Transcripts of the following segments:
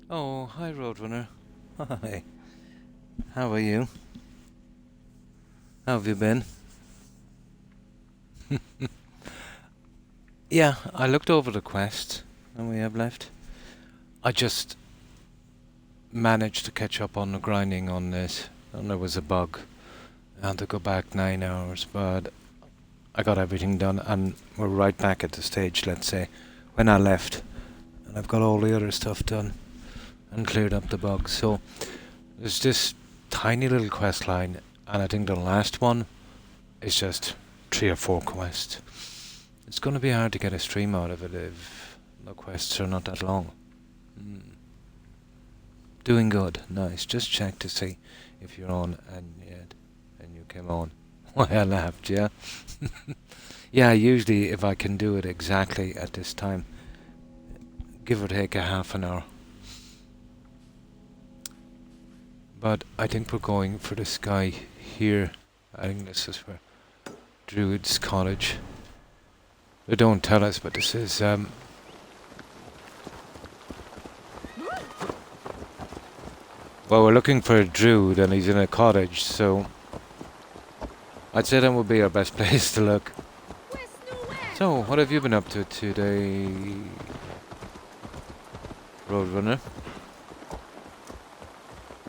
Oh, hi, Roadrunner. Hi. How are you? How have you been? Yeah, I looked over the quest that we have left. I just managed to catch up on the grinding on this, and there was a bug. I had to go back 9 hours, but I got everything done, and we're right back at the stage, let's say, when I left. And I've got all the other stuff done and cleared up the bugs. So there's this tiny little quest line, and I think the last one is just 3 or 4 quests. It's going to be hard to get a stream out of it if the quests are not that long. Doing good, nice. Just check to see if you're on, and you came on. Why I laughed, yeah. Yeah, usually if I can do it exactly at this time, give or take a half an hour. But I think we're going for this guy here. I think this is where Druid's cottage. They don't tell us, but this is well, we're looking for a druid, and he's in a cottage, so I'd say that would be our best place to look. So, what have you been up to today, Roadrunner?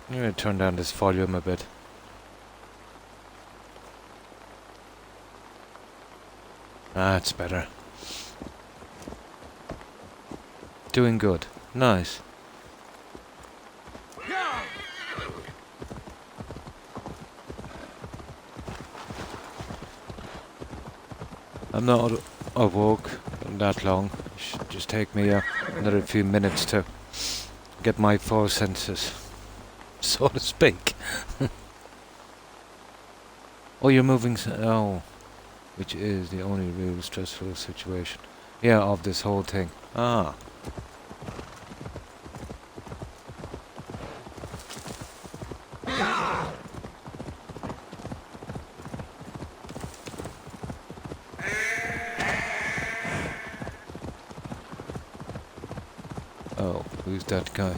I'm gonna turn down this volume a bit. That's better. Doing good. Nice. I'm not awoke that long. It should just take me another few minutes to get my full senses, so to speak. Oh, you're moving. Oh, which is the only real stressful situation. Yeah, of this whole thing. Ah. Oh, who's that guy?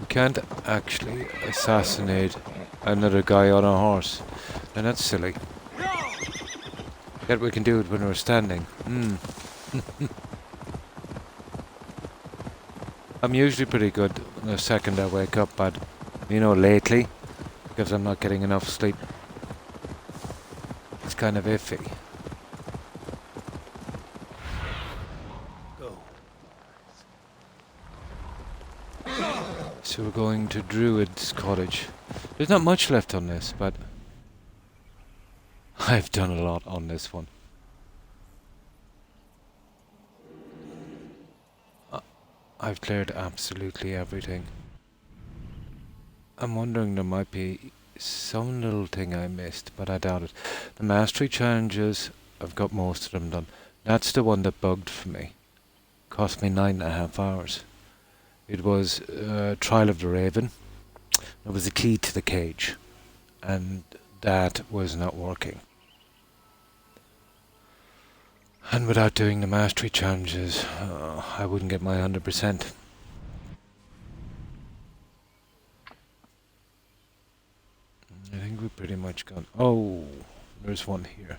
We can't actually assassinate another guy on a horse. And that's silly. Yet we can do it when we're standing. I'm usually pretty good the second I wake up, but, you know, lately, because I'm not getting enough sleep, it's kind of iffy. So we're going to Druid's cottage. There's not much left on this, but I've done a lot on this one. I've cleared absolutely everything. I'm wondering there might be some little thing I missed, but I doubt it. The mastery challenges, I've got most of them done. That's the one that bugged for me. Cost me 9.5 hours. It was Trial of the Raven. It was the key to the cage, and that was not working. And without doing the mastery challenges, I wouldn't get my 100%. I think we pretty much got... Oh, there's one here.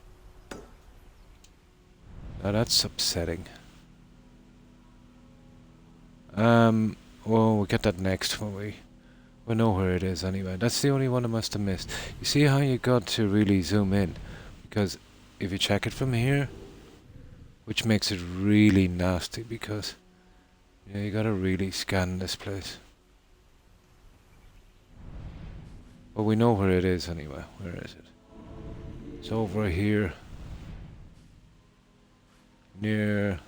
Now that's upsetting. Well, we'll get that next when we know where it is anyway. That's the only one I must have missed. You see how you got to really zoom in? Because if you check it from here, which makes it really nasty because, yeah, you gotta really scan this place. Well, we know where it is anyway. Where is it? It's over here. Near...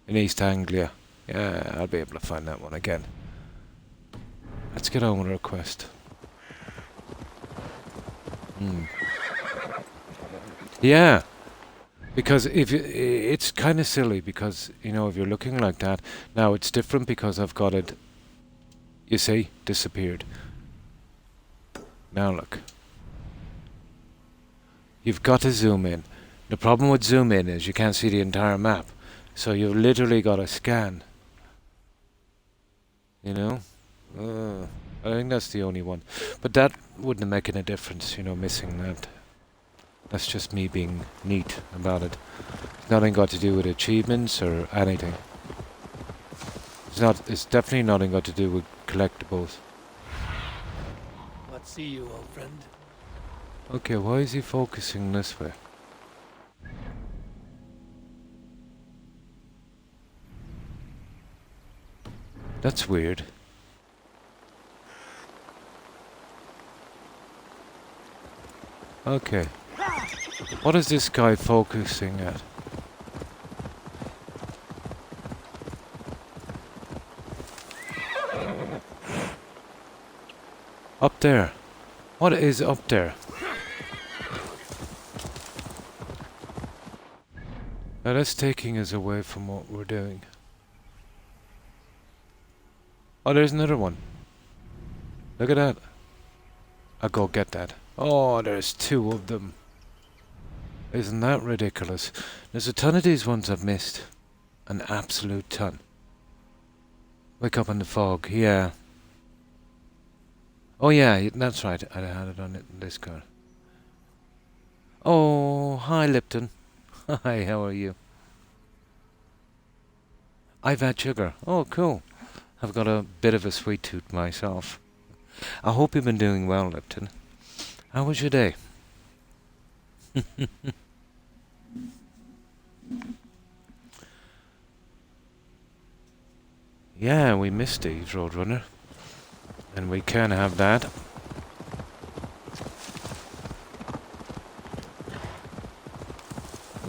in East Anglia. Yeah, I'll be able to find that one again. Let's get on with our quest. Yeah. Because if it's kind of silly because, you know, if you're looking like that, now it's different because I've got it, you see, disappeared. Now look. You've got to zoom in. The problem with zoom in is you can't see the entire map. So you've literally got to scan. You know? I think that's the only one. But that wouldn't make any difference, you know, missing that. That's just me being neat about it. It's nothing got to do with achievements or anything. It's definitely nothing got to do with collectibles. What see you, old friend? Okay, why is he focusing this way? That's weird. Okay. What is this guy focusing at? Up there. What is up there? Now that's taking us away from what we're doing. Oh, there's another one. Look at that. I'll go get that. Oh, there's two of them. Isn't that ridiculous? There's a ton of these ones I've missed. An absolute ton. Wake up in the fog, yeah. Oh yeah, that's right. I had it on this card. Oh, hi Lipton. Hi, how are you? I've had sugar. Oh, cool. I've got a bit of a sweet tooth myself. I hope you've been doing well, Lipton. How was your day? Yeah, we missed these, Roadrunner. And we can have that.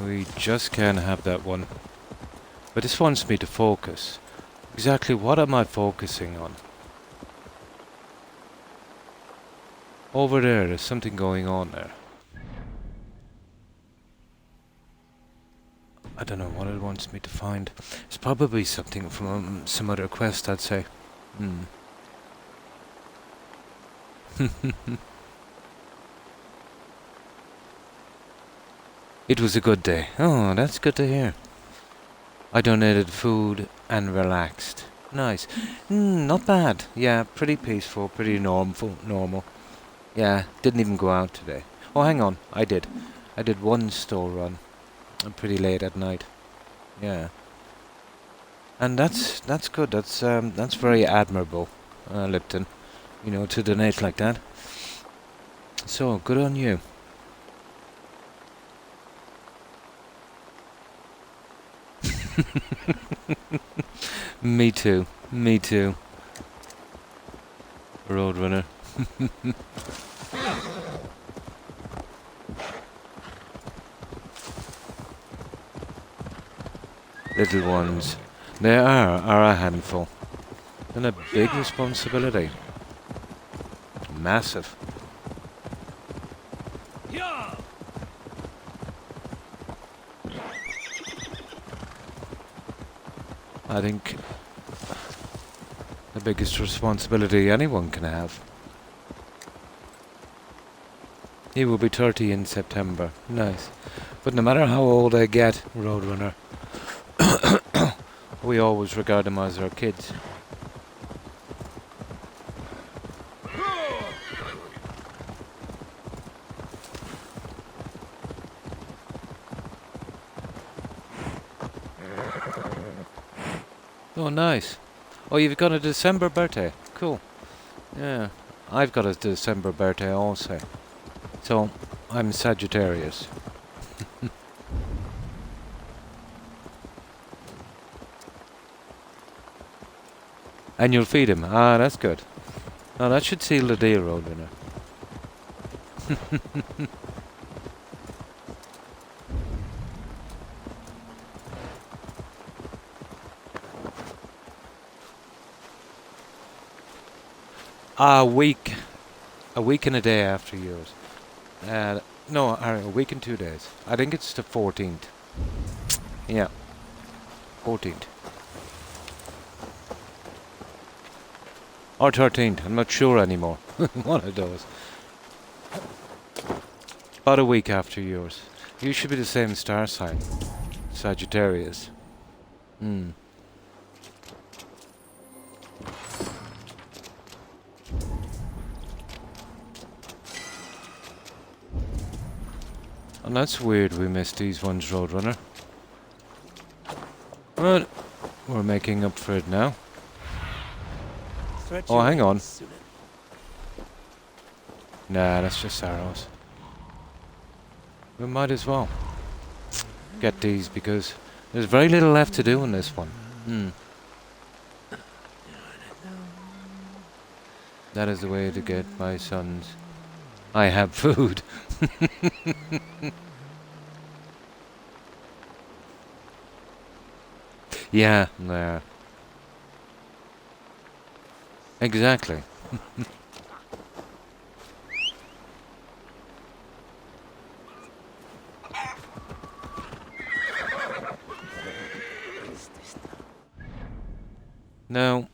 We just can't have that one. But this wants me to focus. Exactly what am I focusing on? Over there's something going on there. I don't know what it wants me to find. It's probably something from some other quest, I'd say. It was a good day. Oh, that's good to hear. I donated food and relaxed. Nice. Not bad. Yeah, pretty peaceful, pretty normal. Yeah, didn't even go out today. Oh, hang on. I did. I did one store run. Pretty late at night. Yeah. And that's good. That's very admirable, Lipton. You know, to donate like that. So, good on you. Me too. Me too. Roadrunner. Little ones. They are a handful. And a big responsibility. Massive. I think the biggest responsibility anyone can have. He will be 30 in September. Nice. But no matter how old I get, Roadrunner, we always regard them as our kids. Oh, nice. Oh, you've got a December birthday. Cool. Yeah. I've got a December birthday also. So, I'm Sagittarius. And you'll feed him. Ah, that's good. Now that should seal the deal, Roadrunner. A week and a day after yours. No, a week and 2 days. I think it's the 14th. Yeah, 14th. Or 13th, I'm not sure anymore. One of those. About a week after yours. You should be the same star sign. Sagittarius. And that's weird we missed these ones, Roadrunner. But we're making up for it now. Oh, hang on. Nah, that's just arrows. We might as well get these because there's very little left to do in this one. That is the way to get my sons. I have food. Yeah, there. Exactly. Now,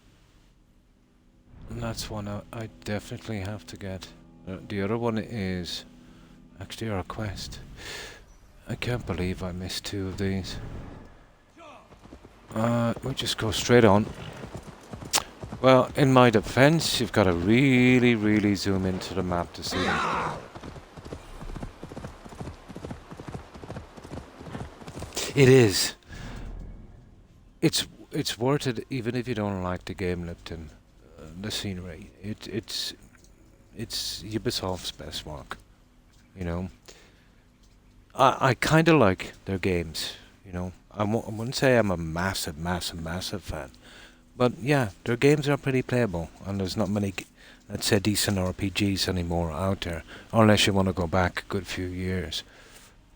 that's one I definitely have to get. The other one is actually our quest. I can't believe I missed 2 of these. We'll just go straight on. Well, in my defense, you've got to really, really zoom into the map to see them. It is. It's worth it, even if you don't like the game, Lipton. The scenery. It's Ubisoft's best work. You know. I kind of like their games. You know. I wouldn't say I'm a massive fan. But yeah, their games are pretty playable, and there's not many, let's say, decent RPGs anymore out there, unless you want to go back a good few years.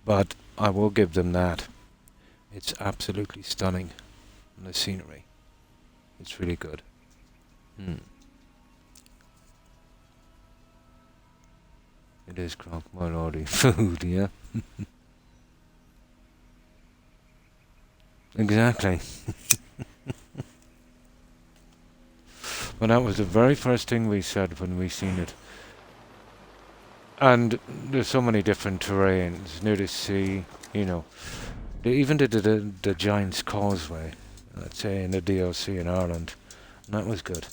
But I will give them that. It's absolutely stunning, and the scenery. It's really good. It is Croc, my lordy. Food, yeah? Exactly. But that was the very first thing we said when we seen it. And there's so many different terrains near the sea, you know. They even did the Giant's Causeway, let's say, in the DLC in Ireland. And that was good.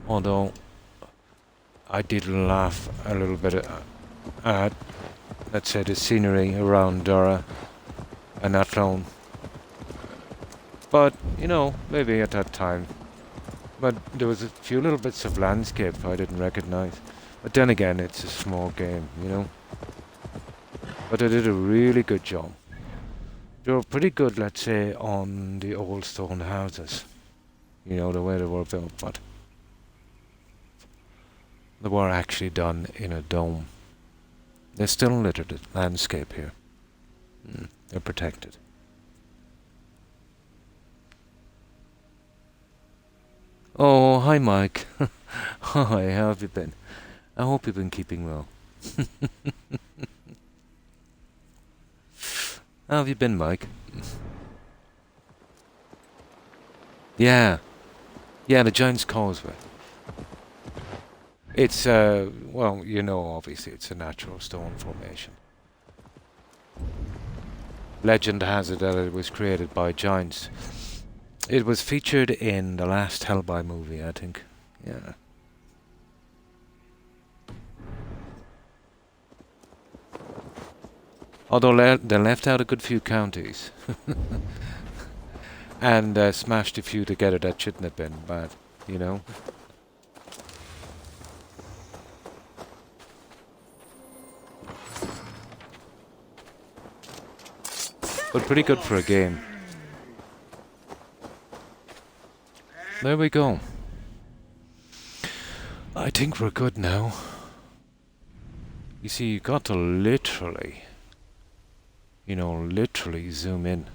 Although, I did laugh a little bit at, let's say, the scenery around Dara and Athlone. But, you know, maybe at that time. But there was a few little bits of landscape I didn't recognize. But then again, it's a small game, you know. But they did a really good job. They were pretty good, let's say, on the old stone houses. You know, the way they were built, but they were actually done in a dome. They're still littered landscape here. They're protected. Oh, hi Mike. Hi, how have you been? I hope you've been keeping well. How have you been, Mike? Yeah. Yeah, the Giant's Causeway. It's, well, you know, obviously it's a natural stone formation. Legend has it that it was created by giants. It was featured in the last Hellboy movie, I think. Yeah. Although they left out a good few counties. And smashed a few together that shouldn't have been bad, you know? But pretty good for a game. There we go. I think we're good now. You see, you got to literally, you know, literally zoom in.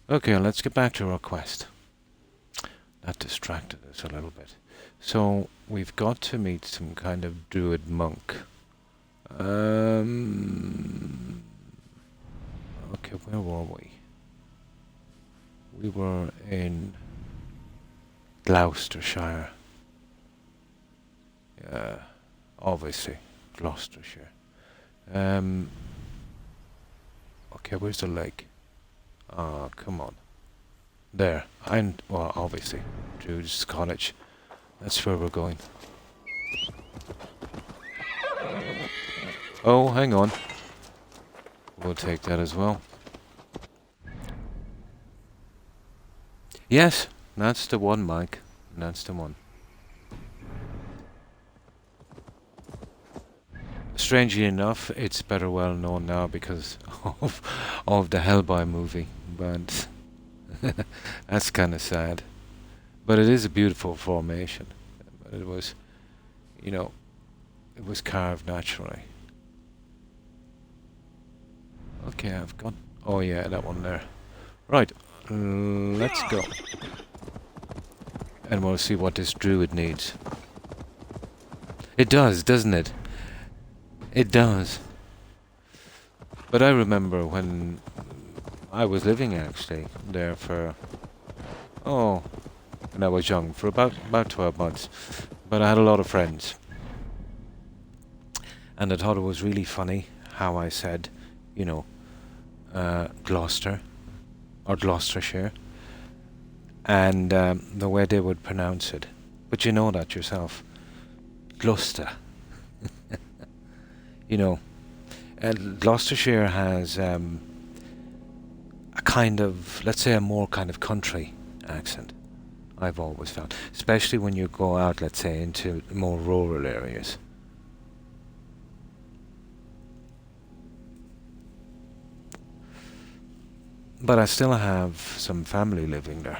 Okay, let's get back to our quest. That distracted us a little bit. So, we've got to meet some kind of druid monk. Okay, where were we? We were in Gloucestershire. Yeah, obviously, Gloucestershire. Okay, where's the lake? Ah, come on. There. Well, obviously, Druid's Cottage. That's where we're going. Oh, hang on. We'll take that as well. Yes, that's the one, Mike. That's the one. Strangely enough, it's better well known now because of the Hellboy movie, but that's kind of sad. But it is a beautiful formation. But it was, you know, it was carved naturally. Okay, I've got... Oh yeah, that one there. Right, let's go. And we'll see what this druid needs. It does, doesn't it? It does. But I remember when I was living actually there for... Oh, when I was young, for about 12 months. But I had a lot of friends. And I thought it was really funny how I said, you know, Gloucester or Gloucestershire, and the way they would pronounce it. But you know that yourself. Gloucester. You know, Gloucestershire has a kind of, let's say, a more kind of country accent, I've always found. Especially when you go out, let's say, into more rural areas. But I still have some family living there.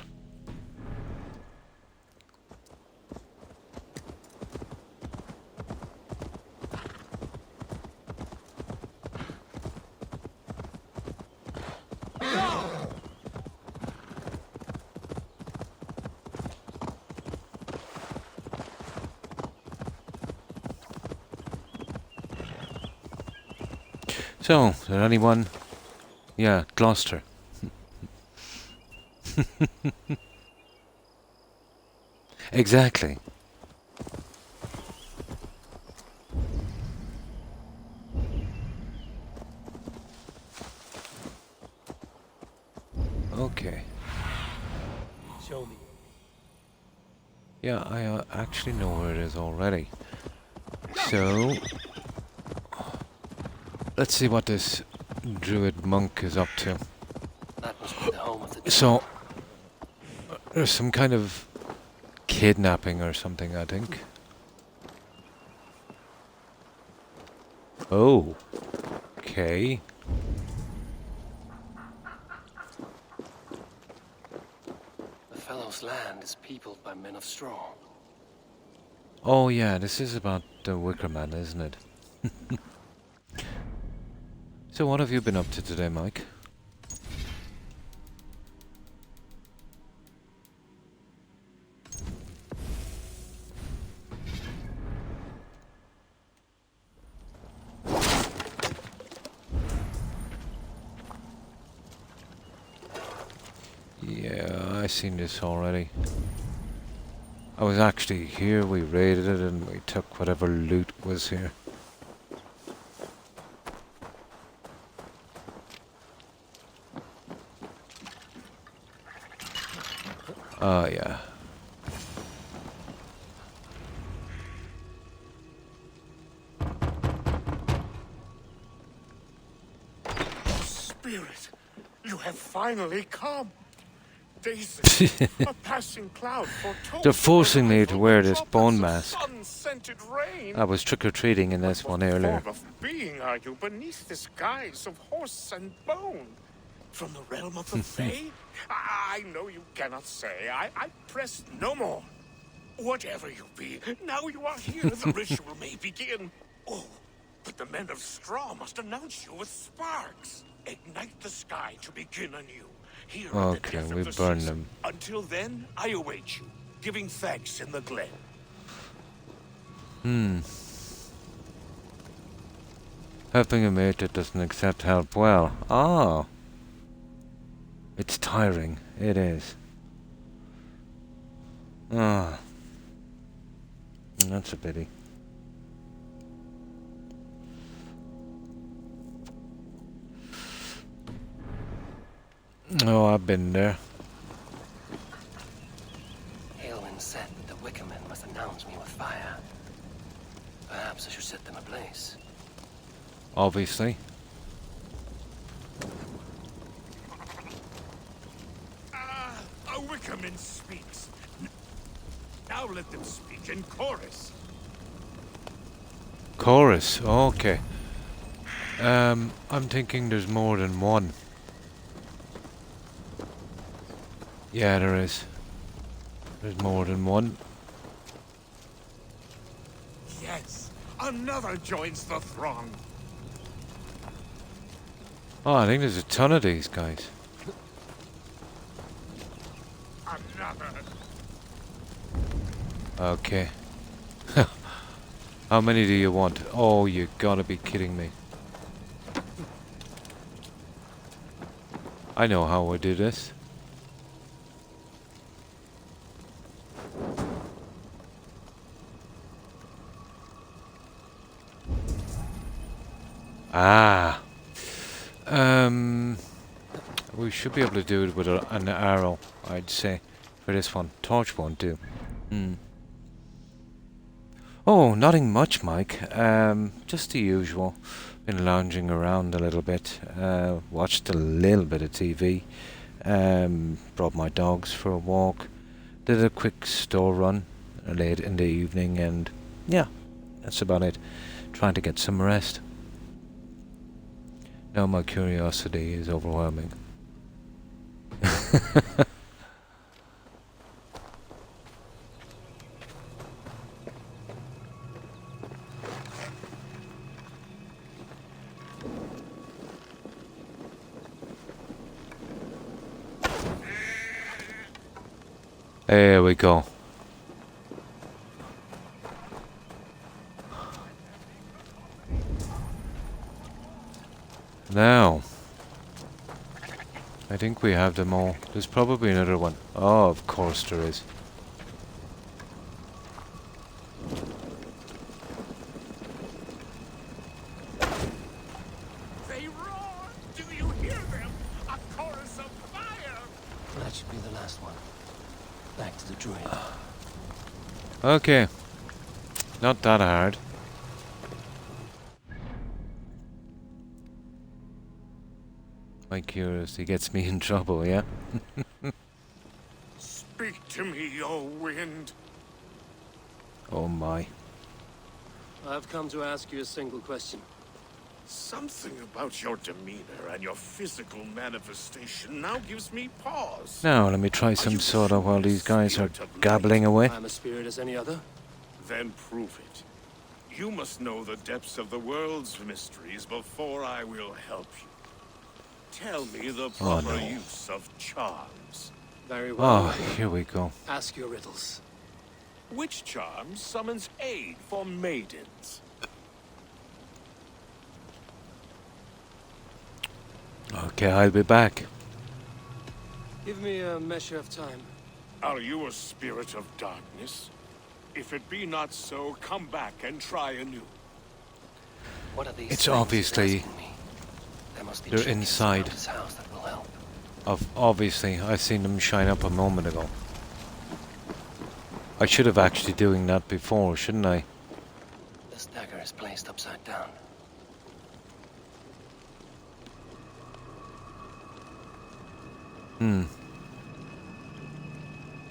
So, is there anyone? Yeah, Gloucester. Exactly. Okay. Show me. Yeah, I actually know where it is already. So, let's see what this druid monk is up to. That must be the home of the... So, there's some kind of kidnapping or something, I think. Oh. Okay. The fellow's land is peopled by men of straw. Oh yeah, this is about the Wicker Man, isn't it? So what have you been up to today, Mike? Yeah, I seen this already. I was actually here, we raided it and we took whatever loot was here. Oh yeah. Spirit, you have finally come. Days a passing cloud foretold. They're forcing me to wear this bone mask. Sun-scented rain. I was trick-or-treating in this one earlier. What form of being are you beneath this guise of horse and bone? From the realm of the Fae? I know you cannot say. I press no more. Whatever you be, now you are here, the ritual may begin. Oh, but the men of straw must announce you with sparks. Ignite the sky to begin anew. Here at the Okay, death we of the burn season. them. Until then, I await you, giving thanks in the glen. Helping a mate that doesn't accept help well. Ah. It's tiring. It is. Ah. That's a pity. Oh, I've been there. Aelwyn said that the Wicker Men must announce me with fire. Perhaps I should set them ablaze. Obviously. Now let them speak in chorus. Chorus. Okay. I'm thinking there's more than one. Yeah, there is. There's more than one. Yes, another joins the throng. Oh, I think there's a ton of these guys. Another. Okay. How many do you want? Oh, you gotta be kidding me. I know how I do this. Ah. We should be able to do it with an arrow, I'd say, for this one. Torch won't do. Oh, nothing much, Mike. Just the usual. Been lounging around a little bit. Watched a little bit of TV. Brought my dogs for a walk. Did a quick store run late in the evening, and yeah, that's about it. Trying to get some rest. Now my curiosity is overwhelming. There we go. Now, I think we have them all. There's probably another one. Oh, of course there is. They roar! Do you hear them? A chorus of fire! That should be the last one. Back to the druid. Okay. Not that hard. My curiosity gets me in trouble, yeah? Speak to me, O wind. Oh my. I've come to ask you a single question. Something about your demeanor and your physical manifestation now gives me pause. Now, let me try some soda while these guys are gabbling away. I'm a spirit as any other. Then prove it. You must know the depths of the world's mysteries before I will help you. Tell me the proper no. use of charms. Very well. Oh, here we go. Ask your riddles. Which charm summons aid for maidens? Okay, I'll be back. Give me a measure of time. Are you a spirit of darkness? If it be not so, come back and try anew. What are these It's things obviously- asking me? There must be they're trinkets inside. around his house that will help. Obviously, I seen them shine up a moment ago. I should have actually doing that before, shouldn't I? This dagger is placed upside down.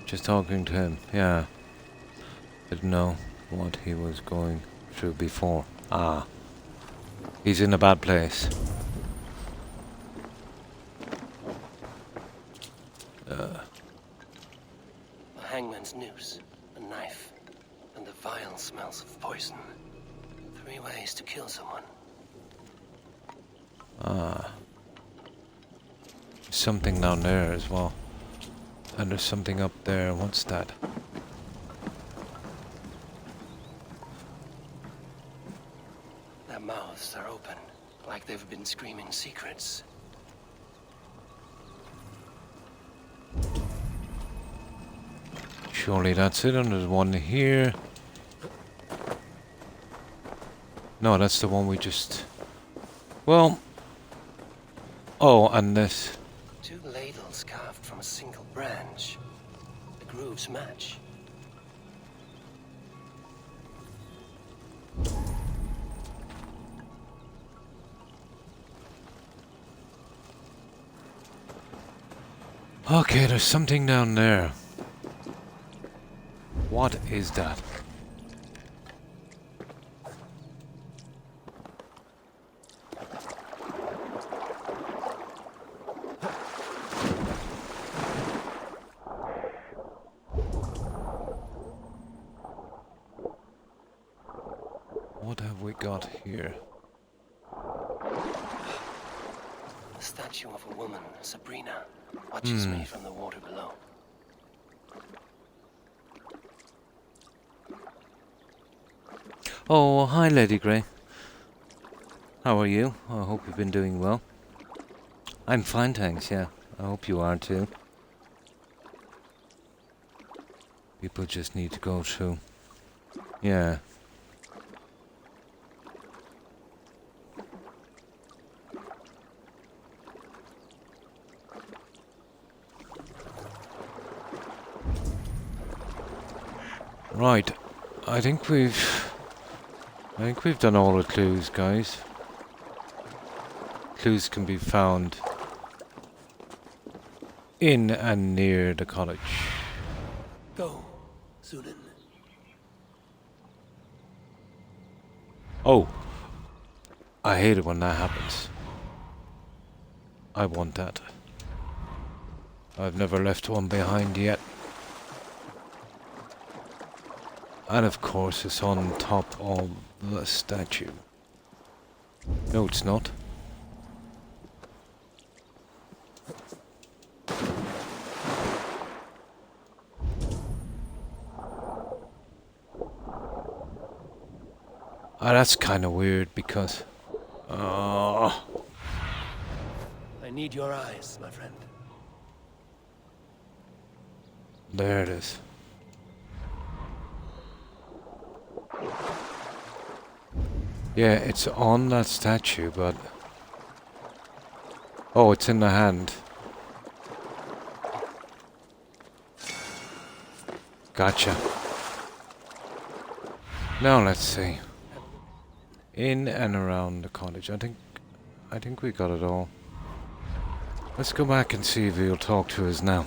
Just talking to him, yeah. Didn't know what he was going through before. Ah. He's in a bad place. A hangman's noose, a knife, and the vile smells of poison. 3 ways to kill someone. Something down there as well. And there's something up there. What's that? Their mouths are open, like they've been screaming secrets. Surely that's it. And there's one here. No, that's the one we just... Well... Oh, and this. 2 ladles carved from a single branch. The grooves match. Okay, there's something down there. What is that? What have we got here? The statue of a woman, Sabrina, watches me from the water below. Oh, hi, Lady Grey. How are you? I hope you've been doing well. I'm fine, thanks, yeah. I hope you are too. People just need to go through. Yeah. Right. I think we've done all the clues, guys. Clues can be found in and near the cottage. Go, Sunan. Oh! I hate it when that happens. I want that. I've never left one behind yet. And of course it's on top of the statue. No, it's not. Ah, that's kind of weird because... I need your eyes, my friend. There it is. Yeah, it's on that statue, but... Oh, it's in the hand. Gotcha. Now let's see. In and around the cottage. I think we got it all. Let's go back and see if he'll talk to us now.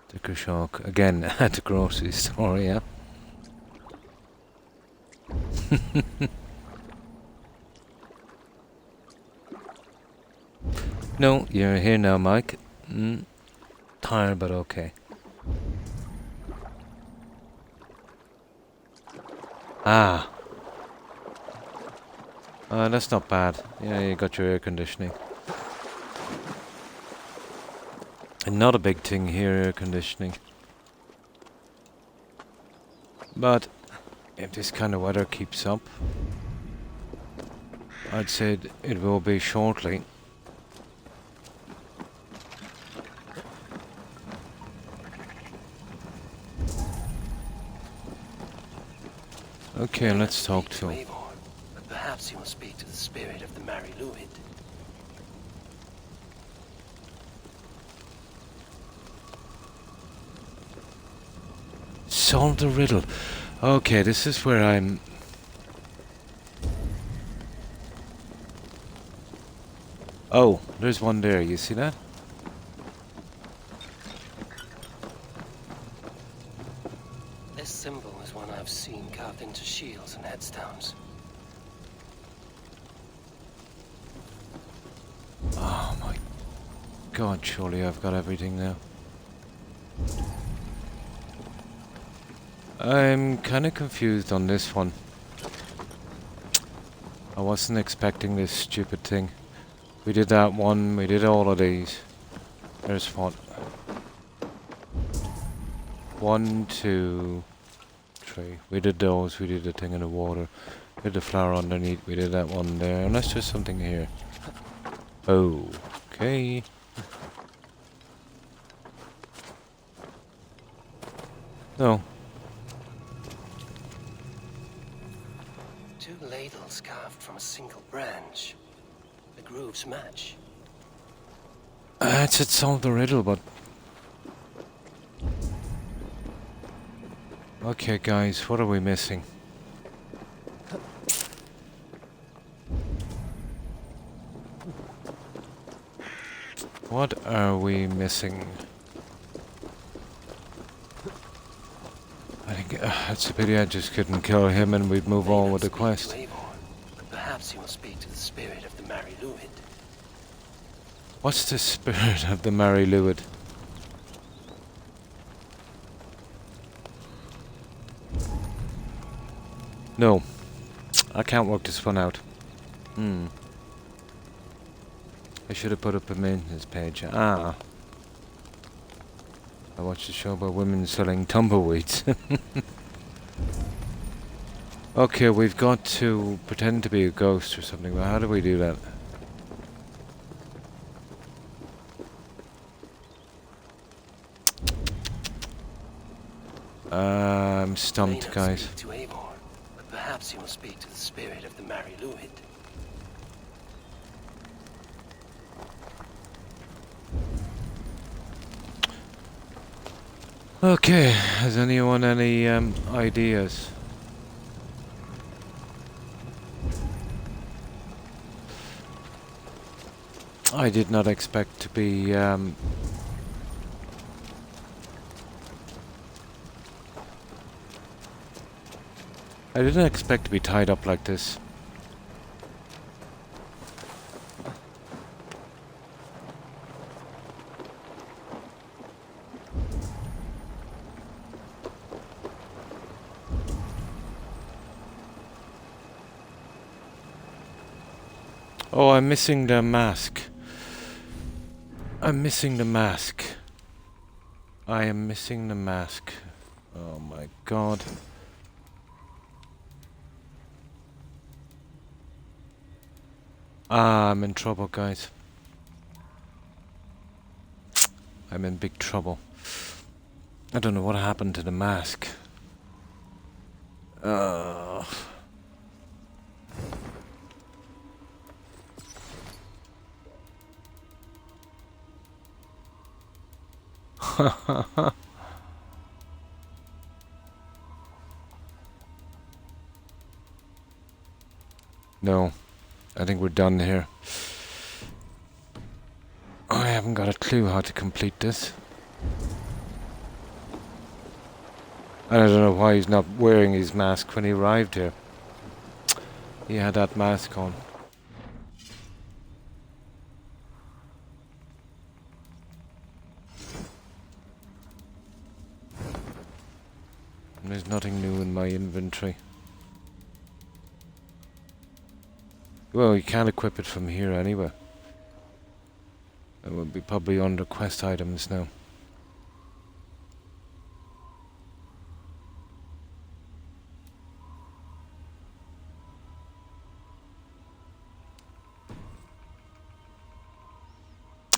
The Croc again at the grocery store, yeah. No, you're here now, Mike. Tired, but okay. Ah. That's not bad. Yeah, you got your air conditioning. And not a big thing here, air conditioning. But if this kind of weather keeps up, I'd say it will be shortly. Okay, let's talk to him. But perhaps he will speak to the spirit of the Mary Luid. Solve the riddle. Okay, this is where I'm... Oh, there's one there, you see that? This symbol is one I've seen carved into shields and headstones. Oh my God, surely I've got everything now. I'm kind of confused on this one. I wasn't expecting this stupid thing. We did that one, we did all of these. There's what? 1, 2, 3. We did those, we did the thing in the water. We did the flower underneath, we did that one there. And let's do something here. Oh, okay. No. 2 ladles carved from a single branch. The grooves match. It said solve the riddle, but... Okay, guys, what are we missing? What are we missing? I think it's a pity I just couldn't kill him and we'd move May on not with the speak quest. to Eivor, but perhaps he will speak to the spirit of the Mary Luid. What's the spirit of the Mary Luid? No, I can't work this one out. I should have put up a maintenance page. I watched a show about women selling tumbleweeds. Okay, we've got to pretend to be a ghost or something, but how do we do that? I'm stumped, May not guys. speak to Eivor, but perhaps he will speak to the spirit of the Mary Luid. Okay, has anyone any ideas? I did not expect to be I didn't expect to be tied up like this. Oh, I'm missing the mask. I'm missing the mask. I am missing the mask. Oh my god. I'm in trouble, guys. I'm in big trouble. I don't know what happened to the mask. No, I think we're done here. I haven't got a clue how to complete this. And I don't know why he's not wearing his mask when he arrived here. He had that mask on. And there's nothing new in my inventory. Well, you can't equip it from here anyway. It will be probably under quest items now.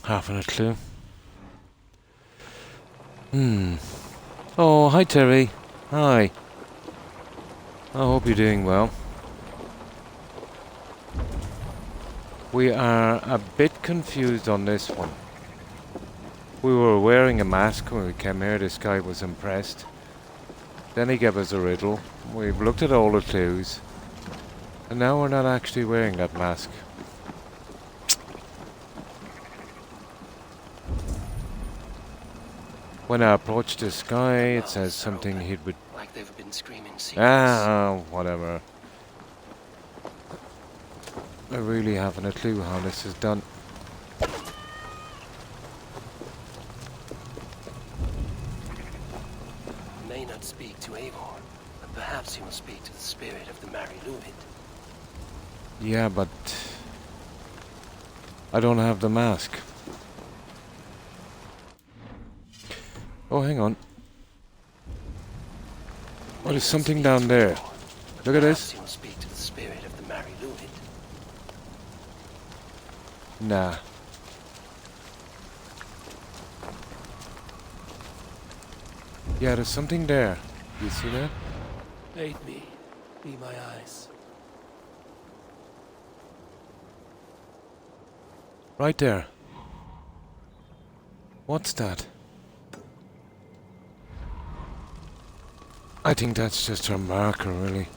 Haven't a clue. Oh, hi Terry. Hi. I hope you're doing well. We are a bit confused on this one. We were wearing a mask when we came here. This guy was impressed. Then he gave us a riddle. We've looked at all the clues. And now we're not actually wearing that mask. When I approach this guy, it says something he would... Like they've been screaming secrets. Whatever. I really haven't a clue how this is done. May not speak to Eivor, but perhaps he will speak to the spirit of the Mary Luid. Yeah, but... I don't have the mask. Oh, hang on. Oh, there's something down there. Look at this. He will speak to the spirit of the Mary Luid. Nah. Yeah, there's something there. You see that? Aid me, be my eyes. Right there. What's that? I think that's just her marker, really.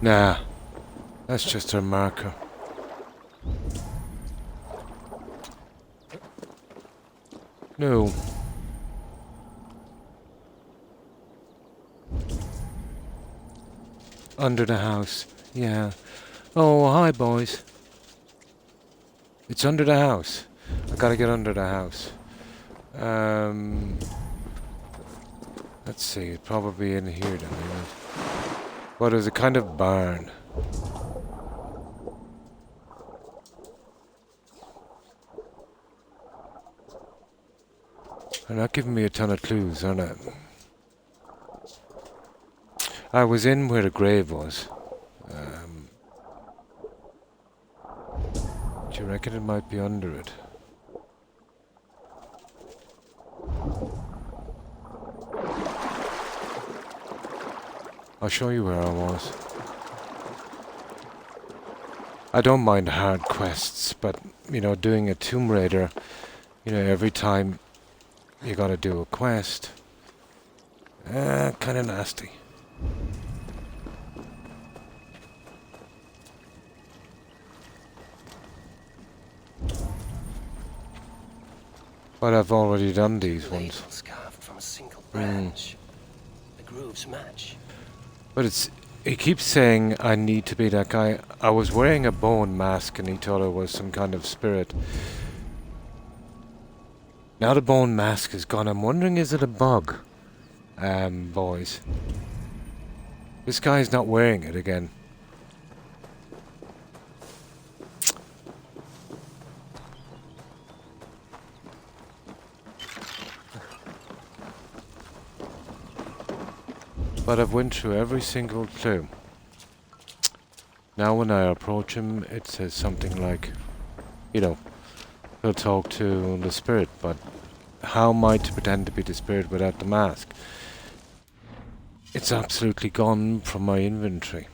Nah, that's just her marker. No. Under the house. Yeah. Oh, hi, boys. It's under the house. I gotta get under the house. Let's see. It's probably in here then. But there's a kind of barn. They're not giving me a ton of clues, are they? I was in where the grave was. Do you reckon it might be under it? I'll show you where I was. I don't mind hard quests, but, you know, doing a Tomb Raider, you know, every time you gotta do a quest, kinda nasty. But I've already done these ones. Labels carved from a single branch. The grooves match. But he keeps saying I need to be that guy. I was wearing a bone mask and he thought I was some kind of spirit. Now the bone mask is gone. I'm wondering, is it a bug? Boys. This guy's not wearing it again. But I've went through every single clue. Now when I approach him, it says something like, you know, he'll talk to the spirit, but how am I to pretend to be the spirit without the mask? It's absolutely gone from my inventory.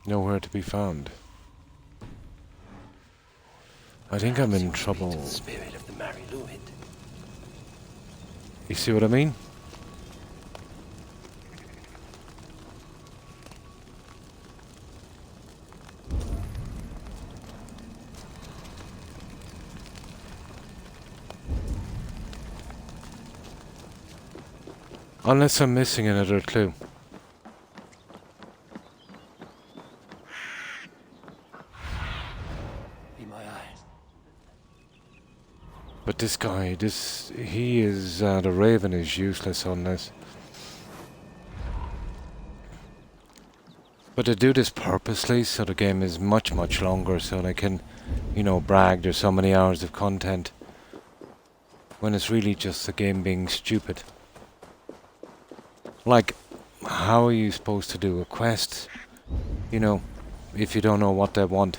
Nowhere to be found. I think I'm in trouble. The spirit of the Mary Louid. You see what I mean? Unless I'm missing another clue. Be my eyes. But this guy, he is, the Raven is useless on this. But they do this purposely, so the game is much, much longer, so they can, you know, brag there's so many hours of content. When it's really just the game being stupid. Like, how are you supposed to do a quest, you know, if you don't know what they want?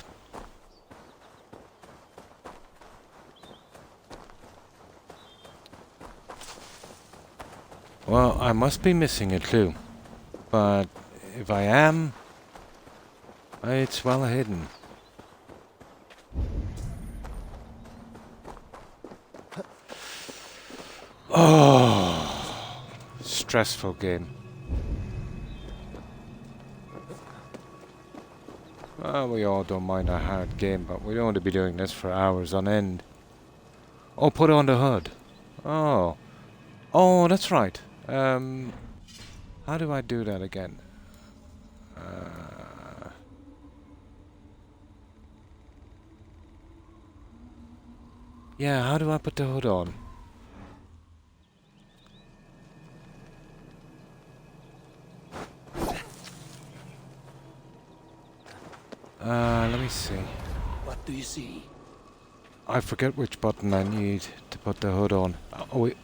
Well, I must be missing a clue. But if I am, it's well hidden. Oh, stressful game. Well, we all don't mind a hard game, but we don't want to be doing this for hours on end. Oh, put on the hood. Oh. Oh, that's right. How do I do that again? Yeah, how do I put the hood on? Let me see. What do you see? I forget which button I need to put the hood on. Oh, wait.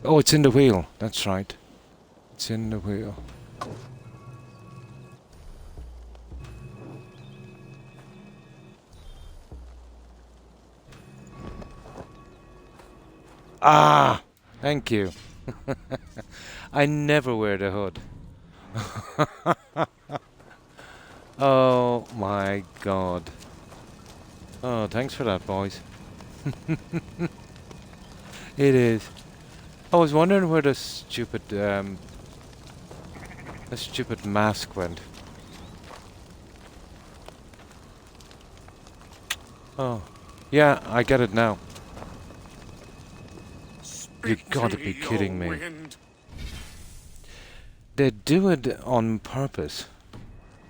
Oh, it's in the wheel. That's right. It's in the wheel. Ah! Thank you. I never wear the hood. Oh my god. Oh, thanks for that, boys. It is. I was wondering where the stupid mask went. Oh, yeah, I get it now. You gotta be kidding me. Wind. They do it on purpose.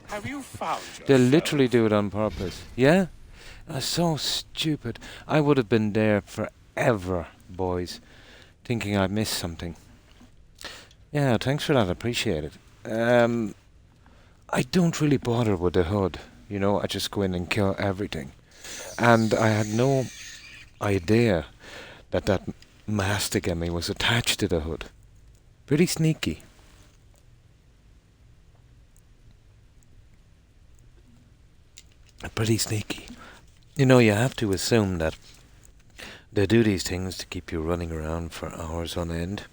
Have you found yourself? They literally do it on purpose. Yeah? That's so stupid. I would have been there forever, boys, thinking I missed something. Yeah, thanks for that. I appreciate it. I don't really bother with the hood. You know, I just go in and kill everything. And I had no idea that mastic enemy was attached to the hood. Pretty sneaky. Pretty sneaky. You know, you have to assume that they do these things to keep you running around for hours on end.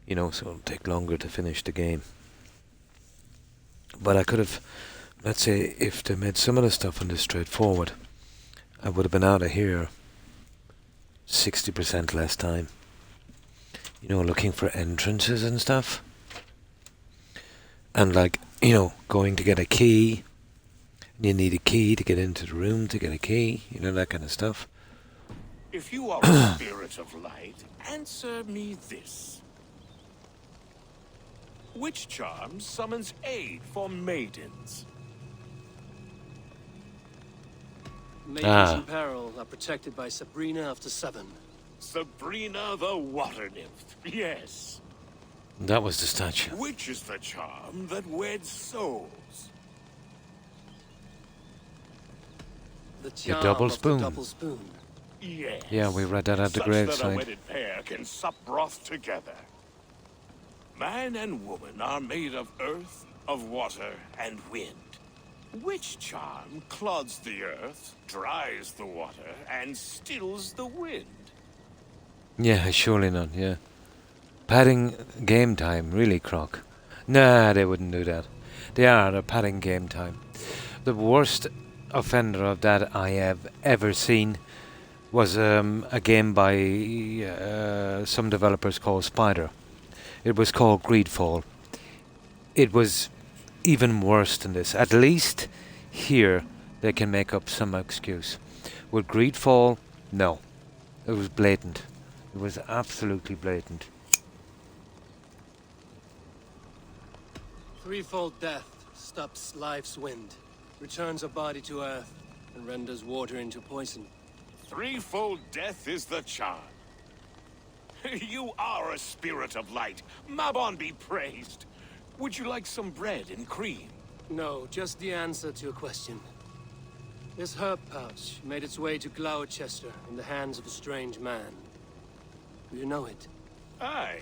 You know, so it'll take longer to finish the game. But I could have, let's say, if they made some of the stuff on this straightforward, I would have been out of here 60% less time. You know, looking for entrances and stuff. And like, you know, going to get a key. You need a key to get into the room to get a key. You know, that kind of stuff. If you are a spirit of light, answer me this. Which charm summons aid for maidens? Maidens in peril are protected by Sabrina after 7. Sabrina the water nymph, yes. That was the statue. Which is the charm that weds souls? The charm double of spoon. the double spoon. Yes. Yeah, we read that at the Such that a graveside. wedded pair can sup broth together. Man and woman are made of earth, of water, and wind. Which charm clods the earth, dries the water, and stills the wind? Yeah, surely not, yeah. Padding game time, really, Croc? Nah, they wouldn't do that. They're padding game time. The worst offender of that I have ever seen was a game by some developers called Spider. It was called Greedfall. It was even worse than this. At least here they can make up some excuse. With Greedfall, no. It was blatant. It was absolutely blatant. Threefold death stops life's wind, returns a body to earth, and renders water into poison. Threefold death is the charm. You are a spirit of light. Mabon be praised. Would you like some bread and cream? No, just the answer to your question. This herb pouch made its way to Gloucester in the hands of a strange man. Do you know it? Aye.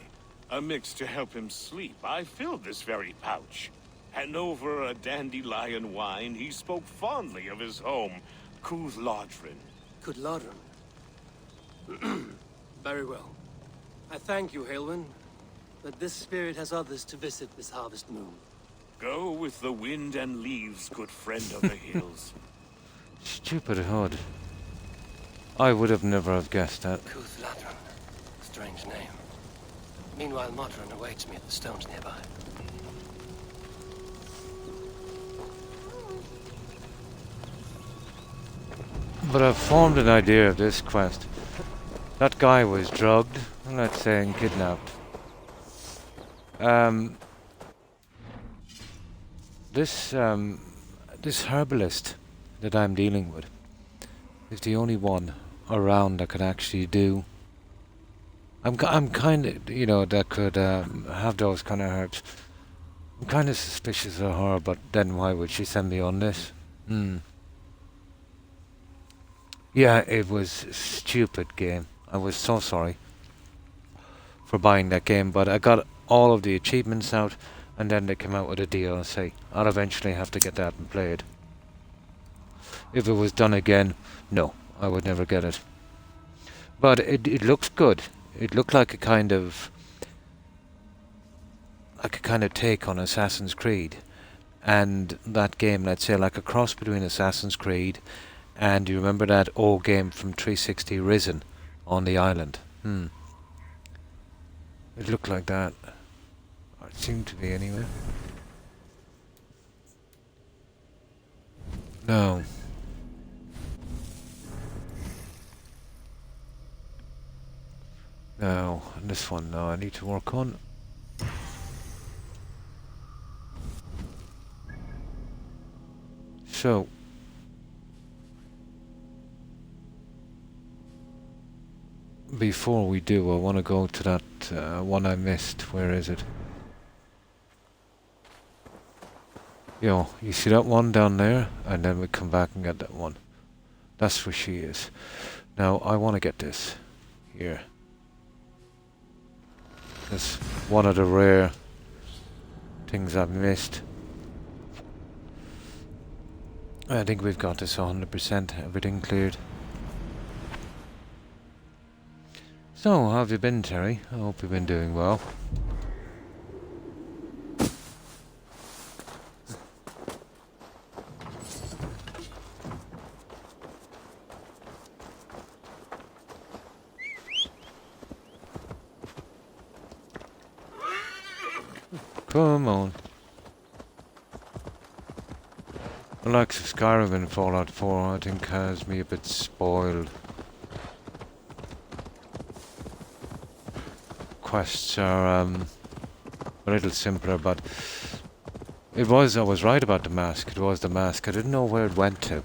Amidst to help him sleep, I filled this very pouch. And over a dandelion wine, he spoke fondly of his home, Cooth-Lodrin. Good Lodron. Very well. I thank you, Halwyn, that this spirit has others to visit this harvest moon. Go with the wind and leaves, good friend of the hills. Stupid hood. I would have never have guessed that. Cooth-Lodron. Strange name. Meanwhile, Modron awaits me at the stones nearby. But I've formed an idea of this quest. That guy was drugged, let's say, and kidnapped. This herbalist that I'm dealing with is the only one around that could actually do. I'm kind of, you know, that could have those kind of herbs. I'm kind of suspicious of her, but then why would she send me on this? Yeah, it was a stupid game. I was so sorry for buying that game, but I got all of the achievements out, and then they came out with a DLC. I'll eventually have to get that and play it. If it was done again, no, I would never get it. But it looks good. It looked like a kind of take on Assassin's Creed, and that game, let's say, like a cross between Assassin's Creed And you remember that old game from 360 Risen on the island? It looked like that. Or it seemed to be anyway. No. No, and this one, no, I need to work on. So, before we do, I want to go to that one I missed. Where is it? Yo, you see that one down there? And then we come back and get that one. That's where she is. Now, I want to get this. Here. That's one of the rare things I've missed. I think we've got this 100%, everything cleared. So, how have you been, Terry? I hope you've been doing well. Come on. I like Skyrim in Fallout 4, I think has me a bit spoiled. Quests are a little simpler, but I was right about the mask. It was the mask. I didn't know where it went to.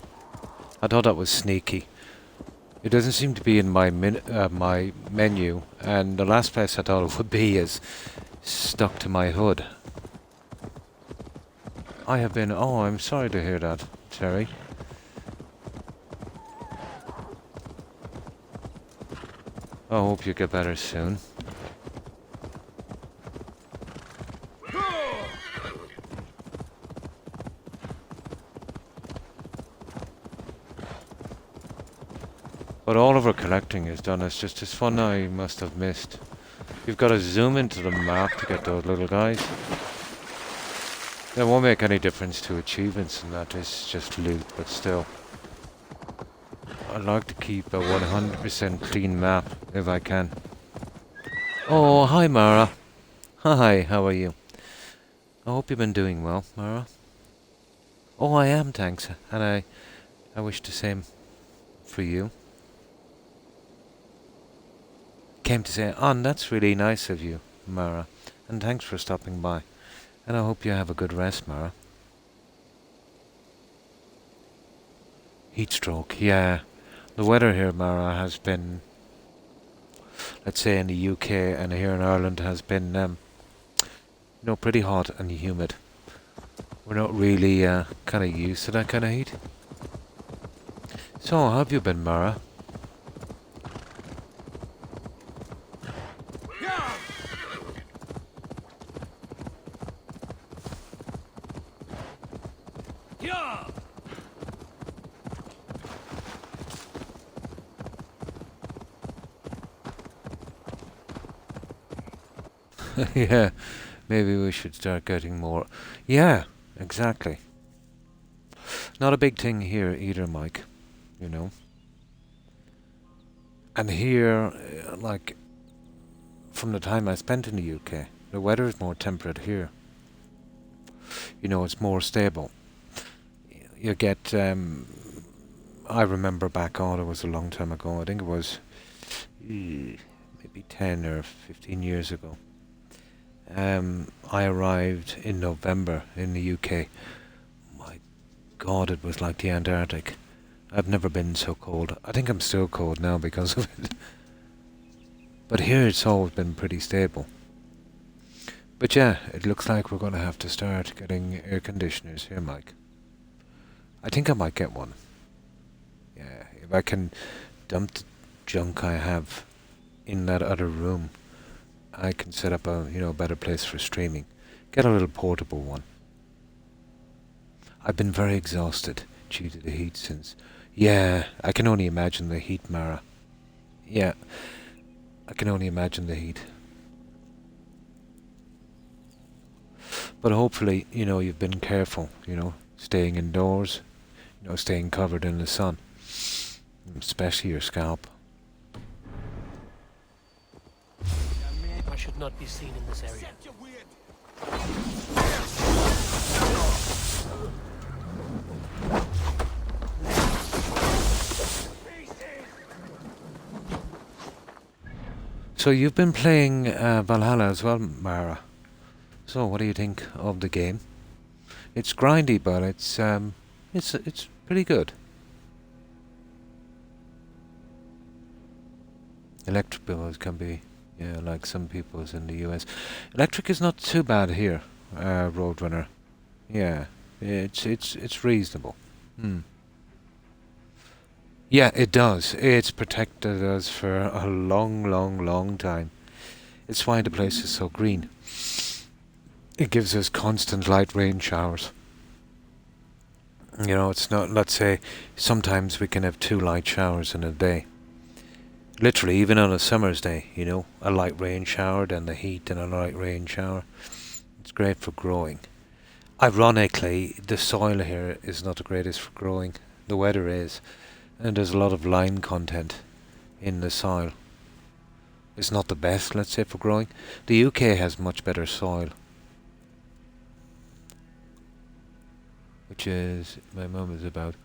I thought that was sneaky. It doesn't seem to be in my my menu, and the last place I thought it would be is stuck to my hood. I have been... Oh, I'm sorry to hear that, Terry. I hope you get better soon. But all of our collecting is done. It's just this one I must have missed. You've got to zoom into the map to get those little guys. That won't make any difference to achievements and that. It's just loot, but still. I'd like to keep a 100% clean map if I can. Oh, hi Mara. Hi, how are you? I hope you've been doing well, Mara. Oh, I am, thanks. And I wish the same for you. Came to say, oh, that's really nice of you, Mara. And thanks for stopping by. And I hope you have a good rest, Mara. Heat stroke, yeah. The weather here, Mara, has been, let's say in the UK and here in Ireland, has been, pretty hot and humid. We're not really kind of used to that kind of heat. So, how have you been, Mara? Yeah, maybe we should start getting more. Yeah, exactly. Not a big thing here either, Mike. You know. And here, like, from the time I spent in the UK, the weather is more temperate here. You know, it's more stable. You get, I remember back, oh, it was a long time ago. I think it was maybe 10 or 15 years ago. I arrived in November in the UK. My God, it was like the Antarctic. I've never been so cold. I think I'm still cold now because of it. But here it's always been pretty stable. But yeah, it looks like we're going to have to start getting air conditioners here, Mike. I think I might get one. Yeah, if I can dump the junk I have in that other room, I can set up a, better place for streaming. Get a little portable one. I've been very exhausted due to the heat since... Yeah, I can only imagine the heat, Mara. Yeah, I can only imagine the heat. But hopefully, you've been careful, staying indoors, staying covered in the sun. especially your scalp. I should not be seen in this area. So you've been playing Valhalla as well, Mara. So what do you think of the game? It's grindy, but it's pretty good. Electric bills can be, yeah, like some people's in the US. Electric is not too bad here, Roadrunner. Yeah, it's reasonable. Hmm. Yeah, it does. It's protected us for a long time. It's why the place is so green. It gives us constant light rain showers. You know, it's not, let's say, sometimes we can have 2 light showers in a day. Literally, even on a summer's day, you know, a light rain shower, then the heat and a light rain shower. It's great for growing. Ironically, the soil here is not the greatest for growing. The weather is. And there's a lot of lime content in the soil. It's not the best, let's say, for growing. The UK has much better soil. Which is, my mum is about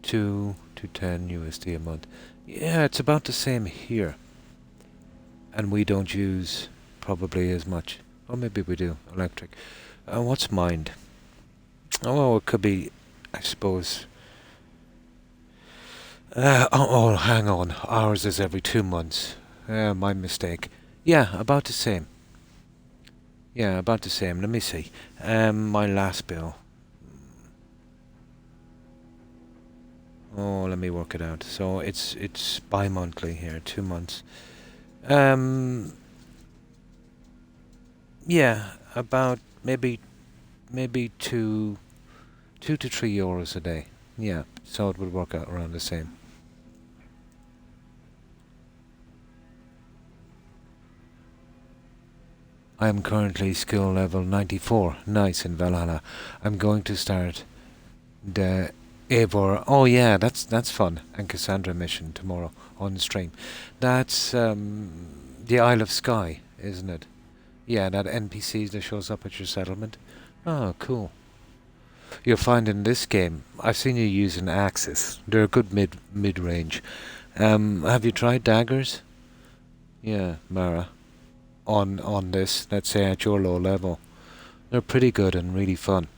2 to 10 USD a month. Yeah, it's about the same here. And we don't use probably as much. Or maybe we do, electric. What's mind? Oh, it could be, I suppose. Hang on. Ours is every 2 months. My mistake. Yeah, about the same. Yeah, about the same. Let me see. My last bill. Oh, let me work it out. So it's bi-monthly here, 2 months. Yeah, about maybe 2 to 3 euros a day. Yeah, so it would work out around the same. I am currently skill level 94. Nice in Valhalla. I'm going to start the Eivor. Oh yeah, that's fun. And Cassandra mission tomorrow on stream. That's the Isle of Skye, isn't it? Yeah, that NPC that shows up at your settlement. Oh, cool. You'll find in this game, I've seen you using axes. They're a good mid range. Have you tried daggers? Yeah, Mara. On this, let's say at your low level. They're pretty good and really fun.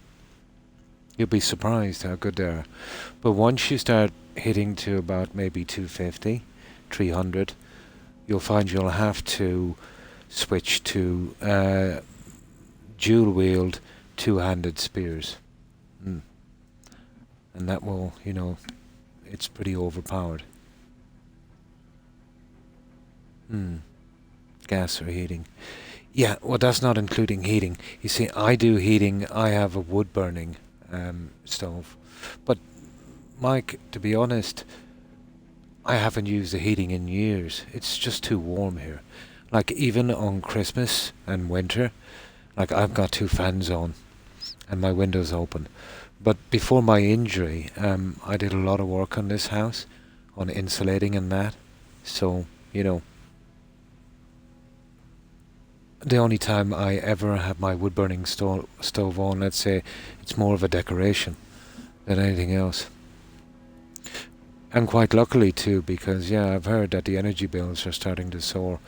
You'll be surprised how good they are. But once you start hitting to about maybe 250, 300, you'll find you'll have to switch to dual-wield, 2-handed spears. And that will, you know, it's pretty overpowered. Gas or heating. Yeah, well, that's not including heating. You see, I do heating. I have a wood-burning stove. But, Mike, to be honest, I haven't used the heating in years. It's just too warm here. Like, even on Christmas and winter, like, I've got 2 fans on and my window's open. But before my injury, I did a lot of work on this house, on insulating and that. So, you know, the only time I ever have my wood-burning stove on, let's say, it's more of a decoration than anything else. And quite luckily too, because yeah, I've heard that the energy bills are starting to soar.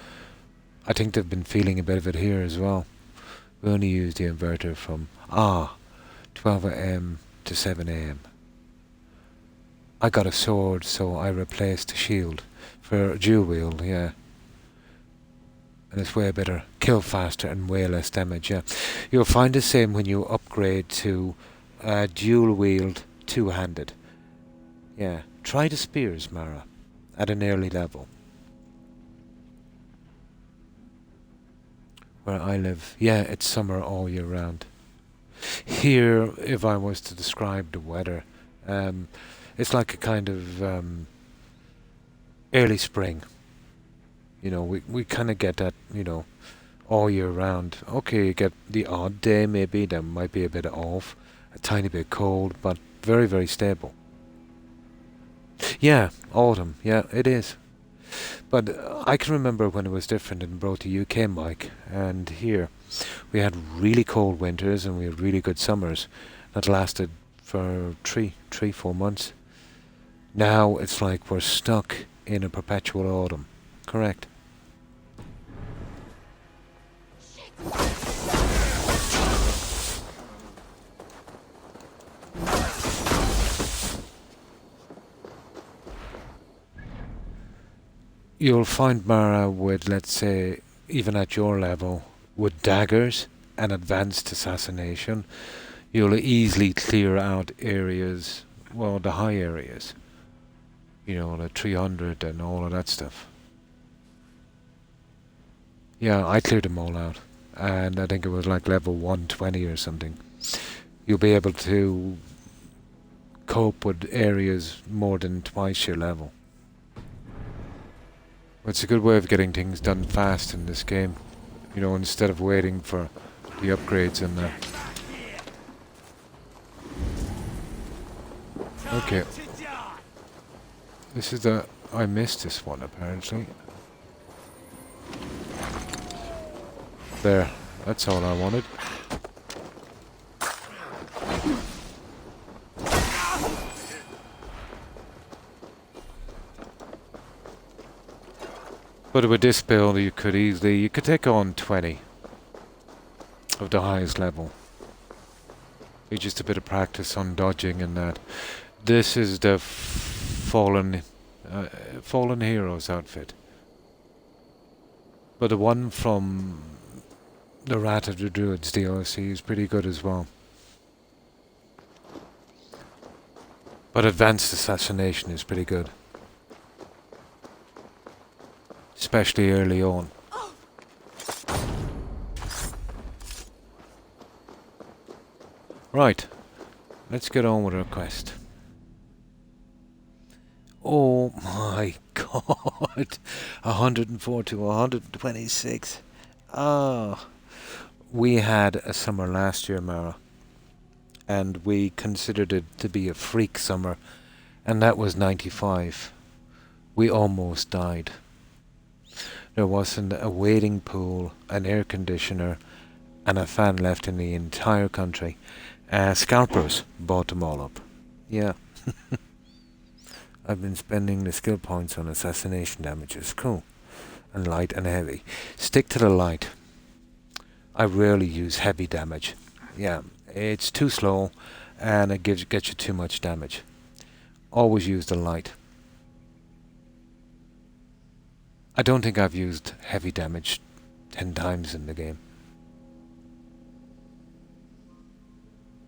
I think they've been feeling a bit of it here as well. We only use the inverter from 12 AM to 7 AM. I got a sword, so I replaced the shield for a dual wield, yeah. And it's way better, kill faster and way less damage, yeah. You'll find the same when you upgrade to dual wield 2-handed. Yeah, try the spears, Mara, at an early level. Where I live, yeah, it's summer all year round. Here, if I was to describe the weather, it's like a kind of early spring. You know, we kind of get that, you know, all year round. Okay, you get the odd day maybe, that might be a bit off, a tiny bit cold, but very, very stable. Yeah, autumn. Yeah, it is. But I can remember when it was different in both the UK, Mike, and here. We had really cold winters and we had really good summers that lasted for 4 months. Now it's like we're stuck in a perpetual autumn. Correct. You'll find Mara with, let's say, even at your level, with daggers and advanced assassination, you'll easily clear out areas, well, the high areas. You know, the 300 and all of that stuff. Yeah, I cleared them all out. And I think it was like level 120 or something. You'll be able to cope with areas more than twice your level. It's a good way of getting things done fast in this game. You know, instead of waiting for the upgrades and that. Okay. This is the... I missed this one, apparently. There. That's all I wanted. But with this build, you could take on 20 of the highest level. It's just a bit of practice on dodging and that. This is the Fallen Heroes outfit. But the one from the Rat of the Druids DLC is pretty good as well. But Advanced Assassination is pretty good. Especially early on. Right. Let's get on with our quest. Oh my god. 104 to 126. Ah. We had a summer last year, Mara. And we considered it to be a freak summer. And that was 95. We almost died. There wasn't a wading pool, an air conditioner, and a fan left in the entire country. Scalpers bought them all up. Yeah. I've been spending the skill points on assassination damages. Cool. And light and heavy. Stick to the light. I rarely use heavy damage. Yeah. It's too slow and it gets you too much damage. Always use the light. I don't think I've used heavy damage 10 times in the game.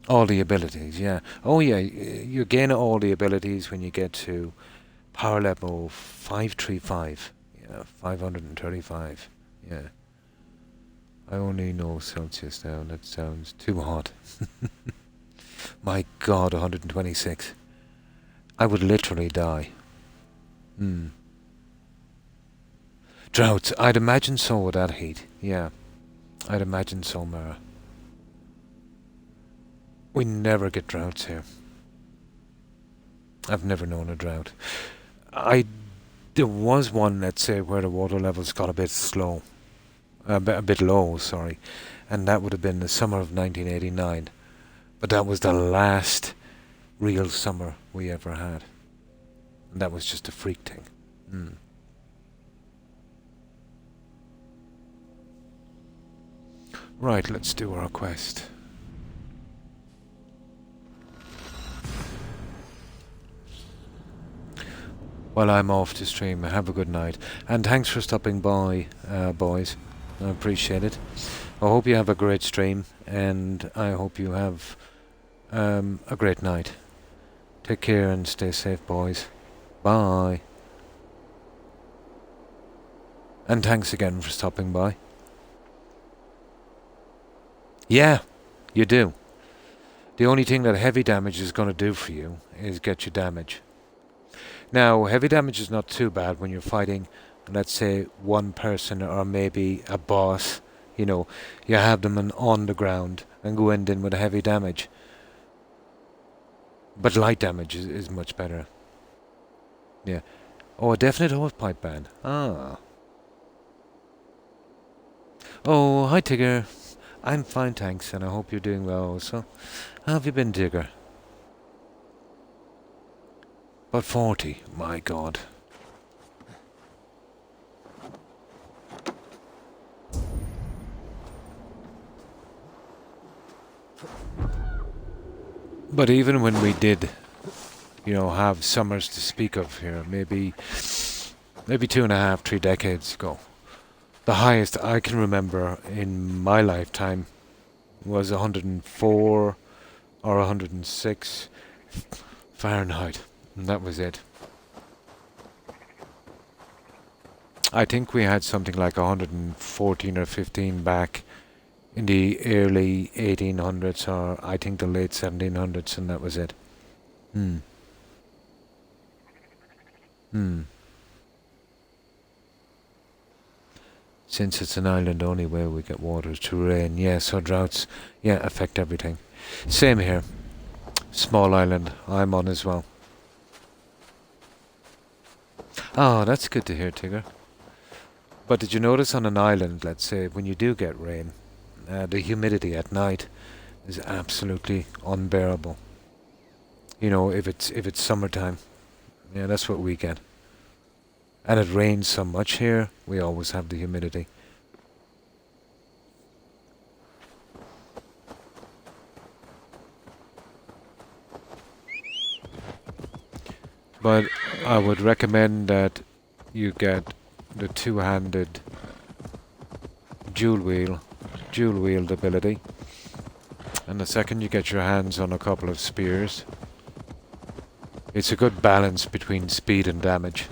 All the abilities, yeah. Oh yeah, you gain all the abilities when you get to power level 535. Yeah, 535. Yeah. I only know Celsius now, that sounds too hot. My god, 126. I would literally die. Droughts, I'd imagine so with that heat. Yeah, I'd imagine so, Mara. We never get droughts here. I've never known a drought. There was one, let's say, where the water levels got a bit slow. A bit low, sorry. And that would have been the summer of 1989. But that was the last real summer we ever had. And that was just a freak thing. Right, let's do our quest. Well, I'm off to stream. Have a good night. And thanks for stopping by, boys. I appreciate it. I hope you have a great stream. And I hope you have a great night. Take care and stay safe, boys. Bye. And thanks again for stopping by. Yeah, you do. The only thing that heavy damage is going to do for you is get you damage. Now, heavy damage is not too bad when you're fighting, let's say, one person or maybe a boss. You know, you have them on the ground and go in with heavy damage. But light damage is much better. Yeah. Oh, a definite hosepipe ban. Ah. Oh, hi Tigger. I'm fine, thanks, and I hope you're doing well also. How have you been, Tigger? But 40, my god. But even when we did, you know, have summers to speak of here, maybe 2.5, 3 decades ago, the highest I can remember in my lifetime was 104 or 106 Fahrenheit, and that was it. I think we had something like 114 or 15 back in the early 1800s, or I think the late 1700s, and that was it. Hmm. Hmm. Since it's an island, only way we get water is through rain. Yeah, so droughts, yeah, affect everything. Same here. Small island I'm on as well. Oh, that's good to hear, Tigger. But did you notice on an island, let's say, when you do get rain, the humidity at night is absolutely unbearable. You know, if it's summertime. Yeah, that's what we get. And it rains so much here, we always have the humidity. But I would recommend that you get the two-handed dual-wield ability. And the second you get your hands on a couple of spears, it's a good balance between speed and damage.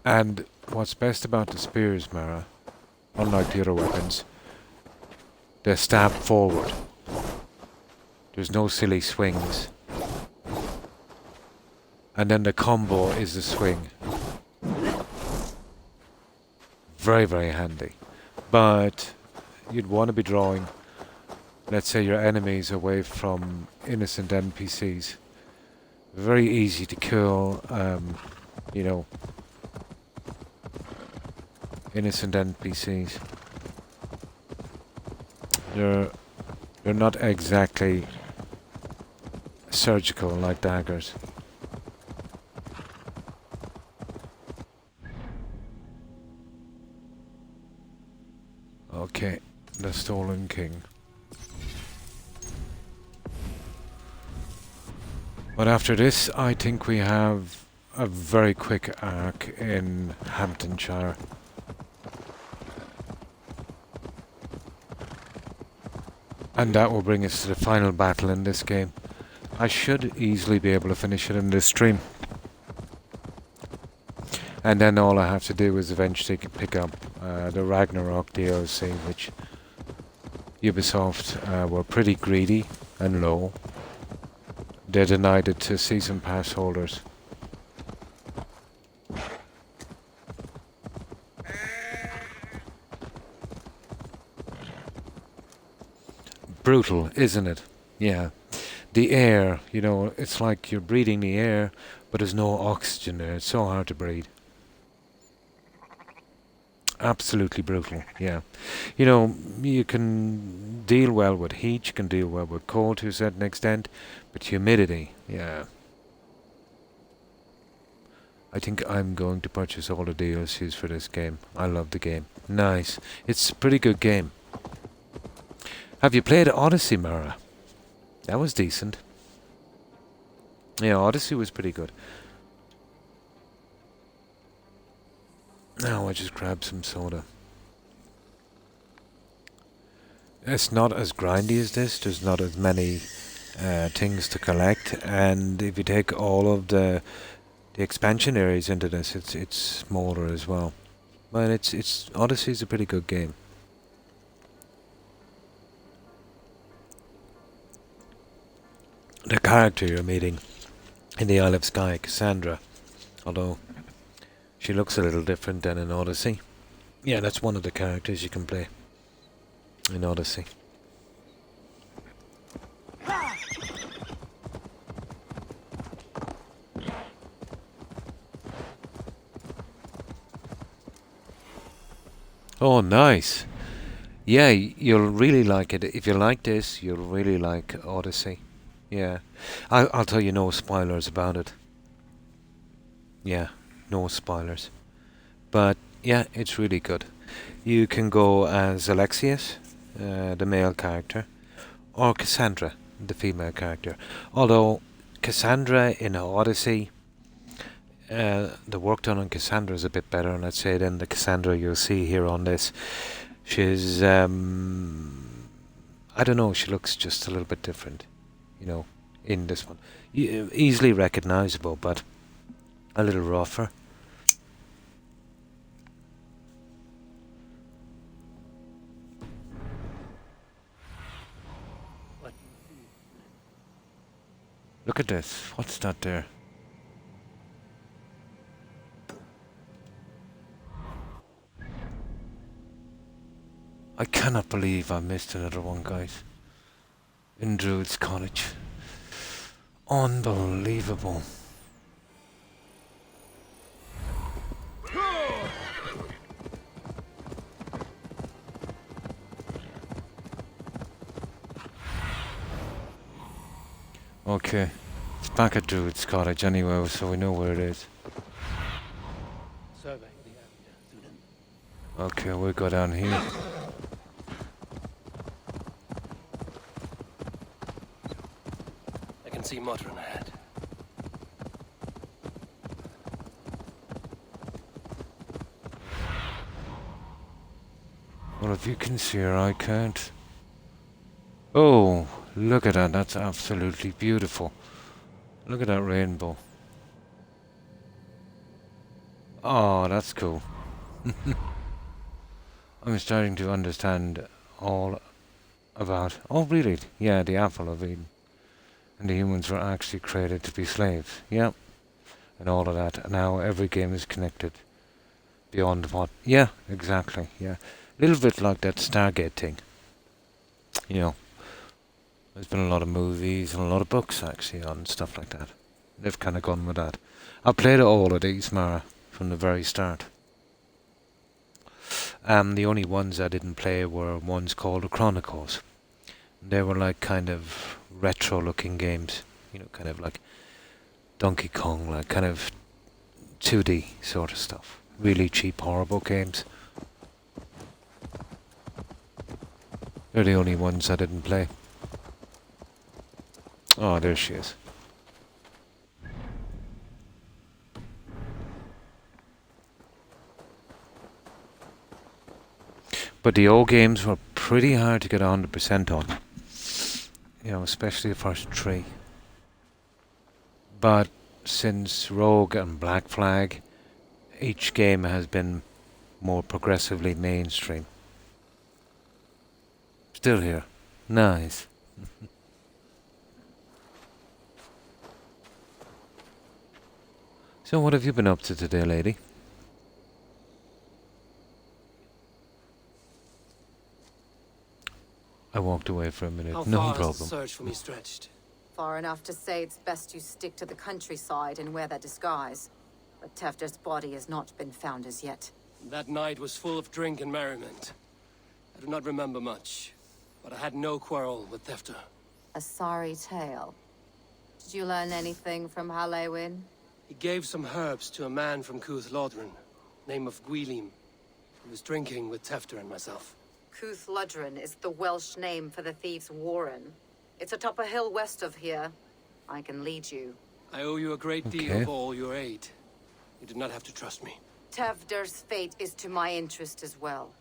And what's best about the spears, Mara, unlike the other weapons, they stab forward. There's no silly swings. And then the combo is the swing. Very, very handy. But you'd want to be drawing, let's say, your enemies away from innocent NPCs. Very easy to kill, you know, innocent NPCs. They're not exactly surgical like daggers. Okay, the Stolen King. But after this, I think we have a very quick arc in Hamptonshire. And that will bring us to the final battle in this game. I should easily be able to finish it in this stream. And then all I have to do is eventually pick up the Ragnarok DLC, which Ubisoft were pretty greedy and low. They denied it to season pass holders. Brutal, isn't it? Yeah. The air, you know, it's like you're breathing the air, but there's no oxygen there. It's so hard to breathe. Absolutely brutal, yeah. You know, you can deal well with heat, you can deal well with cold to a certain extent, but humidity, yeah. I think I'm going to purchase all the DLCs for this game. I love the game. Nice. It's a pretty good game. Have you played Odyssey, Mara? That was decent. Yeah, Odyssey was pretty good. Now I just grabbed some soda. It's not as grindy as this. There's not as many things to collect, and if you take all of the expansion areas into this, it's smaller as well. But it's Odyssey's a pretty good game. The character you're meeting in the Isle of Skye, Cassandra, although she looks a little different than in Odyssey. Yeah, that's one of the characters you can play in Odyssey. Oh, nice. Yeah, you'll really like it. If you like this, you'll really like Odyssey. Yeah. I'll tell you no spoilers about it. Yeah, no spoilers. But yeah, it's really good. You can go as Alexius, the male character, or Cassandra, the female character. Although Cassandra in Odyssey, the work done on Cassandra is a bit better, and I'd say than the Cassandra you'll see here on this. She's, I don't know, she looks just a little bit different, you know, in this one. Easily recognizable, but a little rougher. What? Look at this. What's that there? I cannot believe I missed another one, guys. In Druid's Cottage. Unbelievable. Okay. It's back at Druid's Cottage anyway, so we know where it is. Survey the area, Thunen. Okay, we'll go down here. I can see Modron ahead. Well, if you can see her, I can't. Oh, look at that. That's absolutely beautiful. Look at that rainbow. Oh, that's cool. I'm starting to understand all about... Oh, really? Yeah, the Apple of Eden. And the humans were actually created to be slaves. Yep. And all of that. And now every game is connected. Beyond what... Yeah, exactly. Yeah. A little bit like that Stargate thing. You know. There's been a lot of movies and a lot of books, actually, on stuff like that. They've kind of gone with that. I played all of these, Mara, from the very start. The only ones I didn't play were ones called the Chronicles. They were like kind of retro-looking games. You know, kind of like Donkey Kong, like kind of 2D sort of stuff. Really cheap, horrible games. They're the only ones I didn't play. Oh, there she is. But the old games were pretty hard to get 100% on. You know, especially the first three. But since Rogue and Black Flag, each game has been more progressively mainstream. Still here. Nice. So what have you been up to today, lady? I walked away for a minute. How No far has the problem. search for me stretched? Far enough to say it's best you stick to the countryside and wear that disguise. But Tefder's body has not been found as yet. That night was full of drink and merriment. I do not remember much, but I had no quarrel with Thefter. A sorry tale. Did you learn anything from Halewin? He gave some herbs to a man from Cuth Lodren, name of Gwilim. He was drinking with Tefter and myself. Cuth Lodren is the Welsh name for the thieves' warren. It's atop a hill west of here. I can lead you. I owe you a great deal Okay. of all your aid. You did not have to trust me. Tefder's fate is to my interest as well.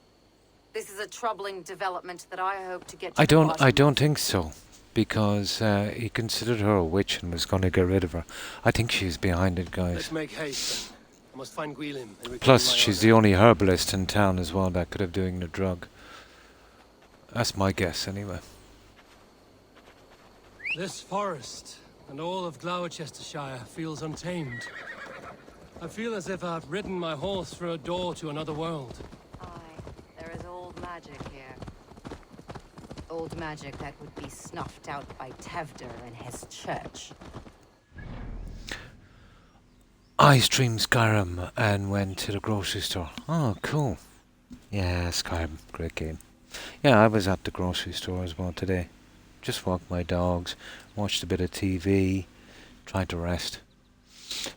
This is a troubling development that I hope to get to I the don't bottom think so. Because he considered her a witch and was going to get rid of her. I think she's behind it, guys. Let's make haste then. I must find Gwilim and reclaim Plus, my she's honor. the only herbalist in town as well that could have doing the drug. That's my guess, anyway. This forest and all of Gloucestershire feels untamed. I feel as if I've ridden my horse through a door to another world. Aye, there is old magic here. Old magic that would be snuffed out by Tevder and his church. I I streamed Skyrim and went to the grocery store. Oh, cool. Yeah, Skyrim, great game. Yeah, I was at the grocery store as well today. Just walked my dogs, watched a bit of TV, tried to rest.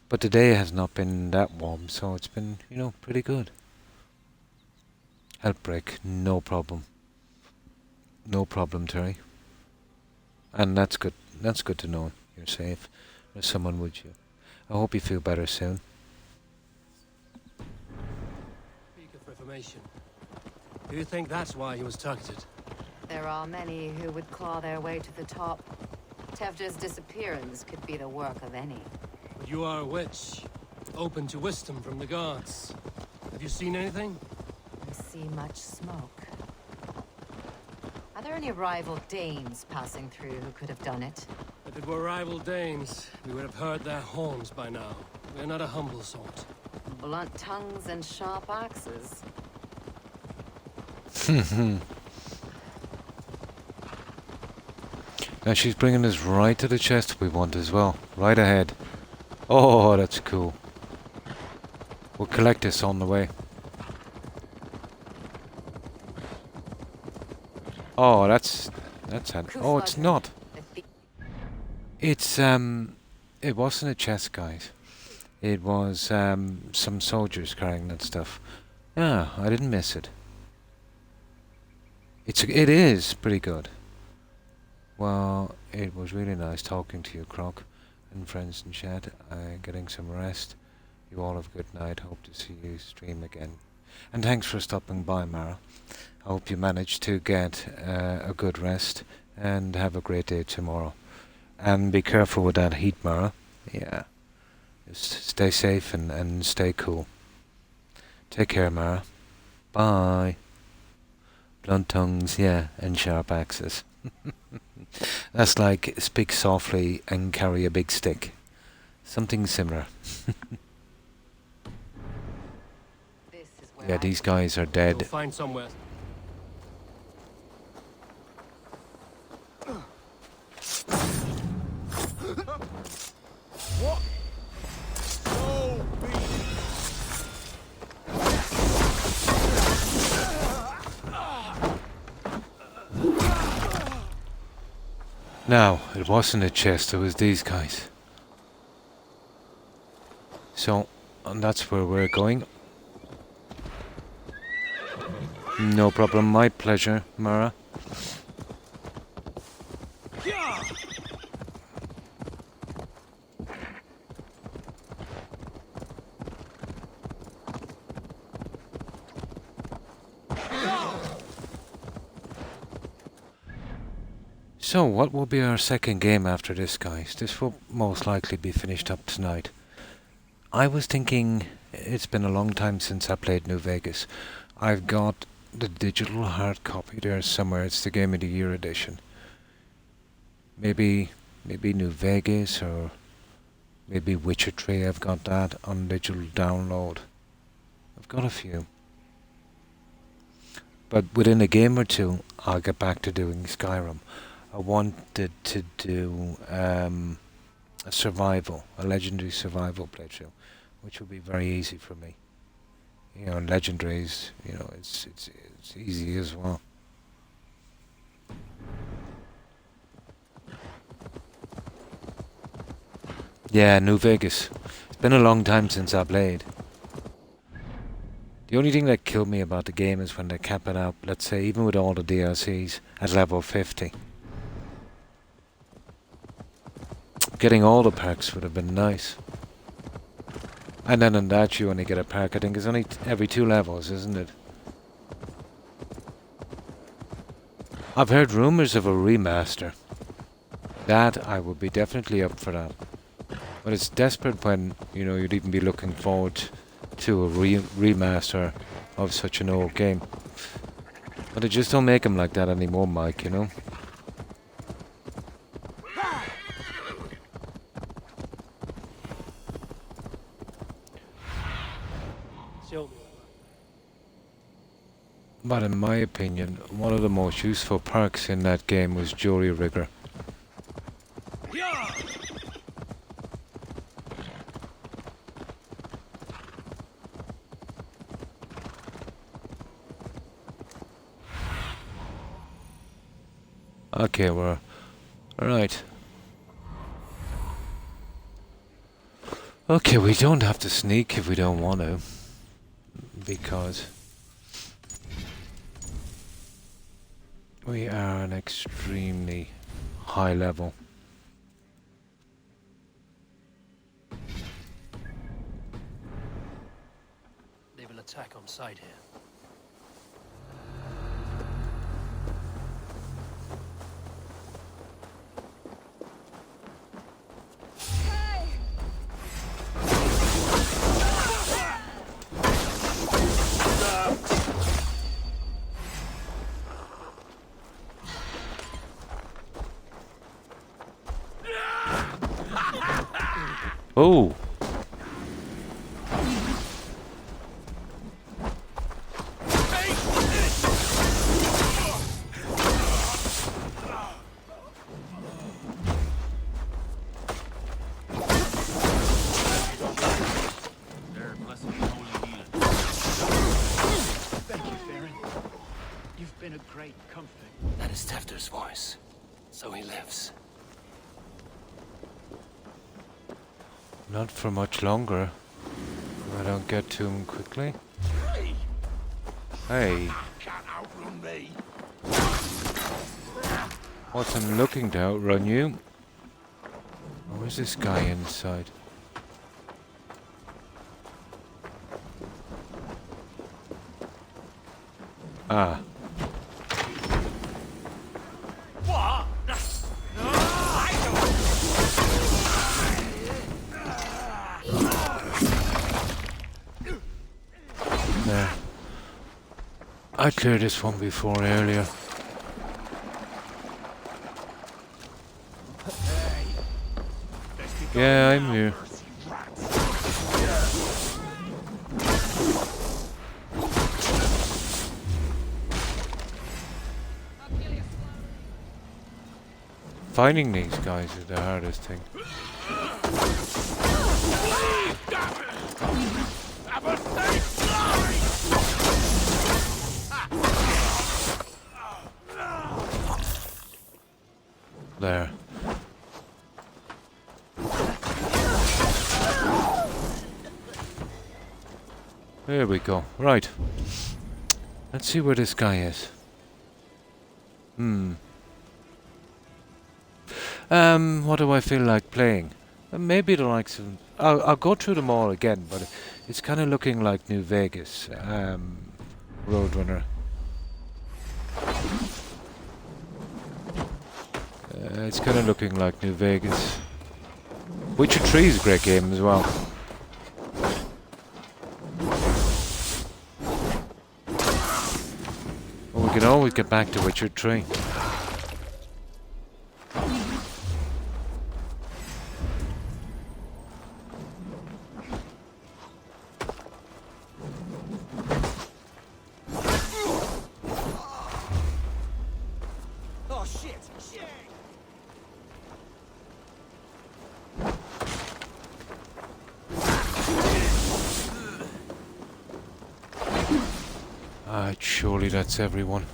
But the day has not been that warm, so it's been, pretty good. Outbreak, no problem. No problem, Terry. And that's good. That's good to know you're safe. There's someone with you. I hope you feel better soon. Speak of reformation. Do you think that's why he was targeted? There are many who would claw their way to the top. Tevder's disappearance could be the work of any. But you are a witch, open to wisdom from the gods. Have you seen anything? I see much smoke. Are there any rival Danes passing through who could have done it? If it were rival Danes, we would have heard their horns by now. We are not a humble sort. Blunt tongues and sharp axes. Now she's bringing us right to the chest we want as well. Right ahead. Oh, that's cool. We'll collect this on the way. Oh, that's oh, it's not. It's it wasn't a chest, guys. It was some soldiers carrying that stuff. Yeah, I didn't miss it. It is pretty good. Well, it was really nice talking to you, Croc, and friends in chat. Getting some rest. You all have a good night. Hope to see you stream again. And thanks for stopping by, Mara. I hope you manage to get a good rest and have a great day tomorrow. And be careful with that heat, Mara. Yeah. Just stay safe and stay cool. Take care, Mara. Bye. Blunt tongues, yeah, and sharp axes. That's like speak softly and carry a big stick. Something similar. Yeah, these guys are dead. We'll find somewhere. What? So be it. Now, it wasn't a chest, it was these guys. So, and that's where we're going. No problem, my pleasure, Mara. So, what will be our second game after this, guys? This will most likely be finished up tonight. I was thinking, it's been a long time since I played New Vegas. I've got the digital hard copy there somewhere. It's the Game of the Year edition. Maybe New Vegas, or maybe Witcher 3. I've got that on digital download. I've got a few. But within a game or two, I'll get back to doing Skyrim. I wanted to do a legendary survival playthrough, which would be very easy for me. You know, legendaries, it's easy as well. Yeah, New Vegas. It's been a long time since I played. The only thing that killed me about the game is when they cap it out, let's say, even with all the DLCs, at level 50. Getting all the perks would have been nice. And then on that you only get a perk, I think it's only every 2 levels, isn't it? I've heard rumours of a remaster. That, I would be definitely up for that. But it's desperate when, you'd even be looking forward to a remaster of such an old game. But they just don't make them like that anymore, Mike, But in my opinion, one of the most useful perks in that game was Jury Rigger. Okay, we're... Right. Okay, we don't have to sneak if we don't want to. Because... we are an extremely high level. They will attack on sight here. Oh! Thank you, Baron. You've been a great comfort. That is Tefter's voice. So he lives. Not for much longer. If I don't get to him quickly. Hey, Can't outrun me. wasn't looking to outrun you. Or is this guy inside? Ah. What? There. I cleared this one before earlier. Yeah, I'm here. Finding these guys is the hardest thing. There. There we go. Right. Let's see where this guy is. What do I feel like playing? Maybe the likes of... I'll go through them all again, but it's kind of looking like New Vegas. Roadrunner. It's kind of looking like New Vegas. Witcher 3 is a great game as well. Well, we can always get back to Witcher 3. Oh shit! Shit! Surely that's everyone.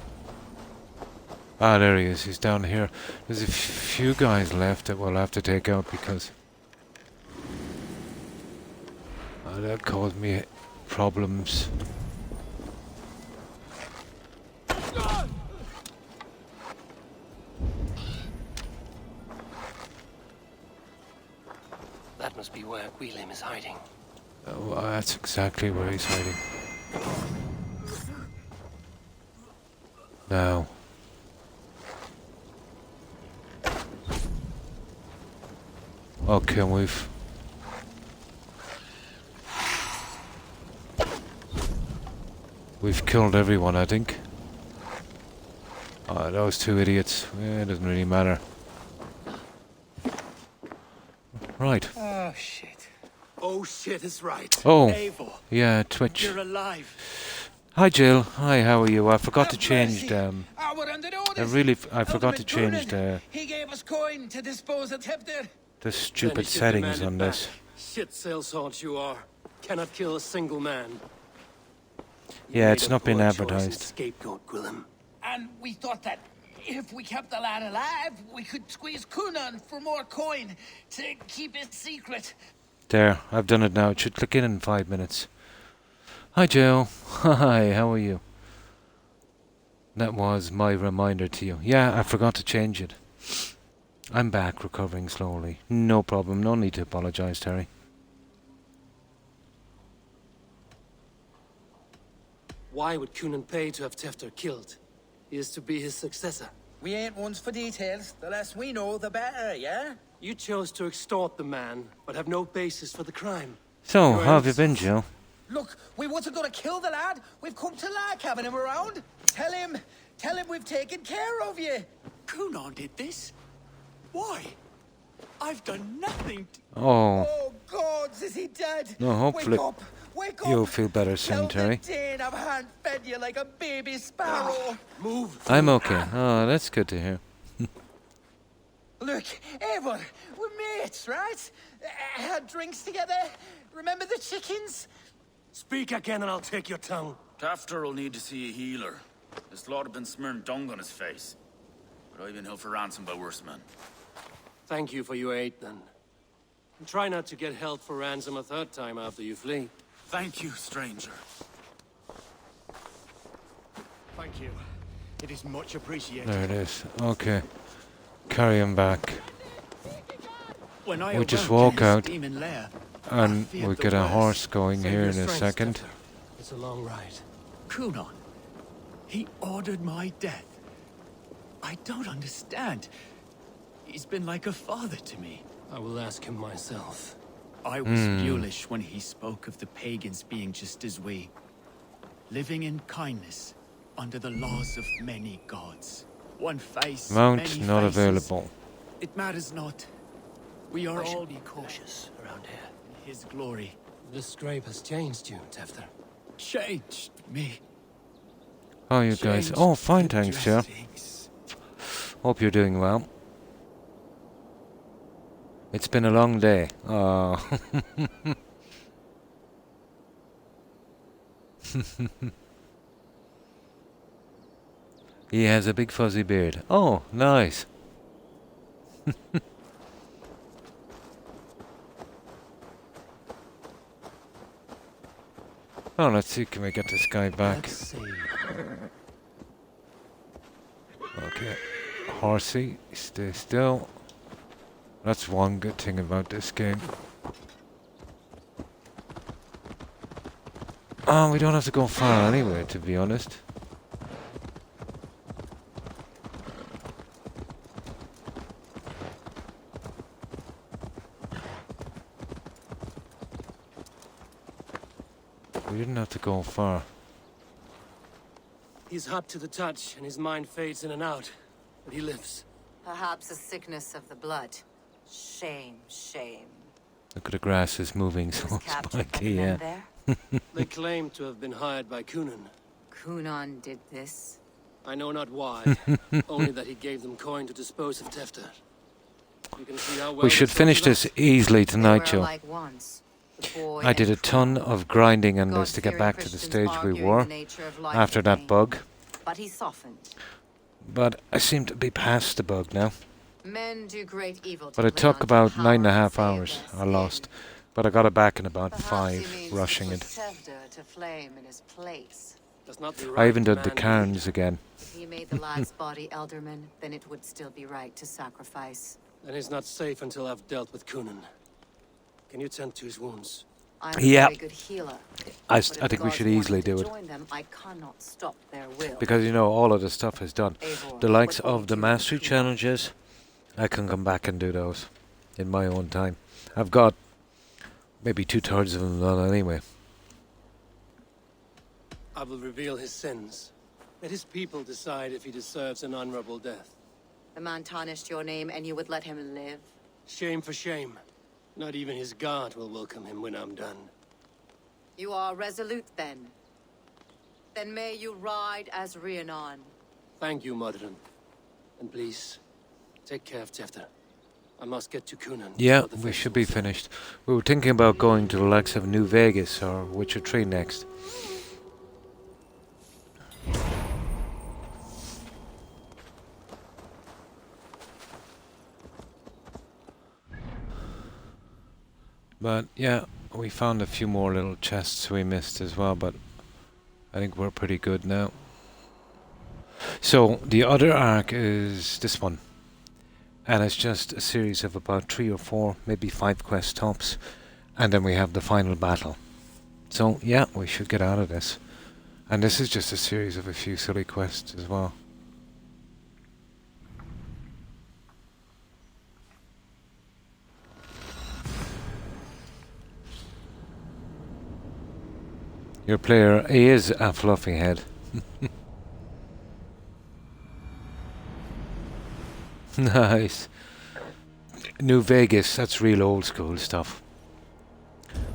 Ah, there he is. He's down here. There's a few guys left that we'll have to take out because... that caused me problems. That must be where William is hiding. Oh, that's exactly where he's hiding. Now. Okay, we've killed everyone, I think. Those two idiots. It doesn't really matter. Right. Oh shit! Oh shit is right. Oh, Eivor, yeah, Twitch. you're alive. Hi, Jill. Hi, how are you? I forgot to Have change mercy. I forgot to change He gave us coin to dispose of Tefter. the Then stupid he should settings demand it on back. this. Shit sales sort you are. Cannot kill a single man. You Yeah, made it's a not been poor choice and advertised. Scapegoat, Gwillem. And we thought that If we kept the lad alive, we could squeeze Kunan for more coin to keep it secret. There, I've done it now. It should click in 5 minutes. Hi, Joe. Hi, how are you? That was my reminder to you. Yeah, I forgot to change it. I'm back, recovering slowly. No problem. No need to apologise, Terry. Why would Kunan pay to have Tefter killed? He is to be his successor. We ain't ones for details. The less we know, the better, yeah? You chose to extort the man, but have no basis for the crime. So, You're how have you been, innocent. Joe? Look, we wasn't gonna kill the lad. We've come to like having him around. Tell him we've taken care of you. Kunan did this? Why? I've done nothing. Oh, Oh, gods, is he dead? No, hopefully Wake up. you'll feel better Tell soon, Terry. the Dane I've hand-fed you like a baby sparrow. Move. I'm okay. Oh, that's good to hear. Look, Eivor, we're mates, right? Had drinks together. Remember the chickens? Speak again and I'll take your tongue. Tafter will need to see a healer. This lord have been smearing dung on his face. But I've been held for ransom by worse men. Thank you for your aid, then. And try not to get held for ransom a third time after you flee. Thank you, stranger. Thank you. It is much appreciated. There it is. Okay. Carry him back. When I We just awoke in walk his out demon lair, And I feared we'll the get a worst. horse going Save here your in a strength, second. Tefter. It's a long ride. Kunan, he ordered my death. I don't understand. He's been like a father to me. I will ask him myself. I was mulish when he spoke of the pagans being just as we. Living in kindness, under the laws of many gods. One face, Mount many not faces. available. It matters not. We are I all should be cautious around here. in his glory. The scrape has changed you, Tefter. Changed me. How are you guys? Changed Oh, fine, the thanks, Joe. dressings. Hope you're doing well. It's been a long day. Oh. He has a big fuzzy beard. Oh, nice. Oh, let's see, can we get this guy back? Let's see. Okay. Horsey, stay still. That's one good thing about this game. Oh, we don't have to go far anyway, to be honest. We didn't have to go far. He's hot to the touch, and his mind fades in and out. But he lives. Perhaps a sickness of the blood. Shame, shame. Look at the grass is moving, He so was it's captured by the spiky, men yeah. there. They claim to have been hired by Kunan. Kunan did this. I know not why, only that he gave them coin to dispose of Tefter. You can see how well We should they finish sold this us. easily They tonight, were Joe. alike once, the boy I did a and ton Croc. of grinding on this to get God-fearing back to the Christians stage we arguing were the nature of life after and that pain. bug. But he softened. But I seem to be past the bug now. Men do great evil to But it cling took on to about power 9.5 and save hours. their I skin. lost. But I got it back in about Perhaps 5, he means rushing to it. put Tevder to flame in his place. That's not the I right even did the man to cairns lead. again. If he made the lad's body elderman, then it would still be right to sacrifice. Then he's not safe until I've dealt with Kunan. Can you tend to his wounds? I'm a Yeah. very good healer. I But if think we gods should want me easily to do it. join them, I cannot stop their will. Because, you know, all of the stuff is done. Eivor, The likes what will of you the do mastery with Kunan? challenges, I can come back and do those in my own time. I've got maybe 2/3 of them done anyway. I will reveal his sins. Let his people decide if he deserves an honorable death. The man tarnished your name and you would let him live? Shame for shame. Not even his guard will welcome him when I'm done. You are resolute then. Then may you ride as Rhiannon. Thank you, Modern. And please, take care of Tefter. I must get to Kunan. Yeah, before the we should be festival. finished. We were thinking about going to the likes of New Vegas or Witcher 3 next. But yeah, we found a few more little chests we missed as well, but I think we're pretty good now. So the other arc is this one. And it's just a series of about 3 or 4, maybe 5 quest tops. And then we have the final battle. So yeah, we should get out of this. And this is just a series of a few silly quests as well. Your player is a fluffy head. Nice. New Vegas, that's real old school stuff.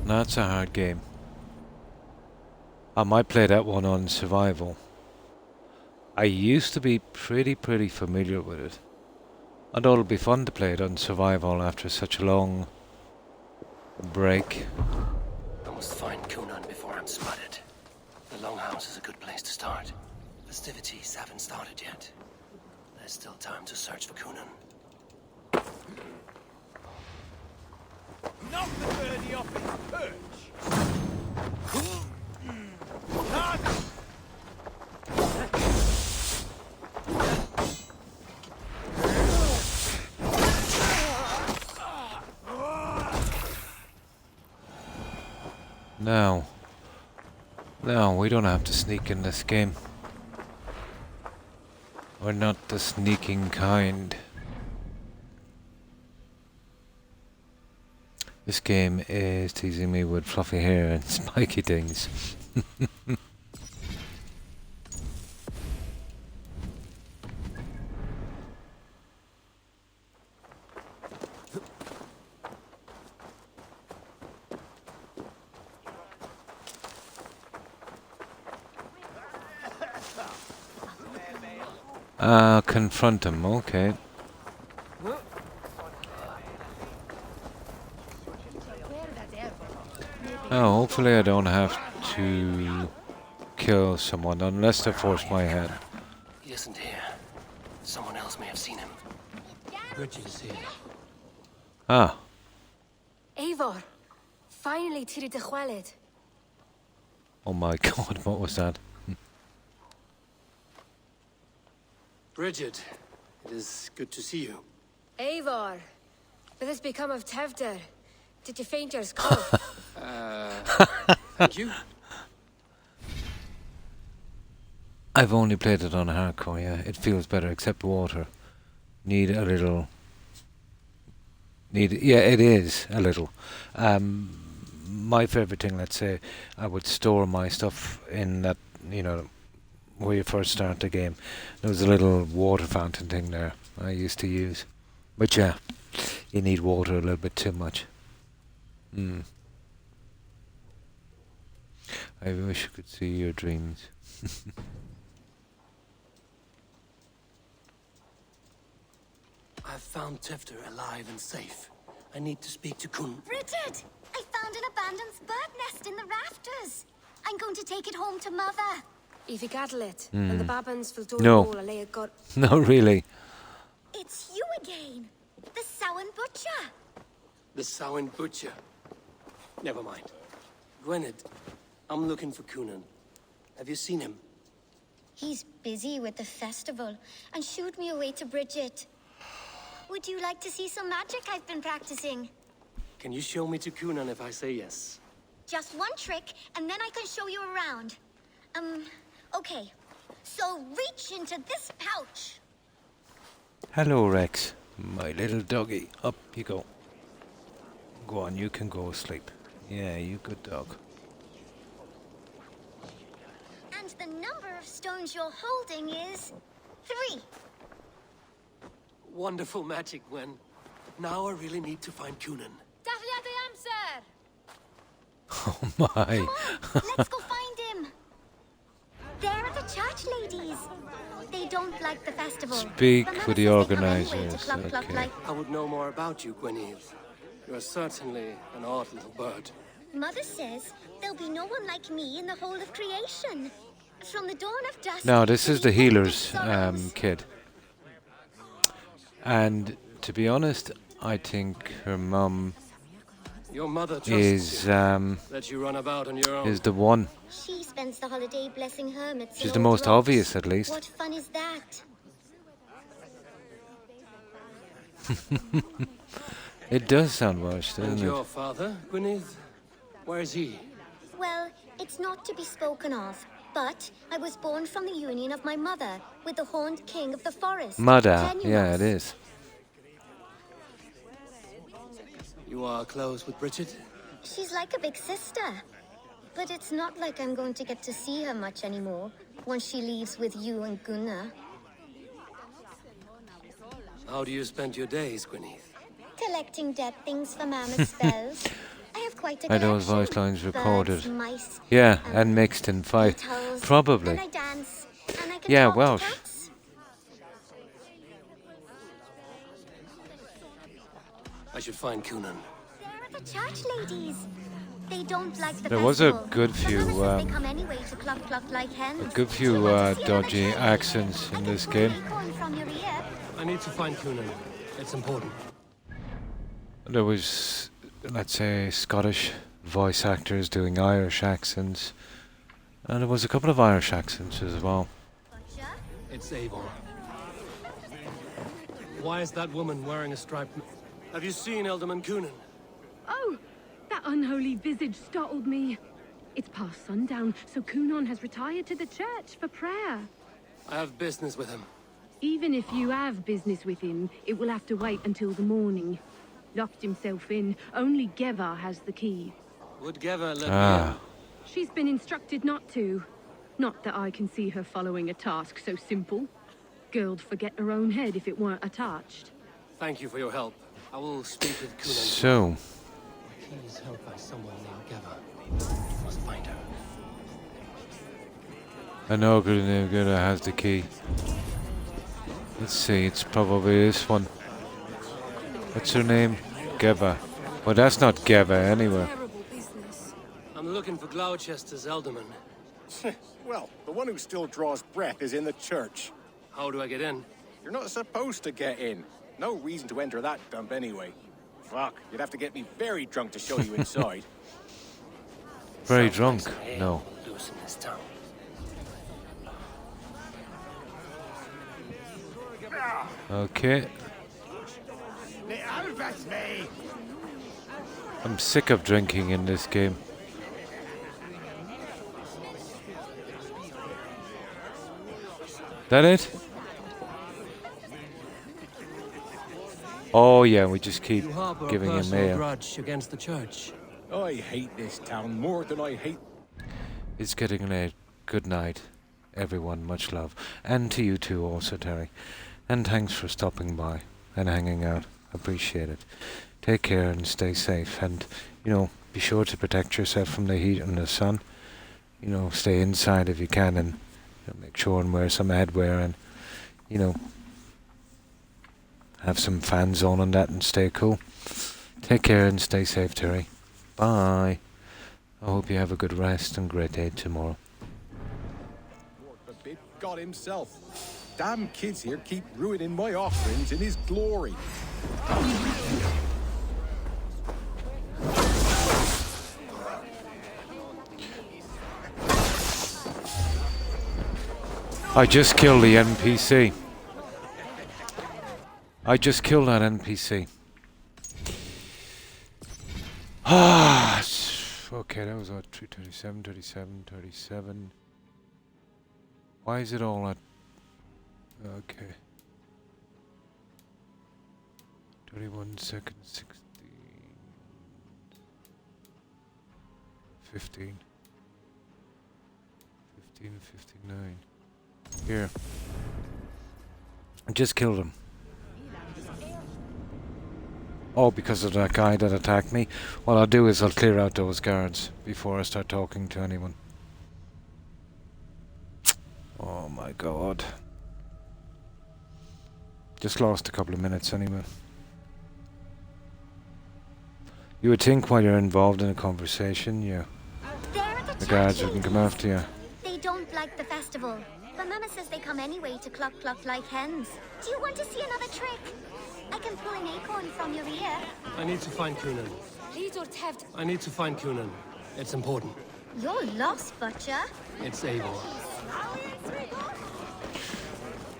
That's a hard game. I might play that one on survival. I used to be pretty familiar with it. Although it'll be fun to play it on survival after such a long break. I must find Kunan before I'm spotted. The Longhouse is a good place to start. Festivities haven't started yet. There's still time to search for Kunan. Knock the birdie off its perch! No, we don't have to sneak in this game. We're not the sneaking kind. This game is teasing me with fluffy hair and spiky things. Confront him, okay. Oh, hopefully I don't have to kill someone unless they force my hand. He isn't here. Someone else may have seen him. Bridget is here. Ah, Eivor, finally tiri de chwaled. oh my god, what was that? Bridget, it is good to see you. Eivor, what has become of Tevder? Did you faint your skull? Thank you. I've only played it on hardcore, yeah. It feels better, except water. Need a little... yeah, it is a little. My favourite thing, let's say, I would store my stuff in that, you know, where you first start the game. There was a little water fountain thing there I used to use. But yeah, you need water a little bit too much. I wish you could see your dreams. I've found Tefter alive and safe. I need to speak to Kun. Bridget! I found an abandoned bird nest in the rafters. I'm going to take it home to Mother. If you cattle it, and the babans will do No. all lay it got. No, really. It's you again. The Samhain Butcher. The Samhain Butcher. Never mind. Gwynedd, I'm looking for Kunan. Have you seen him? He's busy with the festival and shooed me away to Bridget. Would you like to see some magic I've been practicing? Can you show me to Kunan if I say yes? Just one trick, and then I can show you around. Okay. So reach into this pouch. Hello, Rex. My little doggy. Up you go. Go on, you can go sleep. Yeah, you good dog. And the number of stones you're holding is 3. Wonderful magic, Gwen. Now I really need to find Kunan. Dahlia the answer! Oh my. Come on, let's go find him. There are the church ladies. They don't like the festival. Speak But for Mama the says they come anyway to organisers, cluck, cluck, okay. like. I would know more about you, Gwynedd. You are certainly an odd little bird. Mother says there'll be no one like me in the whole of creation. From the dawn of dusk. Now, this is the to end of healer's sorrows. kid. And to be honest, I think her mum Your mother trusts is you. Let you run about on your own. the one. She spends the holiday blessing hermits. She's and the old most rocks. obvious, at least. What fun is that? It does sound washed, And doesn't your it? father, Gwyneth? Where is he? Well, it's not to be spoken of, but I was born from the union of my mother with the horned king of the forest. Mother, Tenuous. yeah, it is. You are close with Bridget? She's like a big sister. But it's not like I'm going to get to see her much anymore once she leaves with you and Gunnar. How do you spend your days, Gwyneth? Collecting dead things for Mama's spells. I have quite a Are those collection. voice lines recorded? Birds, mice, Yeah, and mixed in fight. beetles, Probably. And I dance. And I can Yeah, talk to Welsh. cats. I should find Coonan. There are the church ladies. They don't like the There was a festival, good but few, Mama says they come anyway to cluck cluck like hens. A good Do few you want to see another dodgy trick? accents I in can this pull game. an acorn from your ear. I need to find Coonan. It's important. There was, let's say, Scottish voice actors doing Irish accents. And there was a couple of Irish accents as well. Gotcha. It's Eivor. Why is that woman wearing a striped... Have you seen Elderman Coonan? Oh, that unholy visage startled me. It's past sundown, so Coonan has retired to the church for prayer. I have business with him. Even if you have business with him, it will have to wait until the morning. Locked himself in. Only Geva has the key. Would Geva let me Ah, in? She's been instructed not to. Not that I can see her following a task so simple. Girl'd forget her own head if it weren't attached. Thank you for your help. I will speak with Coonan. so, Please help by someone named Geva. Must find her. I know Guna has the key. Let's see, it's probably this one. What's her name? Geva. Well, that's not Geva anyway. I'm looking for Gloucester's Elderman. Well, the one who still draws breath is in the church. How do I get in? You're not supposed to get in. No reason to enter that dump anyway. Fuck, you'd have to get me very drunk to show you inside. Very Sounds drunk. like some ale No. loose in this town. Okay. I'm sick of drinking in this game. That it? Oh yeah, we just keep You harbor giving a him personal mail. grudge against the church. I hate this town more than I hate... It's getting late. Good night, everyone. Much love. And to you too also, Terry. And thanks for stopping by and hanging out. Appreciate it. Take care and stay safe. And, you know, be sure to protect yourself from the heat and the sun. You know, stay inside if you can and make sure and wear some headwear and, you know, have some fans on and that and stay cool. Take care and stay safe, Terry. Bye. I hope you have a good rest and great day tomorrow. The big God himself. Damn kids here keep ruining my offerings in his glory. I just killed the NPC. I just killed that NPC. Ah, okay, that was what, 37, 37, 37. Why is it all at... Okay. 21 seconds, 16... 15... 15, 59... Here. I just killed him. Oh, because of that guy that attacked me? What I'll do is I'll clear out those guards before I start talking to anyone. Oh my god. Just lost a couple of minutes anyway. You would think while you're involved in a conversation, There are the the guards church wouldn't come ladies. after you. They don't like the festival, but Mama says they come anyway to cluck cluck like hens. Do you want to see another trick? I can pull an acorn from your ear. I need to find Coonan. Please, or Tevd. I need to find Kunan. It's important. You're lost, Butcher. It's Eivor.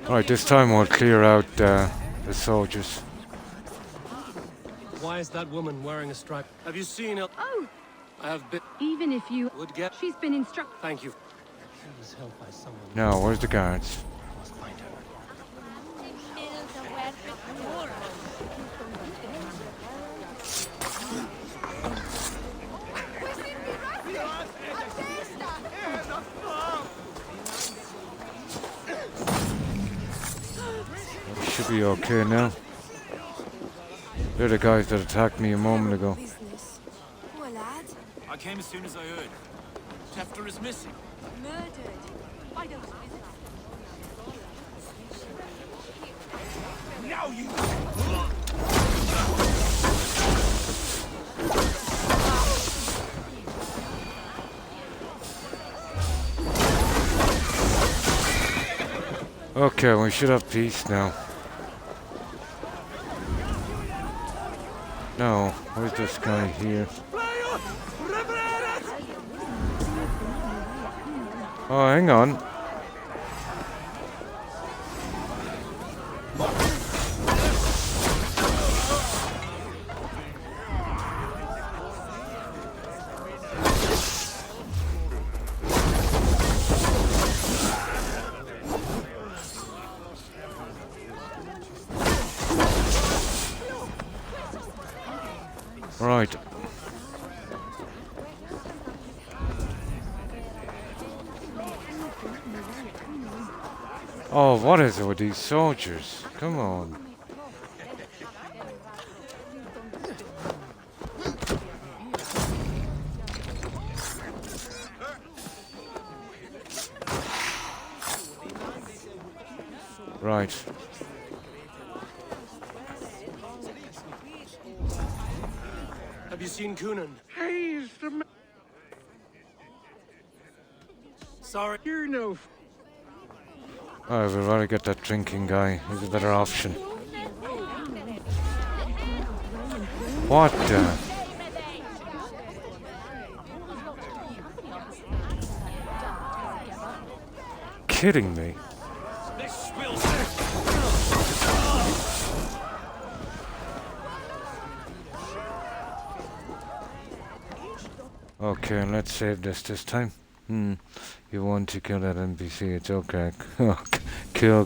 Alright, this time we'll clear out the soldiers. Why is that woman wearing a stripe? Have you seen her? Oh, I have been. even if you... Would get. She's been instructed. Thank you. She was helped by someone. No, where's the guards? Must find her. Should be okay now. They're the guys that attacked me a moment ago. Poor lad. I came as soon as I heard. Tefter is missing. Murdered. I don't Now you... Okay, we should have peace now. No, where's this guy here? Oh, hang on. Right. Oh, what is it with these soldiers? Come on. Right. Have you seen Kunan? He's the man. Sorry. You know. Oh, we'd rather get that drinking guy. He's a better option. What the? Kidding me? Okay, let's save this time. You want to kill that NPC, it's okay. Kill.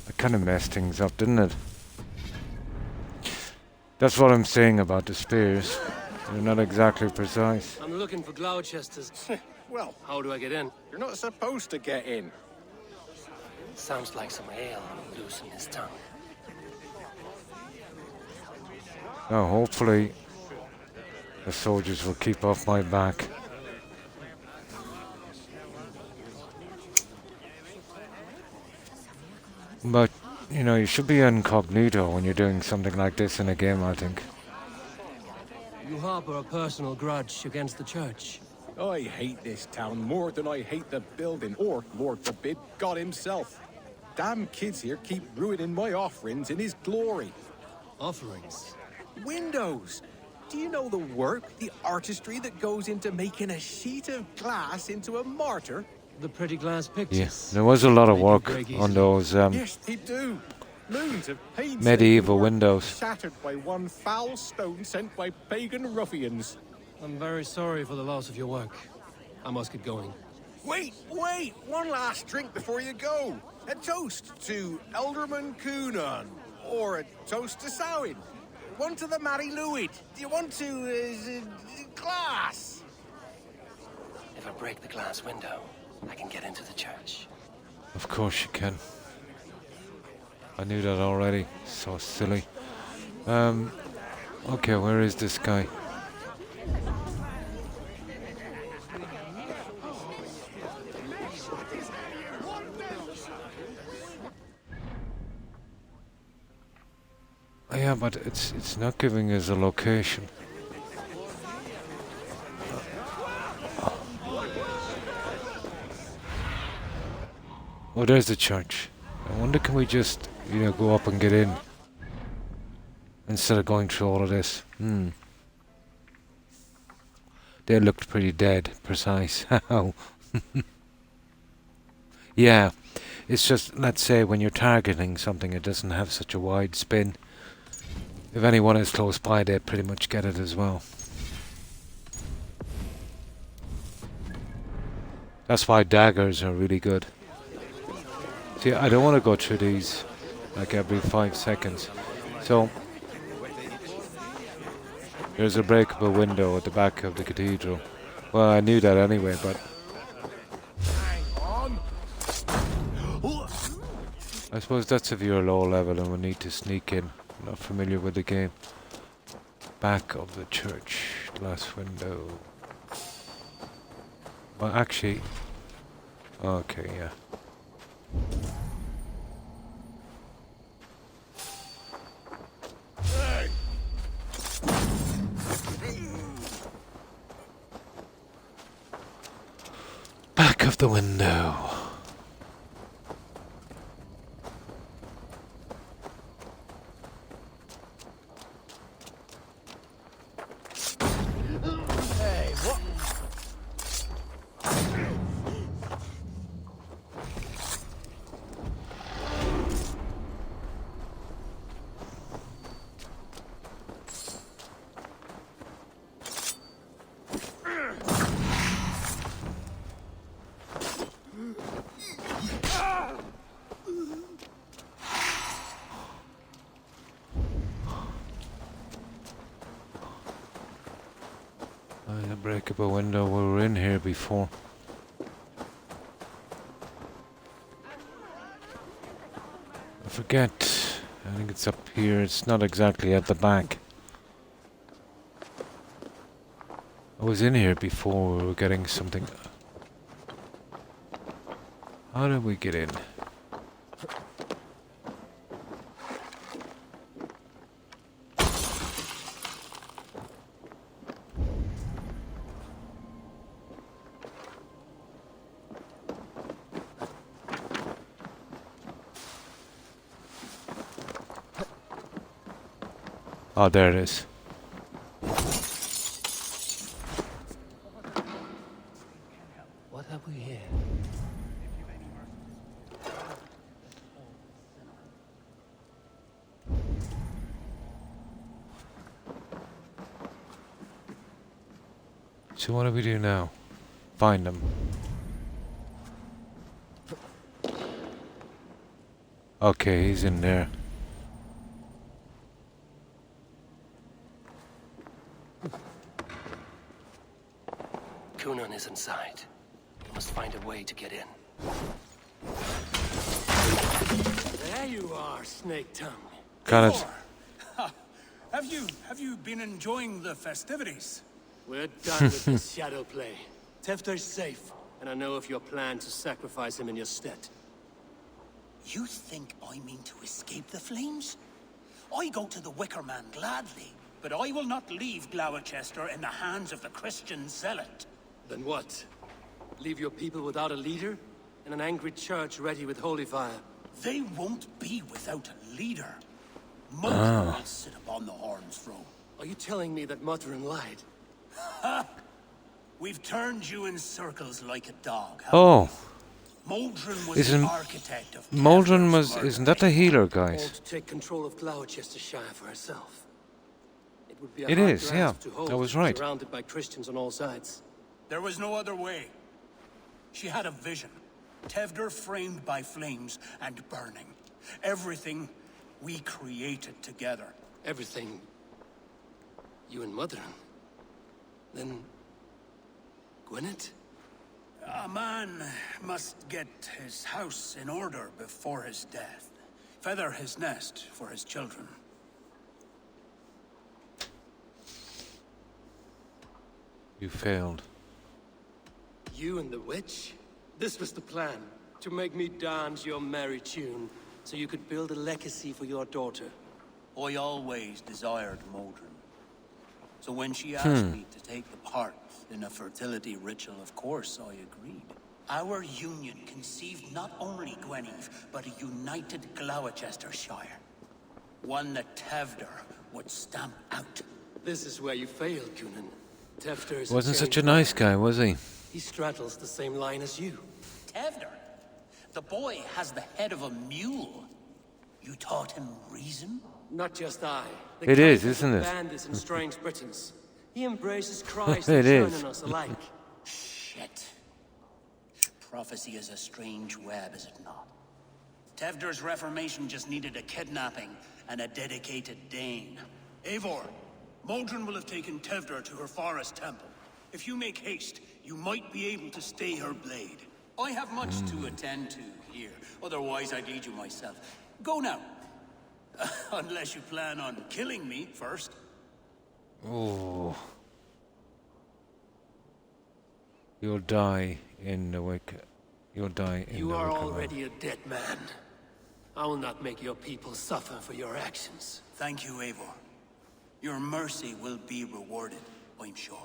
That kind of messed things up, didn't it? That's what I'm saying about the spears. They're not exactly precise. I'm looking for Gloucester's. Well, How do I get in? you're not supposed to get in. Sounds like some ale loose in his tongue. Oh, hopefully the soldiers will keep off my back. But, you know, you should be incognito when you're doing something like this in a game, I think. You harbor a personal grudge against the church. I hate this town more than I hate the building, or, Lord forbid, God himself. Damn kids here keep ruining my offerings in his glory. Offerings? Windows! Do you know the work, the artistry that goes into making a sheet of glass into a mortar? The pretty glass pictures. Yeah, there was a lot of They can work break on easily. those Yes, they do. Moons of painstaking medieval work windows. shattered by one foul stone sent by pagan ruffians. I'm very sorry for the loss of your work. I must get going. Wait! One last drink before you go. A toast to Elderman Kunan. Or a toast to Samhain. One to the Mary Louis. Do you want to, glass? If I break the glass window, I can get into the church. Of course you can. I knew that already. So silly. Okay, where is this guy? Oh, yeah, but it's not giving us a location. Oh, there's the church. I wonder, can we just, you know, go up and get in? instead of going through all of this. They looked pretty dead, precise. How? Yeah, it's just, let's say when you're targeting something, it doesn't have such a wide spin. If anyone is close by, they pretty much get it as well. That's why daggers are really good. See, I don't want to go through these like every 5 seconds. So, there's a breakable window at the back of the cathedral. Well, I knew that anyway, but I suppose that's if you're low level and will need to sneak in. Not familiar with the game. Back of the church, glass window. Well, actually, okay, yeah. Back of the window. A breakable window. We were in here before. I forget. I think it's up here. It's not exactly at the back. I was in here before. We were getting something. How did we get in? Oh, there it is. What have we here? So what do we do now? Find them. Okay, he's in there. Kunan is inside. We must find a way to get in. There you are, Snake Tongue. Kind of. Have you been enjoying the festivities? We're done with this shadow play. Tefter's safe, and I know of your plan to sacrifice him in your stead. You think I mean to escape the flames? I go to the Wicker Man gladly, but I will not leave Gloucester in the hands of the Christian zealot. Then what? Leave your people without a leader? And an angry church ready with holy fire? They won't be without a leader. Mother will sit upon the horn's throne. Are you telling me that Motrin lied? We've turned you in circles like a dog. Oh. Moldrin was Isn't the architect of Moldrin Tefter's was? murder. Isn't that the healer, All guys? to take control of Gloucestershire for herself. It would be a It hard is, grasp yeah. to hold, I was right. surrounded by Christians on all sides. There was no other way. She had a vision. Tevder framed by flames and burning. Everything we created together. Everything. You and Motrin. Then... Gwyneth? A man must get his house in order before his death. Feather his nest for his children. You failed. You and the witch? This was the plan. To make me dance your merry tune, so you could build a legacy for your daughter. I always desired Moldrin. So when she asked me to take the part in a fertility ritual, of course I agreed. Our union conceived not only Gweneve, but a united Gloucestershire. One that Tevder would stamp out. This is where you failed, Kunin. Tefter is Wasn't such a changed nice man. guy, was he? He straddles the same line as you. Tevder? The boy has the head of a mule. You taught him reason? Not just I. It is, isn't it? Bandits in strange Britons. He embraces Christ It and is. Churning us alike. Shit. Prophecy is a strange web, is it not? Tevder's reformation just needed a kidnapping and a dedicated Dane. Eivor, Modron will have taken Tevder to her forest temple. If you make haste, you might be able to stay her blade. I have much to attend to here, otherwise I'd lead you myself. Go now. Unless you plan on killing me first. Oh. You'll die in the wake. You'll die in You the are wake of already a dead man. I will not make your people suffer for your actions. Thank you, Eivor. Your mercy will be rewarded, I'm sure.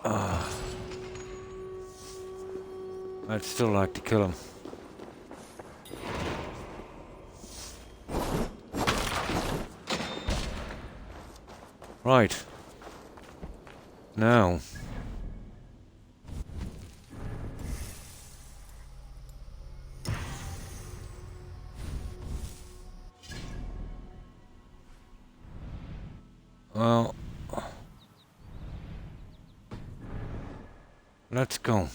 I'd still like to kill him. Right. Now. Well. Let's go.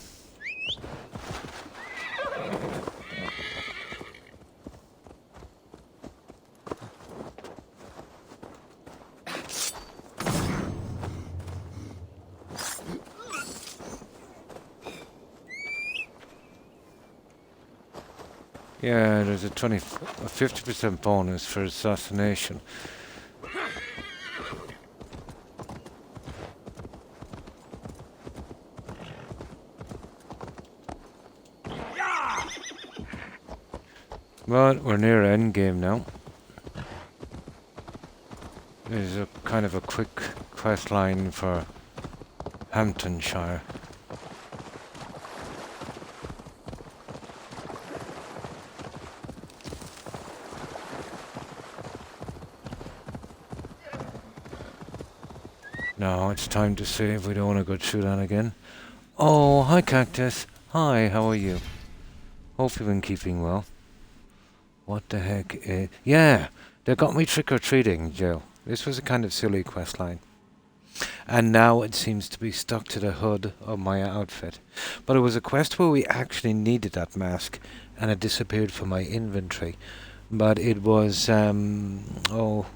Yeah, there's a 50% bonus for assassination. But we're near endgame now. There's a kind of a quick quest line for Hamptonshire. Now it's time to save. We don't want to go through that again. Oh, hi Cactus. Hi, how are you? Hope you've been keeping well. What the heck is... Yeah, they got me trick-or-treating, Joe. This was a kind of silly quest line. And now it seems to be stuck to the hood of my outfit. But it was a quest where we actually needed that mask, and it disappeared from my inventory. But it was, it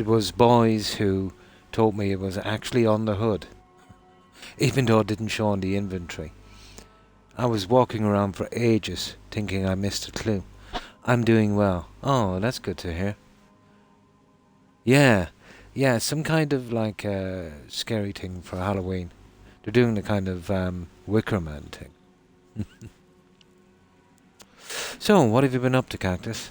was boys who told me it was actually on the hood, even though it didn't show on the inventory. I was walking around for ages, thinking I missed a clue. I'm doing well. Oh, that's good to hear. Yeah, some kind of like scary thing for Halloween. They're doing the kind of Wicker Man thing. So, what have you been up to, Cactus?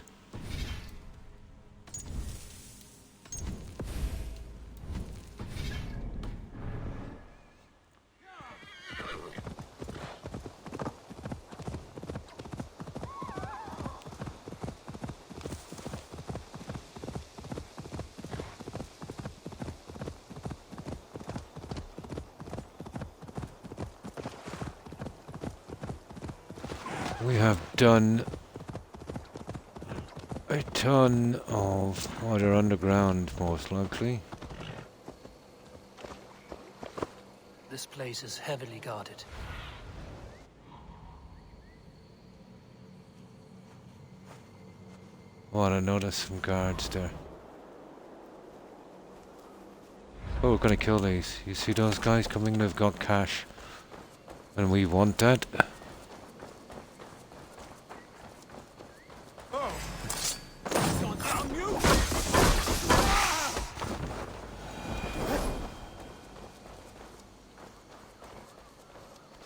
We have done a ton of water underground, most likely. This place is heavily guarded. Oh, I noticed some guards there. Oh, we're gonna kill these. You see those guys coming? They've got cash. And we want that.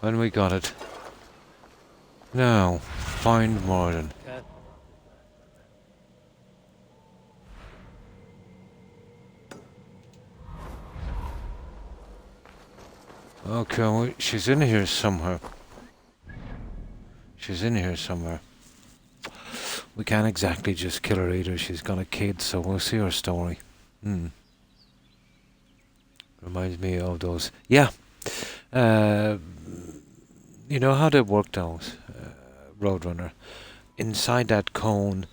And we got it. Now, find Morden. Okay, well, she's in here somewhere. She's in here somewhere. We can't exactly just kill her either. She's got a kid, so we'll see her story. Reminds me of those. Yeah. You know how they work those, Roadrunner? Inside that cone,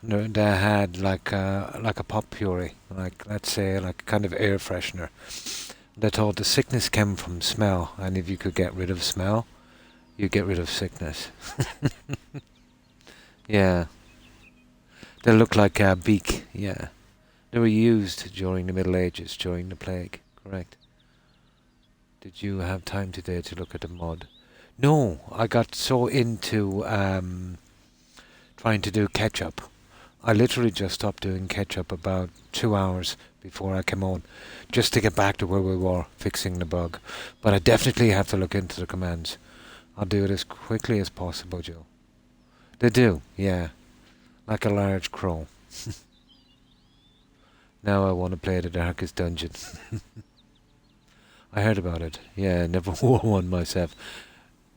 they had like a pop puree, like let's say like a kind of air freshener. They thought the sickness came from smell, and if you could get rid of smell, you get rid of sickness. Yeah. They look like a beak, yeah. They were used during the Middle Ages, during the plague, correct. Did you have time today to look at the mud? No, I got so into trying to do ketchup. I literally just stopped doing ketchup about 2 hours before I came on, just to get back to where we were, fixing the bug. But I definitely have to look into the commands. I'll do it as quickly as possible, Joe. They do, yeah. Like a large crow. Now I want to play the Darkest Dungeon. I heard about it. Yeah, never wore one myself.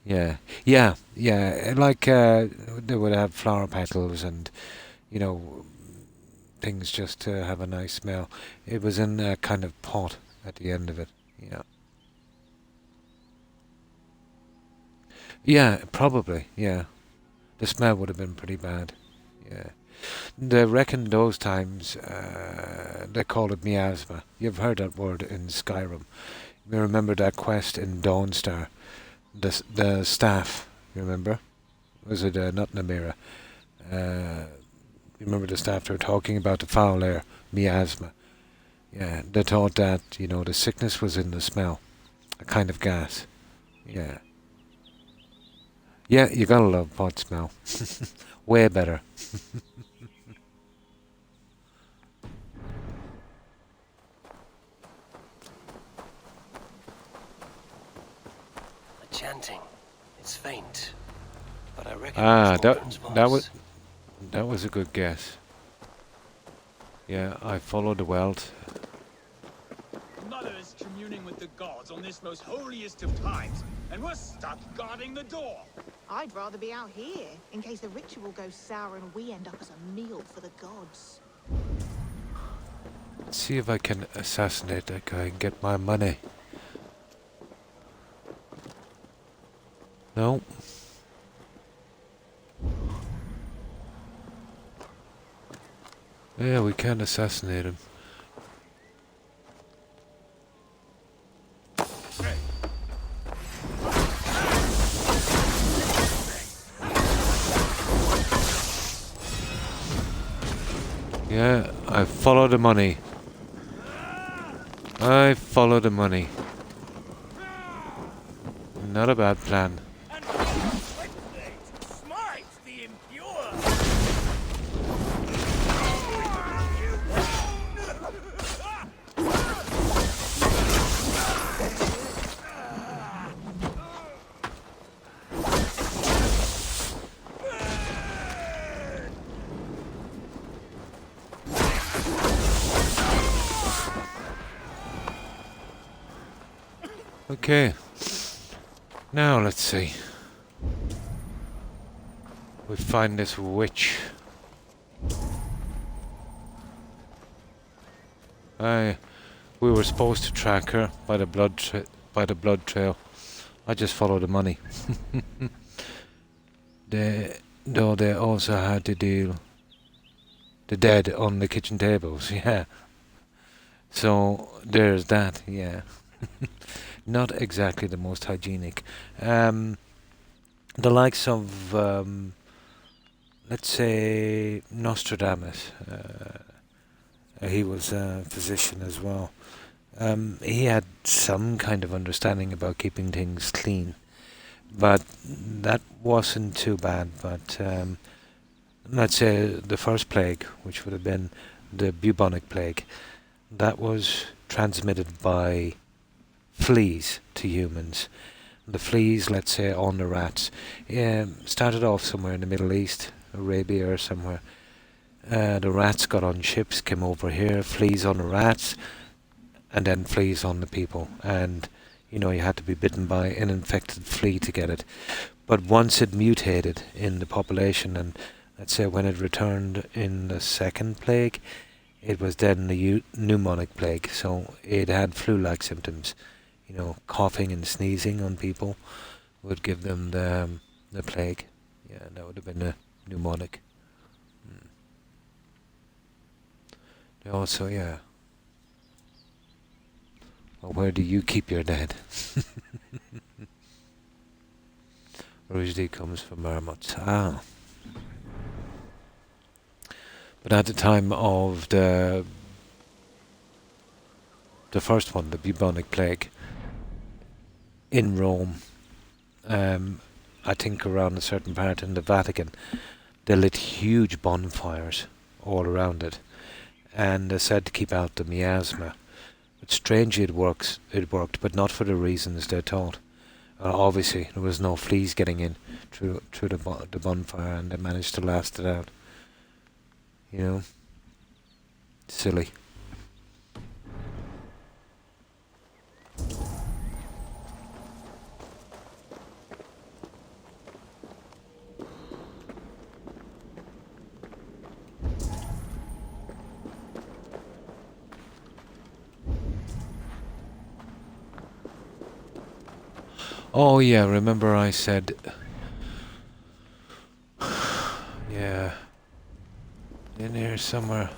Yeah, yeah, yeah. Like they would have flower petals and, you know, things just to have a nice smell. It was in a kind of pot at the end of it. Yeah. Yeah, probably. Yeah, the smell would have been pretty bad. Yeah. They reckon those times they call it miasma. You've heard that word in Skyrim. You remember that quest in Dawnstar? The staff, you remember? Was it not Namira? You remember the staff they were talking about the foul air, miasma? Yeah, they thought that, you know, the sickness was in the smell. A kind of gas. Yeah. Yeah, you gotta love pot smell. Way better. The chanting. It's faint. But I reckon that was a good guess. Yeah, I followed the welt. Mother is communing with the gods on this most holiest of times, and we're stuck guarding the door. I'd rather be out here, in case the ritual goes sour and we end up as a meal for the gods. Let's see if I can assassinate that guy and get my money. No. Yeah, we can't assassinate him. Yeah, I follow the money. I follow the money. Not a bad plan. Okay, now let's see. We find this witch. We were supposed to track her by the blood trail. I just followed the money. Though they also had to deal the dead on the kitchen tables. Yeah. So there's that. Yeah. Not exactly the most hygienic. The likes of, let's say, Nostradamus. He was a physician as well. He had some kind of understanding about keeping things clean, but that wasn't too bad. But let's say the first plague, which would have been the bubonic plague, that was transmitted by fleas to humans. The fleas, let's say, on the rats, started off somewhere in the Middle East, Arabia or somewhere. The rats got on ships, came over here, fleas on the rats, and then fleas on the people. And, you know, you had to be bitten by an infected flea to get it. But once it mutated in the population and let's say when it returned in the second plague, it was then the pneumonic plague, so it had flu-like symptoms. You know, coughing and sneezing on people would give them the plague. Yeah, that would have been the pneumonic. Also, yeah. Well, where do you keep your dead? Originally comes from marmots. Ah. But at the time of the first one, the bubonic plague, in Rome, I think around a certain part in the Vatican, they lit huge bonfires all around it, and they said to keep out the miasma. But strangely, it worked, but not for the reasons they thought. Obviously, there was no fleas getting in through the bonfire, and they managed to last it out. You know, silly. Oh yeah, remember I said, yeah, in here somewhere.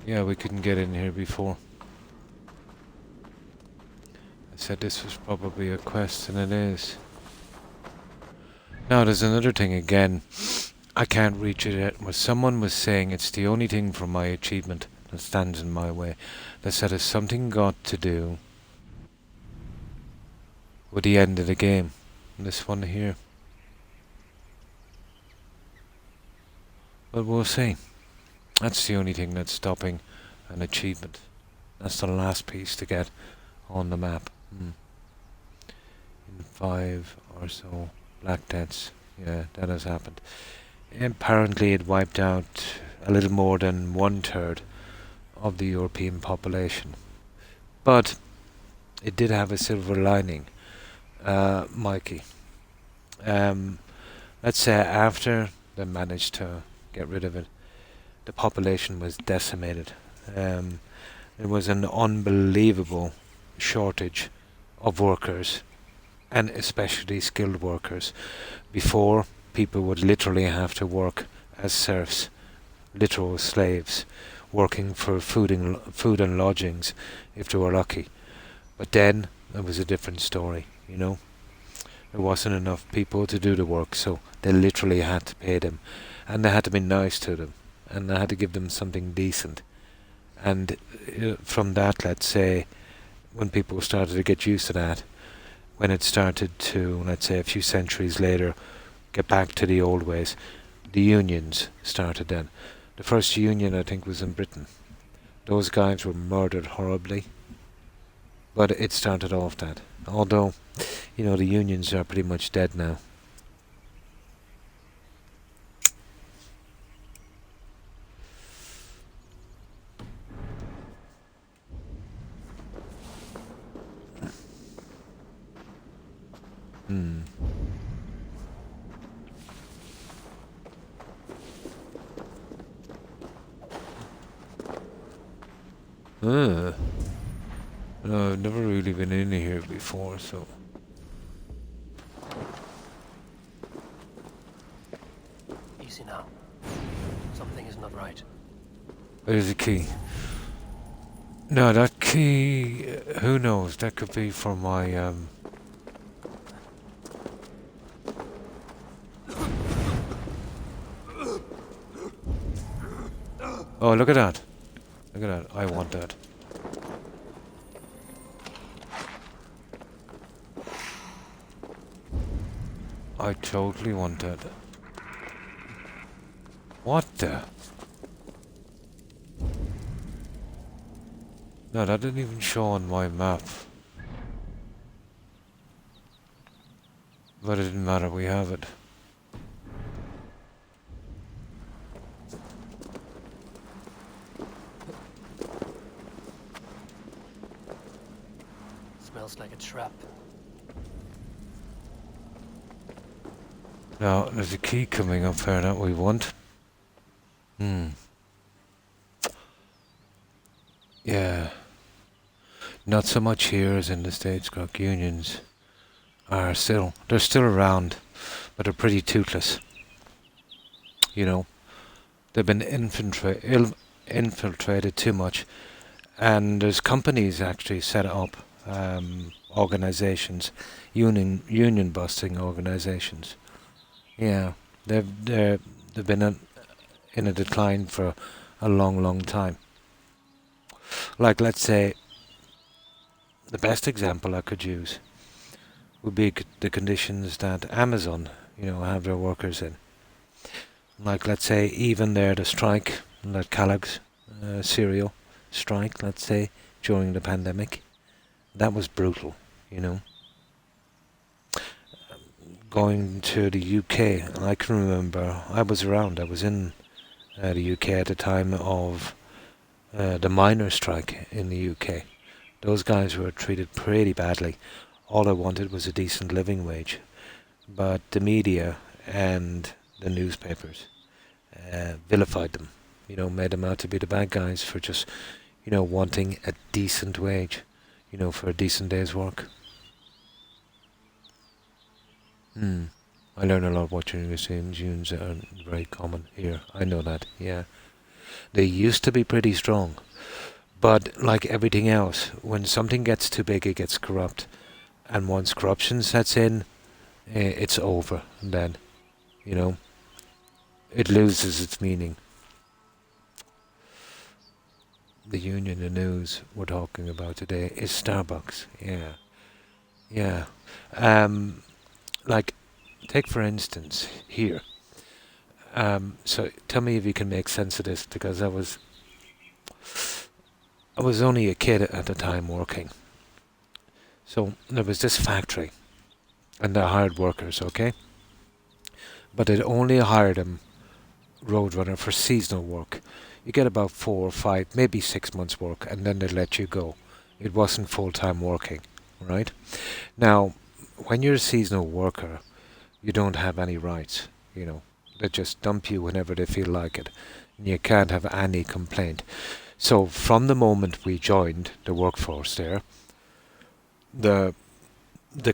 Yeah, we couldn't get in here before. I said this was probably a quest, and it is. Now there's another thing again. I can't reach it yet. Where someone was saying it's the only thing from my achievement that stands in my way. They said it's something got to do with the end of the game. This one here. But we'll see. That's the only thing that's stopping an achievement. That's the last piece to get on the map. In 5 or so Black Deaths. Yeah, that has happened. Apparently it wiped out a little more than 1/3 of the European population. But it did have a silver lining, Mikey. Let's say after they managed to get rid of it, the population was decimated. There was an unbelievable shortage of workers, and especially skilled workers. Before, people would literally have to work as serfs, literal slaves, working for food and lodgings if they were lucky. But then it was a different story, you know. There wasn't enough people to do the work, so they literally had to pay them, and they had to be nice to them, and they had to give them something decent. And from that, let's say, when people started to get used to that, when it started to, let's say, a few centuries later, get back to the old ways, the unions started then. The first union, I think, was in Britain. Those guys were murdered horribly, but it started off that. Although, you know, the unions are pretty much dead now. No, I've never really been in here before, so... Easy now. Something is not right. There's a key. No, that key... who knows? That could be for my, Oh, look at that. Look at that. I want that. I totally want that. What the? No, that didn't even show on my map. But it didn't matter, we have it. Smells like a trap. Now, there's a key coming up here that we want. Yeah. Not so much here as in the States, Croc. Unions are still, they're still around, but they're pretty toothless. You know, they've been infiltrated too much. And there's companies actually set up, organizations, union busting organizations. Yeah, they've been in a decline for a long time. Like, let's say, the best example I could use would be the conditions that Amazon, have their workers in. Like, let's say, even there, the strike, that Kellogg's cereal strike, let's say, during the pandemic, that was brutal, you know. Going to the UK, I can remember, I was around, I was in the UK at the time of the miners' strike in the UK. Those guys were treated pretty badly. All I wanted was a decent living wage. But the media and the newspapers vilified them, made them out to be the bad guys for just, wanting a decent wage, for a decent day's work. I learn a lot watching museums. Unions are very common here. I know that, yeah. They used to be pretty strong. But like everything else, when something gets too big, it gets corrupt. And once corruption sets in, it's over then, It loses its meaning. The union, the news we're talking about today is Starbucks. Yeah. Like, take for instance here. So tell me if you can make sense of this, because I was only a kid at the time working. So there was this factory, and they hired workers, okay? But they'd only hired them roadrunner for seasonal work. You get about 4 or 5, maybe 6 months work, and then they'd let you go. It wasn't full-time working, right? Now, when you're a seasonal worker, you don't have any rights, They just dump you whenever they feel like it. And you can't have any complaint. So from the moment we joined the workforce there, the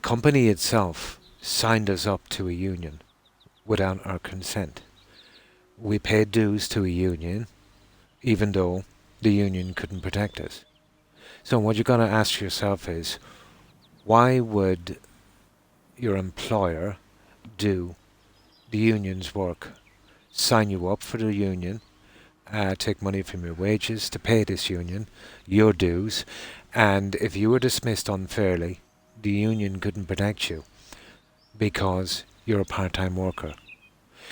company itself signed us up to a union without our consent. We paid dues to a union, even though the union couldn't protect us. So what you're going to ask yourself is, why would your employer do the union's work? Sign you up for the union, take money from your wages to pay this union, your dues, and if you were dismissed unfairly, the union couldn't protect you because you're a part-time worker.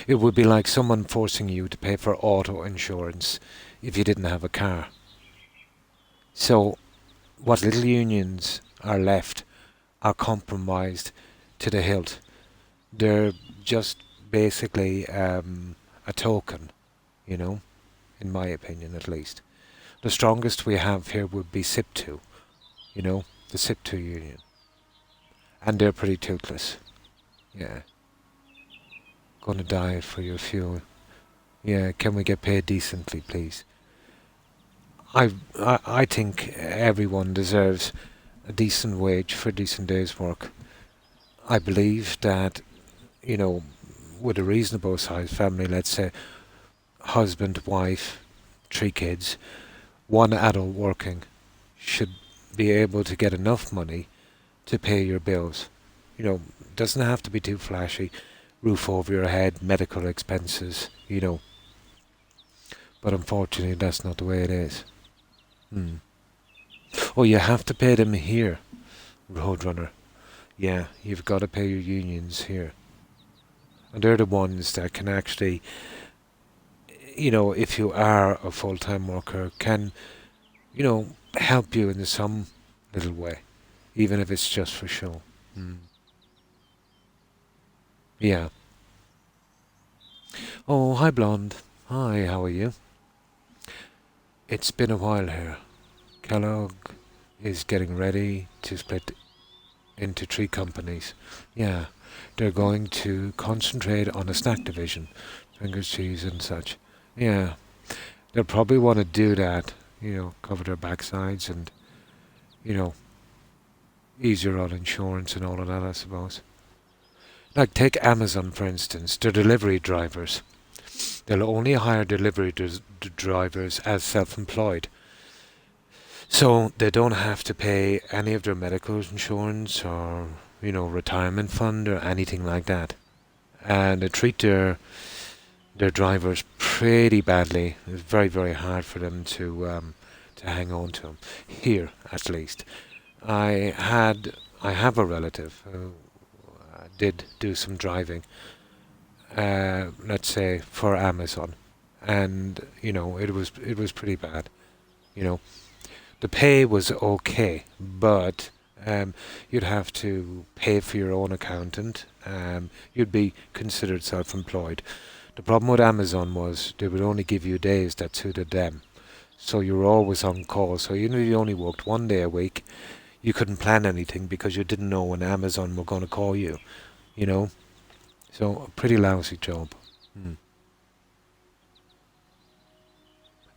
It would be like someone forcing you to pay for auto insurance if you didn't have a car. So what little unions are left are compromised to the hilt. They're just basically a token, in my opinion at least. The strongest we have here would be SIP2, the SIP2 union. And they're pretty toothless. Yeah. Gonna die for your fuel. Yeah, can we get paid decently, please? I think everyone deserves a decent wage for a decent day's work. I believe that, with a reasonable sized family, let's say husband, wife, 3 kids, 1 adult working, should be able to get enough money to pay your bills. Doesn't have to be too flashy. Roof over your head, medical expenses, But unfortunately, that's not the way it is. Oh, you have to pay them here, Roadrunner. Yeah, you've got to pay your unions here. And they're the ones that can actually, if you are a full-time worker, can, help you in some little way, even if it's just for show. Yeah. Oh, hi, Blonde. Hi, how are you? It's been a while here. Kellogg is getting ready to split into 3 companies. Yeah, they're going to concentrate on the snack division, fingers, cheese, and such. Yeah, they'll probably want to do that. Cover their backsides and easier on insurance and all of that, I suppose. Like take Amazon for instance. Their delivery drivers. They'll only hire delivery drivers as self-employed. So they don't have to pay any of their medical insurance or, retirement fund or anything like that. And they treat their drivers pretty badly. It's very, very hard for them to hang on to them. Here, at least. I have a relative who did do some driving, let's say, for Amazon. And, it was pretty bad, The pay was okay, but you'd have to pay for your own accountant. You'd be considered self-employed. The problem with Amazon was they would only give you days that suited them. So you were always on call. So even if you only worked one day a week, you couldn't plan anything because you didn't know when Amazon were going to call you, So a pretty lousy job.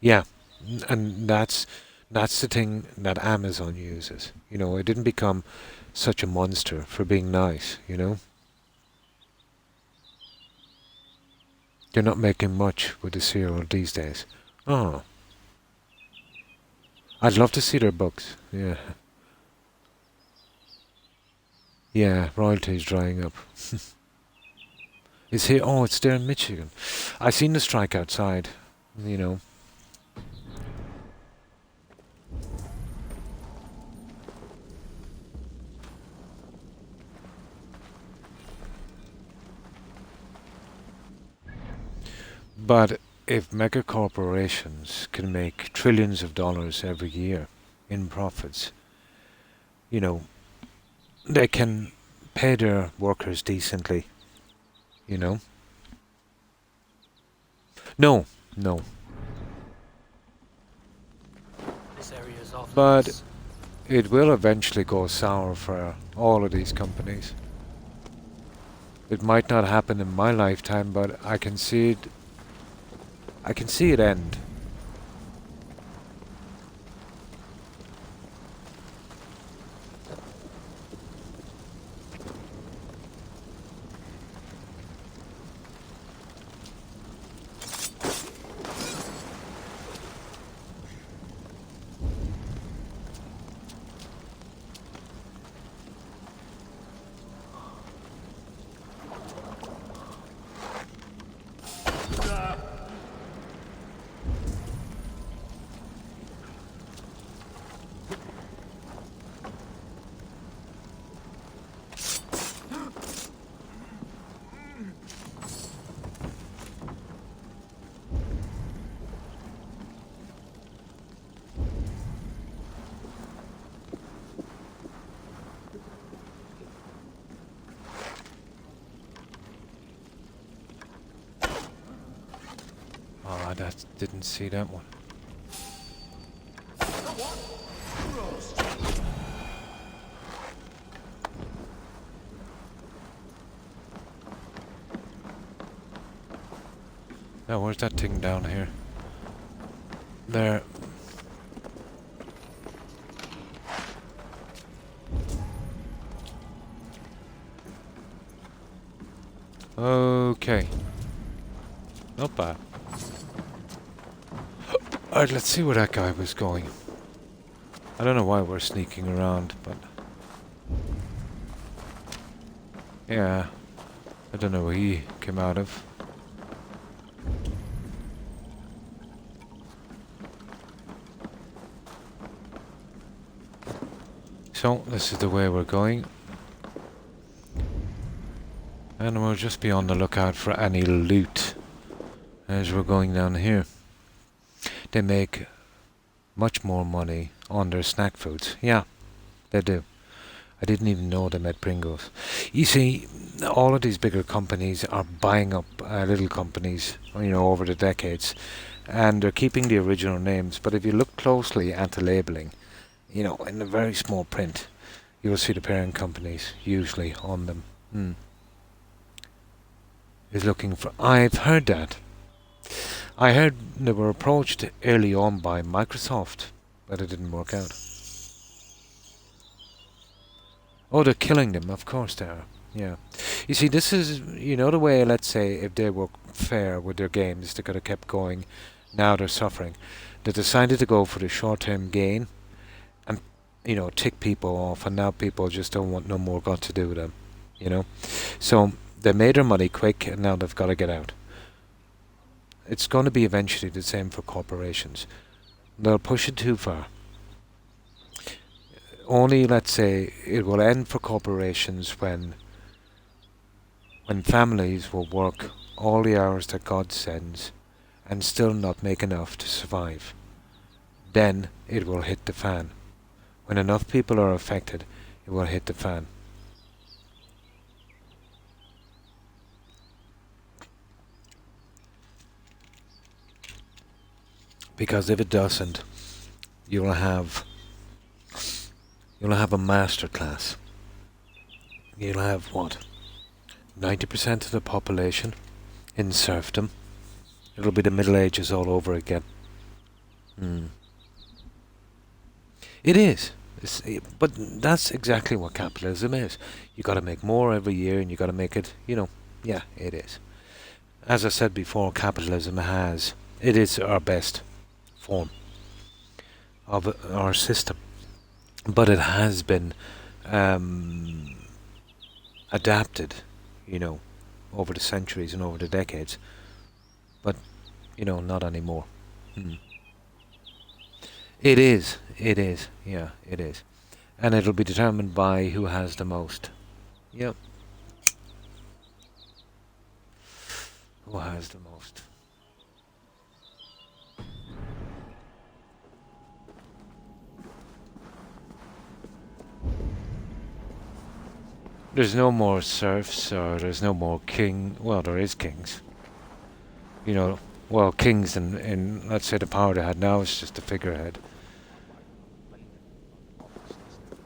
Yeah, and that's the thing that Amazon uses. It didn't become such a monster for being nice, They're not making much with the cereal these days. Oh. I'd love to see their books, yeah. Yeah, royalty's drying up. It's here, oh, it's there in Michigan. I seen the strike outside, But if mega corporations can make trillions of dollars every year in profits, they can pay their workers decently, No, no. This area is off But limits. it will eventually go sour for all of these companies. It might not happen in my lifetime, but I can see it. I can see it end. Oh, I didn't see that one. Now, where's that thing down here? There. Okay. Not bad. Alright, let's see where that guy was going. I don't know why we're sneaking around, but... yeah. I don't know where he came out of. So, this is the way we're going. And we'll just be on the lookout for any loot as we're going down here. They make much more money on their snack foods. Yeah, they do. I didn't even know they made Pringles. You see, all of these bigger companies are buying up little companies, over the decades. And they're keeping the original names. But if you look closely at the labeling, in the very small print, you'll see the parent companies usually on them. is looking for... I've heard that. I heard they were approached early on by Microsoft, but it didn't work out. Oh, they're killing them, of course they are. Yeah. You see, this is, you know, the way, let's say, if they were fair with their games, they could have kept going. Now they're suffering. They decided to go for the short-term gain and, you know, tick people off, and now people just don't want no more got to do with them, you know. So they made their money quick, and now they've got to get out. It's going to be eventually the same for corporations. They'll push it too far. Only, let's say, it will end for corporations when families will work all the hours that God sends and still not make enough to survive. Then it will hit the fan. When enough people are affected, it will hit the fan. Because if it doesn't, you'll have a masterclass. You'll have what? 90% of the population in serfdom. It'll be the Middle Ages all over again. It is. But that's exactly what capitalism is. You got to make more every year, and you got to make it, you know, yeah, it is. As I said before, capitalism it is our best form of our system. But it has been adapted, you know, over the centuries and over the decades. But, you know, not anymore. It is, yeah, it is. And it'll be determined by who has the most. Yep. Who has the most. There's no more serfs, or there's no more king. Well, there is kings. You know, well, kings in let's say the power they had now is just a figurehead.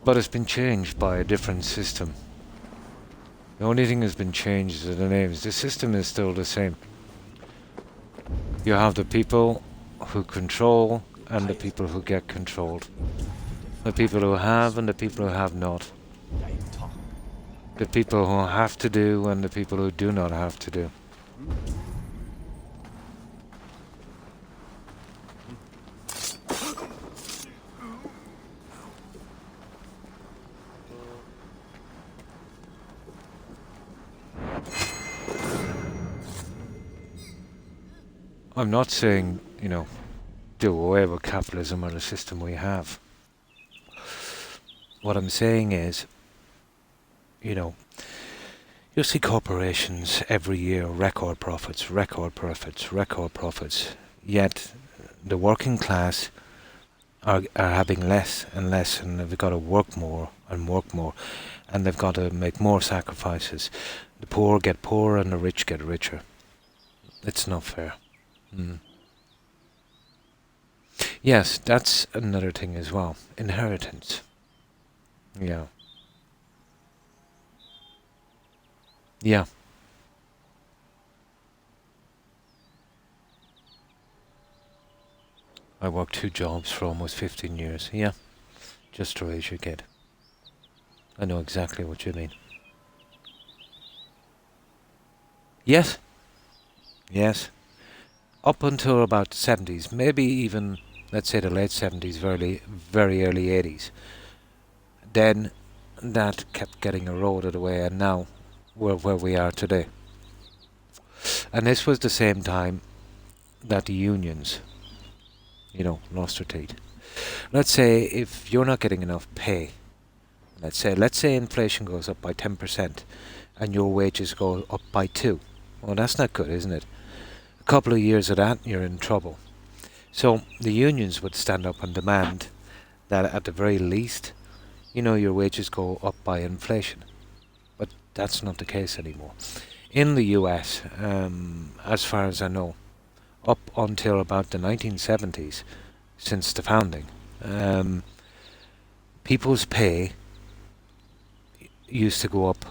But it's been changed by a different system. The only thing that's been changed is the names. The system is still the same. You have the people who control and the people who get controlled. The people who have and the people who have not. The people who have to do and the people who do not have to do. I'm not saying, you know, do away with capitalism or the system we have. What I'm saying is, you know, you'll see corporations every year, record profits, yet the working class are having less and less, and they've got to work more, and they've got to make more sacrifices. The poor get poorer and the rich get richer. It's not fair. Yes, that's another thing as well. Inheritance. Yeah. Yeah. I worked 2 jobs for almost 15 years. Yeah. Just to raise your kid. I know exactly what you mean. Yes. Yes. Up until about the 70s, maybe even, let's say, the late 70s, very early 80s. Then that kept getting eroded away, and now we're where we are today. And this was the same time that the unions, you know, lost their teeth. Let's say if you're not getting enough pay, let's say inflation goes up by 10% and your wages go up by 2%. Well, that's not good, isn't it? A couple of years of that, you're in trouble. So the unions would stand up and demand that at the very least, you know, your wages go up by inflation. But that's not the case anymore. In the US, as far as I know, up until about the 1970s, since the founding, people's pay used to go up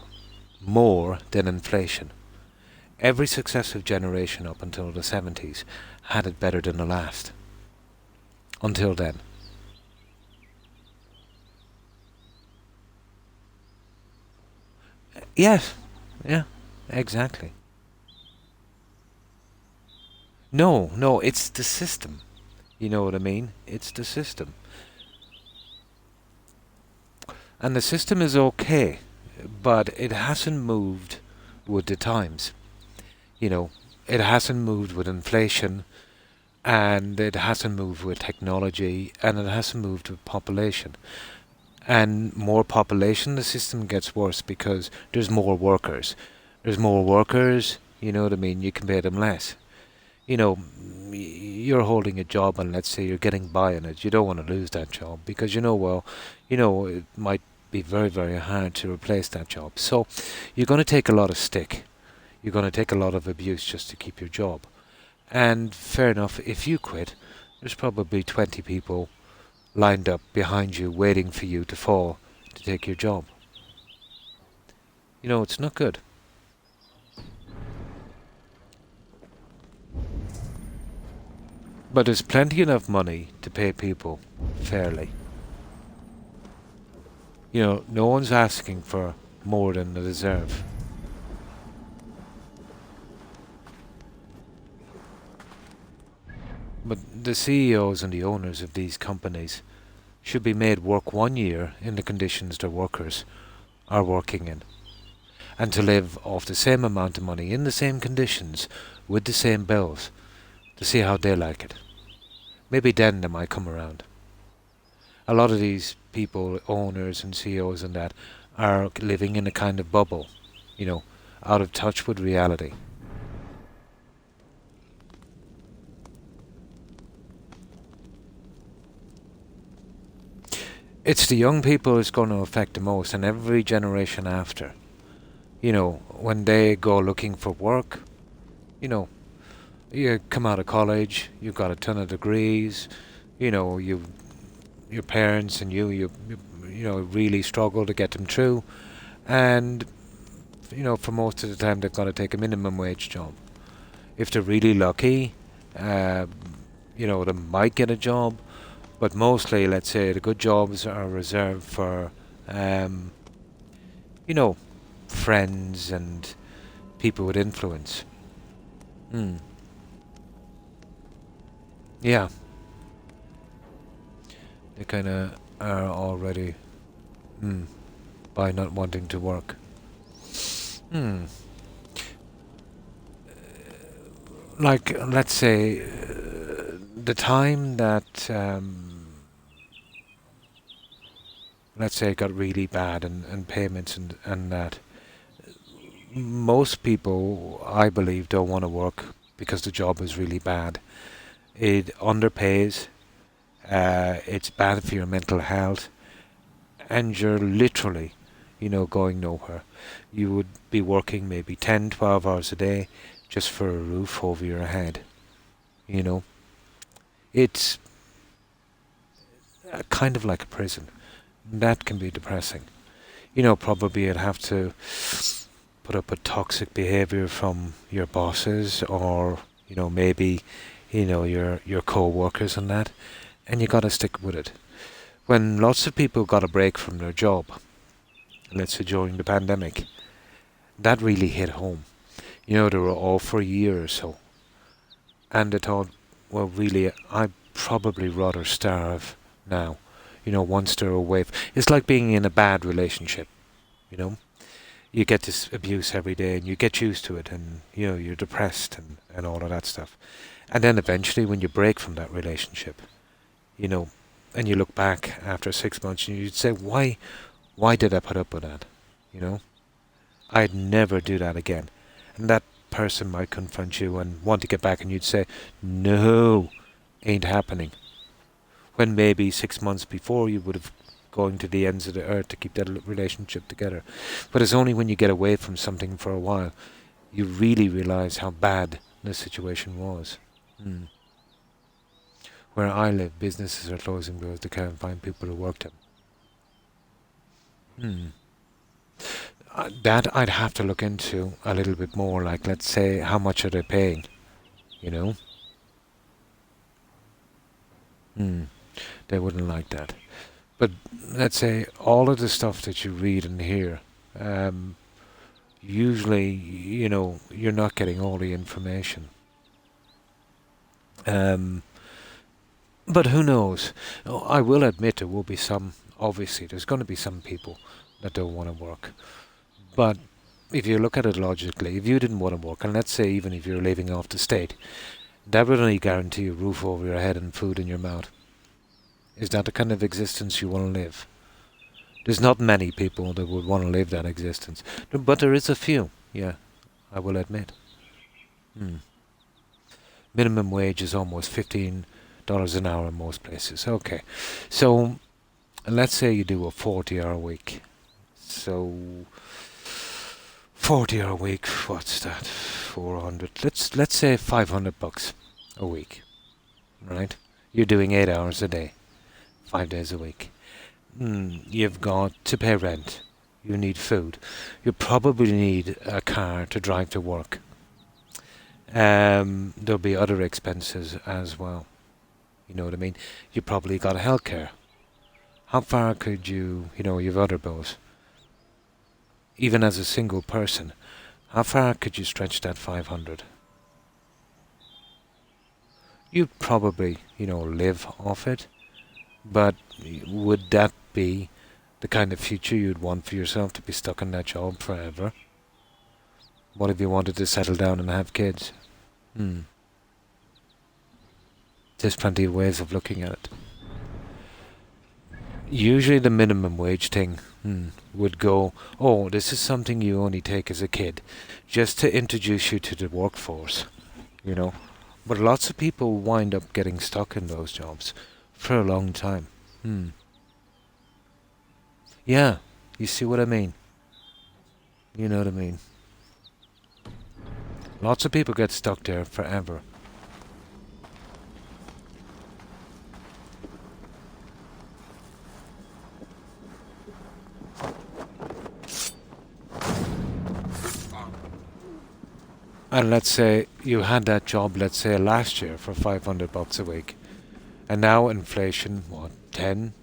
more than inflation. Every successive generation up until the 70s had it better than the last. Until then. Yes. Yeah. Exactly. No, no, it's the system. You know what I mean? It's the system. And the system is okay, but it hasn't moved with the times. You know, it hasn't moved with inflation, and it hasn't moved with technology, and it hasn't moved with population. And more population, the system gets worse because there's more workers. There's more workers, you know what I mean? You can pay them less. You know, you're holding a job and let's say you're getting by in it. You don't want to lose that job because you know, well, you know, it might be very, very hard to replace that job. So you're going to take a lot of stick. You're going to take a lot of abuse just to keep your job. And fair enough, if you quit, there's probably 20 people lined up behind you waiting for you to fall to take your job. You know, it's not good. But there's plenty enough money to pay people fairly. You know, no one's asking for more than they deserve. But the CEOs and the owners of these companies should be made work 1 year in the conditions their workers are working in, and to live off the same amount of money in the same conditions with the same bills to see how they like it. Maybe then they might come around. A lot of these people, owners and CEOs and that, are living in a kind of bubble, you know, out of touch with reality. It's the young people it's going to affect the most, and every generation after. You know, when they go looking for work, you know, you come out of college, you've got a ton of degrees, you know, your parents and you know, really struggle to get them through, and you know, for most of the time they've got to take a minimum wage job. If they're really lucky, you know, they might get a job, but mostly, let's say, the good jobs are reserved for, you know, friends and people with influence. Hmm. Yeah. They kind of are already, by not wanting to work. Hmm. Like, let's say, the time that, let's say, it got really bad and payments and that, most people, I believe, don't want to work because the job is really bad. It underpays, it's bad for your mental health, and you're literally, you know, going nowhere. You would be working maybe 10, 12 hours a day just for a roof over your head, you know. It's kind of like a prison. That can be depressing. You know, probably you'd have to put up with toxic behavior from your bosses or, you know, maybe, you know, your co-workers and that, and you got to stick with it. When lots of people got a break from their job, let's say during the pandemic, that really hit home. You know, they were off for a year or so, and they thought, well, really, I'd probably rather starve now. You know, once they're away. It's like being in a bad relationship, you know. You get this abuse every day and you get used to it and, you know, you're depressed and all of that stuff. And then eventually when you break from that relationship, you know, and you look back after 6 months and you'd say, why did I put up with that? You know, I'd never do that again. And that person might confront you and want to get back and you'd say, no, ain't happening. When maybe 6 months before you would have going to the ends of the earth to keep that relationship together. But it's only when you get away from something for a while you really realize how bad the situation was. Where I live, businesses are closing because they can't find people to work them. That I'd have to look into a little bit more. Like, let's say, how much are they paying? You know? They wouldn't like that. But let's say all of the stuff that you read and hear, usually, you're not getting all the information. But who knows? Oh, I will admit there will be some, obviously, there's going to be some people that don't want to work. But if you look at it logically, if you didn't want to work, and let's say even if you're living off the state, that would only guarantee a roof over your head and food in your mouth. Is that the kind of existence you want to live? There's not many people that would want to live that existence. But there is a few, yeah, I will admit. Minimum wage is almost $15 an hour in most places. Okay, so let's say you do a 40-hour week. So 40-hour week, what's that? 400. Let's say $500 a week, right? You're doing 8 hours a day, 5 days a week. You've got to pay rent. You need food. You probably need a car to drive to work. There'll be other expenses as well. You know what I mean? You probably got healthcare. How far could you've other bills. Even as a single person, how far could you stretch that 500? You'd probably, live off it. But would that be the kind of future you'd want for yourself, to be stuck in that job forever? What if you wanted to settle down and have kids? There's plenty of ways of looking at it. Usually the minimum wage thing would go, oh, this is something you only take as a kid, just to introduce you to the workforce, But lots of people wind up getting stuck in those jobs for a long time. Yeah, you see what I mean? You know what I mean? Lots of people get stuck there forever. And let's say you had that job, let's say last year, for $500 a week. And now inflation, 10,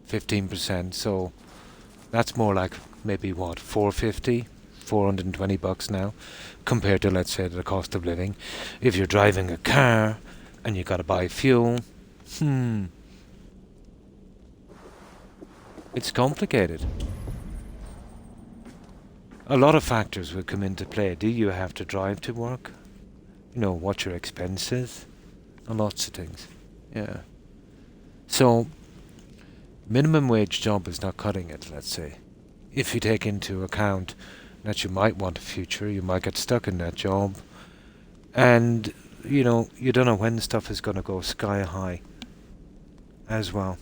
15%, so that's more like maybe $450, $420 now, compared to, let's say, the cost of living. If you're driving a car and you got to buy fuel, it's complicated. A lot of factors will come into play. Do you have to drive to work? What's your expenses? And lots of things. Yeah. So, minimum wage job is not cutting it, let's say. If you take into account that you might want a future, you might get stuck in that job, and, you don't know when stuff is going to go sky high as well.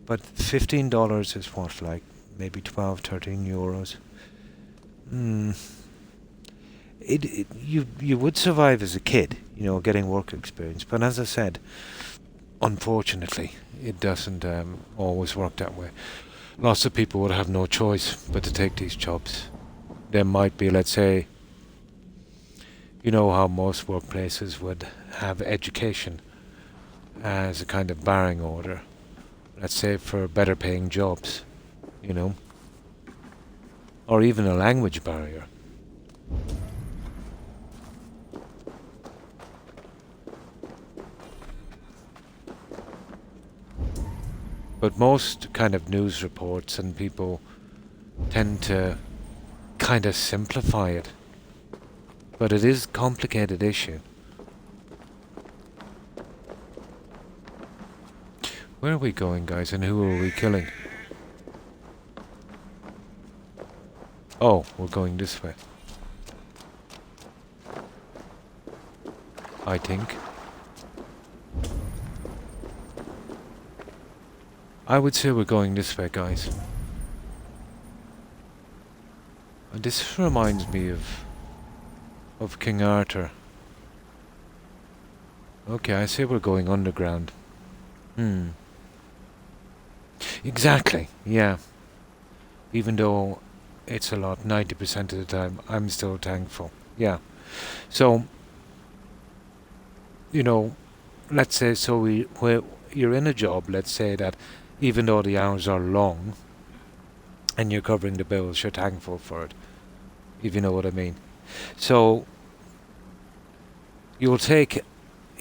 But $15 is what, like maybe 12, 13 euros. You would survive as a kid, getting work experience. But as I said, unfortunately, it doesn't always work that way. Lots of people would have no choice but to take these jobs. There might be, let's say, how most workplaces would have education as a kind of barring order. Let's say for better paying jobs, or even a language barrier. But most kind of news reports and people tend to kind of simplify it. But it is a complicated issue. Where are we going, guys, and who are we killing? Oh, we're going this way. I think. I would say we're going this way, guys. And this reminds me of King Arthur. Okay, I say we're going underground. Exactly, yeah. Even though it's a lot, 90% of the time, I'm still thankful. Yeah. So, you know, let's say, where you're in a job, let's say that even though the hours are long and you're covering the bills, you're thankful for it, if you know what I mean. So, you'll take,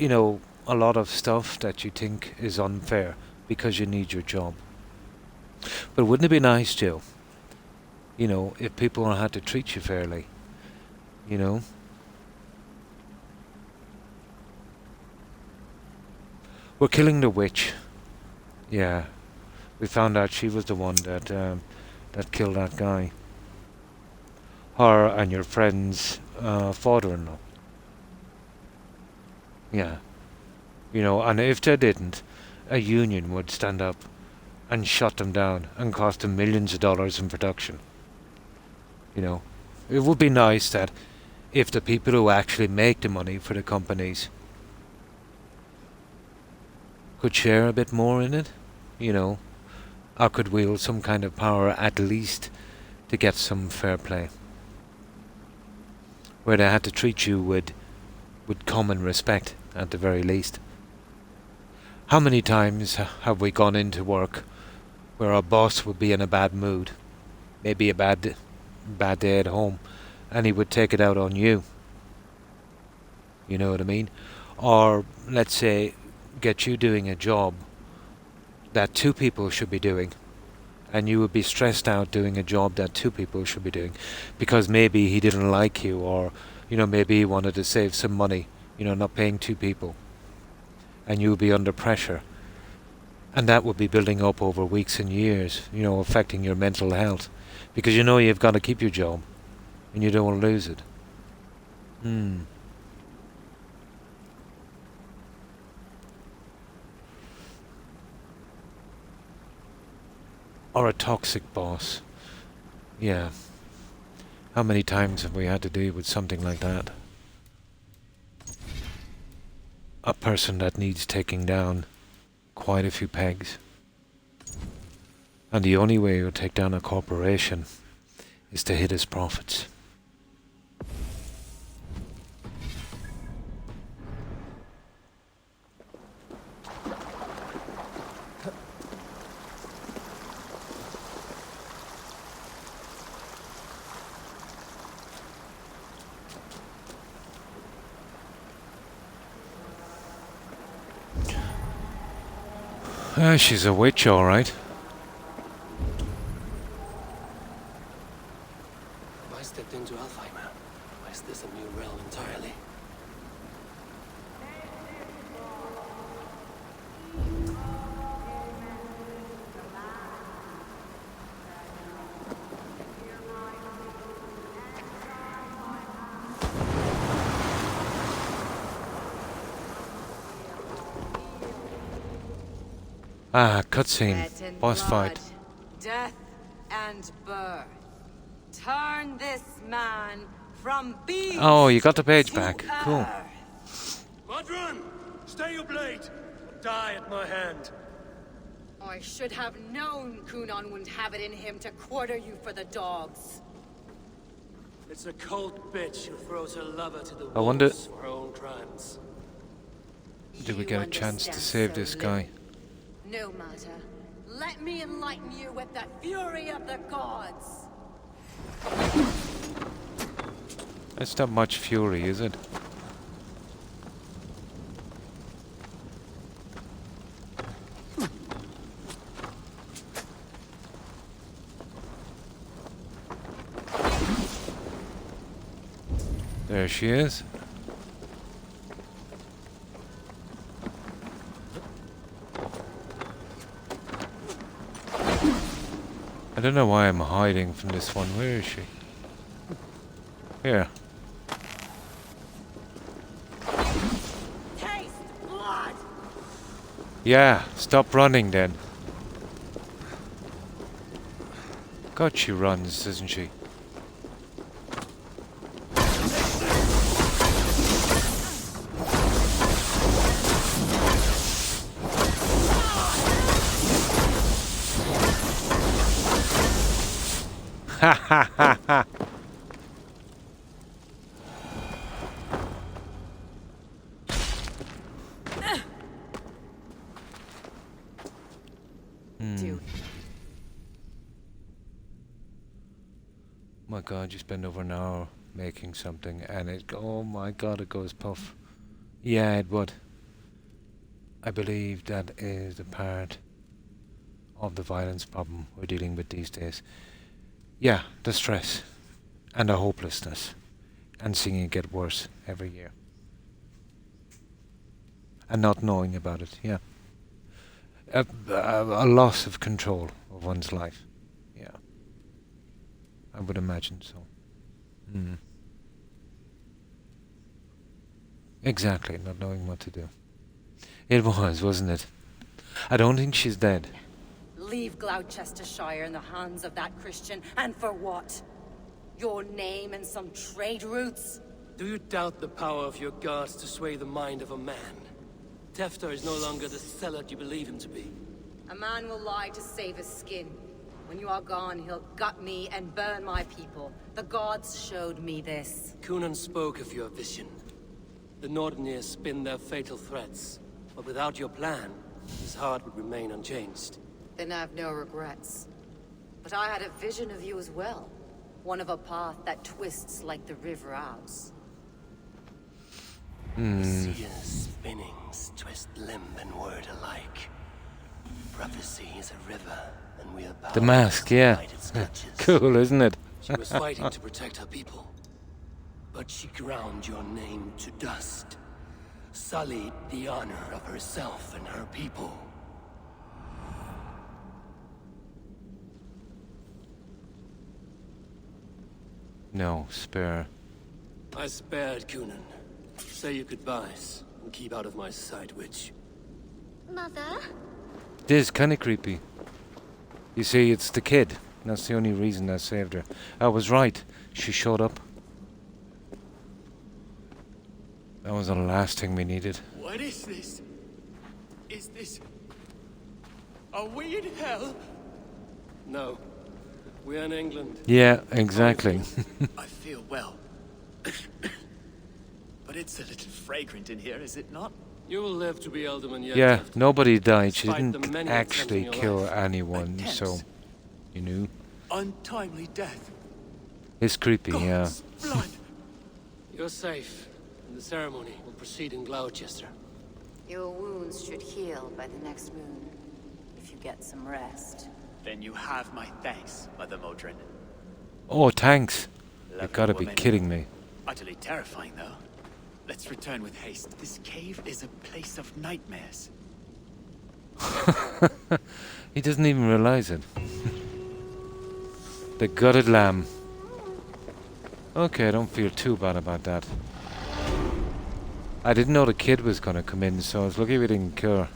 a lot of stuff that you think is unfair because you need your job. But wouldn't it be nice, Joe, if people had to treat you fairly, you know? We're killing the witch. Yeah. We found out she was the one that killed that guy. Her and your friend's father-in-law. Yeah. And if they didn't, a union would stand up and shut them down and cost them millions of dollars in production. It would be nice that if the people who actually make the money for the companies could share a bit more in it, or could wield some kind of power at least to get some fair play. Where they had to treat you with common respect, at the very least. How many times have we gone into work where our boss would be in a bad mood, maybe a bad day at home, and he would take it out on you? You know what I mean? Or, let's say, get you doing a job that two people should be doing, and you would be stressed out doing a job that two people should be doing because maybe he didn't like you, or maybe he wanted to save some money, not paying two people, and you would be under pressure, and that would be building up over weeks and years, affecting your mental health, because you've got to keep your job and you don't want to lose it. Or a toxic boss. Yeah. How many times have we had to deal with something like that? A person that needs taking down quite a few pegs. And the only way you'll take down a corporation is to hit its profits. She's a witch, all right. I stepped into Alfheim. Why is this a new realm entirely? Cutscene. Boss fight. Death and birth. Turn this man from beast. Oh, you got the page back. Cool. Modron! Stay your blade! Die at my hand. I should have known Kunon wouldn't have it in him to quarter you for the dogs. It's a cold bitch who throws her lover to the I wonder, wolves for her own crimes. did we get a chance to save this guy? No matter. Let me enlighten you with the fury of the gods. That's not much fury, is it? There she is. I don't know why I'm hiding from this one. Where is she? Here. Taste blood. Yeah, stop running then. God, she runs, doesn't she? Ha ha ha ha! My god, you spend over an hour making something and it, oh my god, it goes puff. Yeah, it would. I believe that is a part of the violence problem we're dealing with these days. Yeah, the stress and the hopelessness and seeing it get worse every year. And not knowing about it, yeah. A loss of control of one's life. Yeah. I would imagine so. Exactly, not knowing what to do. It was, wasn't it? I don't think she's dead. Leave Gloucestershire in the hands of that Christian, and for what? Your name and some trade routes? Do you doubt the power of your gods to sway the mind of a man? Tefter is no longer the zealot you believe him to be. A man will lie to save his skin. When you are gone, he'll gut me and burn my people. The gods showed me this. Cunan spoke of your vision. The Nordenir spin their fatal threats. But without your plan, his heart would remain unchanged. Then I have no regrets. But I had a vision of you as well. One of a path that twists like the river Ouse. The seer's spinnings twist limb and word alike. Prophecy is a river, and we are powerless The mask, to yeah. fight its clutches. Cool, isn't it? She was fighting to protect her people. But she ground your name to dust. Sullied the honor of herself and her people. No, spare. I spared Cunan. Say your goodbyes and keep out of my sight, witch. Mother? This is kind of creepy. You see, it's the kid. That's the only reason I saved her. I was right. She showed up. That was the last thing we needed. What is this? Is this... Are we in hell? No. We're in England. Yeah, exactly. I feel well. But it's a little fragrant in here, is it not? You will live to be Elderman yet. Yeah, Tefter. nobody died. She Despite the didn't many actually attempts in kill your life. anyone, Attempts? so... You knew? Untimely death. It's creepy, yeah. God's blood. You're safe. And the ceremony will proceed in Gloucester. Your wounds should heal by the next moon, if you get some rest. Then you have my thanks, Mother Modron. Oh, thanks. You Lovely gotta be woman. kidding me. Utterly terrifying, though. Let's return with haste. This cave is a place of nightmares. He doesn't even realize it. The gutted lamb. Okay, I don't feel too bad about that. I didn't know the kid was gonna come in, so I was lucky we didn't kill her.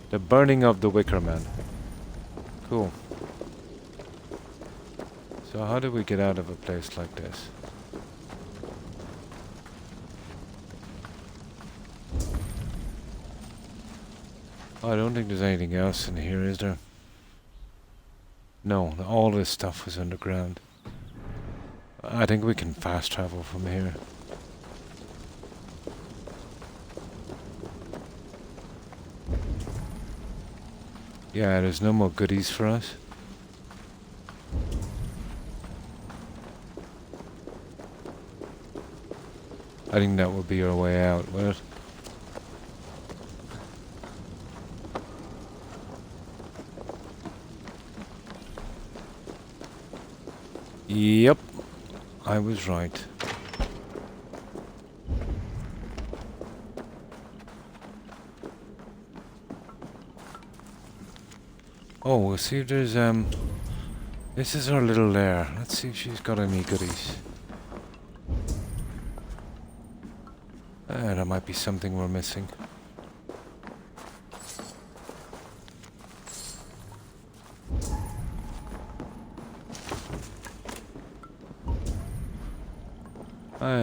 The burning of the Wicker Man. Cool. So how do we get out of a place like this? Oh, I don't think there's anything else in here, is there? No, all this stuff was underground. I think we can fast travel from here. Yeah, there's no more goodies for us. I think that will be our way out, will it? Yep, I was right. Oh, we'll see if there's, this is her little lair. Let's see if she's got any goodies. There might be something we're missing.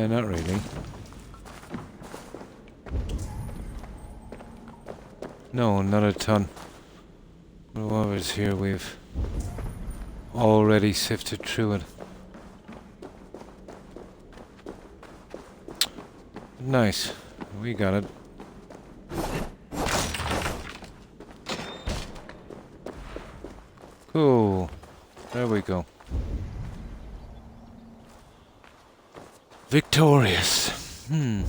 Not really. No, not a ton. Whatever's here, we've already sifted through it. Nice. We got it. Cool. There we go. Victorious. I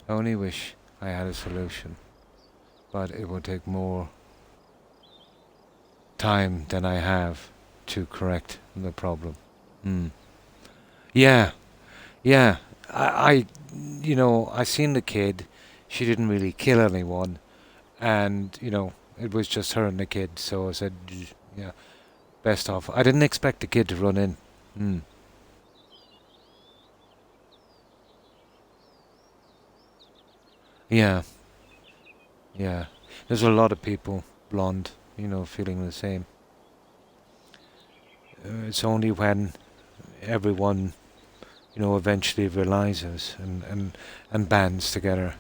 only wish I had a solution, but it would take more time than I have to correct the problem. Yeah. I you know, I seen the kid. She didn't really kill anyone, and you know, it was just her and the kid. So I said, yeah, best off. I didn't expect the kid to run in. Yeah. There's a lot of people, blonde, you know, feeling the same. It's only when everyone, you know, eventually realizes and bands together.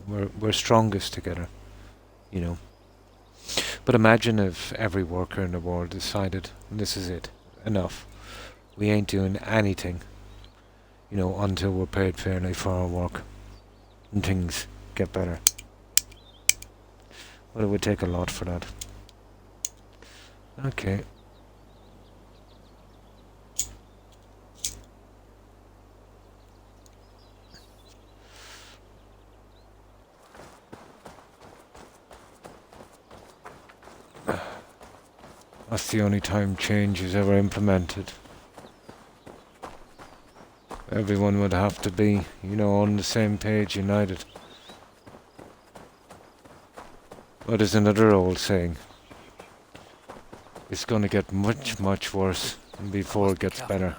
We're strongest together, you know. But imagine if every worker in the world decided, this is it, enough. We ain't doing anything, you know, until we're paid fairly for our work. And things get better. But it would take a lot for that. Okay. That's the only time change is ever implemented. Everyone would have to be, you know, on the same page, united. But there's another old saying. It's going to get much, much worse before it gets better.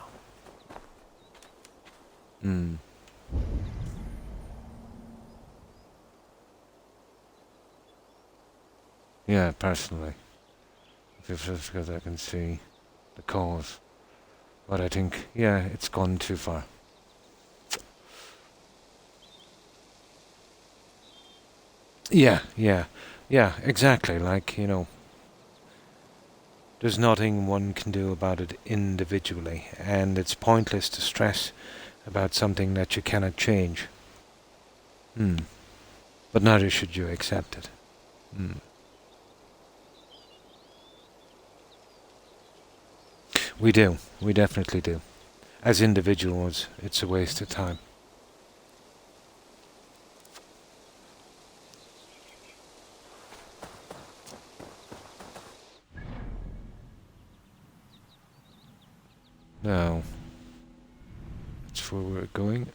Yeah, personally. Just because I can see the cause. But I think, yeah, it's gone too far. Yeah, exactly. Like, you know, there's nothing one can do about it individually, and it's pointless to stress about something that you cannot change. But neither should you accept it. We do. We definitely do. As individuals, it's a waste of time. Now, that's where we're going.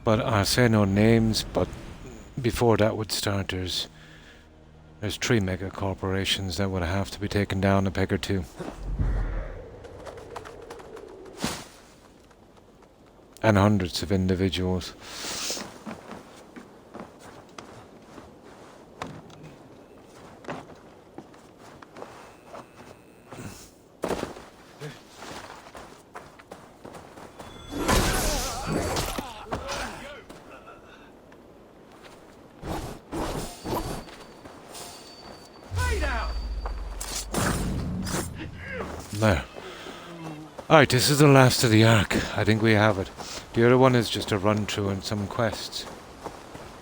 But I'll say no names, but before that would start, there's 3 mega corporations that would have to be taken down a peg or two. And hundreds of individuals. There. Alright, this is the last of the arc. I think we have it. The other one is just a run through and some quests.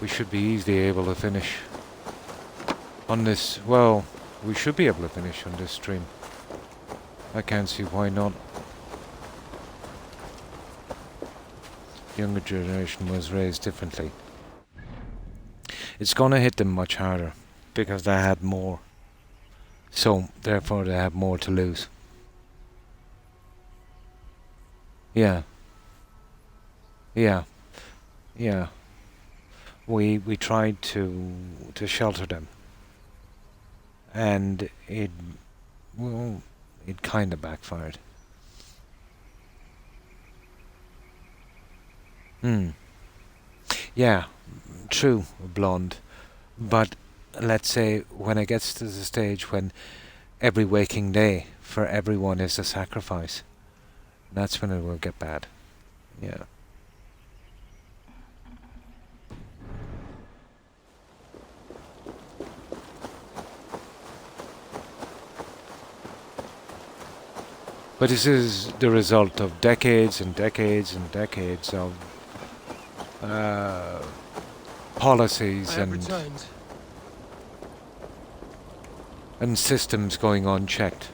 We should be easily able to finish on this. Well, we should be able to finish on this stream. I can't see why not. The younger generation was raised differently. It's gonna hit them much harder because they had more. So, therefore, they have more to lose. Yeah. We tried to shelter them, and it kind of backfired. Yeah, true, blonde. But let's say when it gets to the stage when every waking day for everyone is a sacrifice, That's when it will get bad. Yeah. But this is the result of decades and decades and decades of policies and systems going unchecked.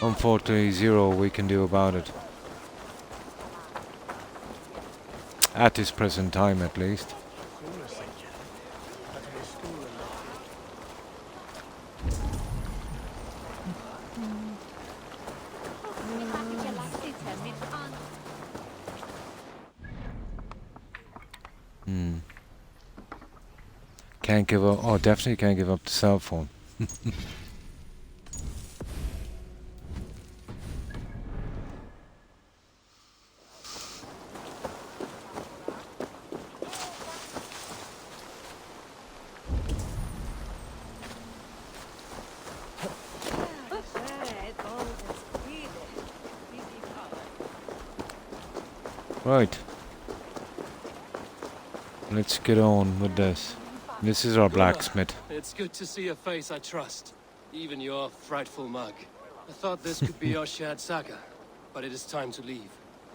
Unfortunately, zero we can do about it. At this present time, at least. Can't give up. Oh, definitely can't give up the cell phone. Right. Let's get on with this. This is our blacksmith. It's good to see a face I trust, even your frightful mug. I thought this could be our shared saga, but it is time to leave.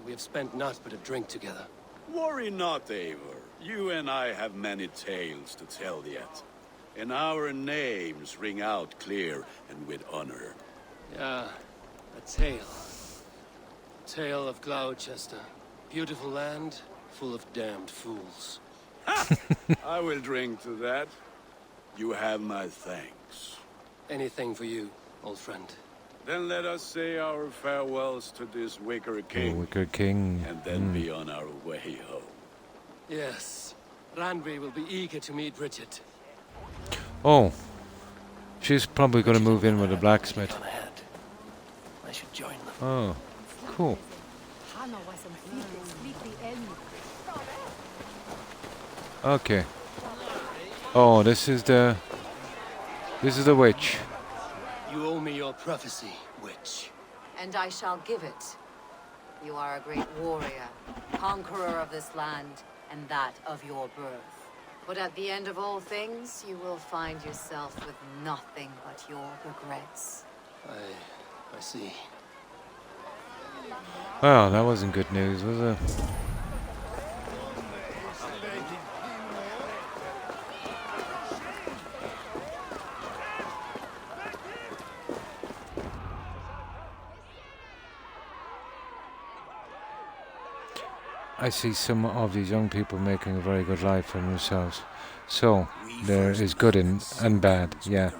We have spent naught but a drink together. Worry not, Eivor. You and I have many tales to tell yet. And our names ring out clear and with honor. Yeah, a tale. Tale of Gloucester. Beautiful land, full of damned fools. I will drink to that. You have my thanks. Anything for you, old friend. Then let us say our farewells to this Wicker King. Wicker King. And then be on our way home. Yes. Randvi will be eager to meet Bridget. Oh. She's probably going to move in with the blacksmith. I should join them. Oh. Cool. Okay. Oh, this is the witch. You owe me your prophecy, witch. And I shall give it. You are a great warrior, conqueror of this land, and that of your birth. But at the end of all things, you will find yourself with nothing but your regrets. I see. Well, that wasn't good news, was it? I see some of these young people making a very good life for themselves. So, there is good and bad, yeah.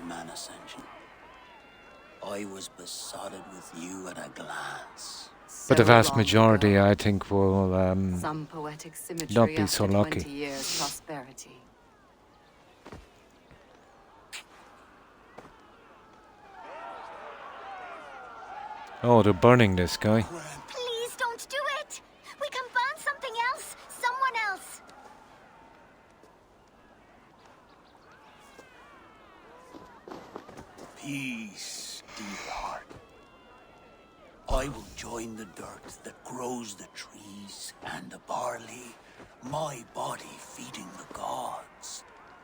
I was besotted with you at a glance. But the vast majority, I think, will some poetic symmetry not be so after lucky. 20 years prosperity. Oh, they're burning this guy. Please don't do it! We can burn something else! Someone else! Peace, dear heart. I will join the dirt that grows the trees and the barley, my body feeding the gods,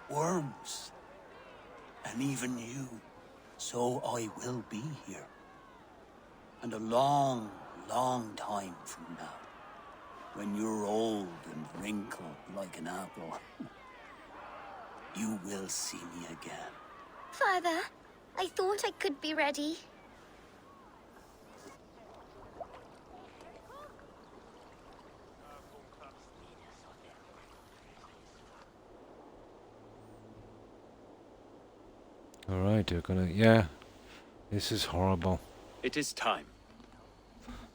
worms, and even you. So I will be here. And a long, long time from now, when you're old and wrinkled like an apple, you will see me again. Father, I thought I could be ready. Alright, you're gonna... Yeah. This is horrible. It is time.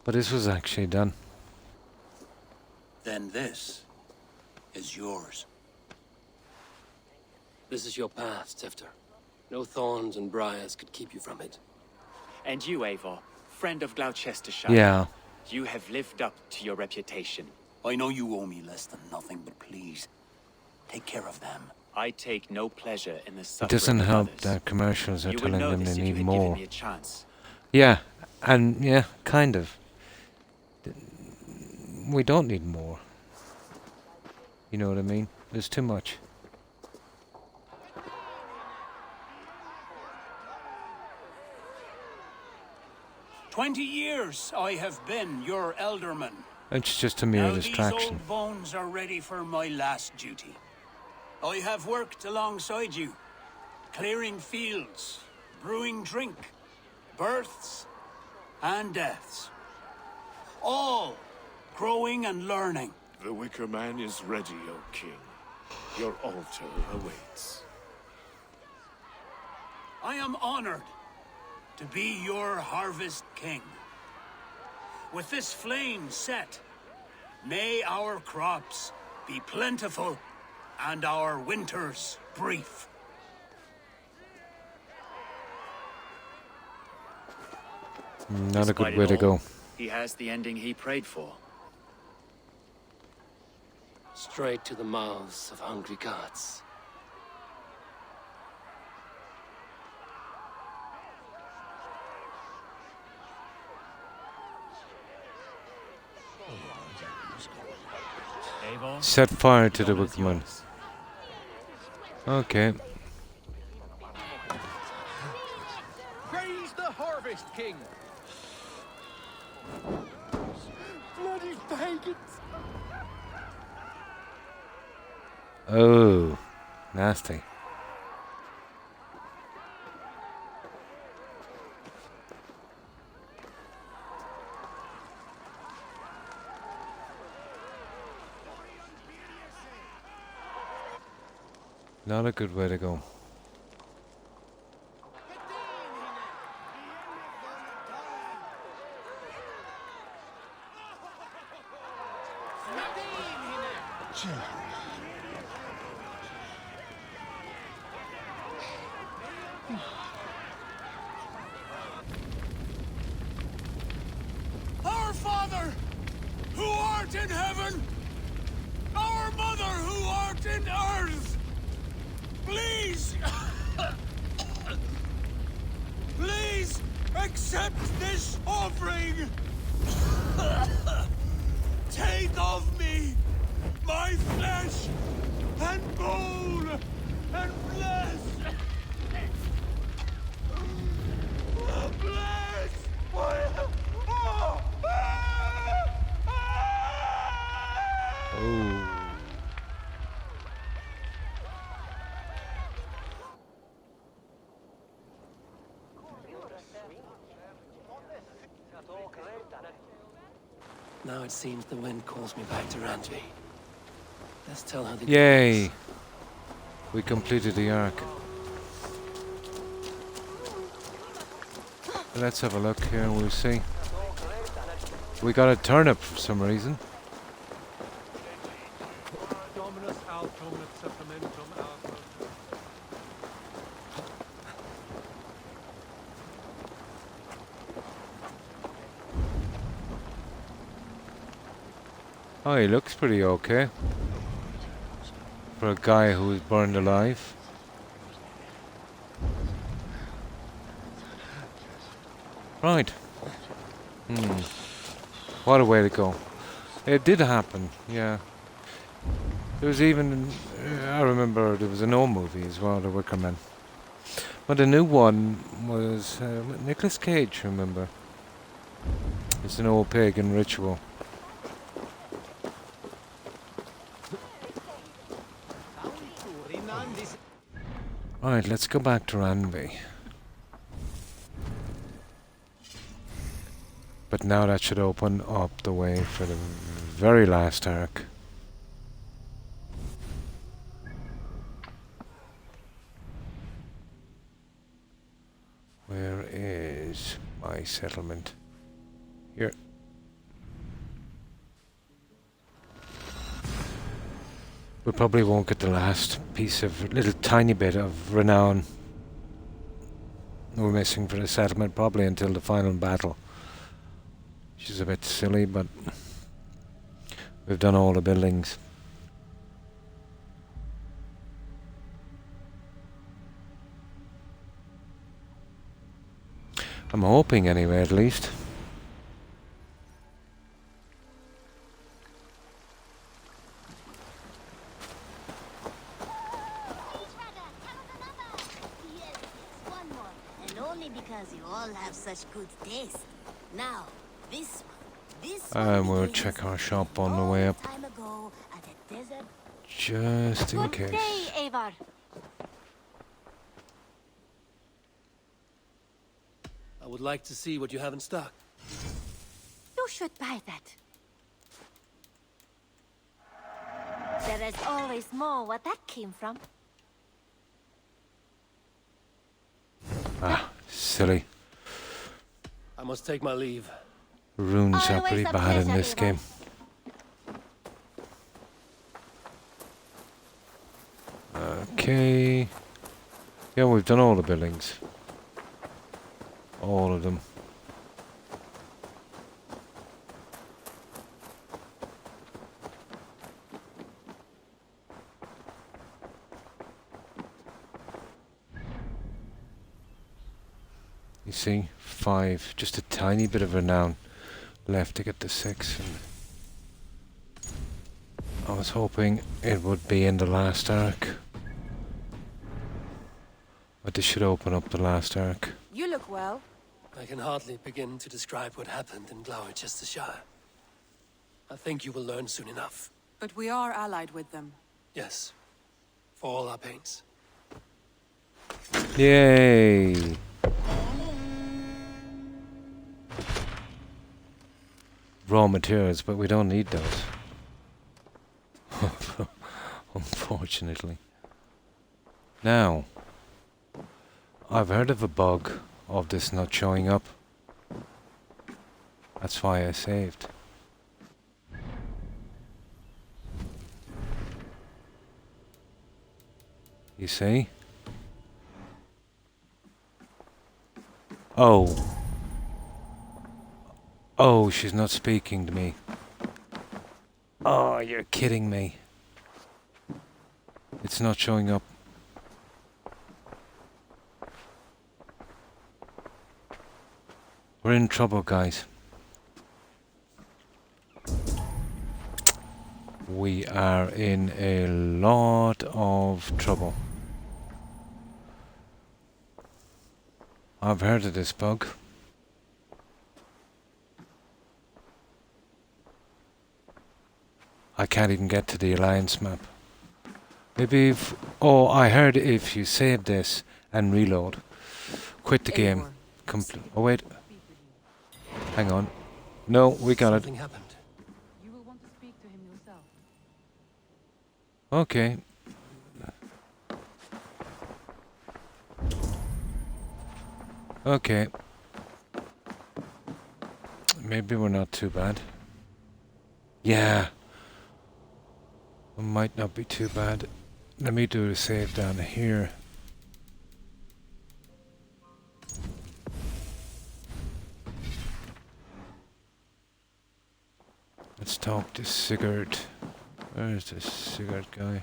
But this was actually done. Then this is yours. This is your path, Tefter. No thorns and briars could keep you from it. And you, Eivor, friend of Gloucestershire. Yeah. You have lived up to your reputation. I know you owe me less than nothing, but please, take care of them. I take no pleasure in the It suffering doesn't of help others. that commercials are You would telling know them this they if you need had more. given me a chance. Yeah, and yeah, kind of. We don't need more. You know what I mean? There's too much. "20 years I have been your elderman. It's just a mere Now these distraction. old bones are ready for my last duty. I have worked alongside you, clearing fields, brewing drink, births and deaths. All growing and learning. The Wicker Man is ready, O King. Your altar awaits. I am honored to be your Harvest King. With this flame set, may our crops be plentiful and our winters brief. Not a good Despite way it to all, go. He has the ending he prayed for. Straight to the mouths of hungry gods. Set fire to the Wicker Man. Okay. Praise the Harvest King! Bloody pagans! Oh, nasty. Not a good way to go. Our Father, who art in heaven, our Mother, who art in earth, please, please accept this offering. Take of me my flesh and bone and bless. Bless. Oh. Now it seems the wind calls me back to Randvi. Let's tell her the Yay! We completed the arc. Let's have a look here and we'll see. We got a turnip for some reason. Oh, he looks pretty okay. For a guy who was burned alive. Right. What a way to go. It did happen, yeah. There was even, I remember there was an old movie as well, The Wicker Man. But the new one was Nicolas Cage, remember. It's an old pagan ritual. Alright, let's go back to Randvi. But now that should open up the way for the very last arc. Where is my settlement? Here. We probably won't get the last piece of little tiny bit of renown we're missing for the settlement probably until the final battle. Which is a bit silly, but we've done all the buildings. I'm hoping anyway, at least. And only because you all have such good taste. Now, this And we'll check our shop on the way up. time ago at a desert. Just in case. Day, Avar. I would like to see what you have in stock. You should buy that. There is always more what that came from. Ah, silly. I must take my leave. Runes are Always pretty a bad in pleasure, this Eva. game. Okay. Yeah, we've done all the buildings. All of them. You see, 5, just a tiny bit of renown left to get to 6. And I was hoping it would be in the last arc. But this should open up the last arc. You look well. I can hardly begin to describe what happened in Gloucestershire. I think you will learn soon enough. But we are allied with them. Yes. For all our pains. Yay! Raw materials, but we don't need those. Unfortunately. Now, I've heard of a bug of this not showing up. That's why I saved. You see? Oh. Oh, she's not speaking to me. Oh, you're kidding me. It's not showing up. We're in trouble, guys. We are in a lot of trouble. I've heard of this bug. I can't even get to the Alliance map. Maybe if... Oh, I heard if you save this and reload, quit the game. Oh, wait. Hang on. No, we got it. Something happened. You will want to speak to him yourself. Okay. Okay. Maybe we're not too bad. Yeah. We might not be too bad. Let me do a save down here. Let's talk to Sigurd. Where's this Sigurd guy?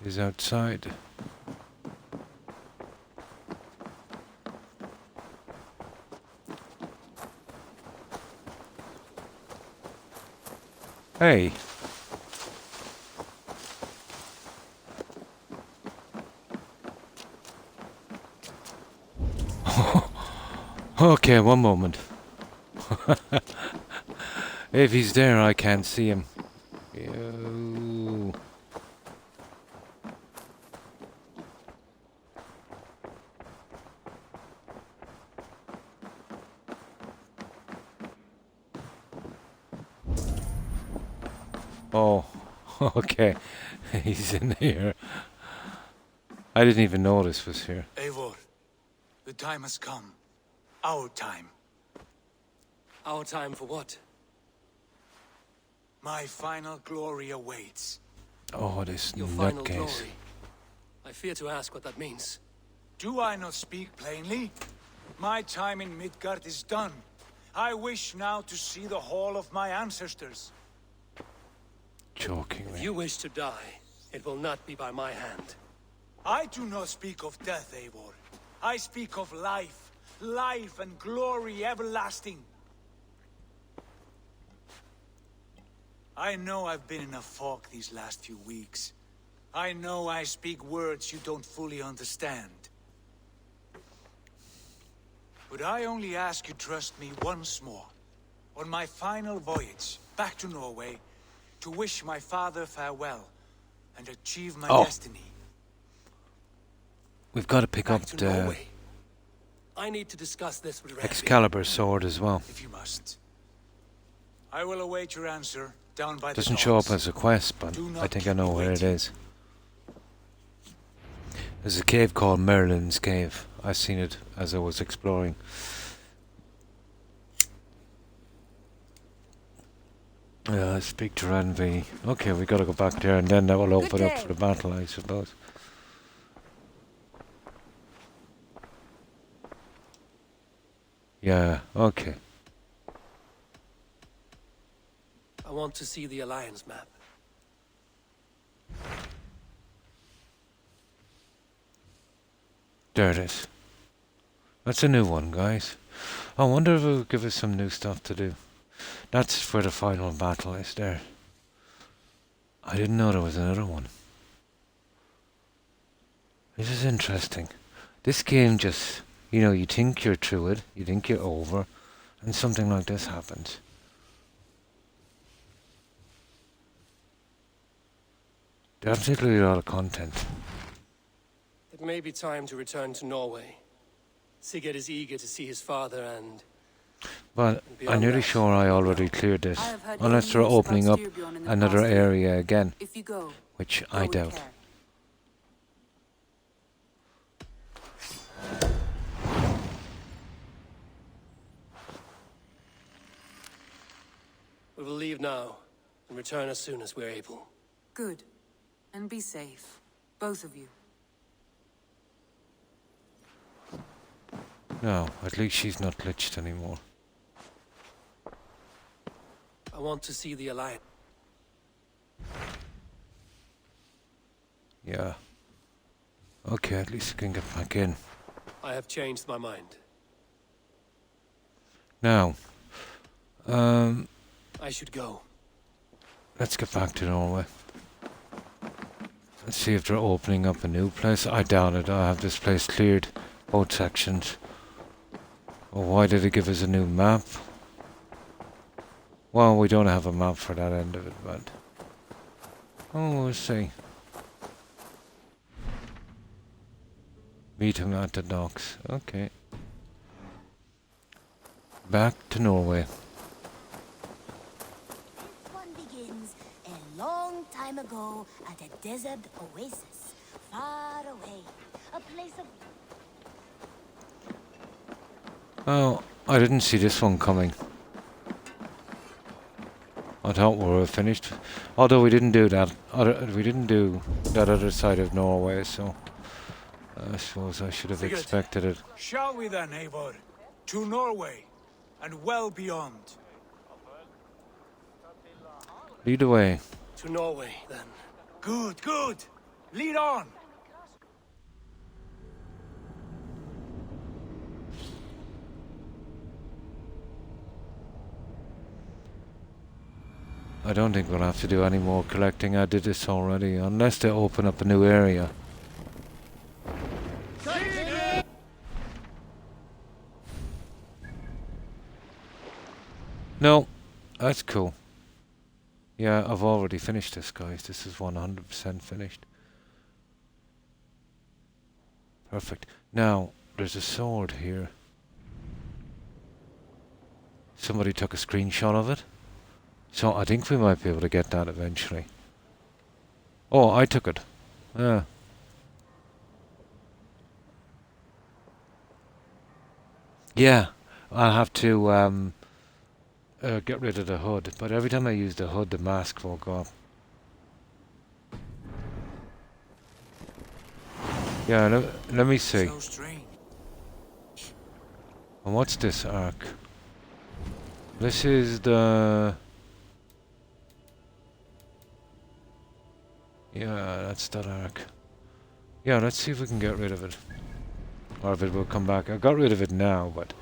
He's outside. Hey. Okay, one moment. If he's there, I can't see him. Ew. Oh, okay. He's in here. I didn't even know this was here. Eivor, the time has come. Our time. Our time for what? My final glory awaits. Oh, this Your final nutcase. glory. I fear to ask what that means. Do I not speak plainly? My time in Midgard is done. I wish now to see the hall of my ancestors. Joking If me. you wish to die, it will not be by my hand. I do not speak of death, Eivor. I speak of life. life and glory everlasting. I know I've been in a fog these last few weeks. I know I speak words you don't fully understand. But I only ask you trust me once more. On my final voyage back to Norway, to wish my father farewell and achieve my destiny. We've got to pick up the Norway. I need to discuss this with Randy. Excalibur sword as well. If you must. I will await your answer down by Doesn't the show up docks. as a quest, but I think I know where it is. There's a cave called Merlin's Cave. I seen it as I was exploring. Speak to Ranvi. Okay, we gotta go back there, and then that will open up for the battle, I suppose. Yeah, okay. I want to see the Alliance map. There it is. That's a new one, guys. I wonder if it will give us some new stuff to do. That's where the final battle is there. I didn't know there was another one. This is interesting. This game just, you know, you think you're through it, you think you're over, and something like this happens. Definitely a lot of content. It may be time to return to Norway. Sigurd is eager to see his father and... But I'm nearly sure I already cleared this, unless they're opening up another area again, which I doubt. We will leave now and return as soon as we're able. Good. And be safe. Both of you. No, at least she's not glitched anymore. I want to see the Alliance. Yeah. Okay, at least I can get back in. I have changed my mind. Now, I should go. let's get back to Norway. Let's see if they're opening up a new place. I doubt it. I have this place cleared. Both sections. Oh, why did it give us a new map? Well, we don't have a map for that end of it, but... oh, we'll see. Meet him at the docks. Okay. Back to Norway. This one begins a long time ago at a desert oasis, far away. A place of... Oh, I didn't see this one coming. I thought we were finished. Although we didn't do that. We didn't do that other side of Norway, so... I suppose I should have expected it. Shall we then, Eivor? To Norway, and well beyond. Lead the way. To Norway, then. Good, good. Lead on. I don't think we'll have to do any more collecting. I did this already, unless they open up a new area. No, that's cool. Yeah, I've already finished this, guys. This is 100% finished. Perfect. Now, there's a sword here. Somebody took a screenshot of it. So I think we might be able to get that eventually. Oh, I took it. Yeah. Yeah, I'll have to get rid of the hood. But every time I use the hood, the mask will go up. Yeah, let me see. So strange. And what's this arc? This is the... yeah, that's that arc. Yeah, let's see if we can get rid of it. or if it will come back. I got rid of it now, but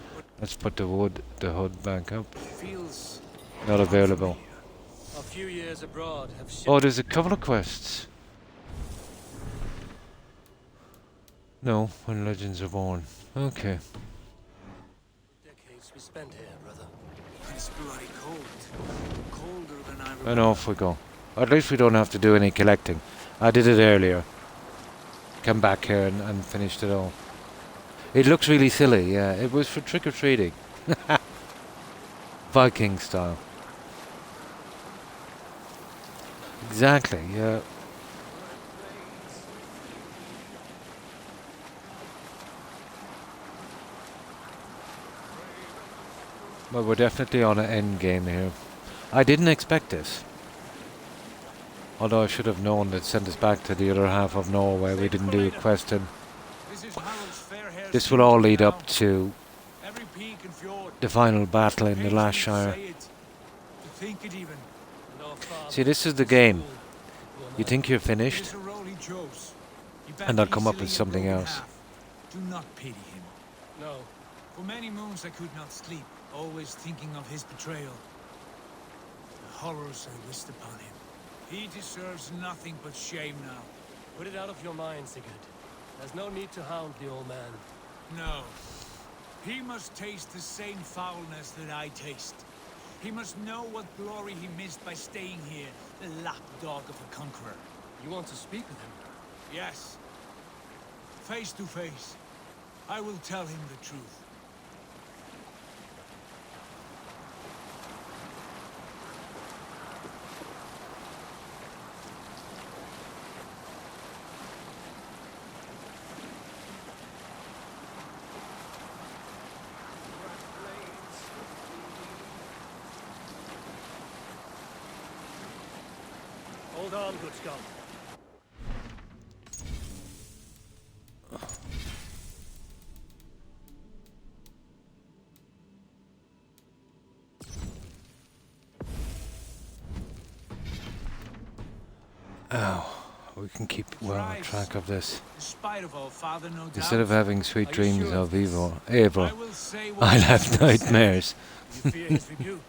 let's put the hood back up. Feels Not available. a few years abroad have Oh, there's a couple of quests. No, when legends are born. Okay. decades we spent here, brother. It's bloody cold. Colder than I remember. And off we go. At least we don't have to do any collecting. I did it earlier. Come back here and finished it all. It looks really silly, yeah. It was for trick-or-treating. Viking style. Exactly, yeah. Well, we're definitely on an end game here. I didn't expect this. Although I should have known that sent us back to the other half of Norway. We didn't do a quest in. This will all lead up to the final battle in the last Shire. See, this is the game. You think you're finished, and they'll come up with something else. Do not pity him. No. For many moons I could not sleep, always thinking of his betrayal. The horrors I wished upon him. He deserves nothing but shame now. Put it out of your mind, Sigurd. There's no need to hound the old man. No. He must taste the same foulness that I taste. He must know what glory he missed by staying here, the lapdog of a conqueror. You want to speak with him? Yes. Face to face. I will tell him the truth. Hold on, good Scott. Oh, we can keep well track of this. In spite of all, Father, no doubt. Instead of having sweet dreams of evil, I will say what I'll I have will say. nightmares. You fear his rebuke?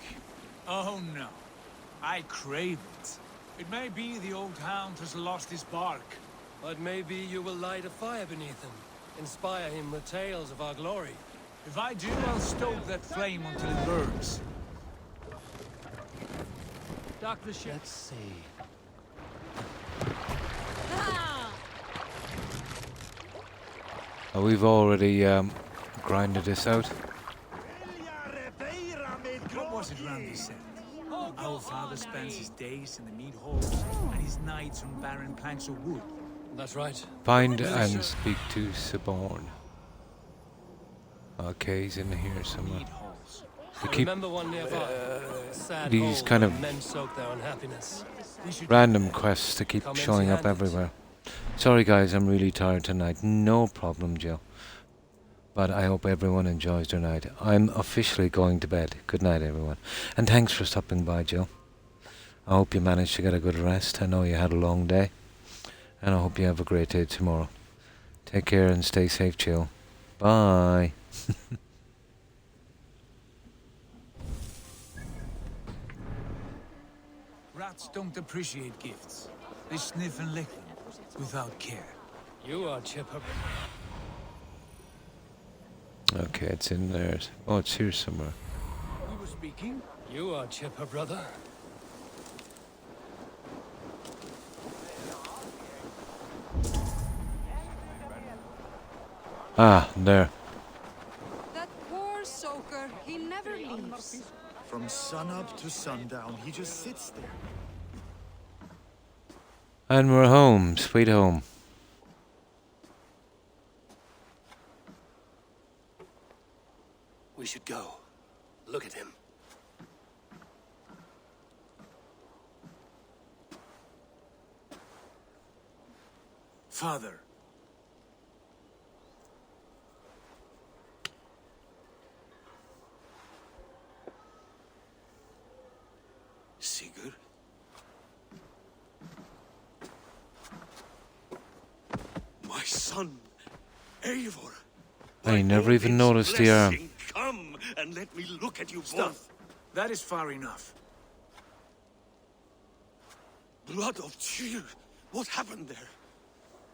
Oh no. I crave it. It may be the old hound has lost his bark. But maybe you will light a fire beneath him. Inspire him with tales of our glory. If I do, I'll stoke that flame until it burns. Dock the ship. Let's see. Oh, we've already grinded this out. What was it Randy said? Our father spends his days in the mead halls and his nights on barren planks of wood. That's right. Find and speak to Siborn. Okay, he's in here somewhere. I remember one nearby. Sad these hole kind where of men soak their unhappiness. random quests to keep showing up everywhere. Sorry guys, I'm really tired tonight. No problem, Joe. But I hope everyone enjoys their night. I'm officially going to bed. Good night, everyone. And thanks for stopping by, Joe. I hope you managed to get a good rest. I know you had a long day. And I hope you have a great day tomorrow. Take care and stay safe, Joe. Bye. Rats don't appreciate gifts. They sniff and lick them without care. You are Chipper. Okay, it's in there. Oh, it's here somewhere. We were speaking. You are Chipper, brother. Ah, there. That poor soaker, he never leaves. From sunup to sundown, he just sits there. And we're home. Sweet home. We should go. Look at him. Father. Sigurd? My son, Eivor. I never even Odin's noticed the arm. blessing, come and let me look at you Stop. both. That is far enough. Blood of Tyr, what happened there?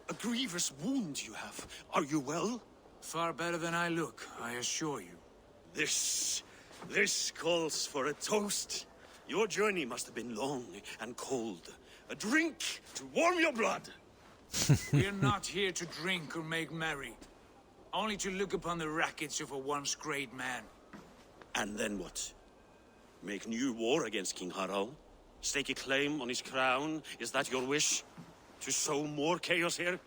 A grievous wound you have. Are you well? Far better than I look, I assure you. This calls for a toast. Your journey must have been long and cold. A drink to warm your blood. We are not here to drink or make merry. Only to look upon the rackets of a once great man. And then what? Make new war against King Harald? Stake a claim on his crown? Is that your wish? To sow more chaos here?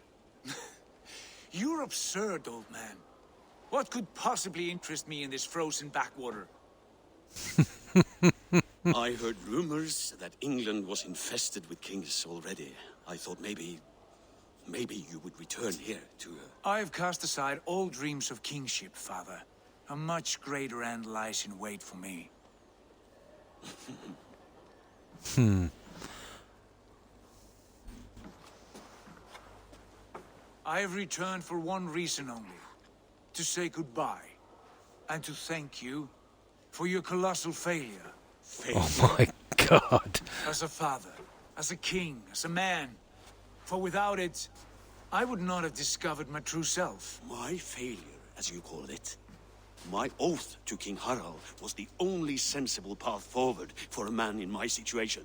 You're absurd, old man. What could possibly interest me in this frozen backwater? I heard rumors that England was infested with kings already. I thought maybe you would return here to... I've cast aside all dreams of kingship, father. A much greater end lies in wait for me. I have returned for one reason only. To say goodbye. And to thank you for your colossal failure. Oh my god. As a father, as a king, as a man. For without it, I would not have discovered my true self. My failure, as you call it. My oath to King Harald was the only sensible path forward for a man in my situation.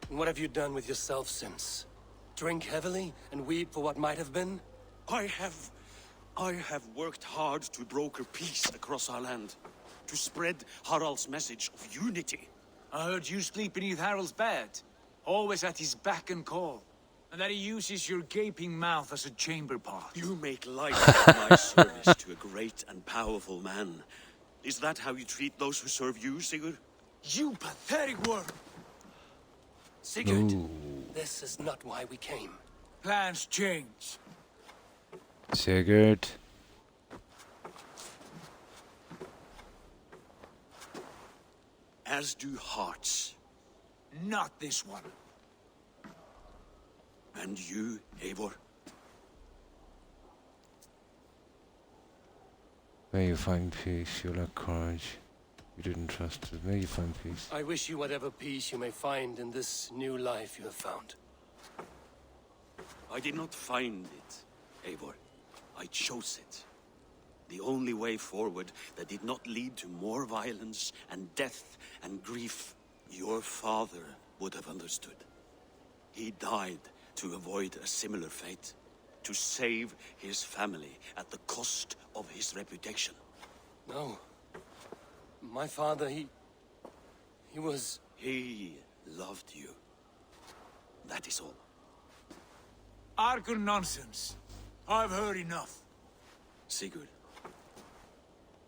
What have you done with yourself since? Drink heavily and weep for what might have been? I have worked hard to broker peace across our land. To spread Harald's message of unity. I heard you sleep beneath Harald's bed. Always at his beck and call. And that he uses your gaping mouth as a chamber pot. You make light of my service to a great and powerful man. Is that how you treat those who serve you, Sigurd? You pathetic worm! Sigurd, this is not why we came. Plans change. Sigurd. As do hearts. Not this one. And you, Eivor? May you find peace, you lack courage. You didn't trust it. May you find peace. I wish you whatever peace you may find in this new life you have found. I did not find it, Eivor. I chose it. The only way forward that did not lead to more violence and death and grief. Your father would have understood. He died to avoid a similar fate. To save his family at the cost of his reputation. No. My father, he was... He loved you. That is all. Arger nonsense. I've heard enough. Sigurd,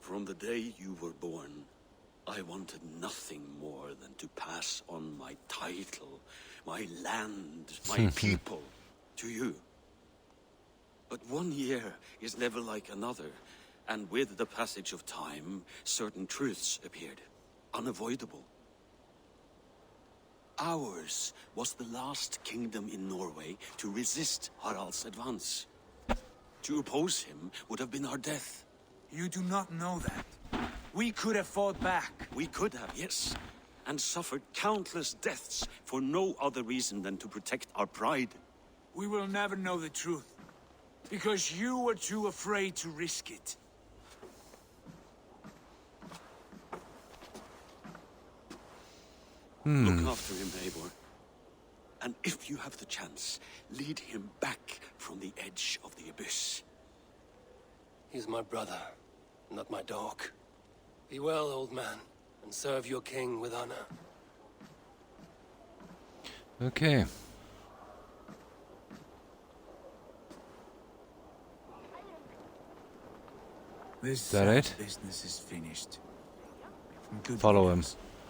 from the day you were born, I wanted nothing more than to pass on my title, my land, my people, to you. But one year is never like another, and with the passage of time, certain truths appeared, unavoidable. Ours was the last kingdom in Norway to resist Harald's advance. To oppose him would have been our death. You do not know that. We could have fought back. We could have, yes. And suffered countless deaths for no other reason than to protect our pride. We will never know the truth. Because you were too afraid to risk it. Look after him, Eivor. And if you have the chance, lead him back from the edge of the abyss. He's my brother, not my dog. Be well, old man, and serve your king with honor. Okay. This that it? Business is finished. Follow him.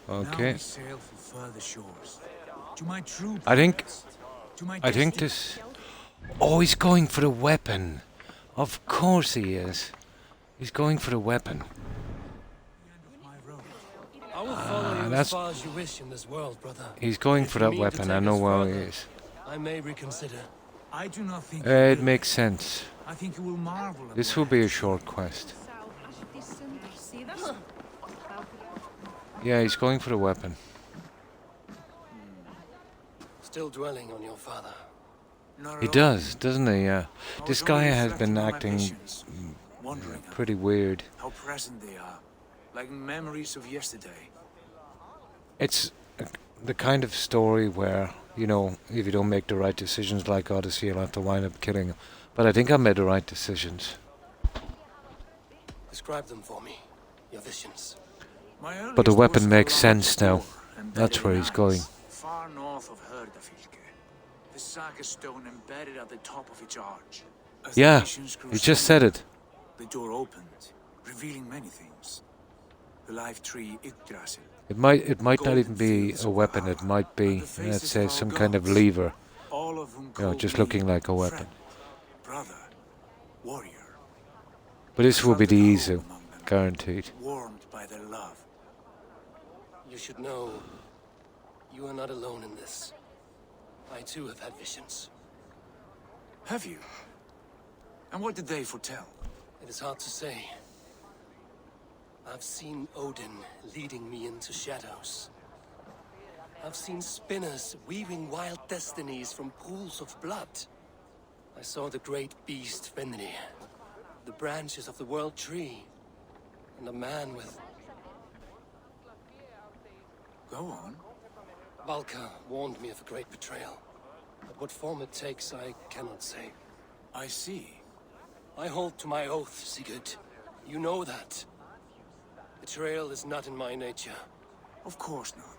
Now Okay. we sail for further shores. To my true I think purpose, to my this. Oh, he's going for the weapon. Of course he is. He's going for the weapon. I will follow you As far as you wish in this world, brother. He's going If for you that mean to weapon. I take know us where he further, is. I may reconsider. I do not think It makes sense. I think you will marvel at This what will be a short quest. Yeah, he's going for the weapon. Still dwelling on your father. He does, doesn't he? Yeah. This was only guy has been reflecting on my acting visions, wondering pretty weird. how present they are, like memories of yesterday. It's the kind of story where, you know, if you don't make the right decisions like Odyssey, you'll have to wind up killing him. But I think I made the right decisions. Describe them for me. Your visions. But the weapon makes sense now. That's where he's going. Far north of Herdafylke, the saga stone embedded at the top of its arch. As the Yeah, visions grew he just stronger, said it. The door opened, revealing many things. The live tree Yggdrasil. It might not even be a weapon. It might be, let's say, some kind of lever. All of whom You know, called just me looking like a weapon. friend, brother, warrior, But this will be the easy, guaranteed. warmed by their love. You should know, you are not alone in this. I too have had visions. Have you? And what did they foretell? It is hard to say. I've seen Odin leading me into shadows. I've seen spinners weaving wild destinies from pools of blood. I saw the great beast Fenrir, the branches of the world tree, and a man with... Go on. Valka warned me of a great betrayal. But what form it takes, I cannot say. I see. I hold to my oath, Sigurd. You know that. Betrayal is not in my nature. Of course not.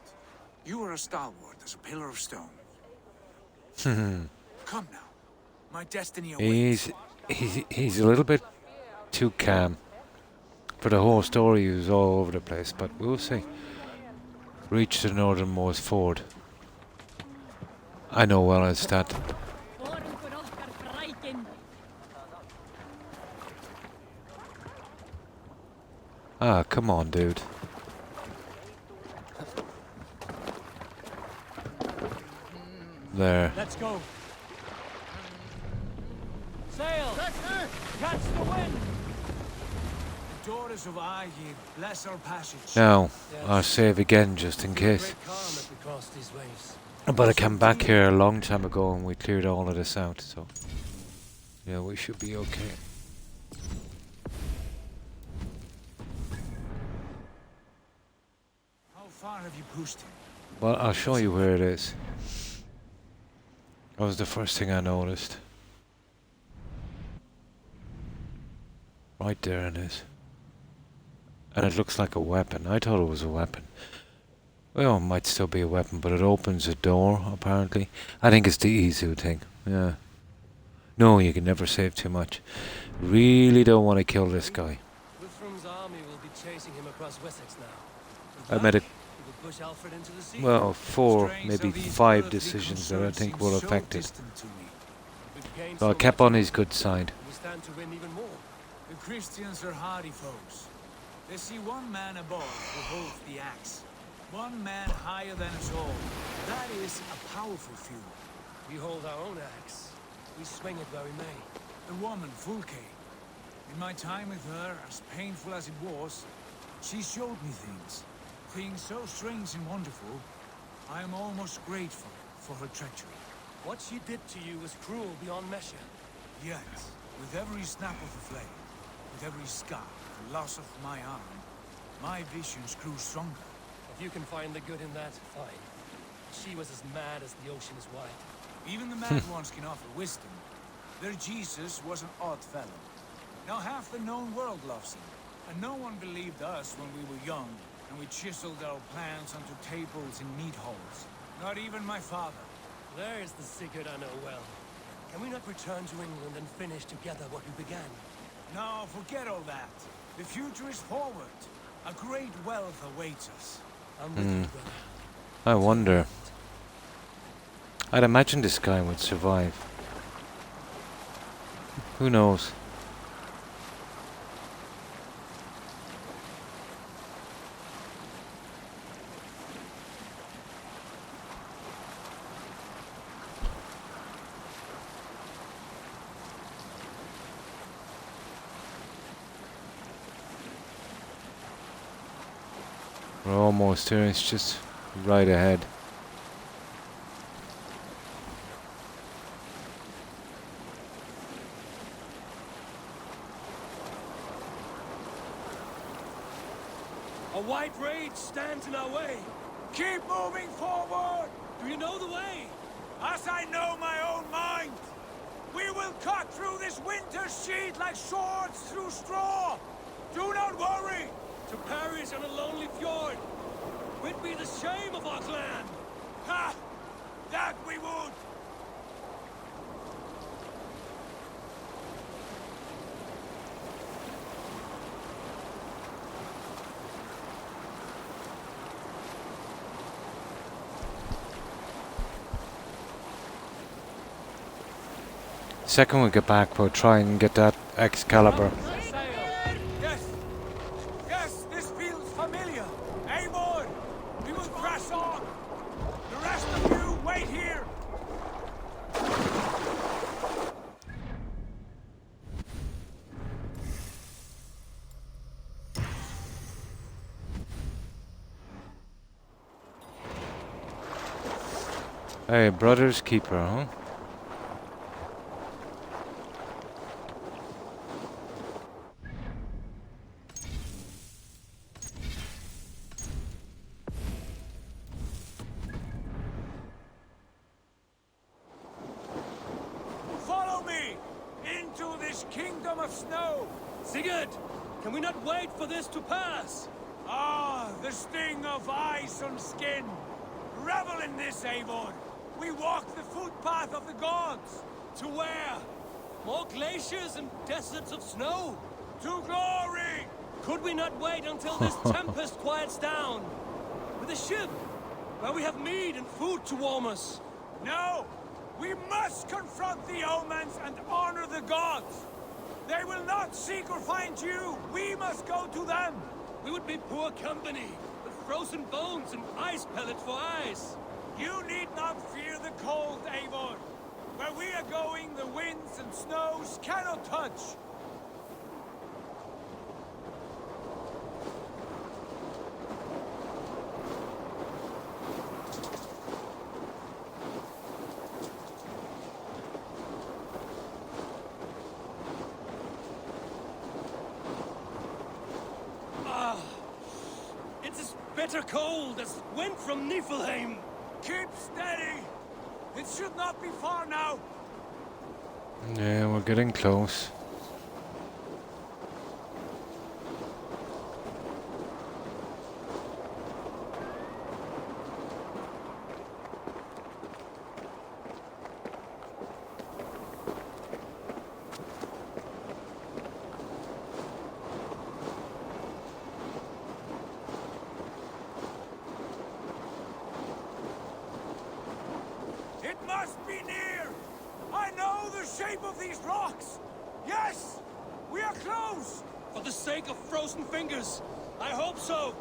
You are a stalwart as a pillar of stone. Come now. My destiny awaits. He's a little bit too calm. For the whole story, he was all over the place, but we'll see. Reach the northernmost ford. I know where I'll start. Ah, come on, dude. There. Let's go. Sail! Catch the wind! Daughters of Aegir, bless our passage. Now, I'll save again just in case. But I came back here a long time ago and we cleared all of this out, so... Yeah, we should be okay. How far have you pushed him? Well, I'll show you where it is. That was the first thing I noticed. Right there it is. And it looks like a weapon. I thought it was a weapon. Well, it might still be a weapon, but it opens a door, apparently. I think it's the Izu thing, yeah. No, you can never save too much. Really don't want to kill this guy. Withrum's army will be chasing him across Wessex now. I made it, He will push Alfred into the sea. well, 4, maybe 5 decisions that I think will affect it. So I kept on his good side. We stand to win even more. The Christians are hardy foes. They see one man above who holds the axe. One man higher than us all. That is a powerful feud. We hold our own axe. We swing it where we may. The woman, Fulke. In my time with her, as painful as it was, she showed me things. Things so strange and wonderful, I am almost grateful for her treachery. What she did to you was cruel beyond measure. Yet, with every snap of the flame, with every scar, the loss of my arm, my visions grew stronger. If you can find the good in that, fine. She was as mad as the ocean is wide. Even the mad ones can offer wisdom. Their Jesus was an odd fellow. Now half the known world loves him. And no one believed us when we were young, and we chiseled our plans onto tables in meat halls. Not even my father. There is the Sigurd I know well. Can we not return to England and finish together what we began? No, forget all that. The future is forward. A great wealth awaits us. I'm with you, brother. I wonder. I'd imagine this guy would survive. Who knows? We're almost here, it's just right ahead. A white rage stands in our way. Keep moving forward! Do you know the way? As I know my own mind! We will cut through this winter sheet like swords through straw! Do not worry! To perish on a lonely fjord would be the shame of our clan! Ha! That we would! Second we get back, we'll try and get that Excalibur. Yes! Yes, this feels familiar! Eivor! We will press on! The rest of you, wait here! Hey, brother's keeper, huh? Follow me! Into this kingdom of snow! Sigurd! Can we not wait for this to pass? Ah, the sting of ice on skin! Revel in this, Eivor! We walk the footpath of the gods! To where? More glaciers and deserts of snow? To glory! Could we not wait until this tempest quiets down? With a ship, where we have meat and food to warm us? No! We must confront the omens and honor the gods! They will not seek or find you! We must go to them! We would be poor company, with frozen bones and ice pellets for eyes. You need not fear the cold, Eivor! Where we are going, the winds and snows cannot touch! It's as bitter cold as wind from Niflheim. Keep steady! It should not be far now! Yeah, we're getting close. It must be near! I know the shape of these rocks! Yes! We are close! For the sake of frozen fingers, I hope so.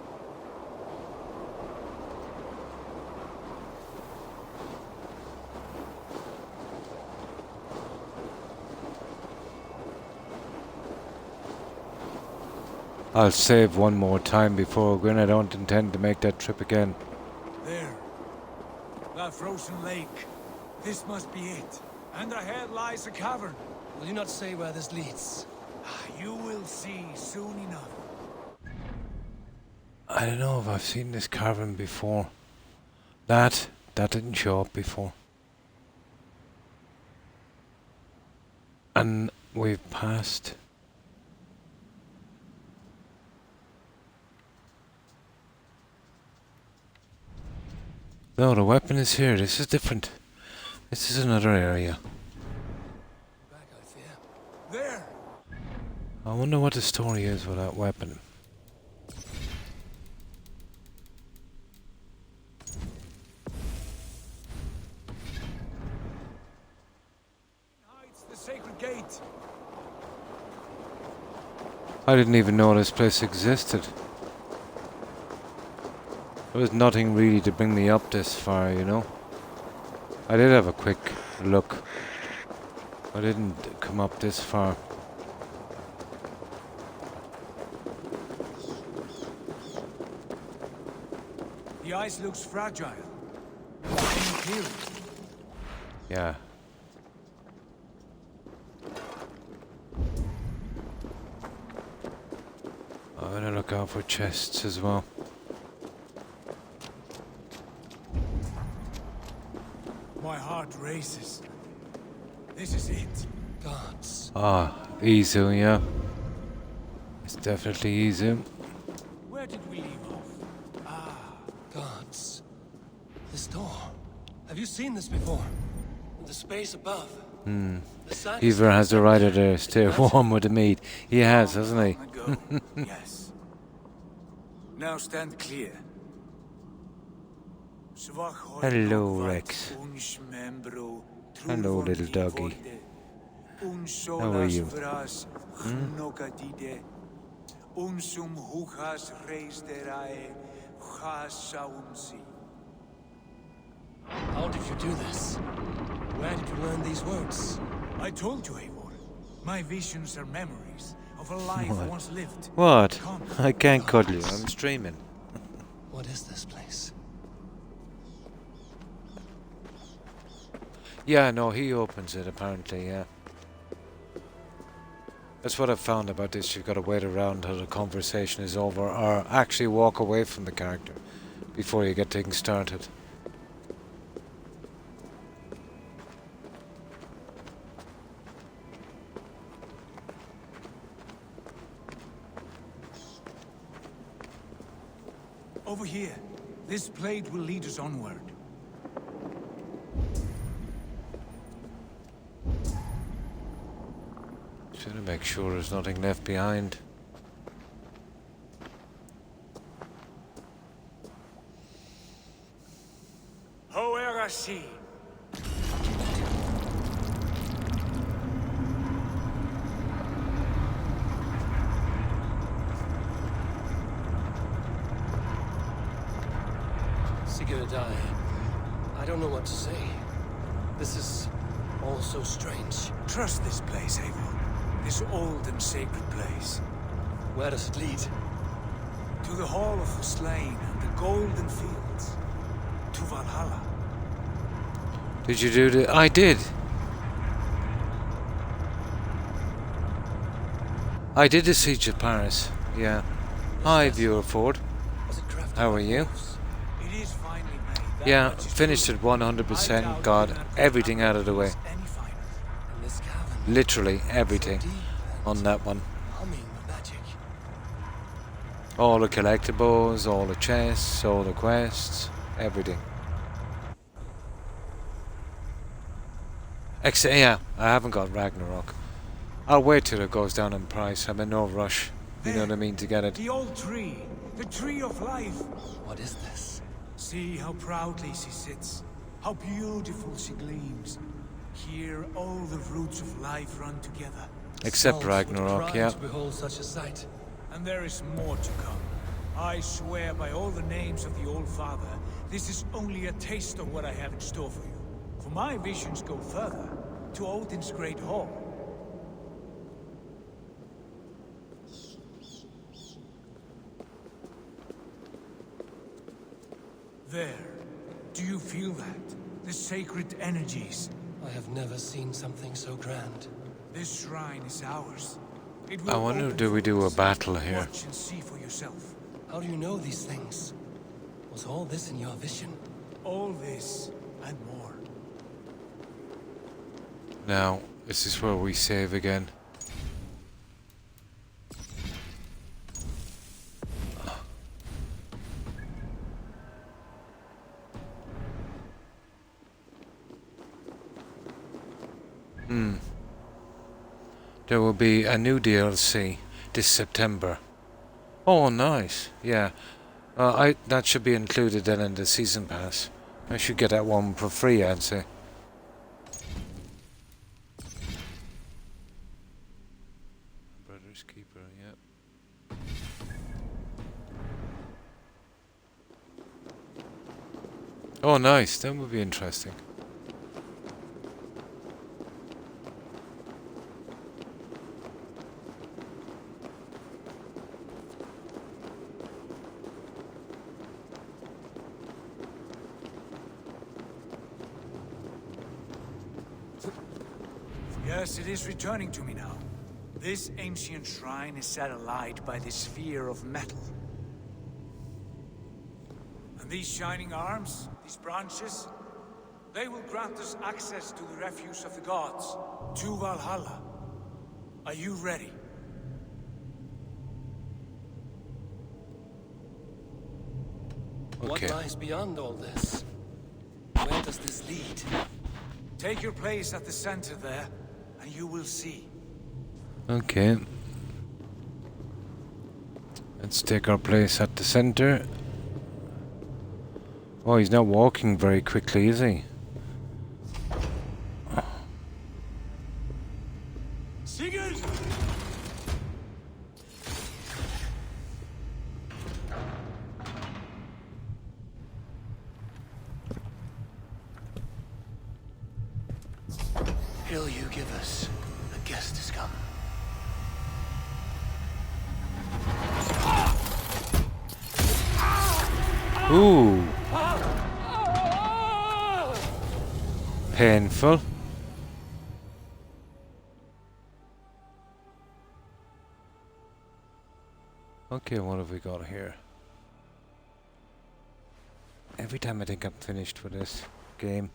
I'll save one more time before going. I don't intend to make that trip again. There. That frozen lake. This must be it. And ahead lies a cavern. Will you not say where this leads? You will see soon enough. I don't know if I've seen this cavern before. That didn't show up before. And we've passed. No, the weapon is here. This is different. This is another area. Back, I fear. There! I wonder what the story is with that weapon. Hides the sacred gate. I didn't even know this place existed. There was nothing really to bring me up this far, you know. I did have a quick look. I didn't come up this far. ice looks fragile. Can you clear it? Yeah. I'm gonna look out for chests as well. My heart races. This is it. Gods. Ah, Izu, yeah. It's definitely Izu. Where did we leave off? Gods. This door. Have you seen this before? The space above. Ever has the right of to stay warm with the meat. He has, hasn't he? Yes. Now stand clear. Hello, Rex. Hello, little doggy. How are you? How did you do this? Where did you learn these words? I told you, Eivor. My visions are memories of a life What? once lived. What? Come. I can't cuddle you. I'm streaming. What is this place? Yeah, no, he opens it apparently, yeah. That's what I've found about this. You've got to wait around until the conversation is over, or actually walk away from the character before you get things started. Over here. This blade will lead us onward. Just to make sure there's nothing left behind. Hoerasi. Sigurd, I don't know what to say. This is all so strange. Trust this place, Eivor. This old and sacred place. Where does it lead? To the Hall of the Slain and the Golden Fields. To Valhalla. Did you do the... I did! I did the Siege of Paris, yeah. Hi, viewer Ford. How are you? It is finally made. That Yeah, much is finished true. at 100%, got everything out of the way. And this cavern. Literally everything on that one. All the collectibles, all the chests, all the quests, everything. Except, yeah, I haven't got Ragnarok. I'll wait till it goes down in price. I'm in no rush, you know what I mean, to get it. The old tree. The tree of life. What is this? See how proudly she sits. How beautiful she gleams. Here all the roots of life run together. Except Souls would Ragnarok, cry yeah. to behold such a sight. And there is more to come. I swear by all the names of the Old Father, this is only a taste of what I have in store for you. For my visions go further, to Odin's great hall. There. Do you feel that? The sacred energies. I have never seen something so grand. This shrine is ours. It I will wonder, open do we for do a us. battle here? Watch and see for yourself. How do you know these things? Was all this in your vision? All this and more. Now, this is where we save again. There will be a new DLC this September. Oh, nice. Yeah. That should be included then in the season pass. I should get that one for free, I'd say. Brother's Keeper, yep. Oh, nice. That would be interesting. Yes, it is returning to me now. This ancient shrine is set alight by this sphere of metal. And these shining arms, these branches, they will grant us access to the refuse of the gods, to Valhalla. Are you ready? What lies beyond all this? Where does this lead? Take your place at the center there, and you will see. Okay. Let's take our place at the center. Oh, he's not walking very quickly, is he? Sigurd! Hill you give us, a guest has come. Ooh. Painful. Okay, what have we got here? Every time I think I'm finished with this game,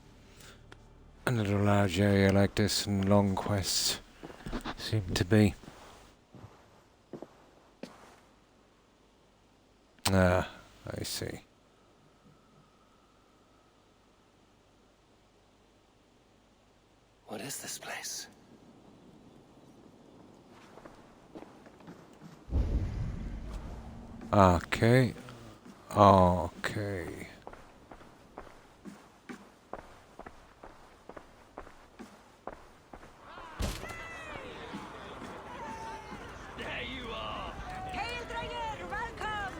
another large area like this and long quests seem to be. Ah, I see. What is this place? Okay. Okay. There you are! Hail, Draenor! Welcome!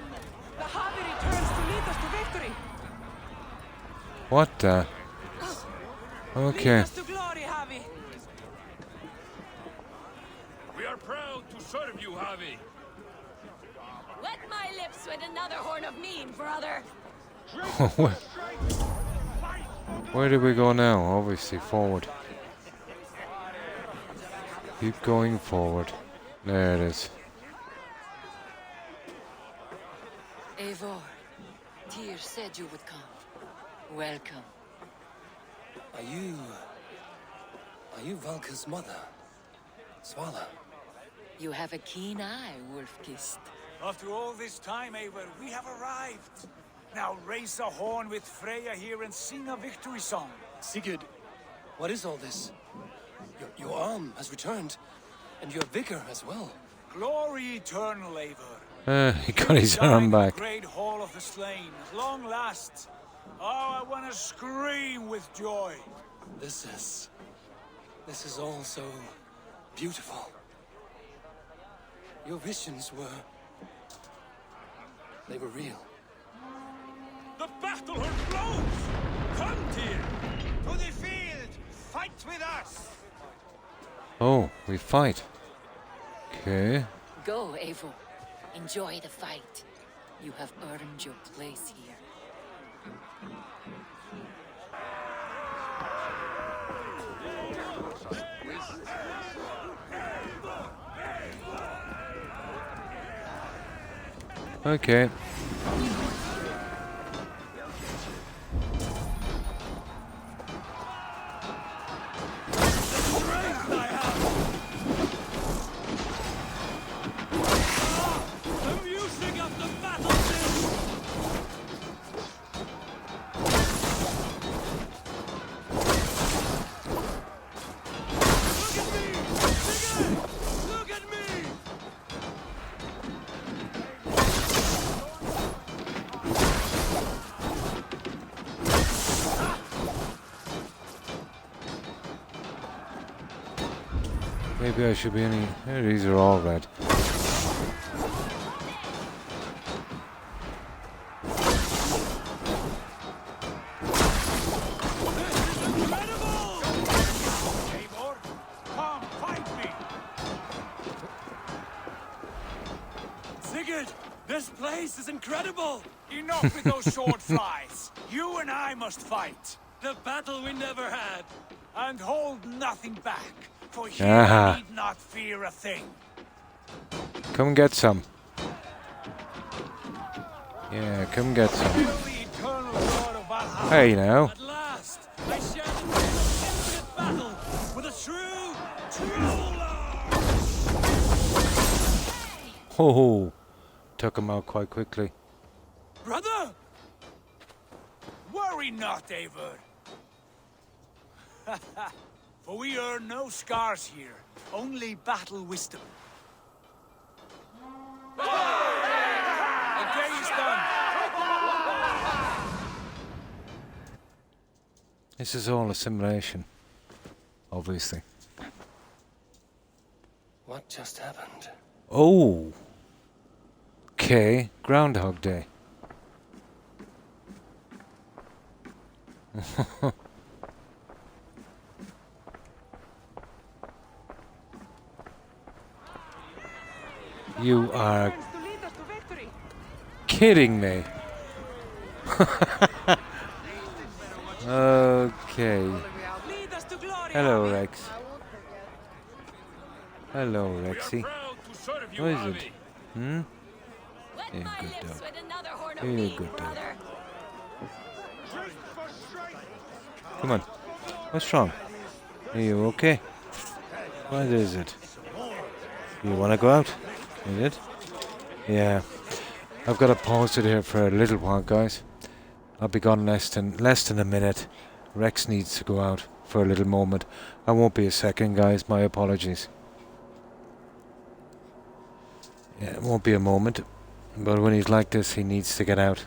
The Harvey returns to lead us to victory! What the? Okay. Lead us to glory, Harvey! We are proud to serve you, Javi. Wet my lips with another horn of mead, brother. Where do we go now? Obviously forward. Keep going forward. There it is. Eivor, Tyr said you would come. Welcome. Are you Valka's mother? Svala? You have a keen eye, Wolf-Kissed. After all this time, Eivor, we have arrived. Now raise a horn with Freya here and sing a victory song. Sigurd, what is all this? Your arm has returned, and your vigor as well. Glory eternal, Eivor. He got his arm back. Great hall of the slain, at long last. Oh, I want to scream with joy. This is all so beautiful. Your visions they were real. The battle hurt blows! Come, Tyr! To the field! Fight with us! Oh, we fight. Okay. Go, Eivor. Enjoy the fight. You have earned your place here. Okay. Maybe I should be any... These are all red. Sigurd, this place is incredible! Enough with those short flies. You and I must fight. The battle we never had. And hold nothing back. For here Aha. you need not fear a thing. Come and get some. Yeah, come get some. Hail the eternal God of Valhalla. Hey now. At last, I shall infinite battle with a true lord. Ho ho. Took him out quite quickly. Brother! Worry not, Eivor. For we earn no scars here, only battle wisdom. The day is done. This is all a simulation, obviously. What just happened? Oh. Okay, Groundhog Day. You are kidding me. Okay. Hello, Rex. Hello, Rexy. What is it? Hmm? You're a good dog. You're a good dog. Come on. What's wrong? Are you okay? What is it? You want to go out? Is it? Yeah. I've got to pause it here for a little while, guys. I'll be gone less than a minute. Rex needs to go out for a little moment. I won't be a second, guys. My apologies. Yeah, it won't be a moment. But when he's like this, he needs to get out.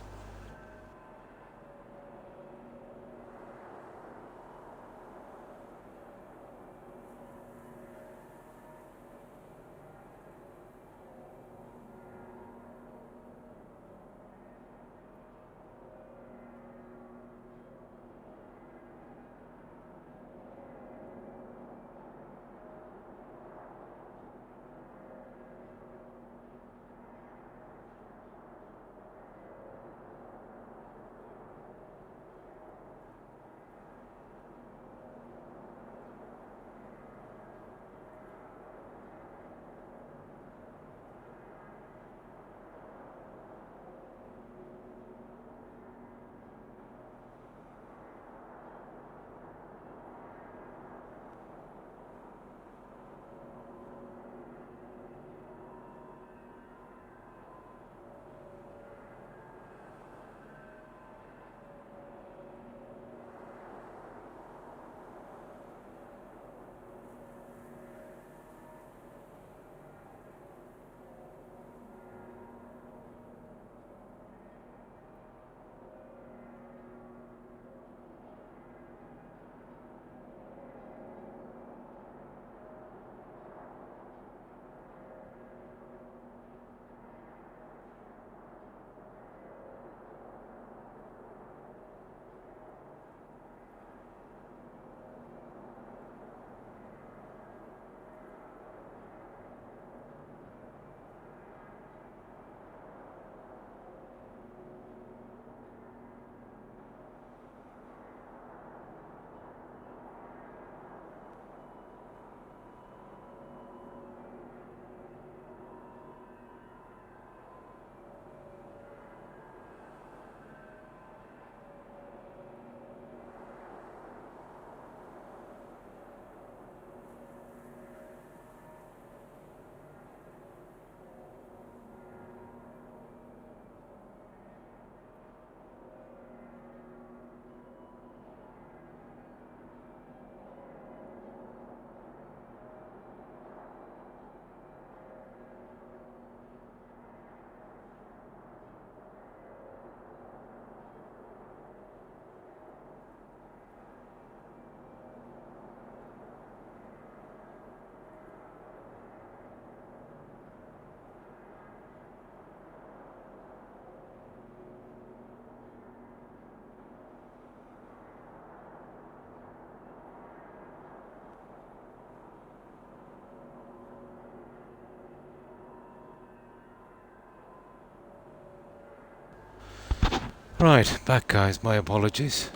Right, back guys, my apologies.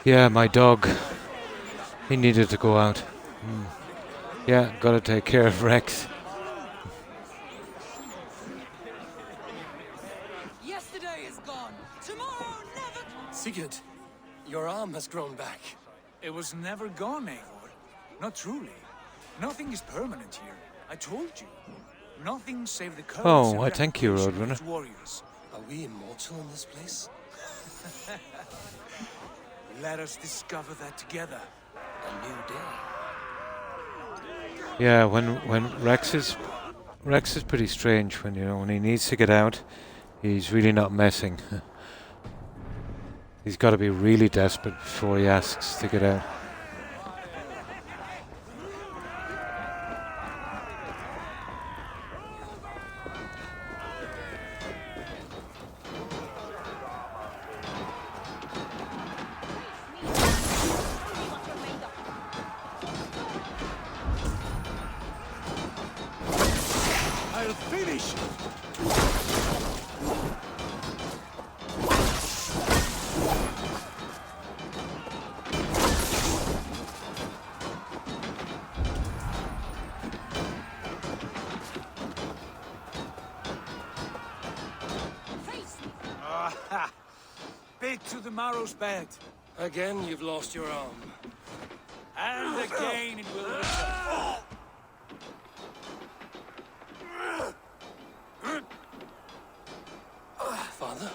Yeah, my dog He needed to go out. Yeah, gotta take care of Rex. Yesterday is gone. Tomorrow never. Sigurd, your arm has grown back. It was never gone, Eivor. Not truly. Nothing is permanent here. I told you. Nothing save the courage Oh, and I thank you, reputation of Roadrunner. its warriors. Are we immortal in this place? Let us discover that together. A new day. Yeah, when Rex is pretty strange when when he needs to get out, he's really not messing. He's got to be really desperate before he asks to get out. I'll finish! Ah, bit to the marrow's bed. Again, you've lost your arm. And again it will return. Father,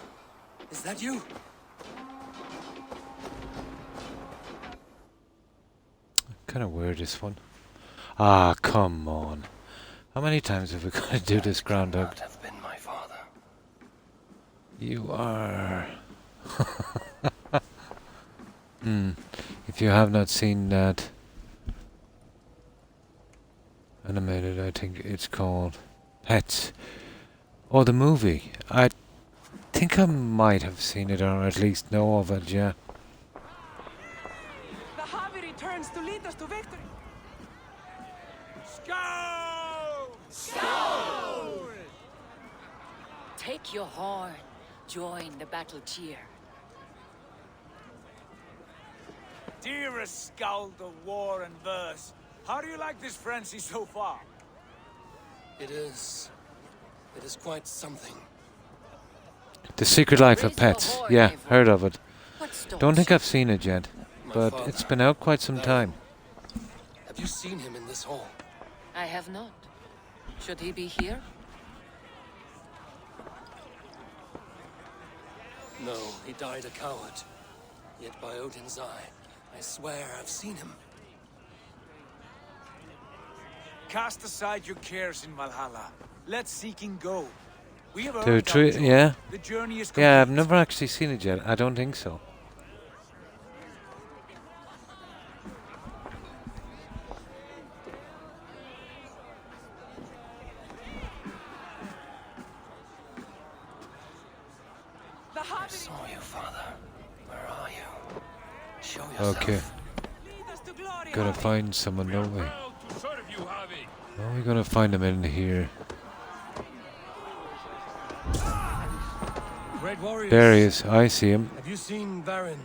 is that you? Kind of weird, this one. Ah, come on. How many times have we got to do this, Groundhog? That have been my father. You are... If you have not seen that animated, I think it's called Pets. Oh, the movie. I think I might have seen it, or at least know of it, yeah. The Javi returns to lead us to victory. Scout! Scout! Take your horn. Join the battle cheer. Dearest Scout of war and verse, how do you like this frenzy so far? It is quite something. The Secret Life of Pets. Yeah, heard of it. What Don't think I've seen it yet, but it's been out quite some time. Have you seen him in this hall? I have not. Should he be here? No, he died a coward. Yet by Odin's eye, I swear I've seen him. Cast aside your cares in Valhalla. Let seeking go. We have The earned our joy. yeah? The journey is Yeah, I've complete. never actually seen it yet. I don't think so. I saw you, Father. Where are you? Show yourself. Okay. Gotta find someone, don't we? Oh, we're gonna find him in here. Great warriors. There he is. I see him. Have you seen Varin?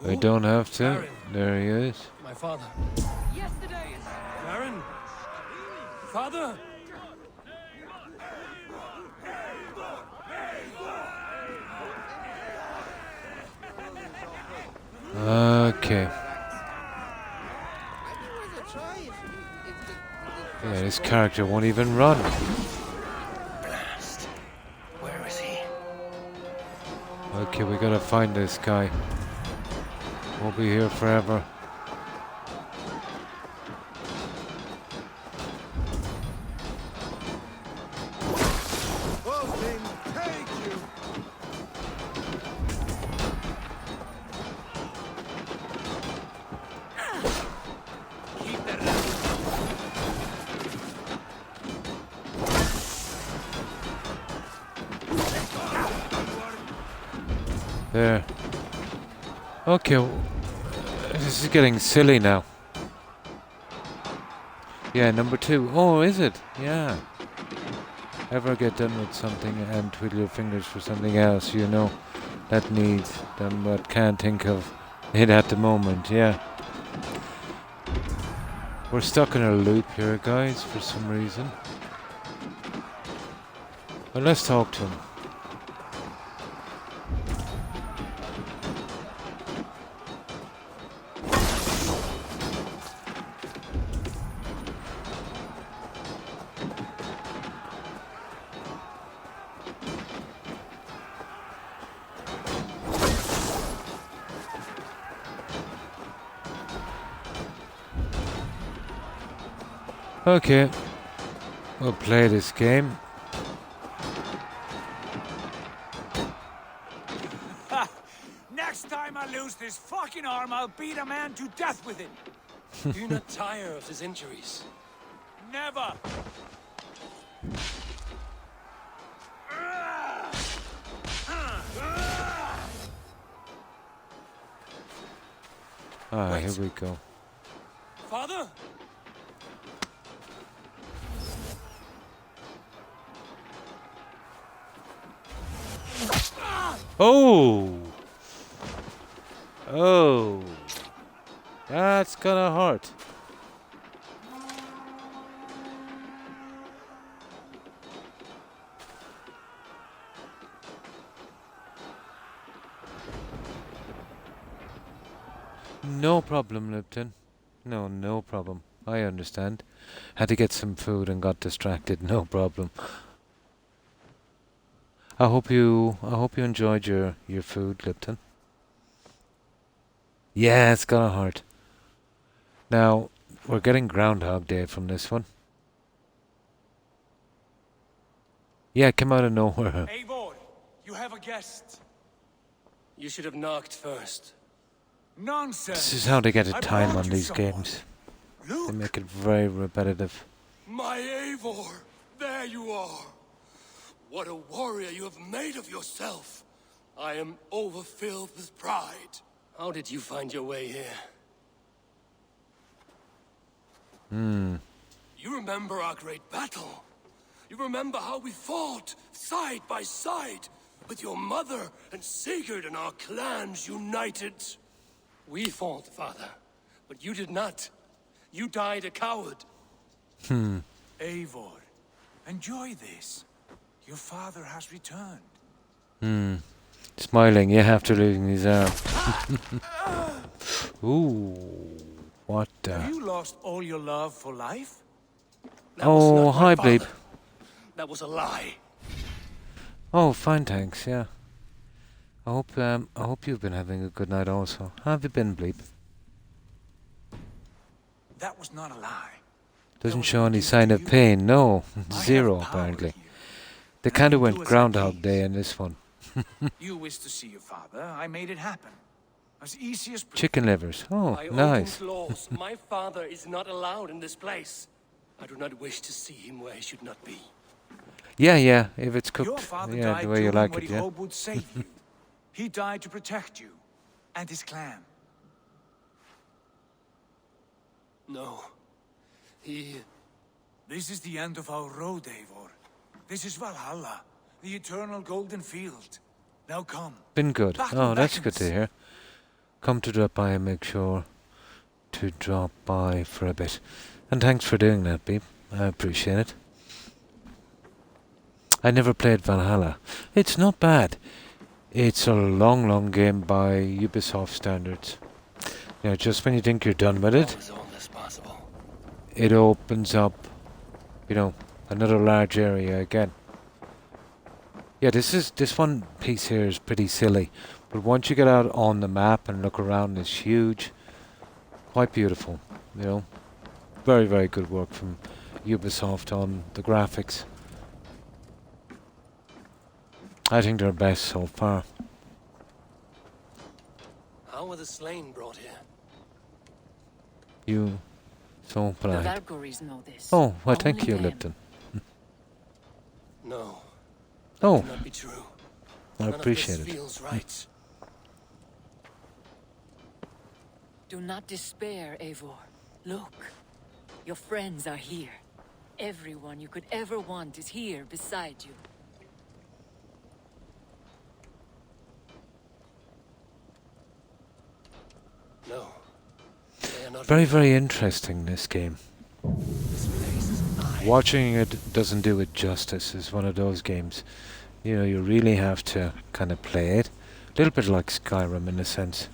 I don't have to. Varin. There he is. My father. Yesterday is... Varin? Father? Okay. Yeah, this character won't even run. Blast. Where is he? Okay, we gotta find this guy. Won't be here forever. Odin, take you! There. Okay, this is getting silly now. Yeah, number 2. Oh, is it? Yeah. Ever get done with something and twiddle your fingers for something else, you know, that needs them but can't think of it at the moment, yeah. We're stuck in a loop here, guys, for some reason. But let's talk to him. Okay, we'll play this game. Next time I lose this fucking arm, I'll beat a man to death with it. Do you not tire of his injuries? Never. Ah, here we go. Father? Oh! Oh! That's gonna hurt. No problem, Lipton. No problem. I understand. Had to get some food and got distracted. No problem. I hope you enjoyed your food, Lipton. Yeah, it's gonna hurt. Now, we're getting Groundhog Day from this one. Yeah, it came out of nowhere. Eivor, you have a guest. You should have knocked first. Nonsense. This is how they get a I time brought on you these someone. games. They make it very repetitive. My Eivor, there you are. What a warrior you have made of yourself. I am overfilled with pride. How did you find your way here? You remember our great battle? You remember how we fought side by side with your mother and Sigurd and our clans united? We fought, father, but you did not. You died a coward. Eivor, enjoy this. Your father has returned. Smiling, yeah, after losing his arm. Ooh, what Have you lost all your love for life? That was Oh, not my hi, father. Bleep. That was a lie. Oh, fine, thanks, yeah. I hope you've been having a good night also. How have you been, Bleep? That was not a lie. Doesn't show any sign of pain, no. Zero, power apparently. here. They I kind of can went do as I Groundhog Day in this one. You wished to see your father. I made it happen. As easy as... Chicken livers. Oh, By nice. Odin's laws, my father is not allowed in this place. I do not wish to see him where he should not be. Yeah, if it's Your cooked, father yeah, died the way you doing like what it, he yeah. hoped would save you. He died to protect you and his clan. No. He... This is the end of our road, Eivor. This is Valhalla, the eternal golden field. Now come. Been good. Battle Oh, that's good to beckons. hear. Come to drop by and make sure to drop by for a bit. And thanks for doing that, Beep. I appreciate it. I never played Valhalla. It's not bad. It's a long game by Ubisoft standards. You know, just when you think you're done with it, How is all this possible? it opens up, you know, another large area again. Yeah, this one piece here is pretty silly, but once you get out on the map and look around, it's huge, quite beautiful. You know, very good work from Ubisoft on the graphics. I think they're best so far. How were the slain brought here? You so The polite. Valkyries know this. Oh, well, thank Only you, them. Lipton. No. Oh, Cannot be true. I None of appreciate this it. feels right. Do not despair, Eivor. Look, your friends are here. Everyone you could ever want is here beside you. No. They are Very, very interesting, this game. Watching it doesn't do it justice. It's one of those games, you know, you really have to kind of play it. A little bit like Skyrim in a sense.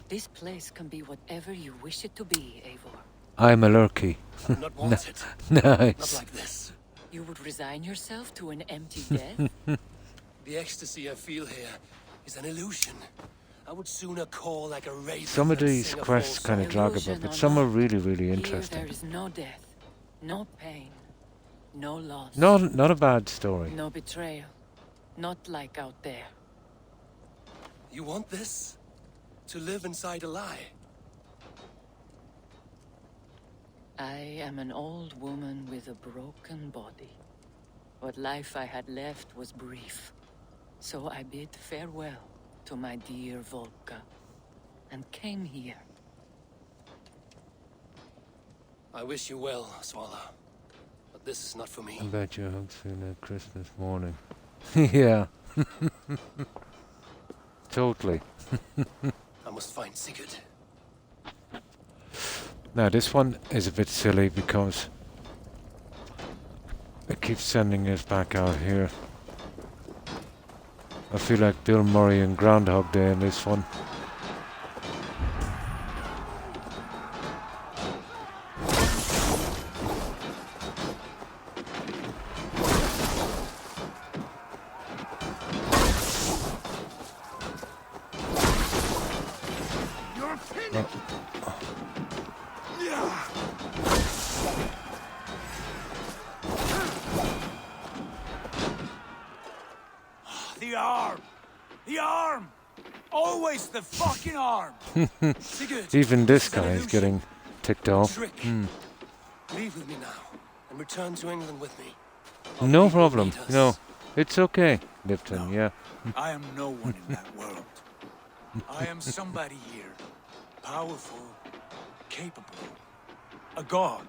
This place can be whatever you wish it to be, Eivor. I'm a lurky. Not wanted. Nice. Not like this. You would resign yourself to an empty death? The ecstasy I feel here is an illusion. I would sooner call like a raven. Some of than these sing a quests false kind of song. drag a bit, but some are really, really Here interesting. there is no death, no pain, no loss. Not a bad story. No betrayal. Not like out there. You want this? To live inside a lie? I am an old woman with a broken body. What life I had left was brief. So I bid farewell to my dear Volka, and came here. I wish you well, Swallow. But this is not for me. I bet you hugs for that Christmas morning. Yeah. Totally. I must find Sigurd. Now this one is a bit silly because it keeps sending us back out here. I feel like Bill Murray and Groundhog Day in this one. You're finished. The arm! The arm! Always the fucking arm! Even this guy is getting ticked off. Trick. Leave with me now, and return to England with me. No problem. No, it's okay, Lipton. Yeah. I am no one in that world. I am somebody here. Powerful, capable. A god.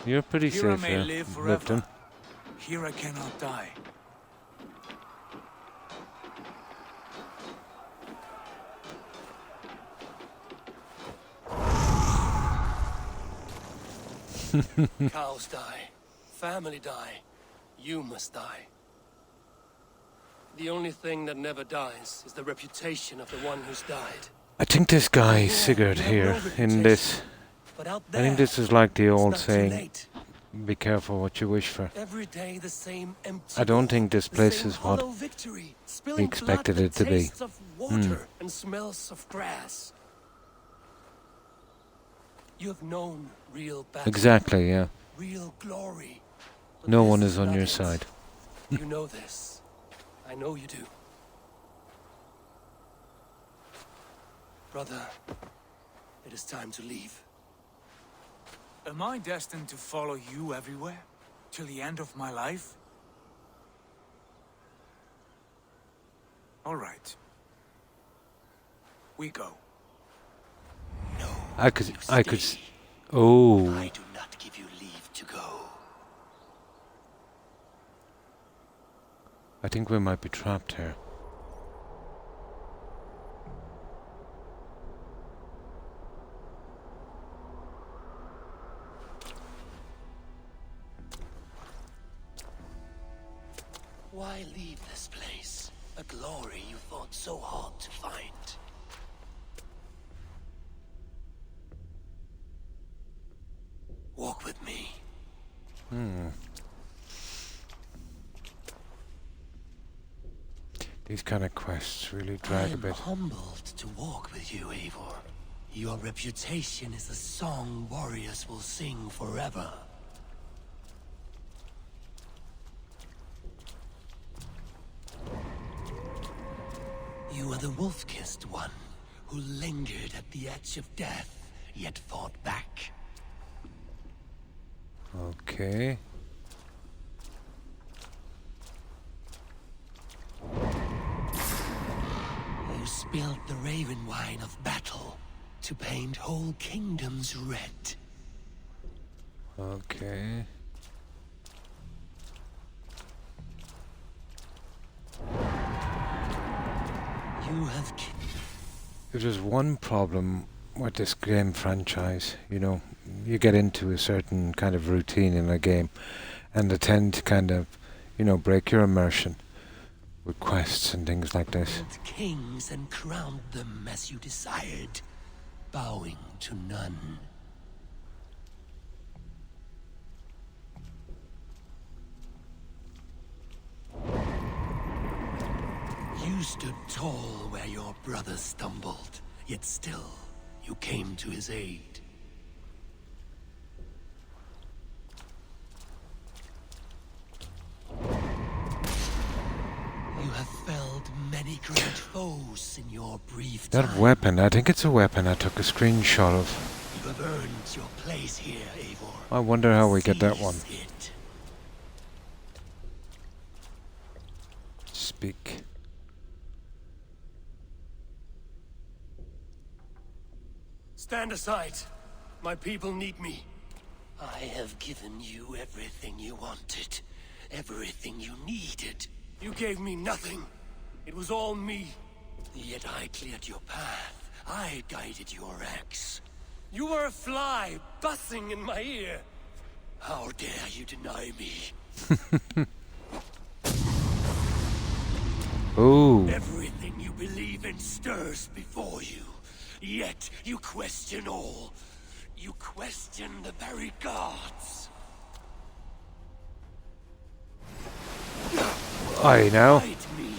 You're pretty Here I safe may here, live forever. Lipton. Here I cannot die. Cows die. Family die. You must die. The only thing that never dies is the reputation of the one who's died. I think this guy Sigurd here in this. I think this is like the old saying, "Be careful what you wish for." Every day the same empty I don't think this the place same is what hollow victory, we spilling expected blood it to that be. tastes of water and smells of grass. You have known real battle. Exactly, yeah. Real glory. But No this one is on not your it. side. You know this. I know you do. Brother, it is time to leave. Am I destined to follow you everywhere? Till the end of my life? All right. We go. I could. Oh. I do not give you leave to go. I think we might be trapped here. Why leave this place? A glory you fought so hard to find. Walk with me. These kind of quests really drag a I'm bit. humbled to walk with you, Eivor. Your reputation is a song warriors will sing forever. You are the wolf-kissed one who lingered at the edge of death, yet fought back. Okay. You spilled the raven wine of battle to paint whole kingdoms red. Okay. You have If there's one problem with this game franchise. You know, you get into a certain kind of routine in a game, and they tend to kind of, you know, break your immersion with quests and things like this. Built kings and crowned them as you desired, bowing to none. You stood tall where your brother stumbled, yet still you came to his aid. You have felled many great foes in your brief time. That weapon, I think it's a weapon I took a screenshot of. You have earned your place here, Eivor. I wonder how we get that one. Seize it. Speak. Stand aside. My people need me. I have given you everything you wanted. Everything you needed. You gave me nothing. It was all me. Yet I cleared your path. I guided your axe. You were a fly buzzing in my ear. How dare you deny me? Ooh. Everything you believe in stirs before you. Yet you question all. You question the very gods. I know. Fight me.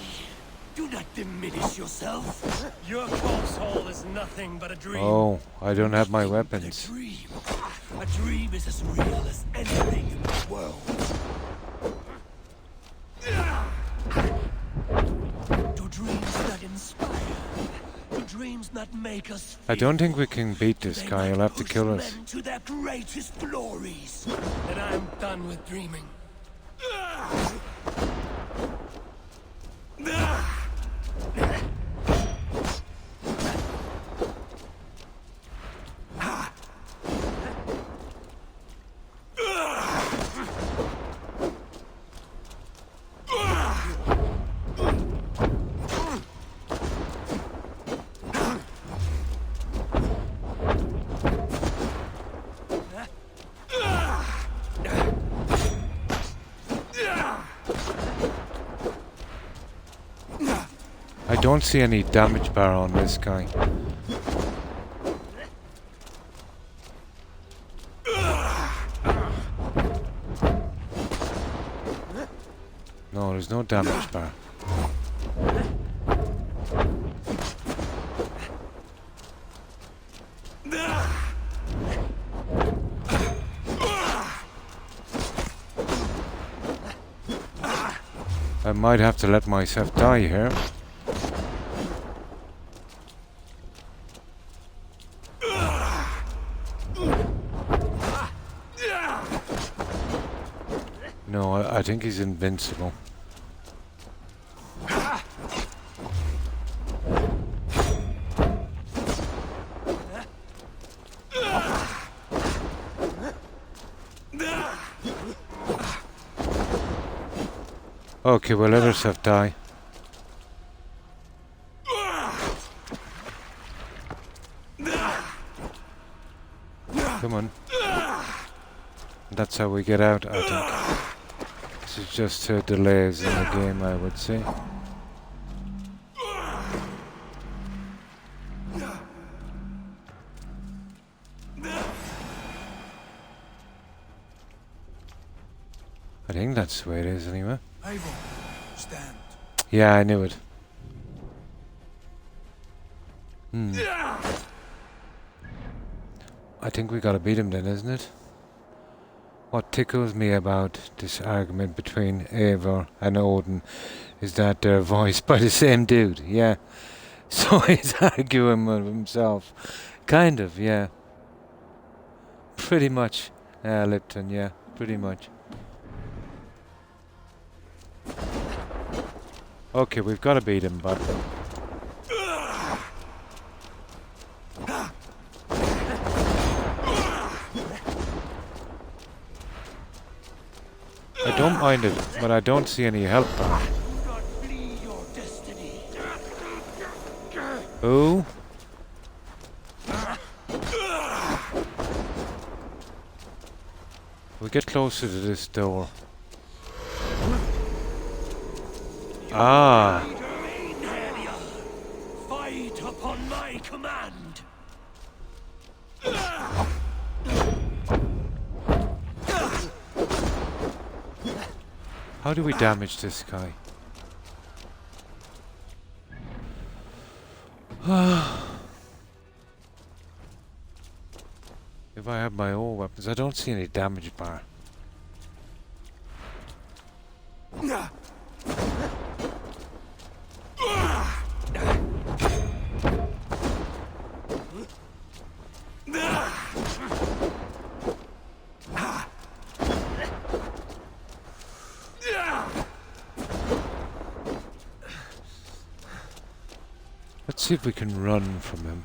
Do not diminish yourself. Your corpse hole is nothing but a dream. Oh, I don't have my weapons. A dream is as real as anything in the world. Do dreams that inspire? Do dreams that make us feel? I don't think we can beat this guy. He'll have to kill us. Men to their greatest glories. Then I'm done with dreaming. I don't see any damage bar on this guy. No, there's no damage bar. I might have to let myself die here. No, I think he's invincible. Okay, we'll let ourselves die. Come on. That's how we get out, I think. This is just delays in the game, I would say. I think that's the way it is anyway. Eivor, stand. Yeah, I knew it. I think we gotta beat him then, isn't it? What tickles me about this argument between Eivor and Odin is that they're voiced by the same dude, yeah. So he's arguing with himself. Kind of, yeah. Pretty much. Lipton, yeah, pretty much. Okay, we've got to beat him, but... I don't mind it, but I don't see any help. Ooh. we get closer to this door. Ah. Fight upon my command. How do we damage this guy? If I have my own weapons, I don't see any damage bar. Let's see if we can run from him.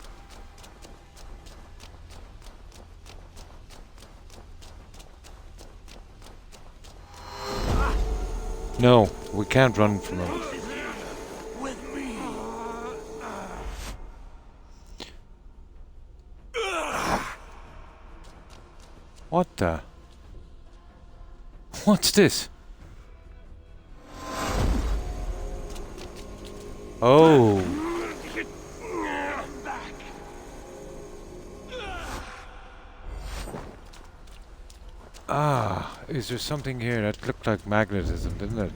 No, we can't run from him. What the? What's this? Oh. Ah, is there something here that looked like magnetism, didn't it?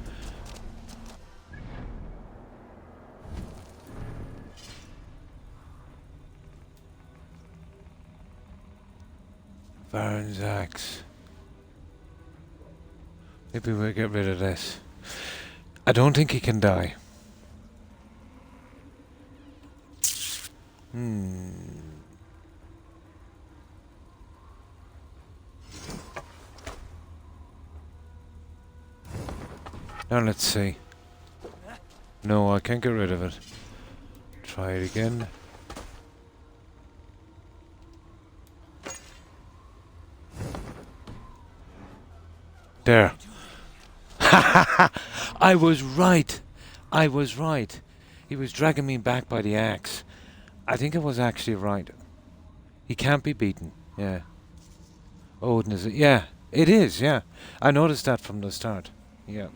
Baron's axe. Maybe we'll get rid of this. I don't think he can die. Now let's see. No, I can't get rid of it. Try it again. There. I was right. I was right. He was dragging me back by the axe. I think I was actually right. He can't be beaten. Yeah. Odin is it? Yeah, it is. Yeah. I noticed that from the start. Yeah.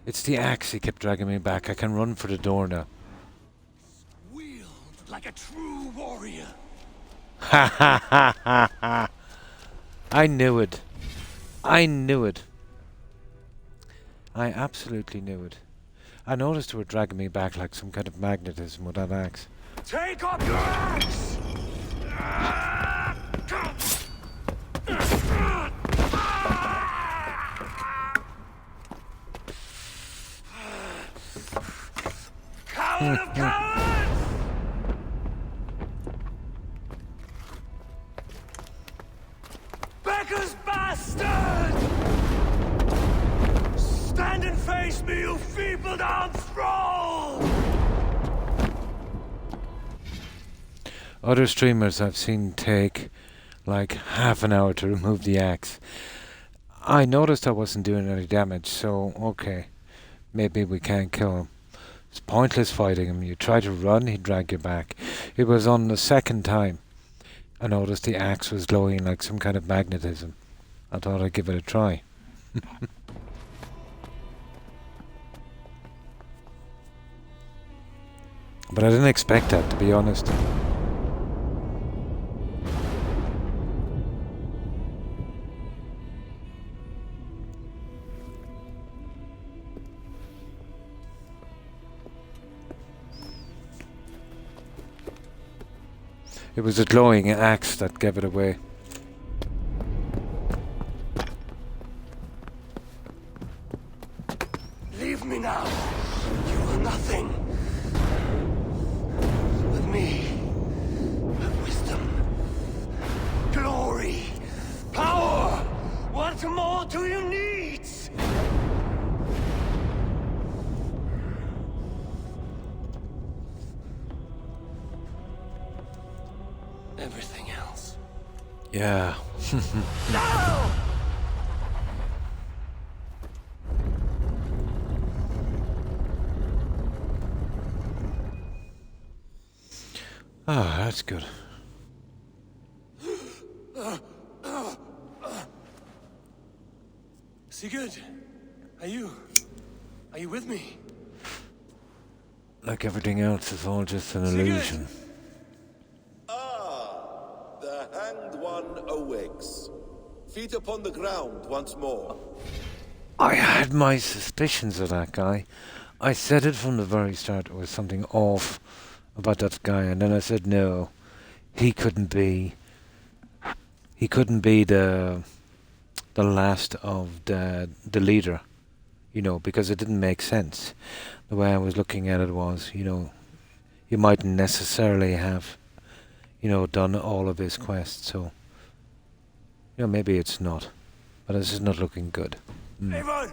It's the axe he kept dragging me back. I can run for the door now. Wield like a true warrior. Ha ha ha ha ha. I knew it. I knew it. I absolutely knew it. I noticed they were dragging me back like some kind of magnetism with that axe. Take up your axe! Coward of cowards! Becker's bastard! Stand and face me, you feeble-down thrall! Other streamers I've seen take like half an hour to remove the axe. I noticed I wasn't doing any damage, so okay. Maybe we can't kill him. It's pointless fighting him. You try to run, he'd drag you back. It was on the second time I noticed the axe was glowing like some kind of magnetism. I thought I'd give it a try. But I didn't expect that, to be honest. It was a glowing axe that gave it away. Leave me now. You are nothing. With me, have wisdom, glory, power. What more do you need? Everything else. Yeah. No! Ah, that's good. Sigurd, are you with me? Like everything else, it's all just an illusion. Ah, the hanged one awakes. Feet upon the ground once more. I had my suspicions of that guy. I said it from the very start. There was something off about that guy, and then I said no, he couldn't be. He couldn't be the last of the leader, you know, because it didn't make sense. The way I was looking at it was, you know, you mightn't necessarily have, you know, done all of his quests, so, you know, maybe it's not. But this is not looking good. Eivor,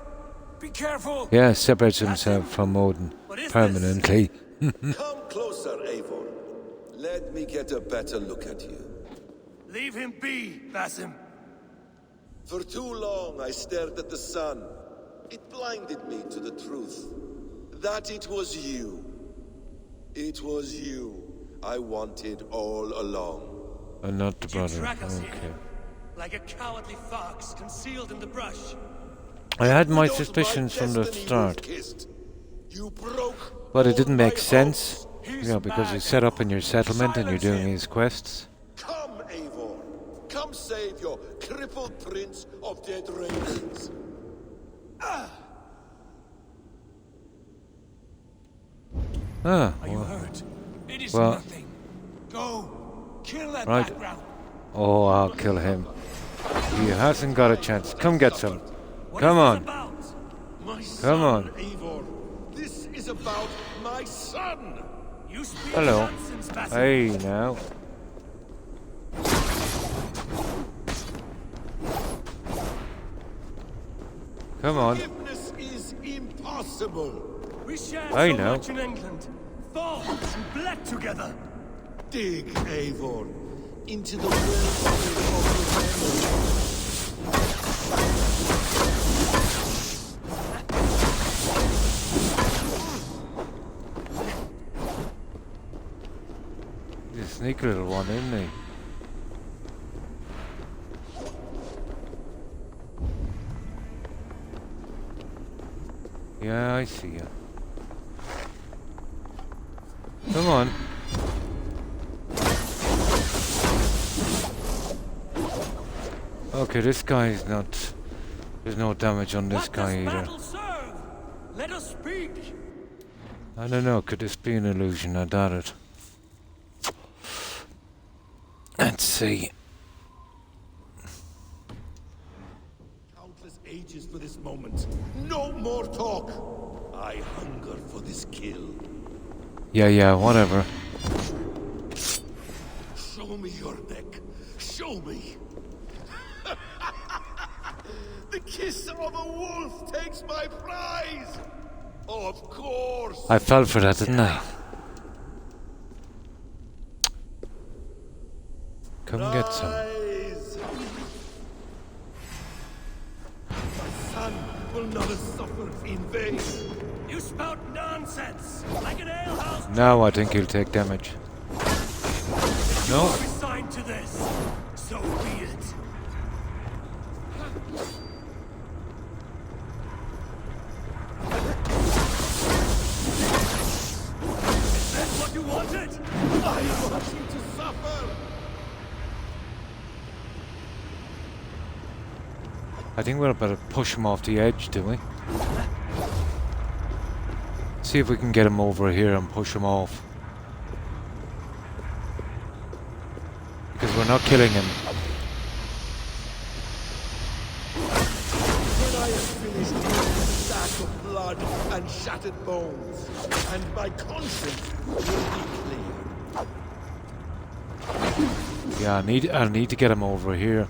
be careful. Yeah, separates himself from Odin permanently. Come closer, Eivor. Let me get a better look at you. Leave him be, Basim. For too long I stared at the sun. It blinded me to the truth. That it was you. It was you I wanted all along. And not the brother. Track us Okay. here, like a cowardly fox concealed in the brush. I had my suspicions from the start. But it didn't make sense, you know, because you're set up in your settlement and you're doing these quests. Come, Eivor. Come save your crippled prince of dead ravens. Ah, Are you hurt? It is well, nothing. Go, kill that right. background. Oh, I'll kill him. He hasn't got a chance. Come get some. Come on. Come on. Eivor, this is about my son. You speak Hello. nonsense, Basim. Hey, now. Come on. Forgiveness is impossible. We share I so know. much in England. Fought and bled together. Dig, Eivor, into the well of your memory. He's a sneaky little one, isn't he? Yeah, I see you. Come on. Okay, this guy is not... There's no damage on this guy either. Serve. Let us speak. I don't know, could this be an illusion? I doubt it. Let's see. Countless ages for this moment. No more talk. I hunger for this kill. Yeah, whatever. Show me your neck. Show me. The kiss of a wolf takes my prize. Of course. I fell for that, didn't I? Come get some. Rise. My son will not suffer in vain. You spout nonsense, like an alehouse. Now I think he'll take damage. You No. are resigned to this. So be it. Is that what you wanted? I want you to suffer. I think we're better push him off the edge, do we? See if we can get him over here and push him off. Because we're not killing him. When I have finished with a sack of blood and shattered bones, and my conscience will be clear. Yeah, I need to get him over here.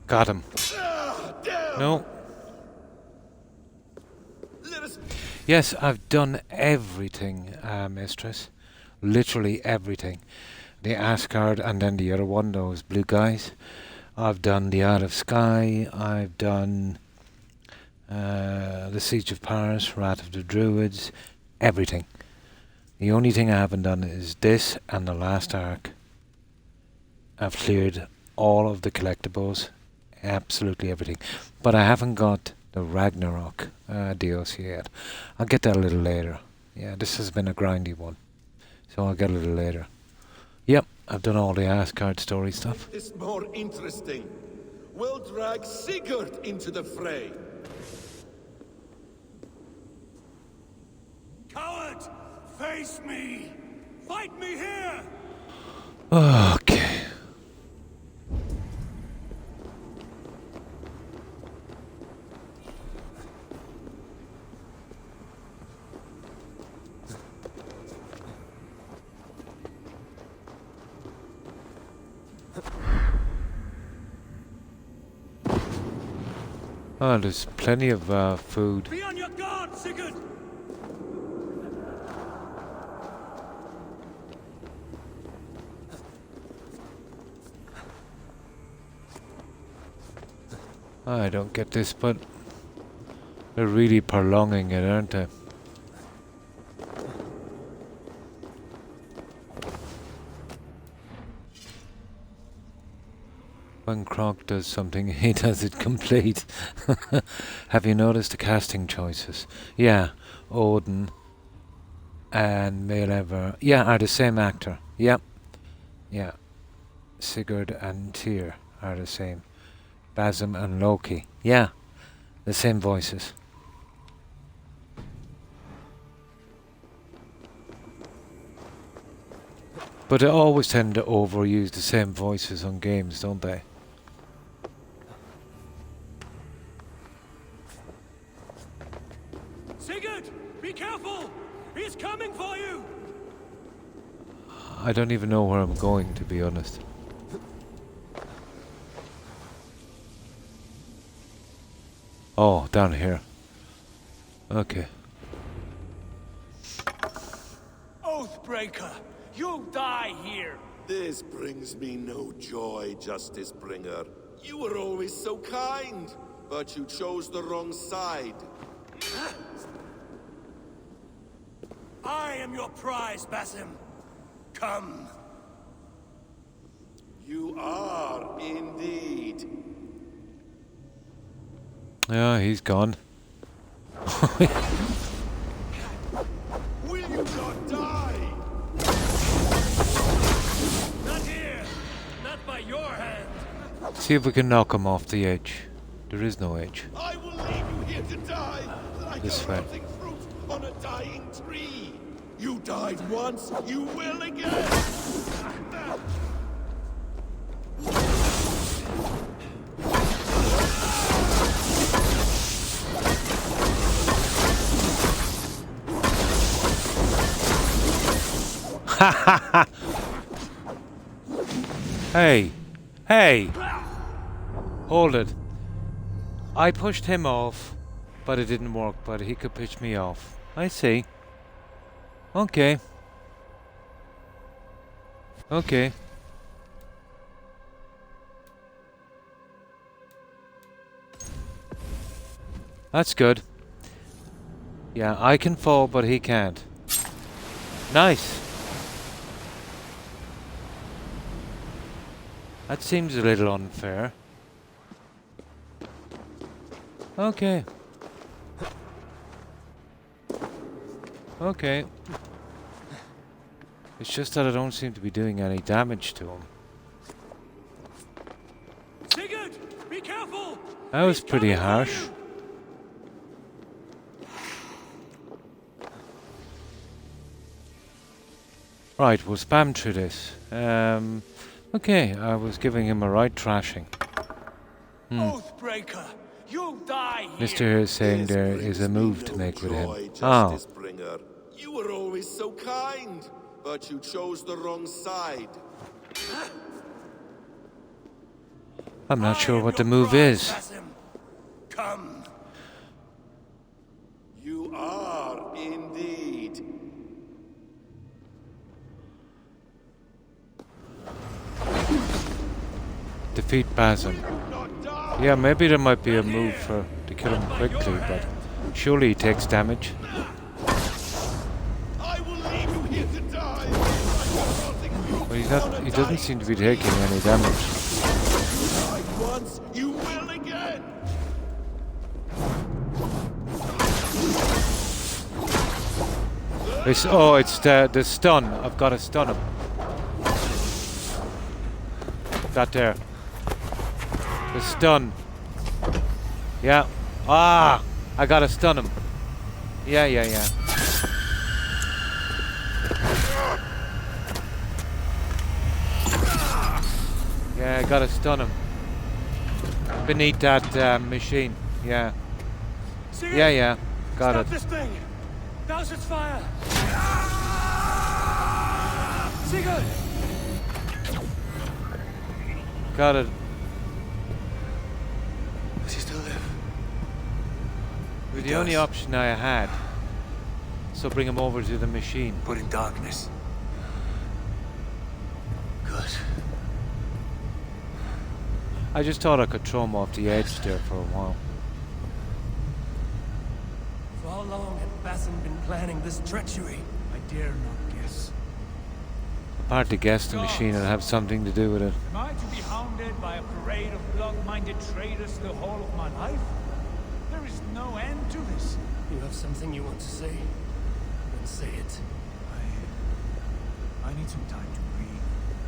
Got him. No. Yes, I've done everything, Mistress. Literally everything. The Asgard and then the other one, those blue guys. I've done the Isle of Skye. I've done the Siege of Paris, Wrath of the Druids. Everything. The only thing I haven't done is this and the last arc. I've cleared all of the collectibles. Absolutely everything. But I haven't got the Ragnarok DLC yet. I'll get that a little later. Yeah, this has been a grindy one. So I'll get a little later. Yep, I've done all the Asgard story stuff. It's more interesting. We'll drag Sigurd into the fray. Coward! Face me! Fight me here! Okay. Oh, there's plenty of food. Be on your guard, Sigurd! I don't get this, but they're really prolonging it, aren't they? When Croc does something, he does it complete. Have you noticed the casting choices? Yeah, Odin and Malever, yeah, are the same actor. Yep. Yeah. Sigurd and Tyr are the same. Basim and Loki. Yeah, the same voices. But they always tend to overuse the same voices on games, don't they? Sigurd! Be careful! He's coming for you! I don't even know where I'm going, to be honest. Oh, down here. Okay. Oathbreaker! You'll die here! This brings me no joy, Justice Bringer. You were always so kind, but you chose the wrong side. I am your prize, Basim. Come. You are indeed. Yeah, he's gone. Will you not die? Not here! Not by your hand! See if we can knock him off the edge. There is no edge. I will leave you here to die, like This a way. rotting fruit on a dying tree. You died once, you will again. Hey! Hey! Hold it. I pushed him off, but it didn't work, but he could push me off. I see. Okay. Okay. That's good. Yeah, I can fall, but he can't. Nice. That seems a little unfair. Okay. Okay. It's just that I don't seem to be doing any damage to him. Sigurd! Be careful! That was pretty harsh. Right, we'll spam through this. Okay, I was giving him a right trashing. Oathbreaker! You'll die here! Mr. here is saying there is a move to make with him. Oh. Justice Bringer. You were always so kind, but you chose the wrong side. I'm not sure what the move is. Come. You are indeed. Defeat Basin. Yeah, maybe there might be a move to kill him quickly, but surely he takes damage. I will leave you here to die. Well, he doesn't seem to be taking any damage. Once, you will again. It's the stun. I've got to stun him. That there. The stun. Yeah. Ah! I gotta stun him. Yeah. Yeah, I gotta stun him. Beneath that machine. Yeah. Yeah. Got Stop it. this thing! Douse its fire! Sigurd! Got it. Does he still live? The only option I had. So bring him over to the machine. But in darkness. Good. I just thought I could throw him off the edge there for a while. For how long had Basin been planning this treachery? I dare not guess. Hard to guess the machine will have something to do with it. Am I to be hounded by a parade of blood-minded traitors the whole of my life? There is no end to this. You have something you want to say? Then say it. I need some time to breathe.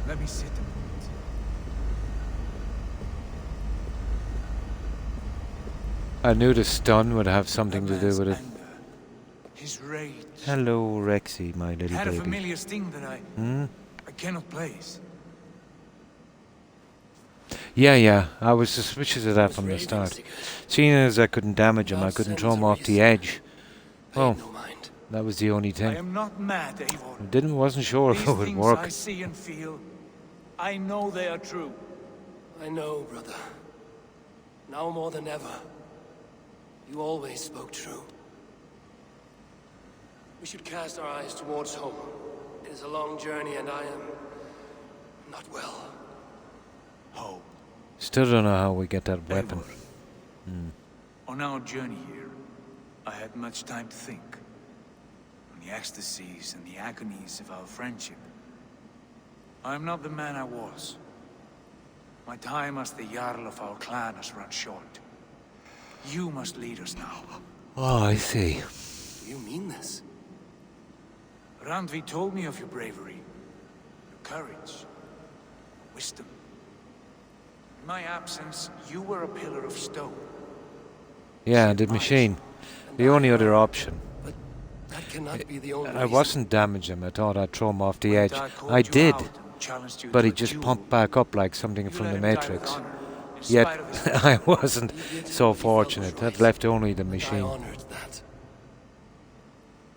Let me sit a moment. I knew the stun would have something to do with it. His rage. Hello, Rexy, my little Had a baby. familiar sting that I cannot place. Yeah. I was suspicious of that from the start. Seeing as I couldn't damage him, I couldn't throw him off the edge. Oh, that was the only I thing. am not mad, Eivor. Wasn't sure if These it would things work. I see and feel, I know they are true. I know, brother. Now more than ever. You always spoke true. We should cast our eyes towards home. It is a long journey and I am not well. Home. Still don't know how we get that weapon. On our journey here, I had much time to think. On the ecstasies and the agonies of our friendship. I am not the man I was. My time as the Jarl of our clan has run short. You must lead us now. Oh, I see. Do you mean this? Randvi told me of your bravery, your courage, your wisdom. In my absence, you were a pillar of stone. Yeah, the machine. The only other option. That cannot be the only I wasn't damaging him. I thought I'd throw him off the edge. I did. But he just pumped back up like something from the Matrix. Yet, I wasn't so fortunate. That left only the machine.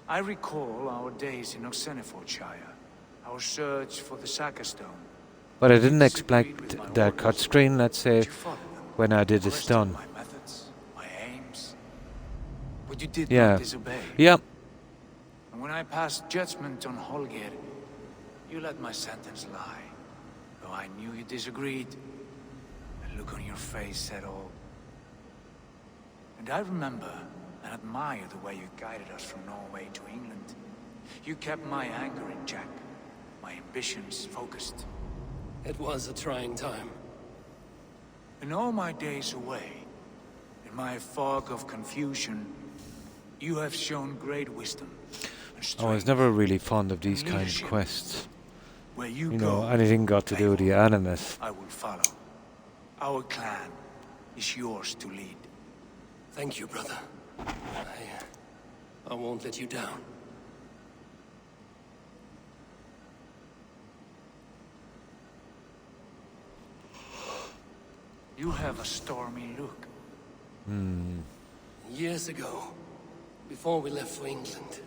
I recall our days in Oxenifordshire, our search for the Saka Stone. But I didn't expect that cut screen, let's say, when I did the stun. My methods, my aims. But you did Yeah. not disobey. Yep. And when I passed judgment on Holger, you let my sentence lie. Though I knew you disagreed. The look on your face said all. And I remember and admire the way you guided us from Norway to England. You kept my anger in check, my ambitions focused. It was a trying time. In all my days away, in my fog of confusion, you have shown great wisdom and I strength. was never really fond of these kind of leadership. quests. Where you know, go, anything got to do with the animus. I will follow. Our clan is yours to lead. Thank you, brother. I won't let you down. You have a stormy look. Years ago, before we left for England,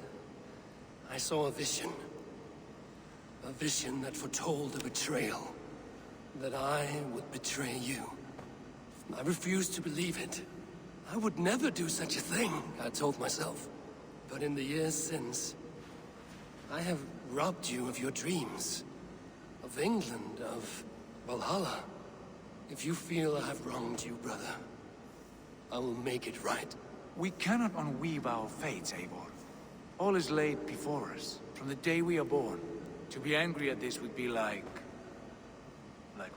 I saw a vision. A vision that foretold a betrayal. That I would betray you. I refused to believe it. I would never do such a thing, I told myself. But in the years since, I have robbed you of your dreams. Of England, of Valhalla. If you feel I have wronged you, brother, I will make it right. We cannot unweave our fates, Eivor. All is laid before us, from the day we are born. To be angry at this would be like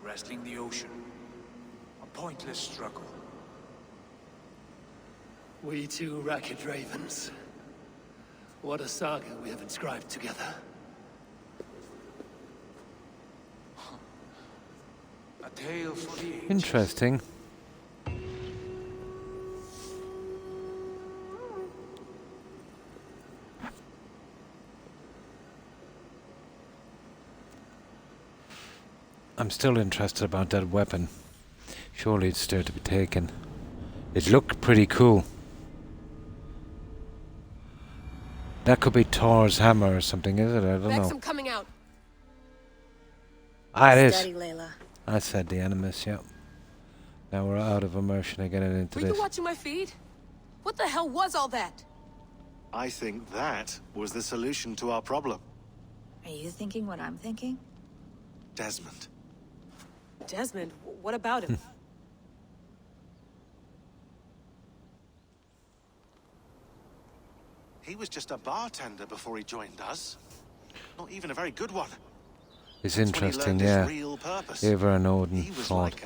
wrestling the ocean. A pointless struggle. We two racket ravens. What a saga we have inscribed together. A tale for the ages. Interesting. I'm still interested about that weapon. Surely it's still to be taken. It looked pretty cool. That could be Thor's hammer or something, is it? I don't Vex, know. I'm coming out. Ah, it is. Steady, Layla. I said the Animus, yeah. Now we're out of immersion and getting into Were you this. watching my feed? What the hell was all that? I think that was the solution to our problem. Are you thinking what I'm thinking? Desmond. Desmond, what about him? He was just a bartender before he joined us. Not even a very good one. It's That's when he interesting, learned his yeah. real purpose. Eivor and Odin He was fought, like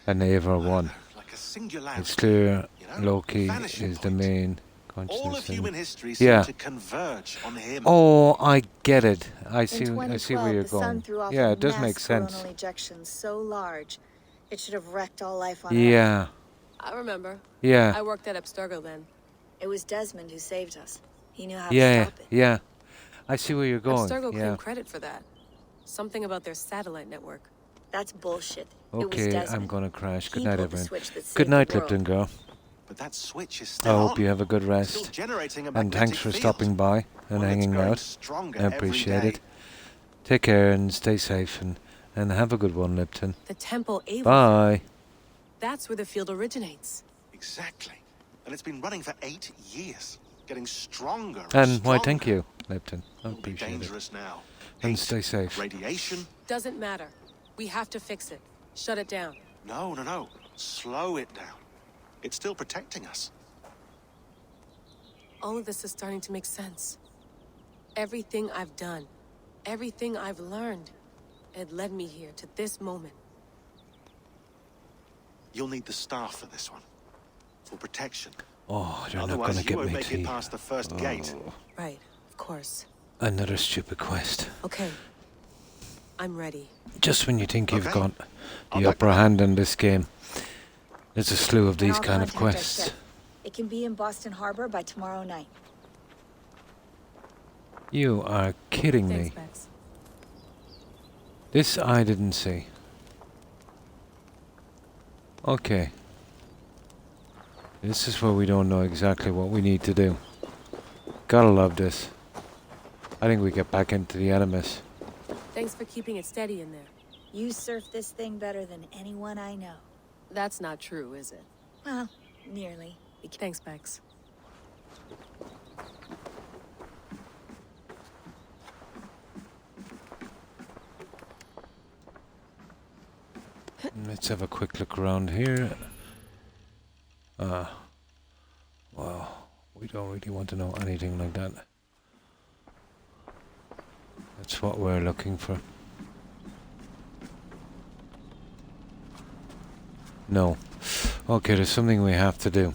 and Eivor won. like a singularity. It's clear Loki vanishing is the main All of consciousness. human and- history yeah. seemed to converge on him. Oh, I get it. I In see. I see 2012, where you're the sun going. threw off Yeah, a it does mass make sense. coronal ejection so large, it should have wrecked all life on Earth. Yeah, I remember. Yeah. I worked at Abstergo then. It was Desmond who saved us. He knew how to yeah, stop it. yeah. I see where you're going. Abstergo Yeah. claimed credit for that. Something about their satellite network. That's bullshit. It was Okay, Desmond. I'm gonna crash. Good He night, pulled the everyone. switch that saved Good the night, world. Lipton girl. But that switch is I still hope on. you have a good Still rest. generating a And thanks magnetic for field. stopping by and Well, it's hanging growing out. stronger I every appreciate day. it. Take care and stay safe and have a good one, Lipton. The Temple Avon. Bye. That's where the field originates. Exactly. And it's been running for 8 years. Getting stronger And why, stronger. thank you, Lipton. I It'll be appreciate it. dangerous now. And stay safe. Radiation? Doesn't matter. We have to fix it. Shut it down. No. Slow it down. It's still protecting us. All of this is starting to make sense. Everything I've done, everything I've learned, it led me here to this moment. You'll need the staff for this one. For protection. Oh, you're not Otherwise, gonna you get won't me make tea. it past the first gate. Right, of course. Another stupid quest. Okay. I'm ready. Just when you think you've Okay. got the upper hand in this game, there's a slew of And these I'll kind of contact our quests. ship. It can be in Boston Harbor by tomorrow night. You are kidding me. Thanks, Bex. This I didn't see. Okay. This is where we don't know exactly what we need to do. Gotta love this. I think we get back into the Animus. Thanks for keeping it steady in there. You surf this thing better than anyone I know. That's not true, is it? Well, nearly. Thanks, Bex. Let's have a quick look around here. Well, we don't really want to know anything like that. That's what we're looking for. No. Okay, there's something we have to do.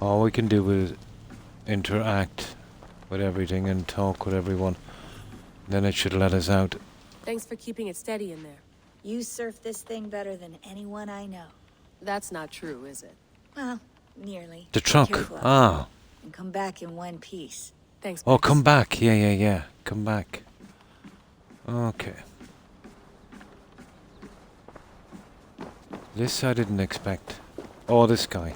All we can do is interact with everything and talk with everyone. Then it should let us out. Thanks for keeping it steady in there. You surf this thing better than anyone I know. That's not true, is it? Well, nearly. The Be truck. careful out Ah. there. And come back in one piece. Thanks, Oh, Bex. come back. Yeah. Come back. Okay. This I didn't expect. Oh, this guy.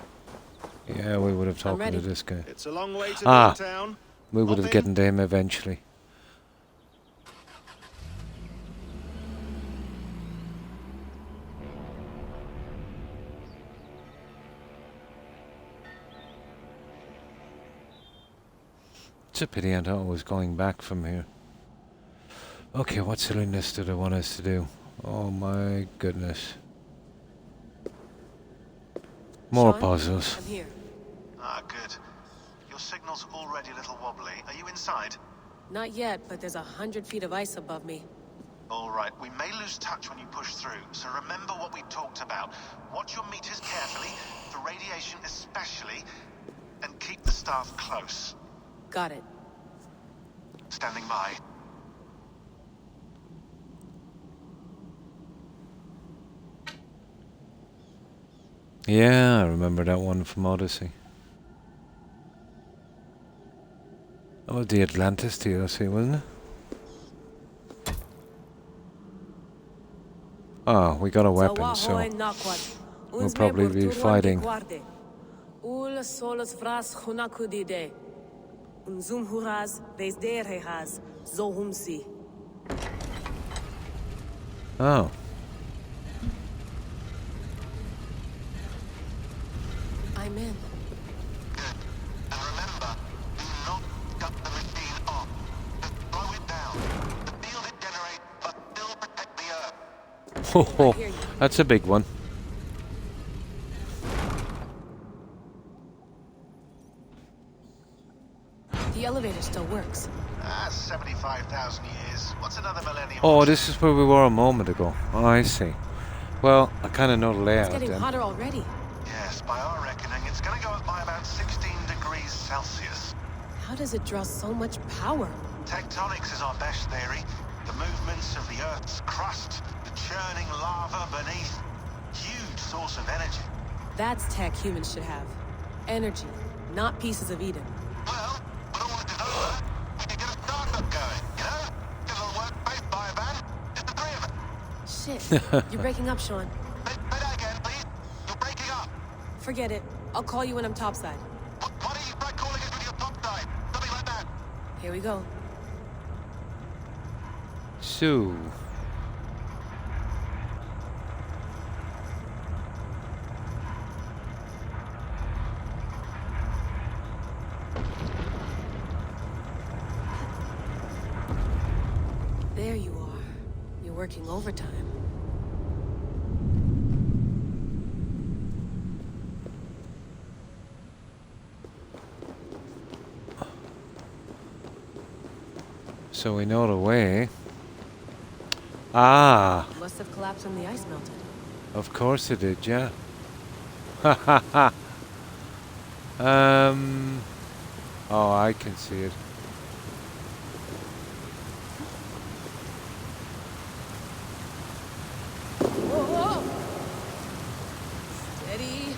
Yeah, we would have talked to ready. this guy. It's a long way to We Milltown. would have Hop in. gotten to him eventually. It's a pity, I thought I was going back from here. Okay, what silliness do they want us to do? Oh my goodness. More Sean, puzzles. I'm here. Ah, good. Your signal's already a little wobbly. Are you inside? Not yet, but there's 100 feet of ice above me. All right, we may lose touch when you push through, so remember what we talked about. Watch your meters carefully, for radiation especially, and keep the staff close. Got it. Standing by. Yeah, I remember that one from Odyssey. Oh, the Atlantis DLC, wasn't it? Oh, we got a weapon, so we'll probably be fighting. Oh. I'm in. Oh, that's a big one. The elevator still works. 75,000 years. What's another millennium? Oh, this is where we were a moment ago. Oh, I see. Well, I kind of know the layout It's getting then. hotter already. Yes, by our reckoning, it's going to go up by about 16 degrees Celsius. How does it draw so much power? Tectonics is our best theory. The movements of the Earth's crust, the churning lava beneath. Huge source of energy. That's tech humans should have. Energy, not pieces of Eden. Well, when all this is over, we can get a startup going, you know? Get a little workspace, buy a van, just the three of us. Shit, you're breaking up, Sean. Say that again, please. You're breaking up. Forget it. I'll call you when I'm topside. Why don't you try calling us with your topside? Something like that. Here we go. So, There you are. You're working overtime. so we know the way. Ah, Must have collapsed when the ice melted. of course it did, yeah. Ha ha ha. Oh, I can see it. Whoa, whoa! Steady.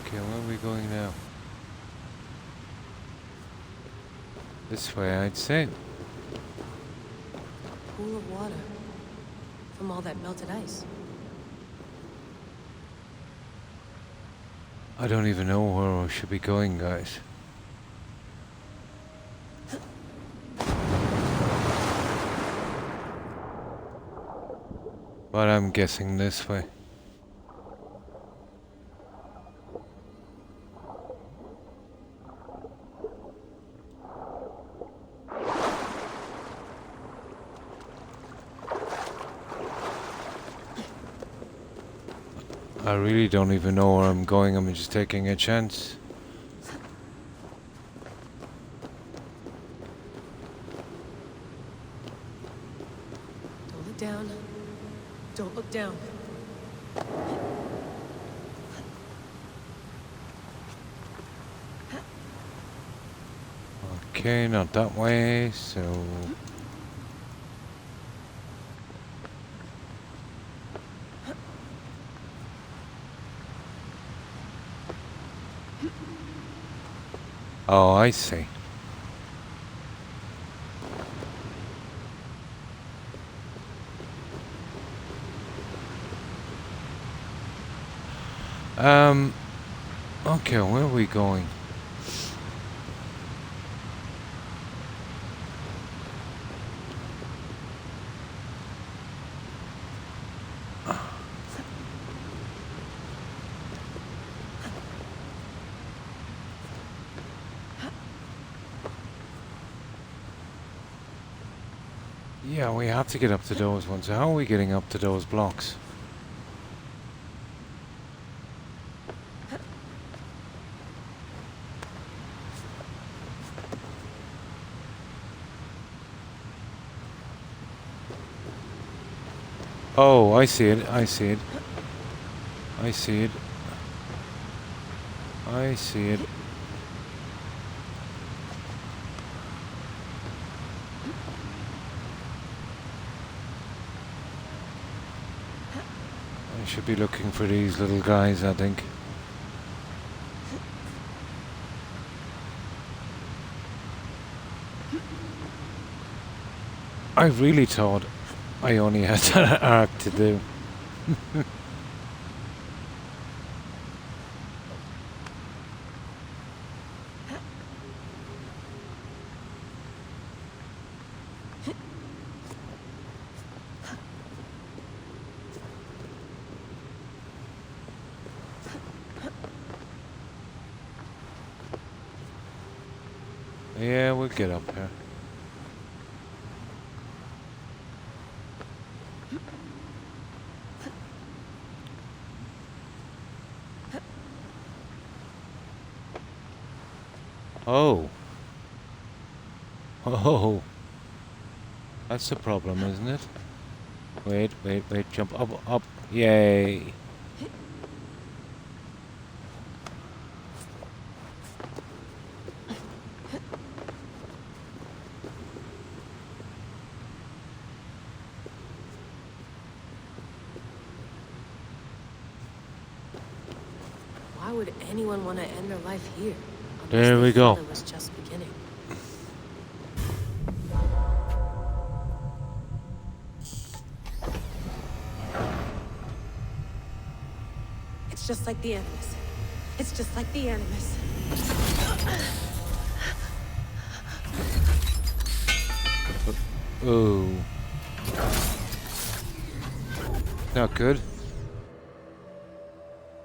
Okay, where are we going now? This way, I'd say. Pool of water. From all that melted ice. I don't even know where we should be going, guys. But I'm guessing this way. I really don't even know where I'm going. I'm just taking a chance. Don't look down. Don't look down. Okay, not that way, so... Oh, I see. Okay, where are we going? Yeah, we have to get up to those ones. How are we getting up to those blocks? Oh, I see it. I see it. I see it. I see it. I should be looking for these little guys, I think. I really thought I only had that arc to do. Yeah, we'll get up here. Oh. Oh. That's the problem, isn't it? Wait, wait, wait, jump up, up. Yay. Why would anyone want to end their life here? There we go. It was just beginning. It's just like the Animus. It's just like the Animus. Oh. Not good.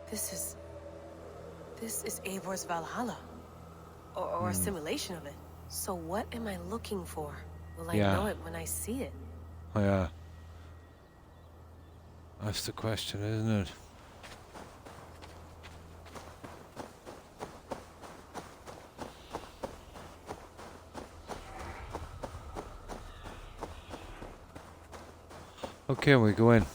This is Eivor's Valhalla. Or a simulation of it. So what am I looking for? Will I know it when I see it? Oh, yeah. That's the question, isn't it? Okay, we go in.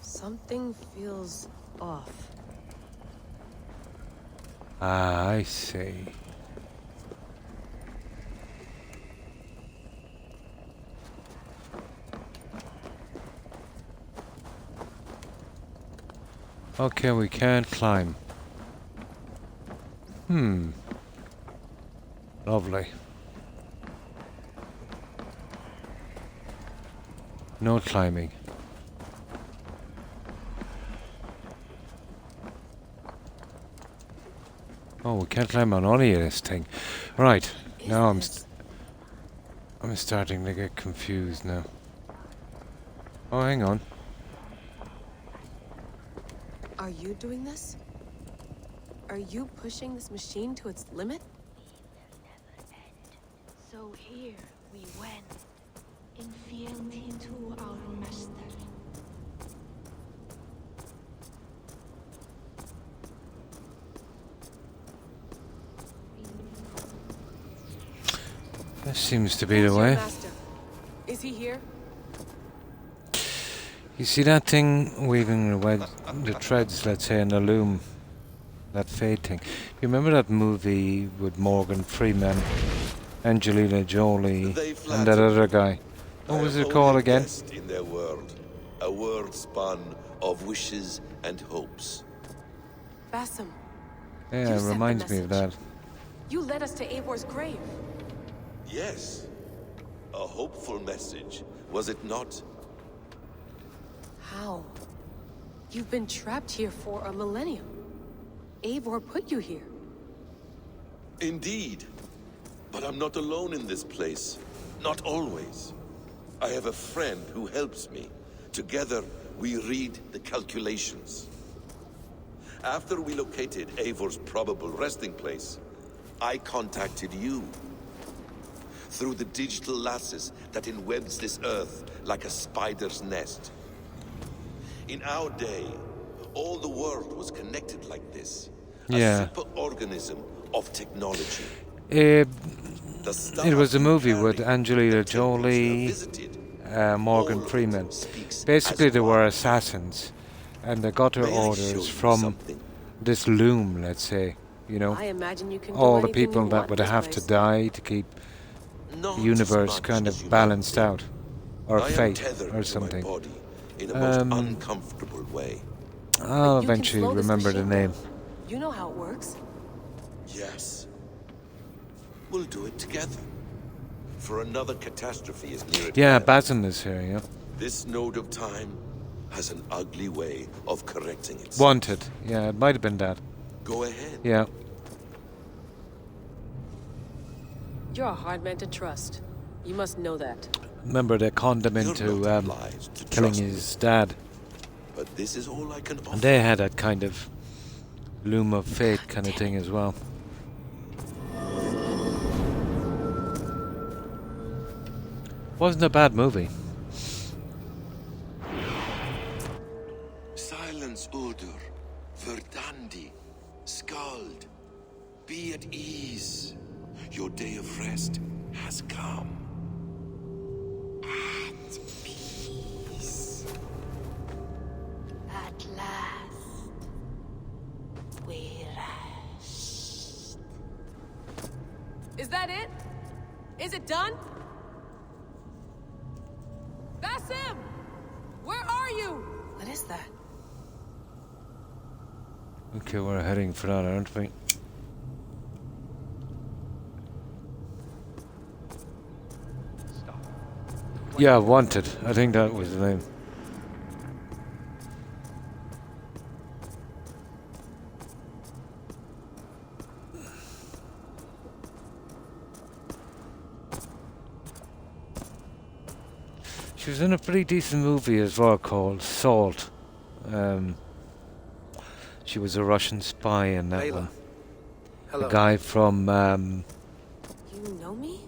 Something feels off. Ah, I see. Okay, we can't climb. Lovely. No climbing. Oh, we can't climb on any of this thing. Right, now I'm starting to get confused now. Oh, hang on. Are you doing this? Are you pushing this machine to its limit? So here we went, in fealty to our master. This seems to be the way. Is he here? You see that thing weaving the threads, let's say, in the loom? That fade thing. You remember that movie with Morgan Freeman, Angelina Jolie, and that other guy? What was it called again? In their world, a world spun of wishes and hopes. Basim. Yeah, it reminds me of that. You led us to Eivor's grave. Yes. A hopeful message, was it not? How? You've been trapped here for a millennium. Eivor put you here. Indeed. But I'm not alone in this place. Not always. I have a friend who helps me. Together, we read the calculations. After we located Eivor's probable resting place, I contacted you. Through the digital lasses that enwebs this earth like a spider's nest. In our day, all the world was connected like this. Yeah. A super organism of technology. It was a movie with Angelina Jolie, Morgan Freeman. Basically, they were assassins, and they got their orders from this loom, let's say. You know, I imagine you can do all the anything people you that want would in this have to place. die to keep the universe kind of balanced out, or fate, or something. In a most uncomfortable way. I'll eventually remember the name. You know how it works. Yes. We'll do it together. For another catastrophe is near at Yeah, hand. Basin is here, yeah. This node of time has an ugly way of correcting itself. Wanted. Yeah, it might have been that. Go ahead. Yeah. You're a hard man to trust. You must know that. Remember, they conned him into killing his dad. But this is all I can offer. And they had that kind of loom of fate kind of thing as well. Wasn't a bad movie. Silence, Udur. Verdandi. Skald. Be at ease. Your day of rest has come. At peace. At last. We rest. Is that it? Is it done? Basim! Where are you? What is that? Okay, we're heading for that, aren't we? Yeah, Wanted. I think that was the name. She was in a pretty decent movie as well called Salt. She was a Russian spy in that Layla. one. Hello. The guy from You know me?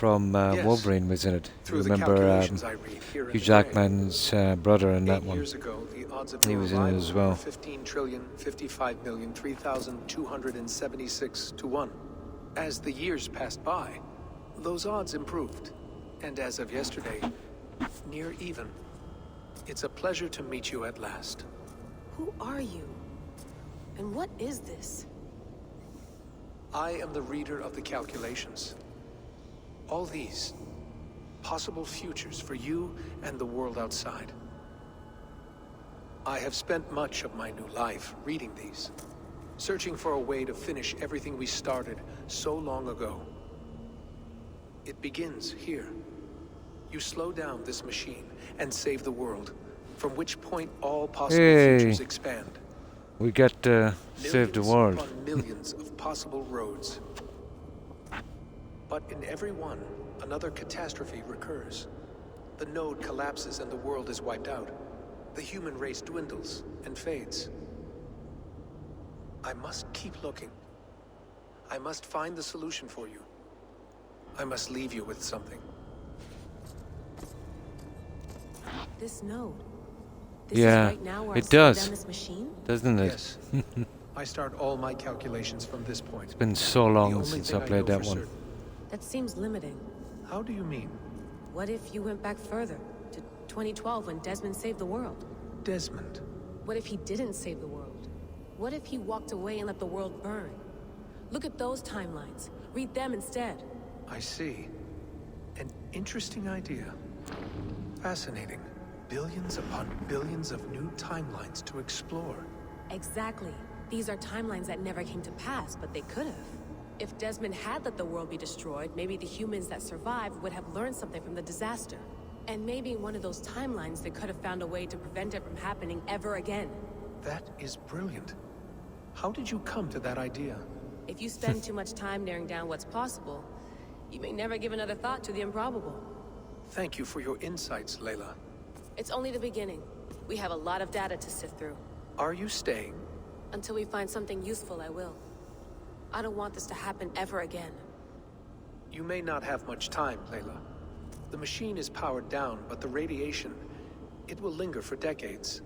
Yes. Wolverine was in it. Through the Remember calculations I read here in Hugh the Jackman's brother in that 8 one. years ago, the odds of He your was in it arrival as well. were 15,055,003,276 to 1. As the years passed by, those odds improved. And as of yesterday, near even. It's a pleasure to meet you at last. Who are you? And what is this? I am the reader of the calculations. All these possible futures for you and the world outside. I have spent much of my new life reading these, searching for a way to finish everything we started so long ago. It begins here. You slow down this machine and save the world, from which point all possible futures expand. We get to save the world. Upon millions of possible roads. But in every one, another catastrophe recurs. The node collapses and the world is wiped out. The human race dwindles and fades. I must keep looking. I must find the solution for you. I must leave you with something. This node. This Yeah, is right now where I it slow does, down this machine? doesn't it? Yes. I start all my calculations from this point. It's been so long since I played that one. That seems limiting. How do you mean? What if you went back further, to 2012 when Desmond saved the world? Desmond? What if he didn't save the world? What if he walked away and let the world burn? Look at those timelines. Read them instead. I see. An interesting idea. Fascinating. Billions upon billions of new timelines to explore. Exactly. These are timelines that never came to pass, but they could have. If Desmond had let the world be destroyed, maybe the humans that survived would have learned something from the disaster. And maybe in one of those timelines they could have found a way to prevent it from happening ever again. That is brilliant. How did you come to that idea? If you spend too much time narrowing down what's possible, you may never give another thought to the improbable. Thank you for your insights, Layla. It's only the beginning. We have a lot of data to sift through. Are you staying? Until we find something useful, I will. I don't want this to happen ever again. You may not have much time, Layla. The machine is powered down, but the radiation, it will linger for decades.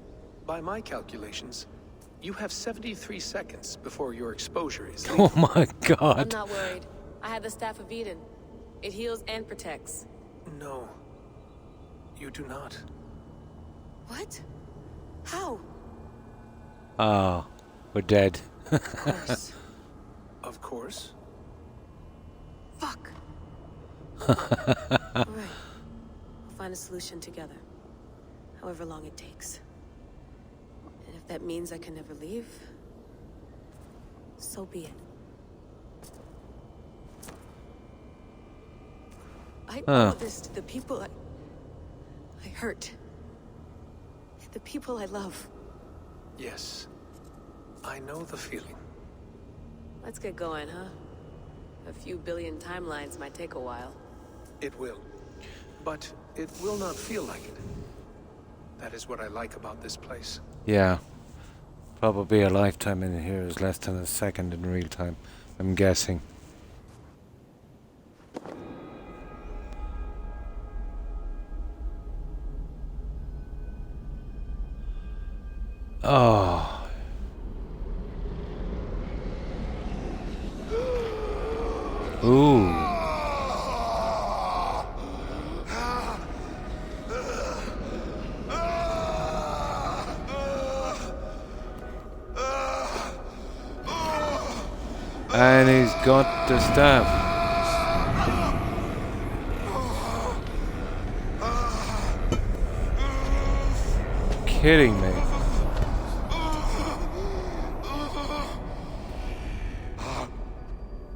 By my calculations, you have 73 seconds before your exposure is lethal. Oh my god. I'm not worried. I have the Staff of Eden. It heals and protects. No. You do not. What? How? Oh, we're dead. Of course. Of course. Fuck. Alright. We'll find a solution together. However long it takes. And if that means I can never leave, so be it. I owe this to the people I hurt. The people I love. Yes. I know the feeling. Let's get going, huh? A few billion timelines might take a while. It will. But it will not feel like it. That is what I like about this place. Yeah. Probably a lifetime in here is less than a second in real time, I'm guessing. Oh. Ooh. And he's got the staff. Kidding me.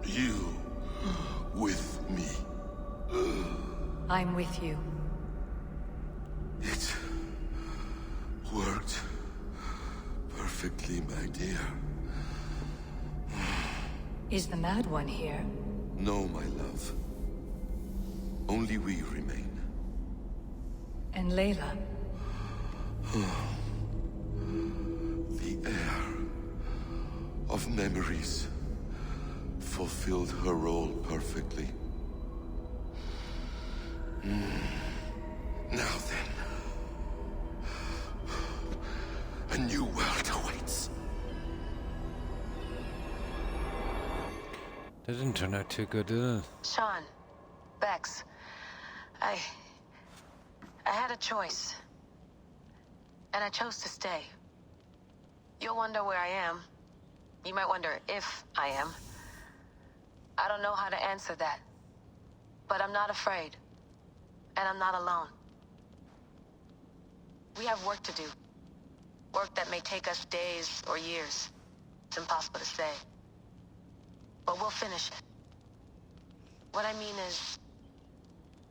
You with me? I'm with you. It worked perfectly, my dear. Is the Mad One here? No, my love. Only we remain. And Layla? The air of memories fulfilled her role perfectly. Now then, a new world awaits. That didn't turn out too good, did it? Sean, Bex, I had a choice. And I chose to stay. You'll wonder where I am. You might wonder if I am. I don't know how to answer that. But I'm not afraid. And I'm not alone. We have work to do. Work that may take us days or years. It's impossible to say. But we'll finish it. What I mean is,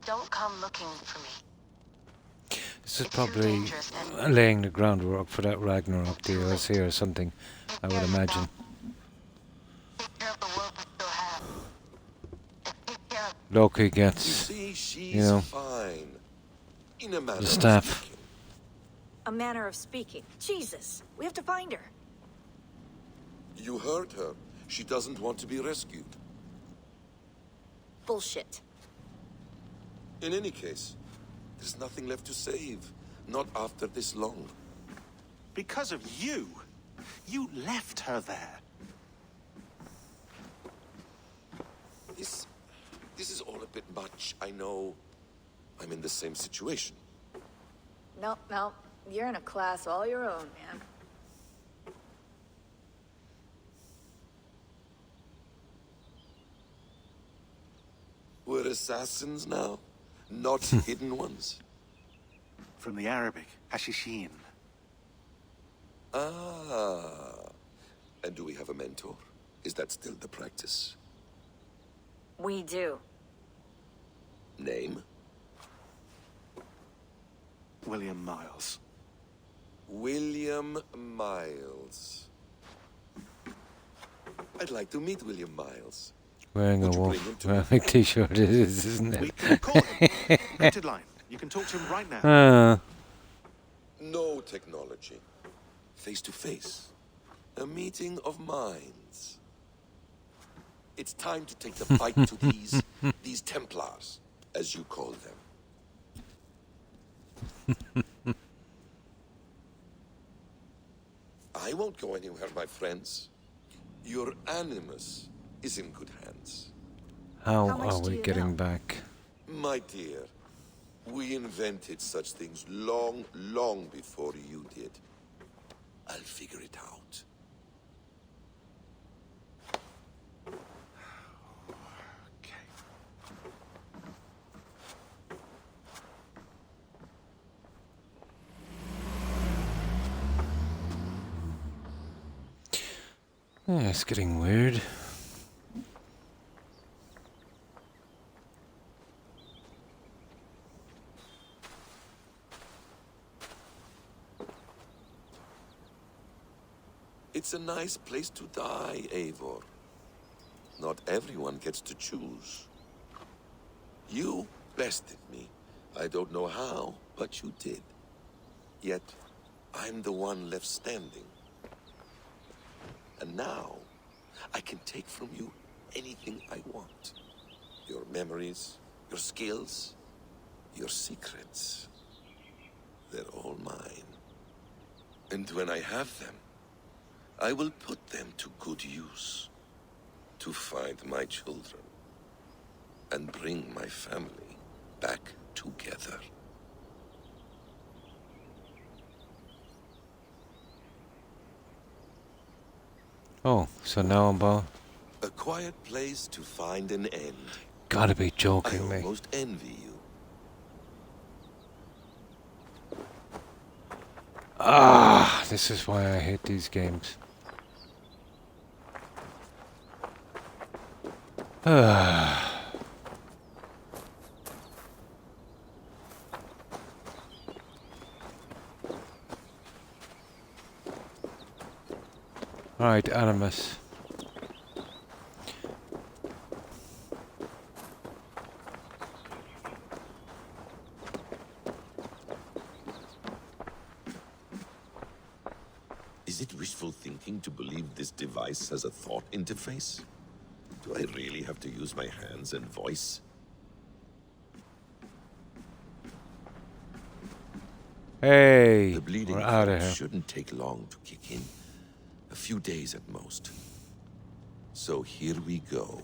don't come looking for me. This is probably laying the groundwork for that Ragnarok DLC or something, I would imagine. Loki gets, you know, Fine. In a manner the of staff. speaking. A manner of speaking. Jesus, we have to find her. You heard her. She doesn't want to be rescued. Bullshit. In any case, there's nothing left to save. Not after this long. Because of you. You left her there. This is all a bit much. I know. I'm in the same situation. No, you're in a class all your own, man. We're assassins now, not hidden ones. From the Arabic, Hashishin. Ah. And do we have a mentor? Is that still the practice? We do. Name? William Miles. William Miles. I'd like to meet William Miles. Wearing a wolf t-shirt it is, isn't it? We can call him. Printed line. You can talk to him right now. No technology. Face to face. A meeting of minds. It's time to take the fight to these Templars, as you call them. I won't go anywhere, my friends. Your animus is in good hands. How are we getting back? My dear, we invented such things long, long before you did. I'll figure it out. Yeah, it's getting weird. It's a nice place to die, Eivor. Not everyone gets to choose. You bested me. I don't know how, but you did. Yet, I'm the one left standing. And now, I can take from you anything I want. Your memories, your skills, your secrets. They're all mine. And when I have them, I will put them to good use. To find my children. And bring my family back together. Oh, so now I'm about... A quiet place to find an end. Gotta be joking me. I almost envy you. Ah, this is why I hate these games. Alright, Animus. Is it wishful thinking to believe this device has a thought interface? Do I really have to use my hands and voice? Hey, the bleeding we're out of here. shouldn't take long to kick in. A few days at most. So here we go.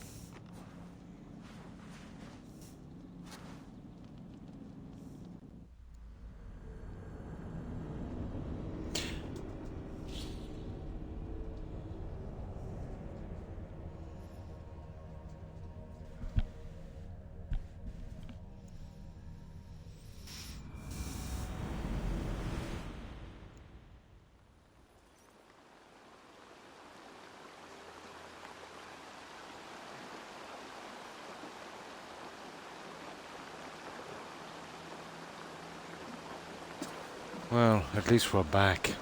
Well, at least we're back.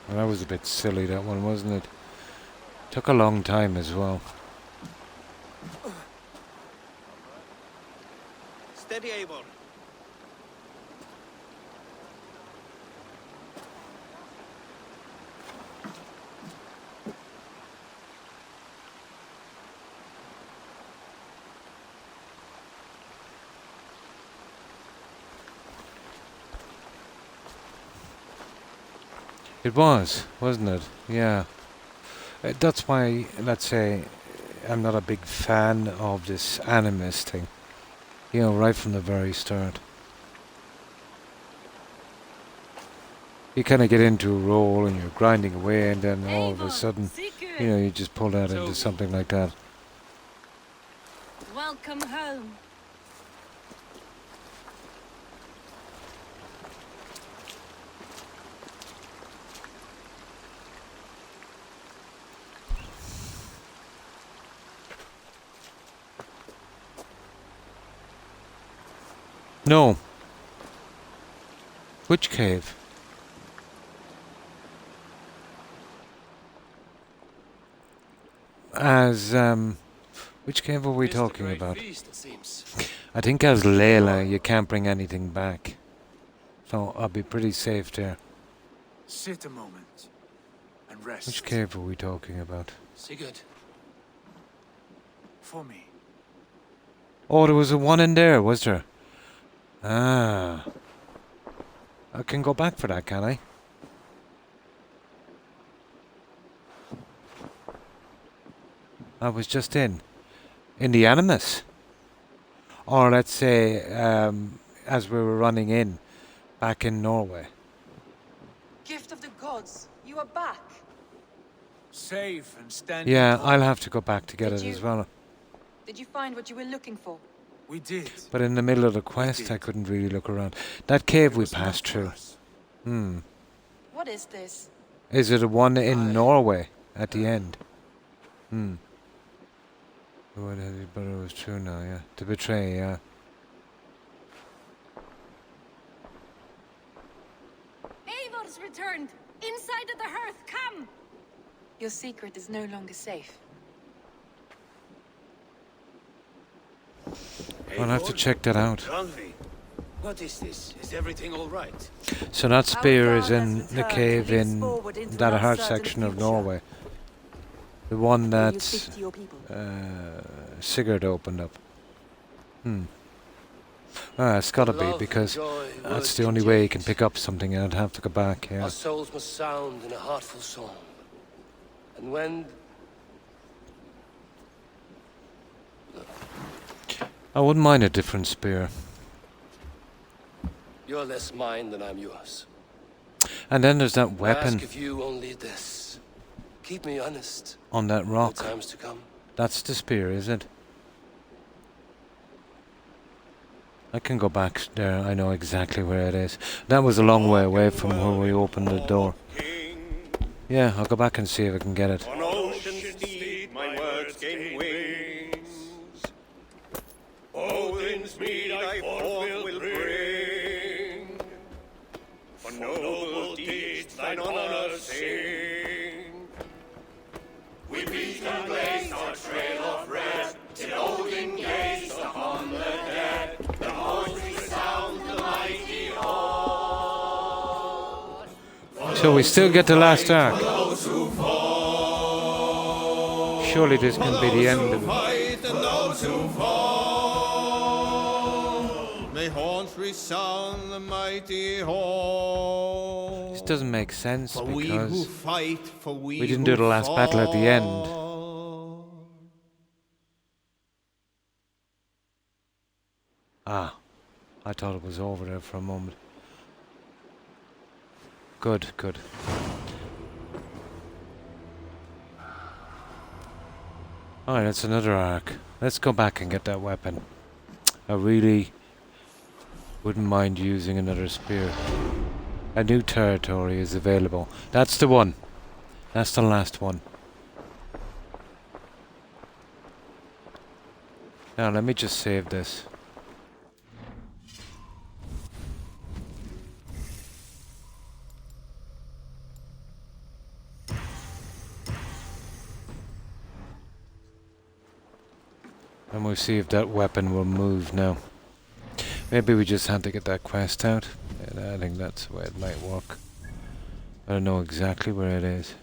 Well, that was a bit silly, that one, wasn't it? Took a long time as well. Steady, Eivor. It was, wasn't it? Yeah. That's why, let's say, I'm not a big fan of this animus thing. You know, right from the very start. You kind of get into a role and you're grinding away and then all of a sudden, you know, you just pull out into something like that. Welcome home. No. Which cave? As, which cave are we talking about? Feast, it seems. I think as Layla, you can't bring anything back. So I'll be pretty safe there. Sit a moment and rest. Which cave are we talking about? Sigurd. For me. Oh, there was a one in there, was there? Ah. I can go back for that, can I? I was just in the Animus. Or let's say, as we were running in, back in Norway. Gift of the gods, you are back. Safe and standing. Yeah, tall. I'll have to go back to get Did it you- as well. Did you find what you were looking for? We did. But in the middle of the quest, I couldn't really look around. That cave we passed through. What is this? Is it a one in Norway at the end? But it was true now, yeah. To betray, yeah. Eivor's returned! Inside of the hearth, come! Your secret is no longer safe. I'll have to check that out. Randvi, what is this? Is everything all right? So that spear is in the returned cave and leaps in forward into that an hard uncertain section of future. Norway. The one Will that you speak to your people? Sigurd opened up. It's gotta be, Love, because joy, that's words the only to way you change. can pick up something, and I'd have to go back, yeah. Our souls must sound in a heartful song. And when I wouldn't mind a different spear. you're less mine than I'm yours. And then there's that I weapon ask of you only this. Keep me honest. on that in the rock. times to come. That's the spear, is it? I can go back there, I know exactly where it is. That was a long way away from where we opened the door. Yeah, I'll go back and see if I can get it. On ocean steed, my words gain wings. Odin's mead I forth will bring. For noble deeds thine honor sing. We beat and blaze our trail of red, till Odin gazed upon the dead. The voice resound the mighty hall. So we still get the last arc. Surely this can be the end of it. Fight and those who fall. May horns resound the mighty hall. This doesn't make sense For we who because fight, for we we didn't who do the last battle at the end. fall. Ah, I thought it was over there for a moment. Good, good. Alright, that's another arc. Let's go back and get that weapon. I really wouldn't mind using another spear. A new territory is available. That's the one. That's the last one. Now let me just save this. And we'll see if that weapon will move now. Maybe we just had to get that quest out. And I think that's the way it might work. I don't know exactly where it is.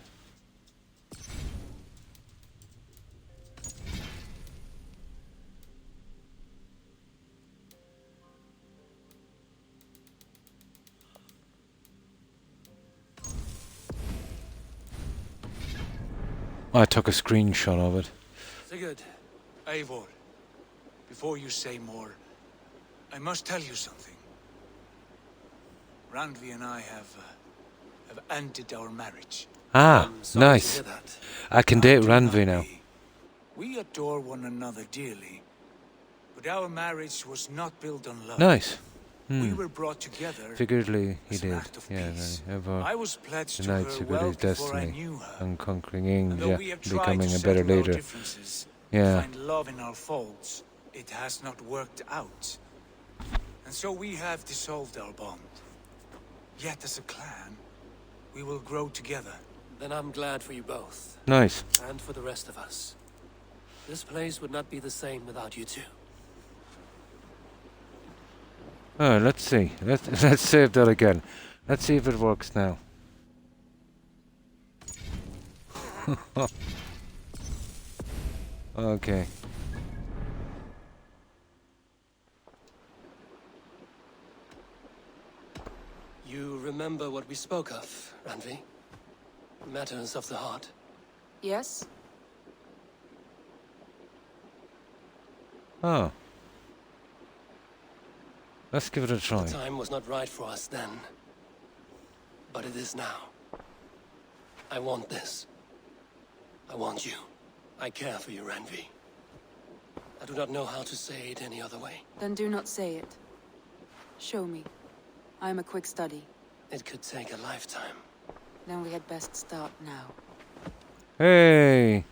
I took a screenshot of it. Sigurd, Eivor, before you say more, I must tell you something. Randvi and I have ended our marriage. Ah, nice. I can date Randvi now. We adore one another dearly, but our marriage was not built on love. Nice. We were brought together. Figuratively, he as an did. act of Yeah, peace. ever I was pledged to unites her with well his before I destiny knew her. and conquering And though India, we have tried becoming to a better settle our leader. differences, Yeah. find love in our faults, it has not worked out. And so we have dissolved our bond. Yet as a clan, we will grow together. Then I'm glad for you both. Nice. And for the rest of us. This place would not be the same without you two. Oh, let's see. Let's save that again. Let's see if it works now. Okay. You remember what we spoke of, Ranvi? Matters of the heart. Yes? Oh. Let's give it a try. The time was not right for us then. But it is now. I want this. I want you. I care for you, Ranvi. I do not know how to say it any other way. Then do not say it. Show me. I am a quick study. It could take a lifetime. Then we had best start now. Hey!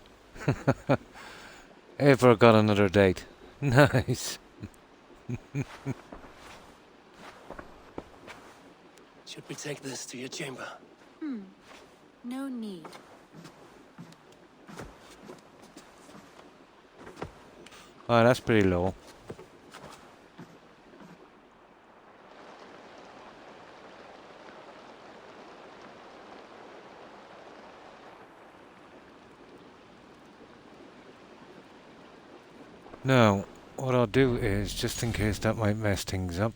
Ever got another date. Nice. Should we take this to your chamber? No need. Oh, that's pretty low. Now, what I'll do is, just in case that might mess things up,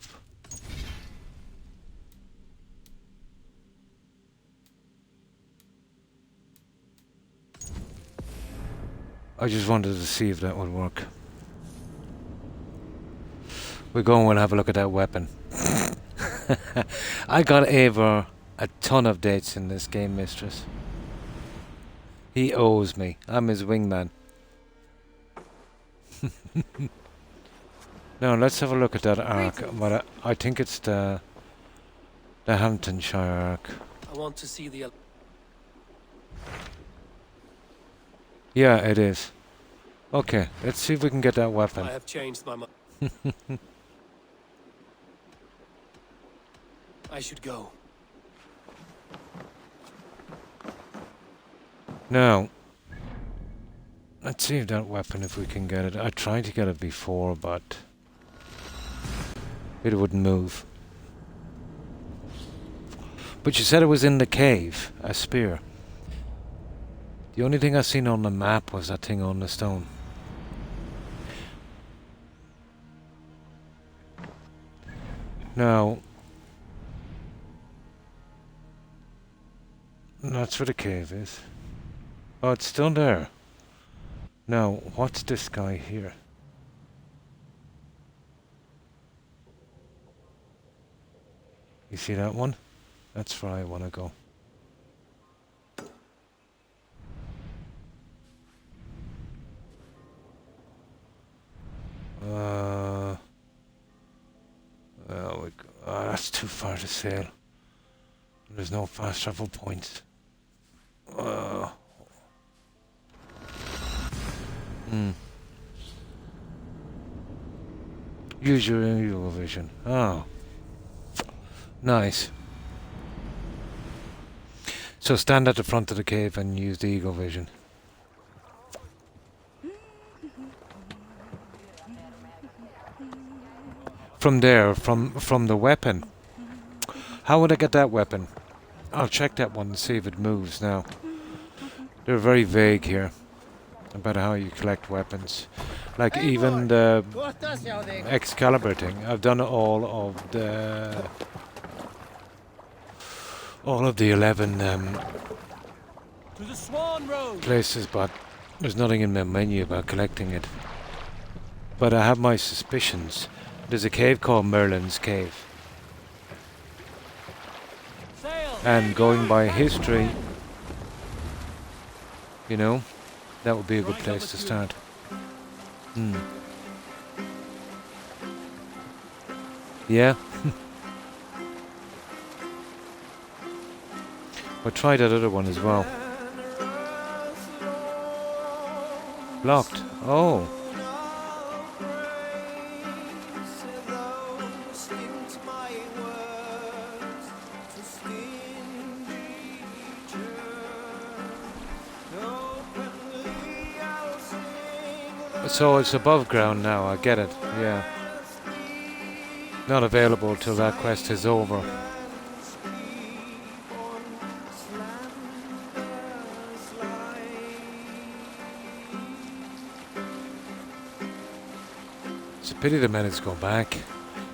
I just wanted to see if that would work. We'll go and we'll have a look at that weapon. I got Eivor a ton of dates in this game, mistress. He owes me. I'm his wingman. Now let's have a look at that arc. But I think it's the Hamptonshire arc. I want to see the... Yeah, it is. Okay, let's see if we can get that weapon. I have changed my mind. I should go. Now, let's see if that weapon, if we can get it. I tried to get it before, but it wouldn't move. But you said it was in the cave, a spear. The only thing I seen on the map was that thing on the stone. Now, that's where the cave is. Oh, it's still there. Now, what's this guy here? You see that one? That's where I want to go. That's too far to sail. There's no fast travel points. Use your eagle vision. Oh. Nice. So stand at the front of the cave and use the eagle vision. From there, from the weapon. How would I get that weapon? I'll check that one and see if it moves now. They're very vague here about how you collect weapons. Like even the Excalibur thing. I've done all of the 11 To the Swan Road. places, but there's nothing in my menu about collecting it. But I have my suspicions. There's a cave called Merlin's Cave. And going by history, you know, that would be a good place to start. Yeah. But try that other one as well. Blocked. Oh. So it's above ground now, I get it, yeah. Not available till that quest is over. It's a pity the minutes go back.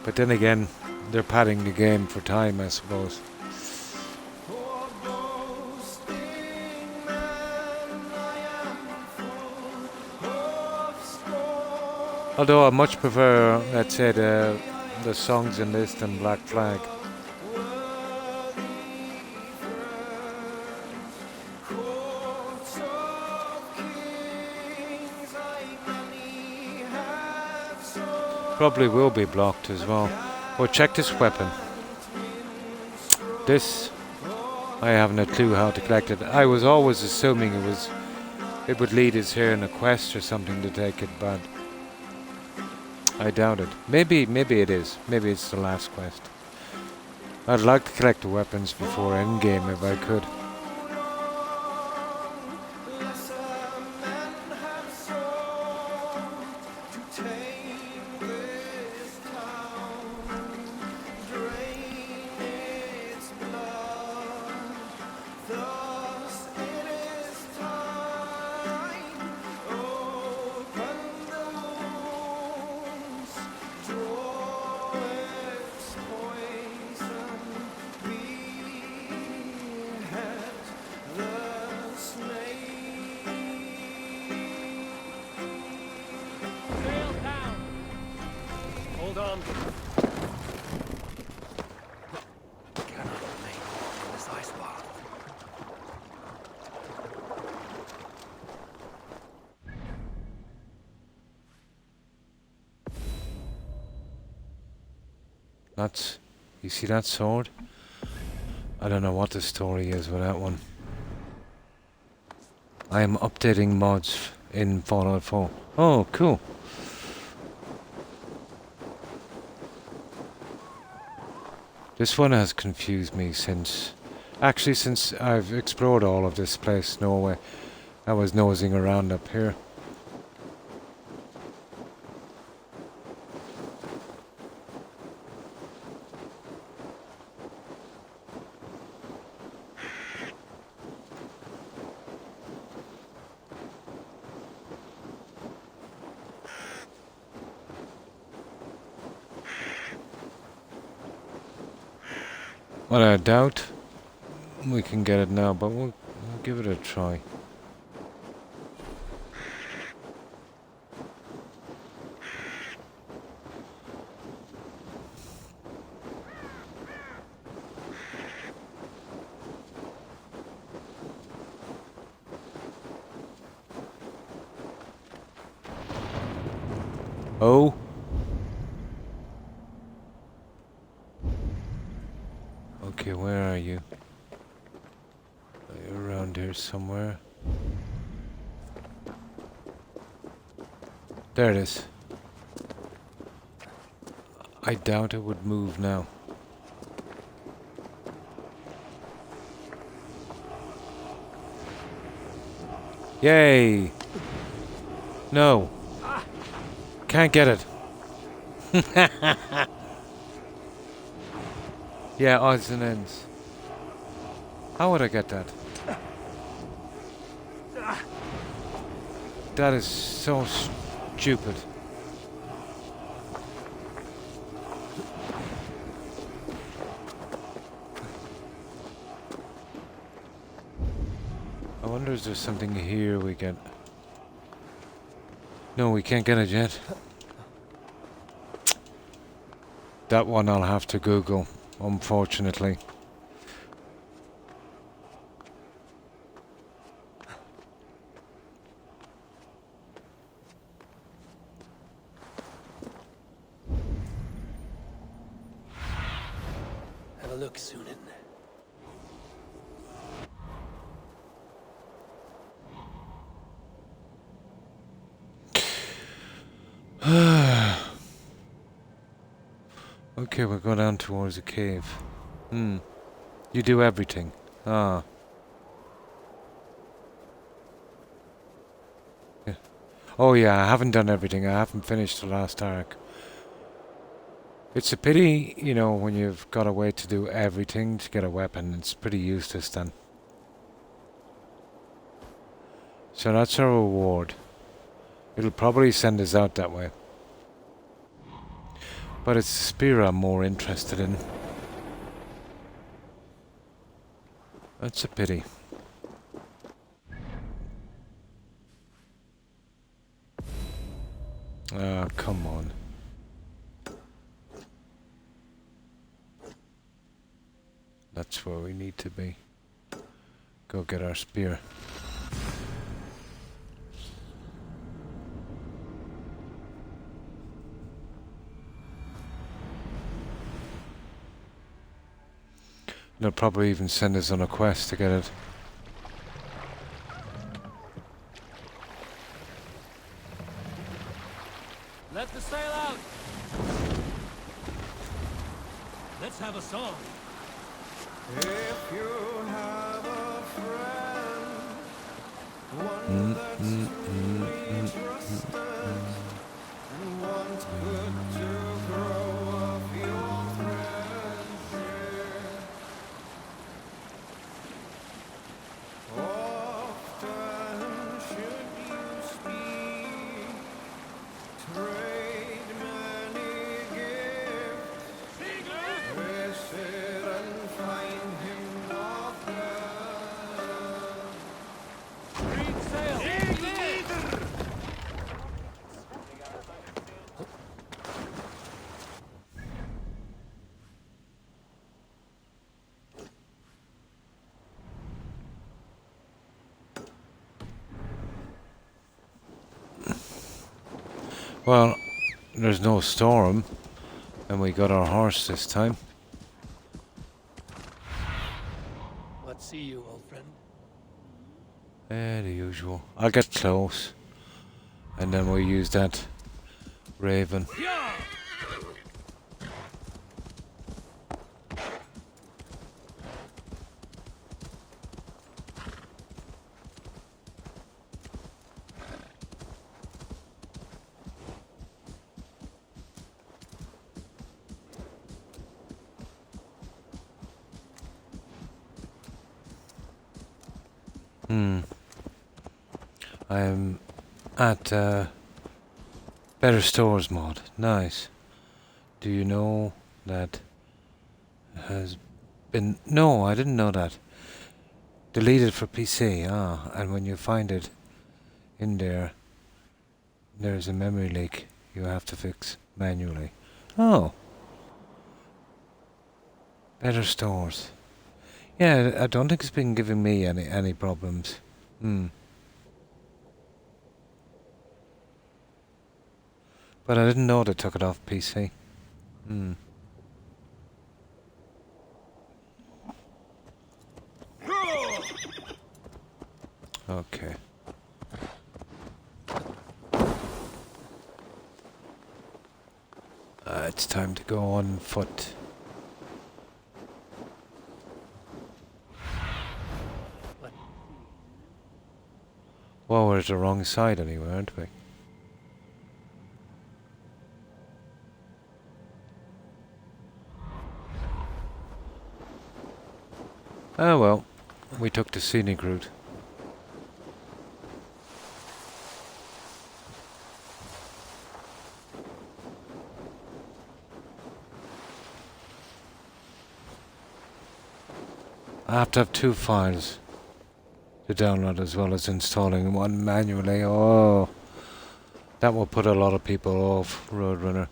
But then again, they're padding the game for time, I suppose. Although I much prefer, let's say, the songs in this than Black Flag. Probably will be blocked as well. Oh, check this weapon. This, I haven't a clue how to collect it. I was always assuming it would lead us here in a quest or something to take it, but I doubt it. Maybe it is. Maybe it's the last quest. I'd like to collect the weapons before endgame if I could. Hold on. Cannot remain in this ice bath. That's, you see that sword? I don't know what the story is with that one. I am updating mods in Fallout 4. Oh, cool. This one has confused me since I've explored all of this place, Norway. I was nosing around up here. Well, I doubt we can get it now, but we'll give it a try. Oh. Okay, where are you? Are you around here somewhere? There it is. I doubt it would move now. Yay! No. Can't get it. Yeah, odds and ends. How would I get that? That is so stupid. I wonder if there's something here we can... No, we can't get it yet. That one I'll have to Google, unfortunately. Have a look, Sunan. Okay, we'll go down towards the cave. You do everything. Ah. Yeah. Oh yeah, I haven't done everything. I haven't finished the last arc. It's a pity, you know, when you've got a way to do everything to get a weapon. It's pretty useless then. So that's our reward. It'll probably send us out that way. But it's the spear I'm more interested in. That's a pity. Ah, come on. That's where we need to be. Go get our spear. They'll probably even send us on a quest to get it. Let the sail out! Let's have a song. If you have a friend, one that's truly trusted, and wants good to grow up your friendship. Often should you speak, trade many gifts, visit and find him not there. Read sail! Well, there's no storm, and we got our horse this time. What see you, old friend? The usual. I'll get close, and then we'll use that raven. I'm at Better Stores mod. Nice. Do you know that has been... No, I didn't know that. Deleted for PC. Ah, and when you find it in there, there's a memory leak you have to fix manually. Oh. Better Stores. Yeah, I don't think it's been giving me any problems. But I didn't know they took it off PC. Okay. It's time to go on foot. Well, we're at the wrong side anyway, aren't we? Ah well, we took the scenic route. I have to have 2 files to download as well as installing one manually. Oh, that will put a lot of people off Roadrunner,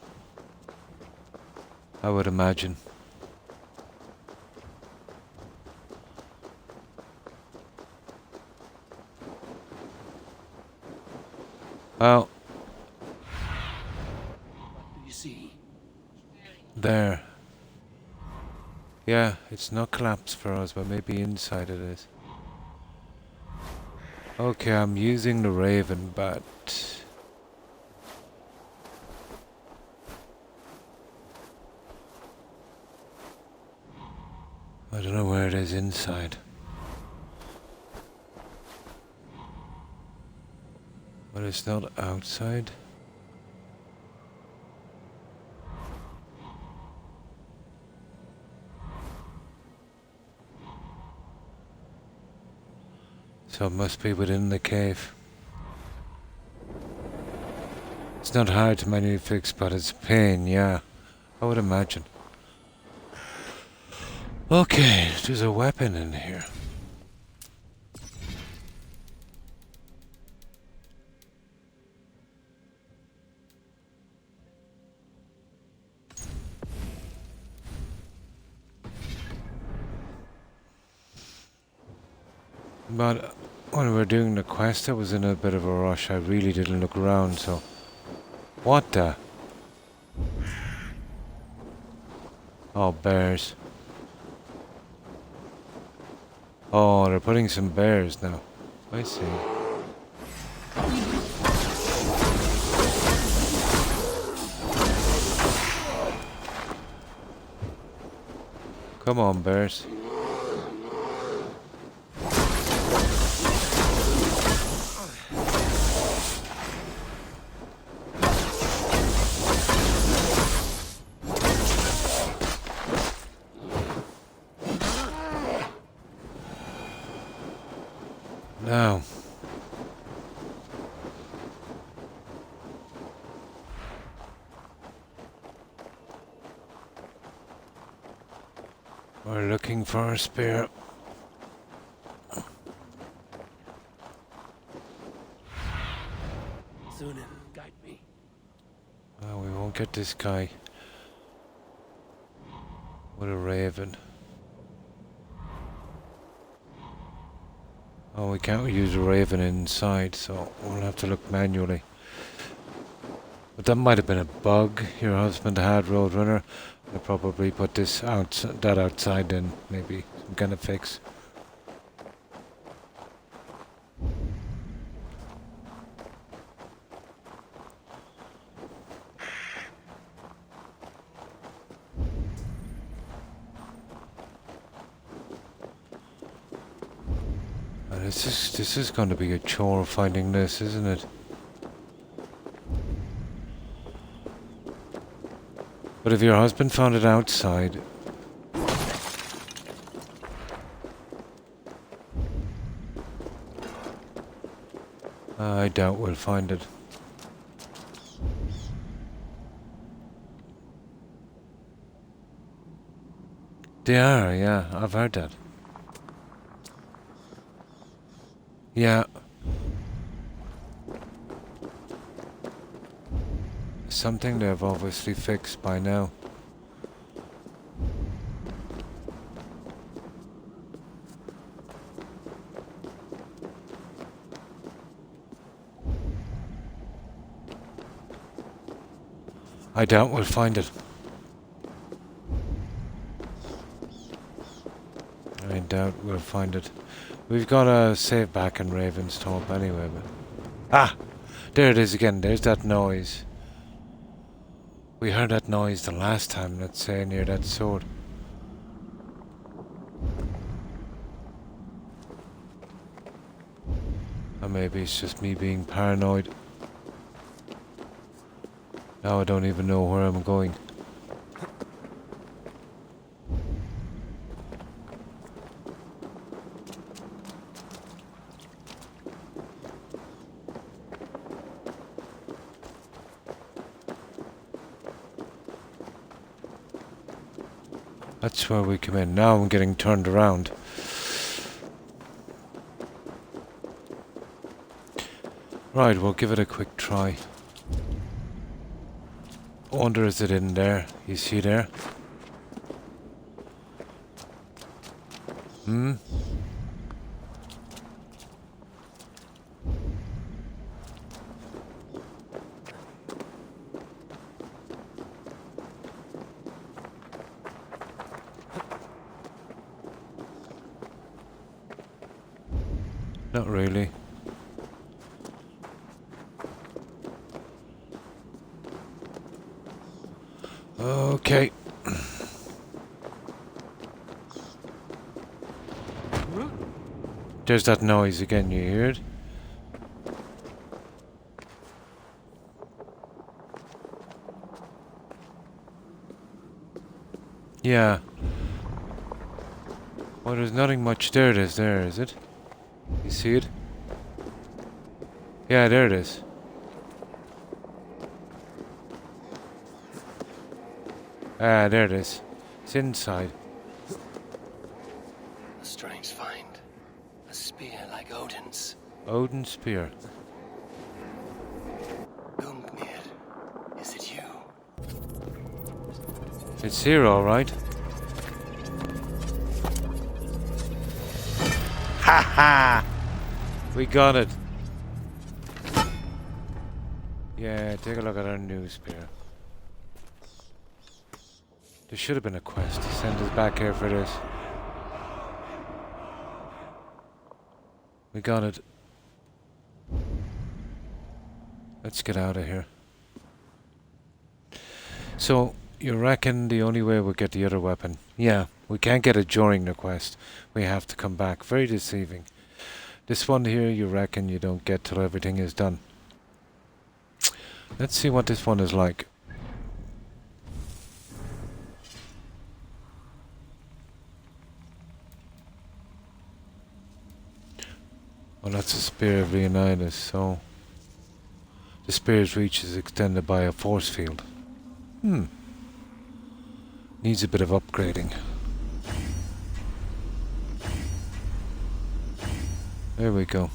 I would imagine. Well, What do you see? there. Yeah, it's not collapsed for us, but maybe inside it is. Okay, I'm using the Raven, but... I don't know where it is inside. But it's not outside. So it must be within the cave. It's not hard to manually fix, but it's a pain, yeah. I would imagine. Okay, there's a weapon in here. But when we were doing the quest, I was in a bit of a rush. I really didn't look around, so... What the? Oh, bears. Oh, they're putting some bears now. I see. Come on, bears. Now. We're looking for a spear. Sunan, guide me. Well, we won't get this guy with a raven. Oh, we can't use a raven inside, so we'll have to look manually. But that might have been a bug your husband had, Roadrunner. I probably put this that outside then, maybe some kind of fix. This is going to be a chore finding this, isn't it? But if your husband found it outside... I doubt we'll find it. They are, yeah, I've heard that. Yeah. Something they've obviously fixed by now. I doubt we'll find it. I doubt we'll find it. We've got to save back in Raven's Top anyway, but... Ah! There it is again, there's that noise. We heard that noise the last time, let's say, near that sword. Or maybe it's just me being paranoid. Now I don't even know where I'm going. That's where we come in. Now I'm getting turned around. Right, we'll give it a quick try. I wonder, is it in there? You see there? Hmm? Not really. Okay. There's that noise again, you hear it? Yeah. Well, there's nothing much there. It is there, is it? You see it? Yeah, there it is. Ah, there it is. It's inside. A strange find. A spear like Odin's. Odin's spear. Gungnir, is it you? It's here, all right. Ha ha! We got it. Yeah, take a look at our new spear. There should have been a quest to send us back here for this. We got it. Let's get out of here. So, you reckon the only way we'll get the other weapon? Yeah, we can't get it during the quest. We have to come back. Very deceiving. This one here, you reckon you don't get till everything is done. Let's see what this one is like. Well, that's a spear of Leonidas, so the spear's reach is extended by a force field. Needs a bit of upgrading. There we go.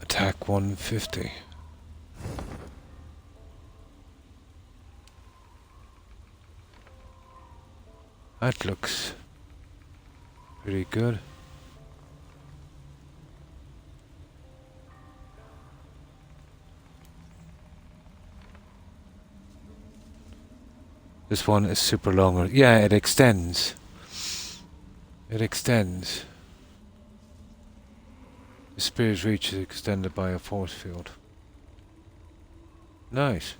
Attack 150. That looks pretty good. This one is super longer. Yeah, it extends. It extends. The spear's reach is extended by a force field. Nice.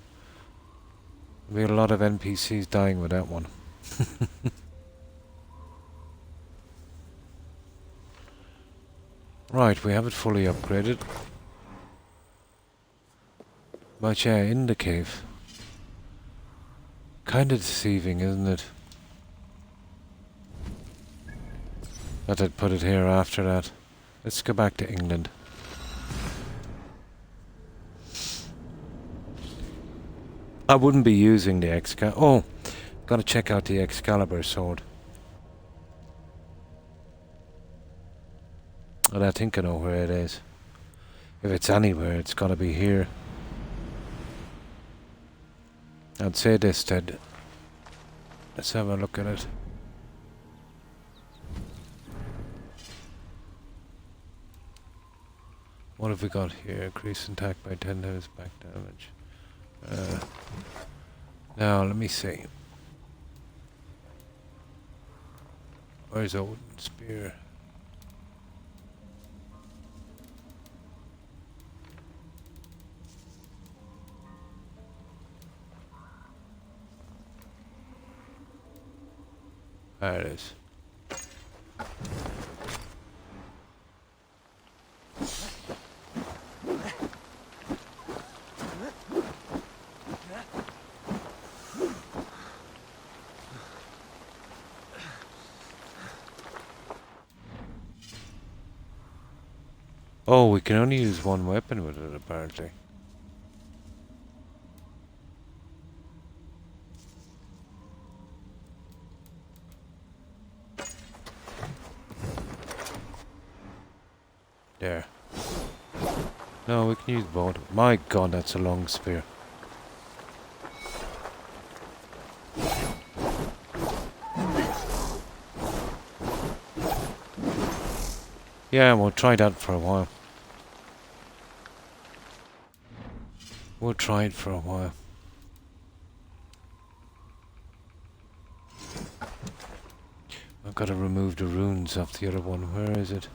We had a lot of NPCs dying with that one. Right, we have it fully upgraded. But yeah, in the cave. Kinda deceiving, isn't it? That I'd put it here after that. Let's go back to England. I wouldn't be using the Excalibur. Oh, gotta check out the Excalibur sword. And I think I know where it is. If it's anywhere, it's gotta be here. I'd say this, Ted. Let's have a look at it. What have we got here? Increase attack by 10 times back damage. Now, let me see. Where's Odin's spear? There it is. Oh, we can only use one weapon with it, apparently. There. No, we can use both. My god, that's a long spear. Yeah, we'll try that for a while. We'll try it for a while. I've got to remove the runes off the other one. Where is it?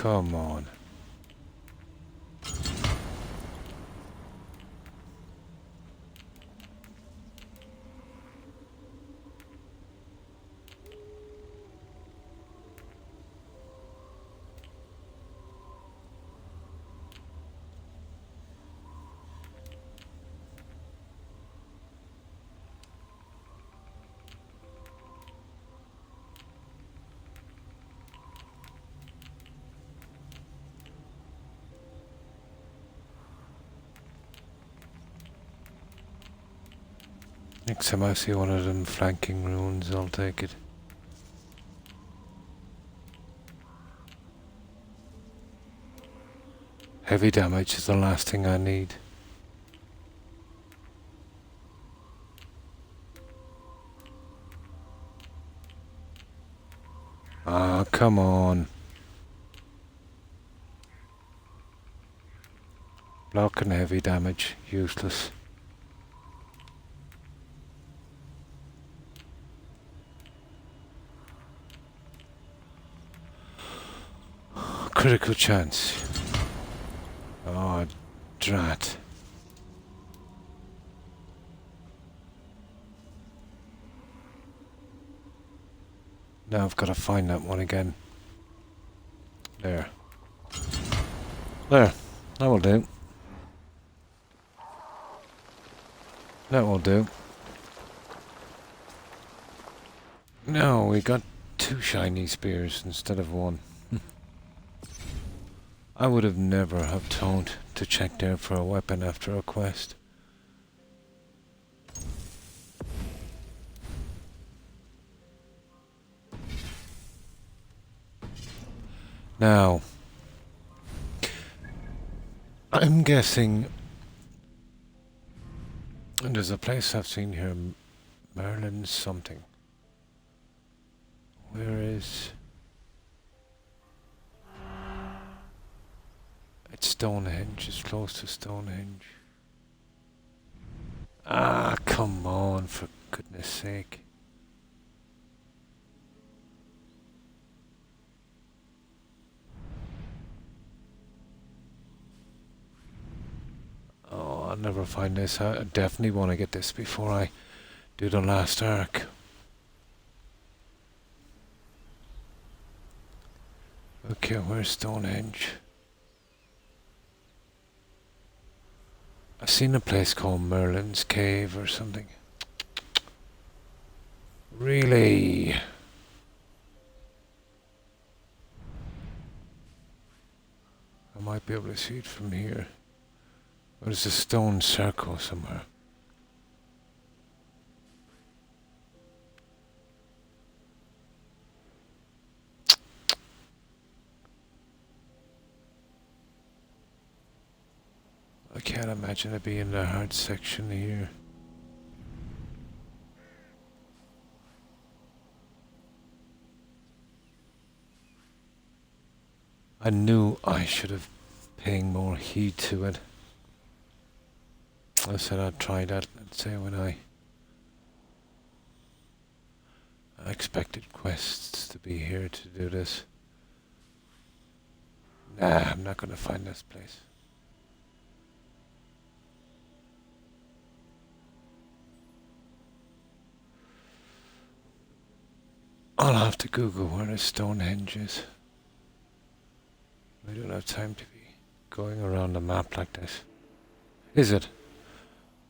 come on. Next time I see one of them flanking ruins, I'll take it. Heavy damage is the last thing I need. Ah, come on. Block and heavy damage, useless. Critical chance. Oh, drat. Now I've got to find that one again. There. There. That will do. That will do. No, we got 2 shiny spears instead of 1. I would have never have told to check there for a weapon after a quest. Now, I'm guessing there's a place I've seen here, Merlin something. Where is... It's Stonehenge, it's close to Stonehenge. Ah, come on, for goodness sake. Oh, I'll never find this. I definitely want to get this before I do the last arc. Okay, where's Stonehenge? I've seen a place called Merlin's Cave or something. Really? I might be able to see it from here. There's a stone circle somewhere. I can't imagine it being in the hard section here. I knew I should have paid more heed to it. I said I'd try that, let's say, when I expected quests to be here to do this. Nah, I'm not going to find this place. I'll have to Google where the Stonehenge is. I don't have time to be going around the map like this. Is it?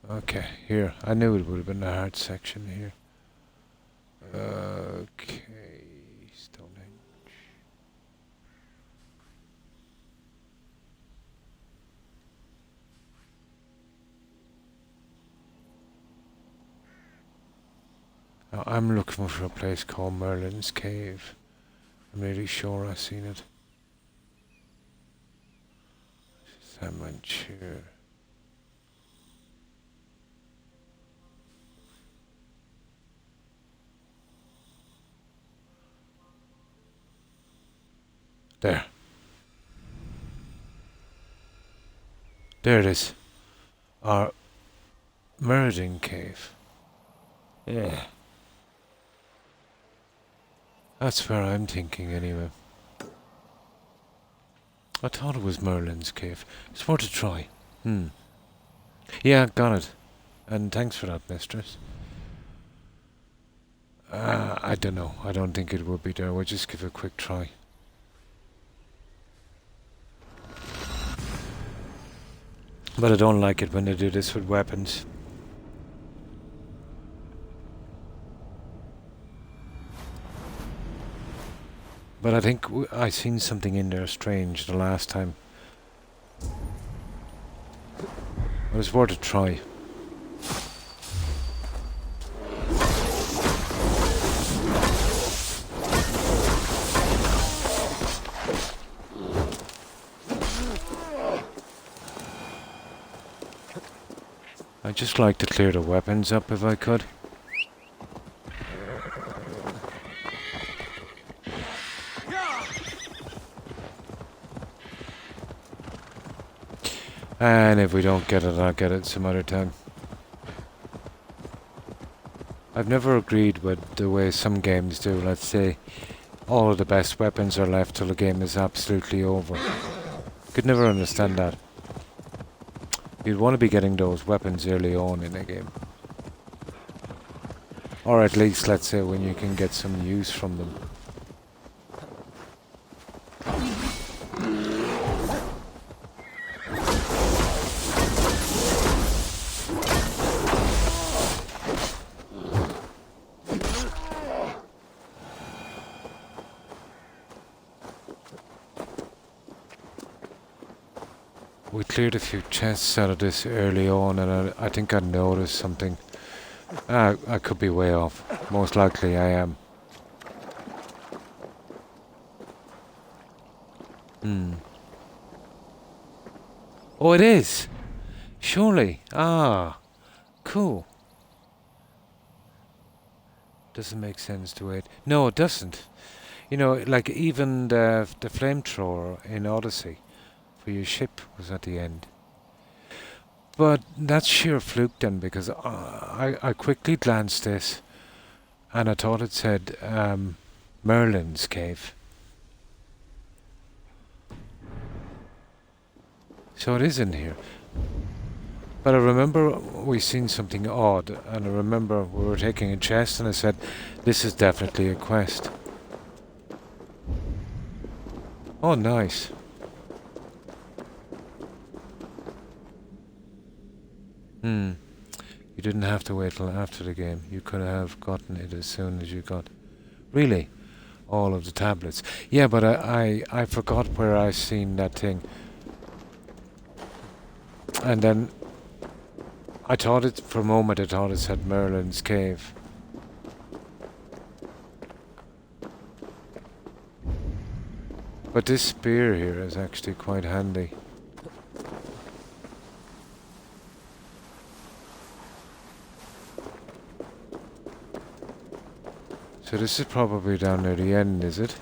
Okay, here. I knew it would have been the hard section here. Okay, Stonehenge. Now, I'm looking for a place called Merlin's Cave. I'm really sure I've seen it. Samanchir. There. There it is. Our Merlin Cave. Yeah. That's where I'm thinking anyway. I thought it was Merlin's cave. It's worth a try. Yeah, got it. And thanks for that, mistress. I don't know. I don't think it would be there. We'll just give it a quick try. But I don't like it when they do this with weapons. But I think I seen something in there strange the last time. It was worth a try. I'd just like to clear the weapons up if I could. And if we don't get it, I'll get it some other time. I've never agreed with the way some games do. Let's say all of the best weapons are left till the game is absolutely over. Could never understand that. You'd want to be getting those weapons early on in a game. Or at least, let's say, when you can get some use from them. We cleared a few chests out of this early on, and I think I noticed something. I could be way off. Most likely I am. Oh, it is! Surely. Ah, cool. Doesn't make sense to wait. No, it doesn't. You know, like even the flamethrower in Odyssey for your ship was at the end. But that's sheer fluke then, because I quickly glanced this and I thought it said Merlin's cave. So it is in here. But I remember we seen something odd, and I remember we were taking a chest and I said, this is definitely a quest. Oh, nice. You didn't have to wait till after the game. You could have gotten it as soon as you got... Really? All of the tablets. Yeah, but I forgot where I seen that thing. And then I thought it, for a moment I thought it said Merlin's cave. But this spear here is actually quite handy. So this is probably down near the end, is it?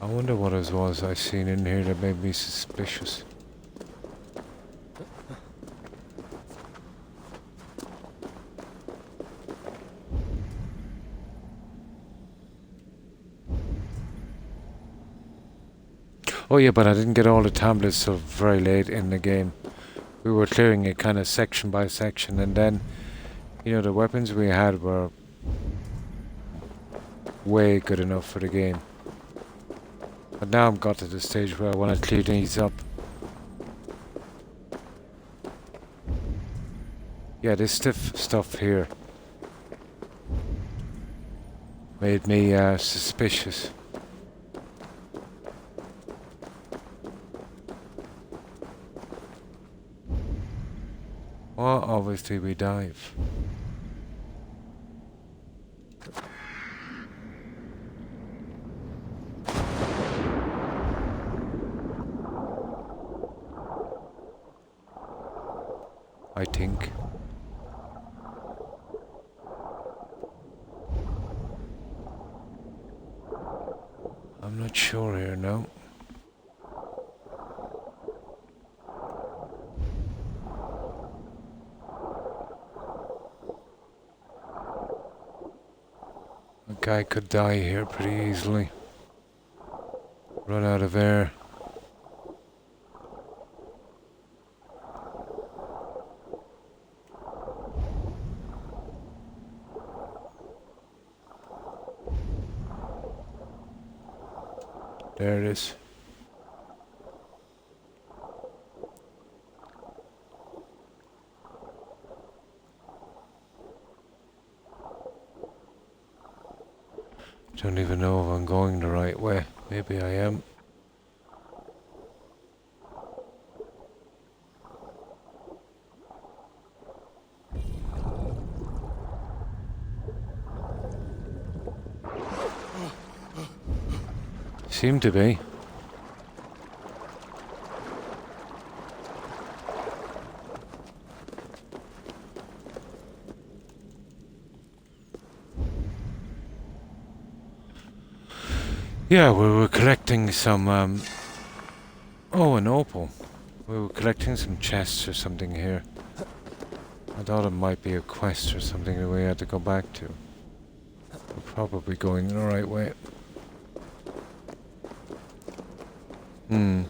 I wonder what it was I seen in here that made me suspicious. Oh yeah, but I didn't get all the tablets till very late in the game. We were clearing it kind of section by section, and then, you know, the weapons we had were way good enough for the game. But now I've got to the stage where I want to clear these up. Yeah, this stiff stuff here made me suspicious. Well, obviously we dive. I think. I'm not sure here now. think I could die here pretty easily. Run out of air. There it is. Don't even know if I'm going the right way. Maybe I am. Seem to be. Yeah, we were collecting some, oh, an opal. We were collecting some chests or something here. I thought it might be a quest or something that we had to go back to. We're probably going the right way. And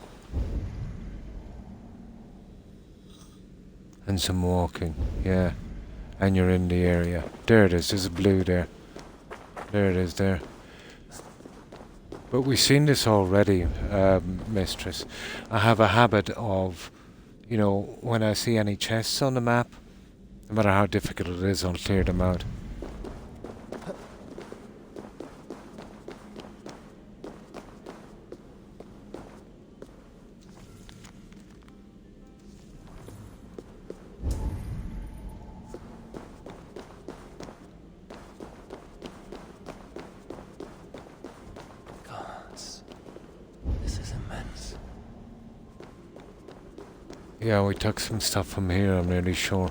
some walking, yeah. And you're in the area. There it is, there's a blue there. There it is there. But we've seen this already, Mistress. I have a habit of, you know, when I see any chests on the map, no matter how difficult it is, I'll clear them out. Yeah, we took some stuff from here, I'm nearly sure.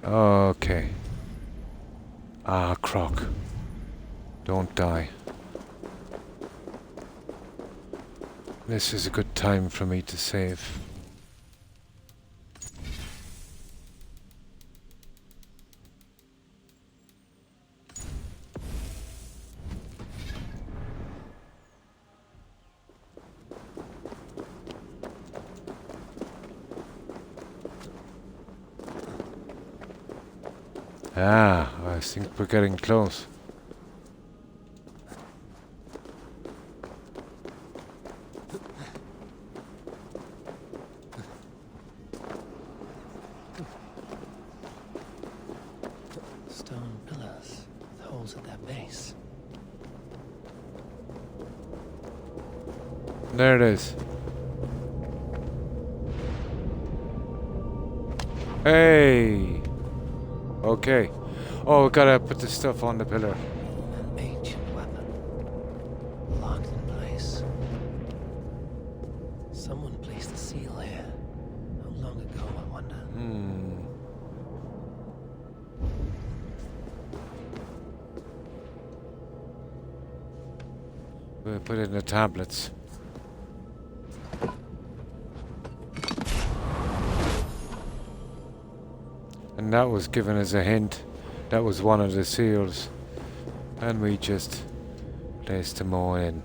Okay. Ah, Croc. Don't die. This is a good time for me to save. Ah, I think we're getting close. Stone pillars with holes at their base. There it is. Hey! Okay. Oh, we gotta put the stuff on the pillar. An ancient weapon. Locked in place. Someone placed a seal here. How long ago, I wonder? We'll put it in the tablets. And that was given as a hint. That was one of the seals. And we just placed them all in.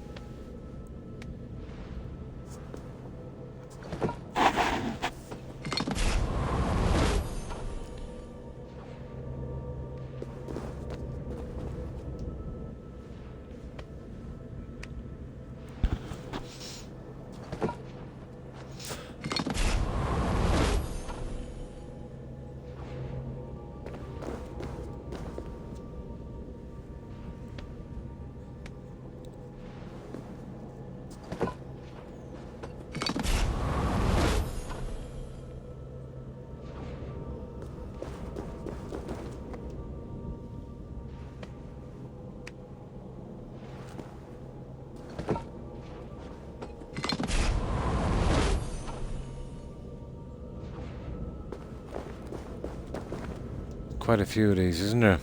Quite a few of these, isn't there?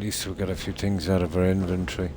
least we'll get a few things out of our inventory.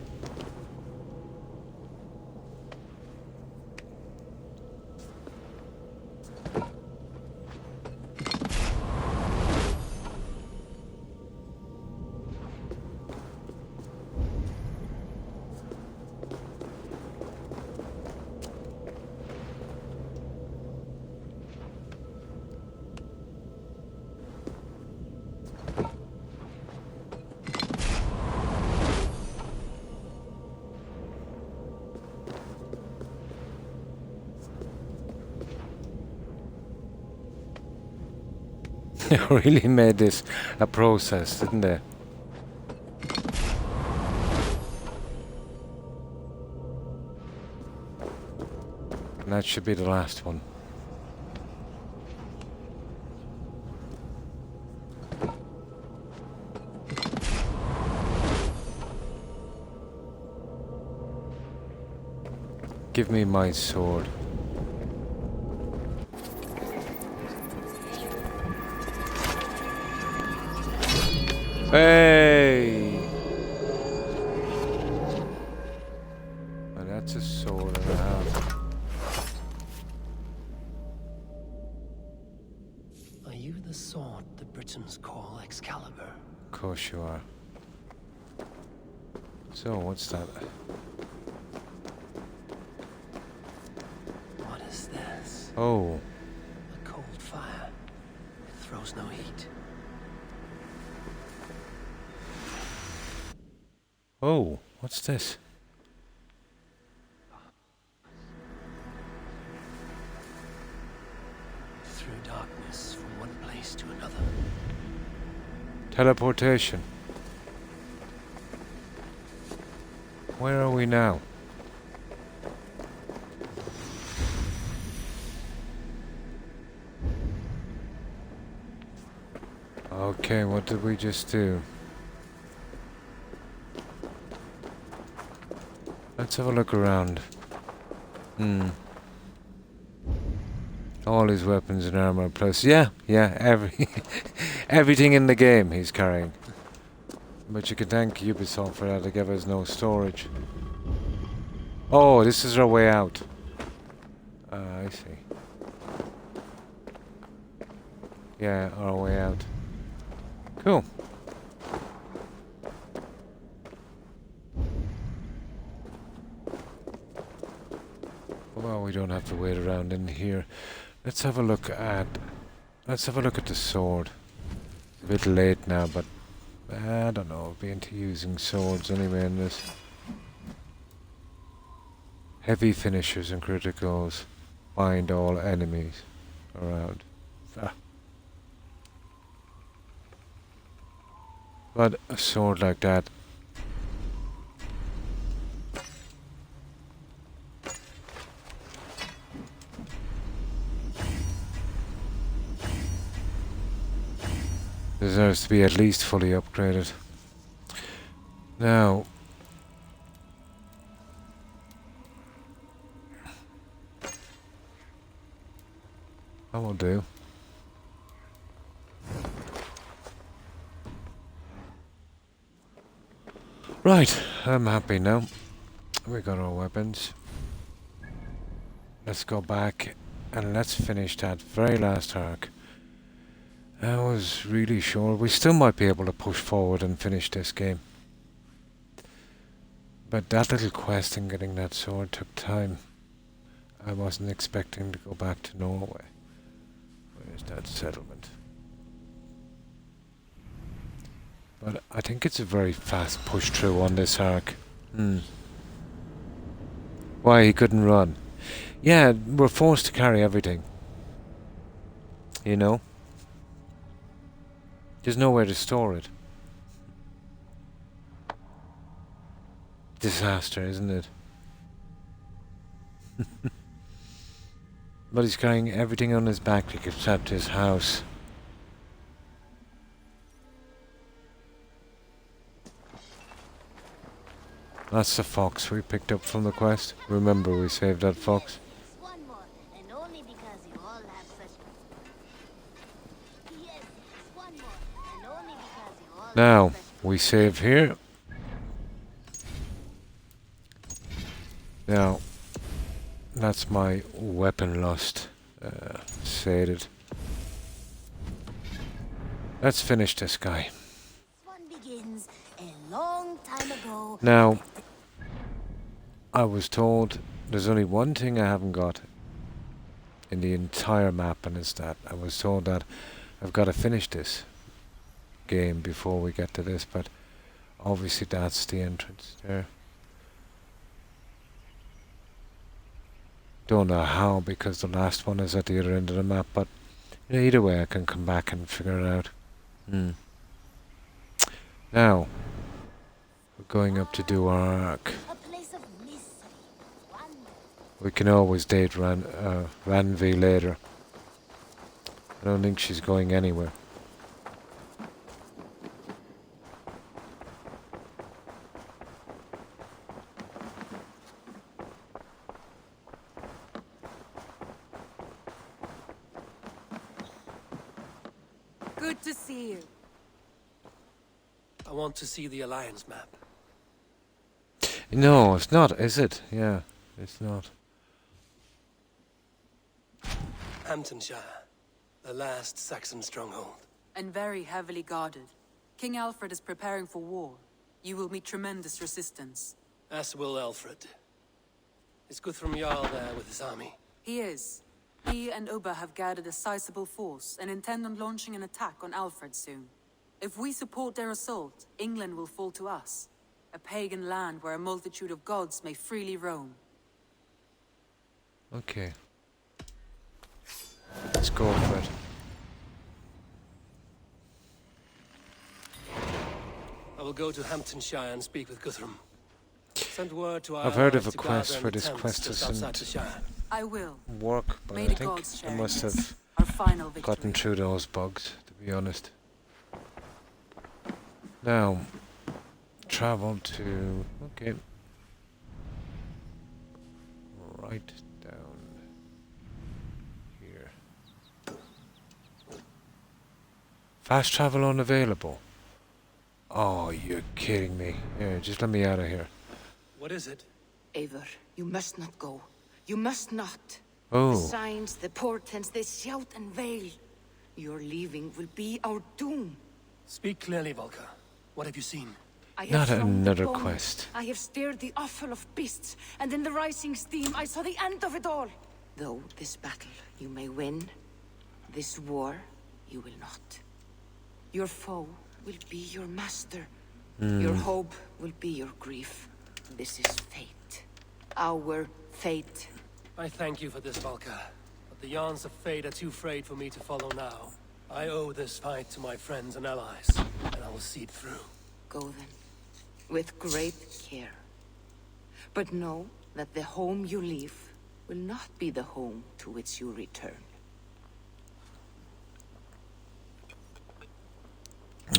They really made this a process, didn't they? And that should be the last one. Give me my sword. Hey! Well, that's a sword and a half. Are you the sword the Britons call Excalibur? Of course you are. So, what's that? What is this? Oh. A cold fire. It throws no heat. Oh, what's this? Through darkness from one place to another. Teleportation. Where are we now? Okay, what did we just do? Let's have a look around. All his weapons and armor plus everything in the game he's carrying. But you can thank Ubisoft for that, to give us no storage. Oh, this is our way out. I see. Yeah, our way out. Cool. Well, we don't have to wait around in here. Let's have a look at the sword. It's a bit late now, but I don't know. I'll be into using swords anyway in this. Heavy finishers and criticals. Bind all enemies around. But a sword like that. Deserves to be at least fully upgraded. Now, that will do. Right, I'm happy now. We got our weapons. Let's go back and let's finish that very last arc. I was really sure we still might be able to push forward and finish this game. But that little quest and getting that sword took time. I wasn't expecting to go back to Norway. Where's that settlement? But I think it's a very fast push through on this arc. Why he couldn't run? Yeah, we're forced to carry everything. You know? There's nowhere to store it. Disaster, isn't it? But he's carrying everything on his back except his house. That's the fox we picked up from the quest. Remember, we saved that fox. One more, and only because you all have such... Yes, one more, and only because you all Now, have such We save here. Now, that's my weapon lust sated. Let's finish this guy. One begins a long time ago. Now, I was told there's only one thing I haven't got in the entire map, and it's that I was told that I've got to finish this game before we get to this, but obviously that's the entrance there. Don't know how, because the last one is at the other end of the map, but you know, either way I can come back and figure it out. Now, we're going up to do our arc. We can always date Ranvi later. I don't think she's going anywhere. Good to see you. I want to see the Alliance map. No, it's not, is it? Yeah, it's not. Hamptonshire, the last Saxon stronghold. And very heavily guarded. King Alfred is preparing for war. You will meet tremendous resistance. As will Alfred. Is Guthrum Jarl there with his army? He is. He and Ubba have gathered a sizable force and intend on launching an attack on Alfred soon. If we support their assault, England will fall to us. A pagan land where a multitude of gods may freely roam. Okay. Let's go for it. I will go to Hamptonshire and speak with Guthrum. Send word to our I've heard of a allies to quest gather where in the this tents quest just outside the doesn't Shire. I will. work, but May I the think gods share I in must this, have our final victory. gotten through those bugs, to be honest. Now, travel to... okay. Right down here. Fast travel unavailable. Oh, you're kidding me. Here, just let me out of here. What is it? Eivor, you must not go. You must not. Oh. The signs, the portents, they shout and wail. Your leaving will be our doom. Speak clearly, Volker. What have you seen? I have Not thrown the another bone. quest. I have stirred the offal of beasts, and in the rising steam I saw the end of it all. Though this battle you may win, this war you will not. Your foe will be your master. Your hope will be your grief. This is fate. Our fate. I thank you for this, Volker. But the yarns of fate are too frayed for me to follow now. I owe this fight to my friends and allies, and I will see it through. Go then, with great care. But know that the home you leave will not be the home to which you return.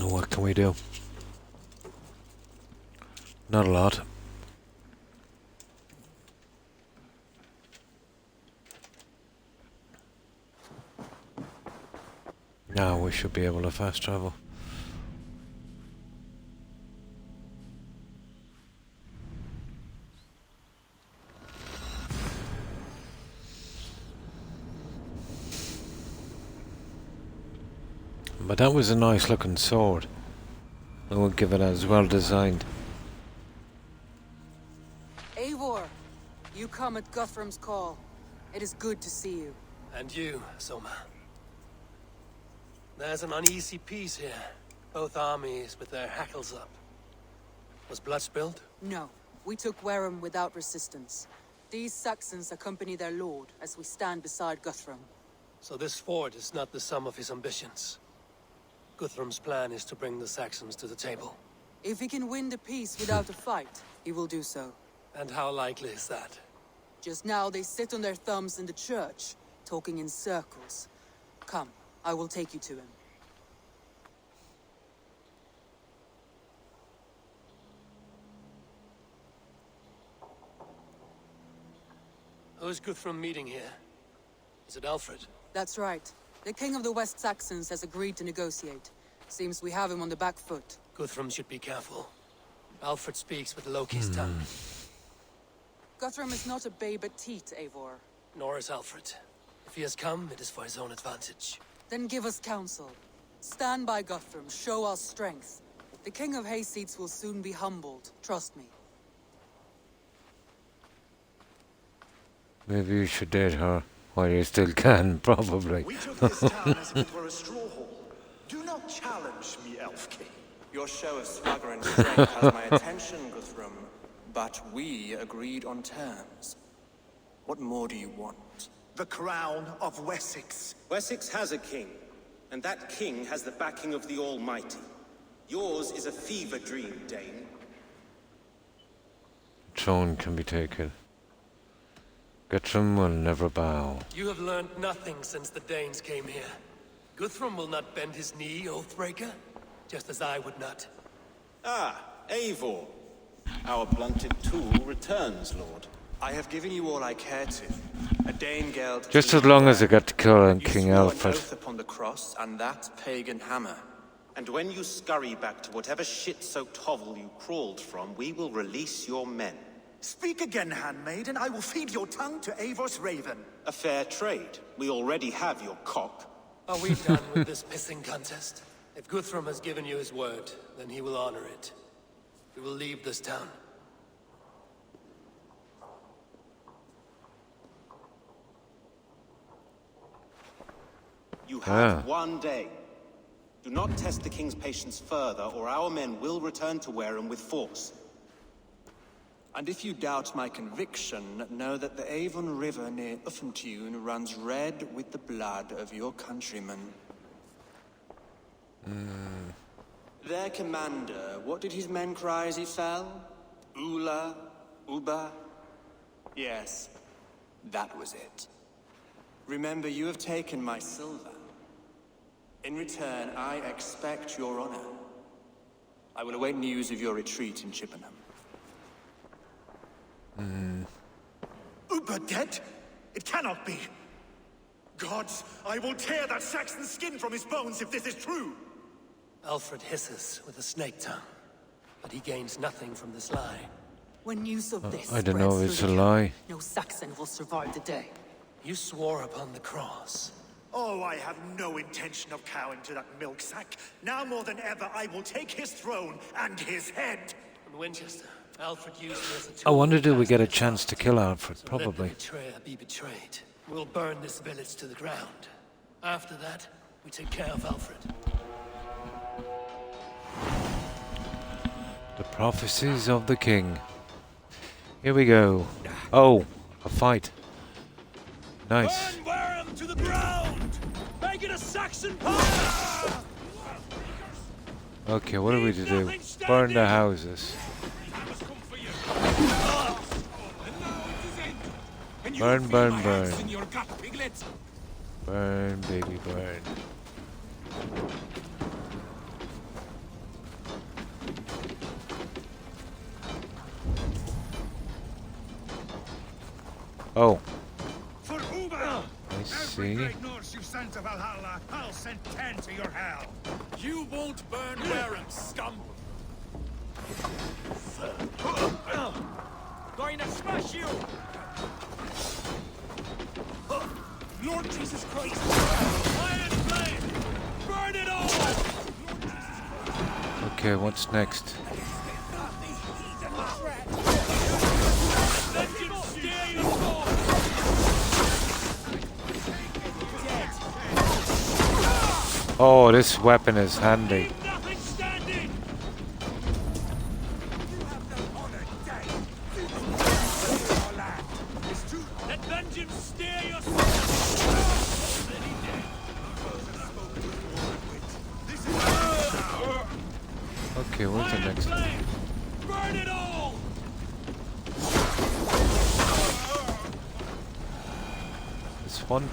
What can we do? Not a lot. Now we should be able to fast travel. But that was a nice looking sword. I would give it as well designed. Eivor, you come at Guthrum's call. It is good to see you. And you, Soma. There's an uneasy peace here. Both armies with their hackles up. Was blood spilled? No, we took Wareham without resistance. These Saxons accompany their lord as we stand beside Guthrum. So this fort is not the sum of his ambitions. Guthrum's plan is to bring the Saxons to the table. If he can win the peace without a fight, he will do so. And how likely is that? Just now they sit on their thumbs in the church, talking in circles. Come, I will take you to him. Who is Guthrum meeting here? Is it Alfred? That's right. The king of the West Saxons has agreed to negotiate. Seems we have him on the back foot. Guthrum should be careful. Alfred speaks with Loki's tongue. Guthrum is not a babe at teat, Eivor. Nor is Alfred. If he has come, it is for his own advantage. Then give us counsel. Stand by Guthrum, show our strength. The King of Hayseeds will soon be humbled, trust me. Maybe you should date her while you still can, probably. We took this town as if it were a straw hall. Do not challenge me, Elf King. Your show of swagger and strength has my attention, Guthrum. But we agreed on terms. What more do you want? The crown of Wessex. Wessex has a king, and that king has the backing of the Almighty. Yours is a fever dream, Dane. Throne can be taken. Guthrum will never bow. You have learned nothing since the Danes came here. Guthrum will not bend his knee, Oathbreaker, just as I would not. Ah, Eivor. Our blunted tool returns, Lord. I have given you all I care to. A Dane Geld. Just as long as I get to kill King swore Alfred. an oath upon the cross and that pagan hammer. And when you scurry back to whatever shit-soaked hovel you crawled from, we will release your men. Speak again, handmaid, and I will feed your tongue to Eivor's raven. A fair trade. We already have your cock. Are we done with this pissing contest? If Guthrum has given you his word, then he will honor it. We will leave this town. You have 1 day. Do not test the king's patience further, or our men will return to Wareham with force. And if you doubt my conviction, know that the Avon River near Uffentune runs red with the blood of your countrymen. Their commander, what did his men cry as he fell? Ula? Uba? Yes, that was it. Remember, you have taken my silver. In return, I expect your honor. I will await news of your retreat in Chippenham. Uber dead? It cannot be. Gods, I will tear that Saxon skin from his bones if this is true. Alfred hisses with a snake tongue, but he gains nothing from this lie. When news of this I don't know if spreads it's through a the camp, lie. no Saxon will survive the day. You swore upon the cross. Oh, I have no intention of cowing to that milk sack. Now more than ever, I will take his throne and his head. In Winchester, Alfred used me as a I tool. wonder, do we get a chance to kill Alfred? So let the Probably. betrayer be betrayed. We'll burn this village to the ground. After that, we take care of Alfred. The prophecies of the king. Here we go. Oh, a fight. Nice. Burn Wareham to the ground! Make it a Saxon pile! Okay, what are we to do? Burn the houses. Burn, burn, burn. Burn, baby, burn. Oh, For Uber! I see. Great Norse you sent to Valhalla, I'll send 10 to your hell. You won't burn Wareham, scum! Going to smash you! Lord Jesus Christ! Iron flame! Burn it all! Okay, what's next? Vengeance steer your course! Oh, this weapon is handy. Nothing standing! Let vengeance steer your Okay, what's the next one? Burn it all! This one?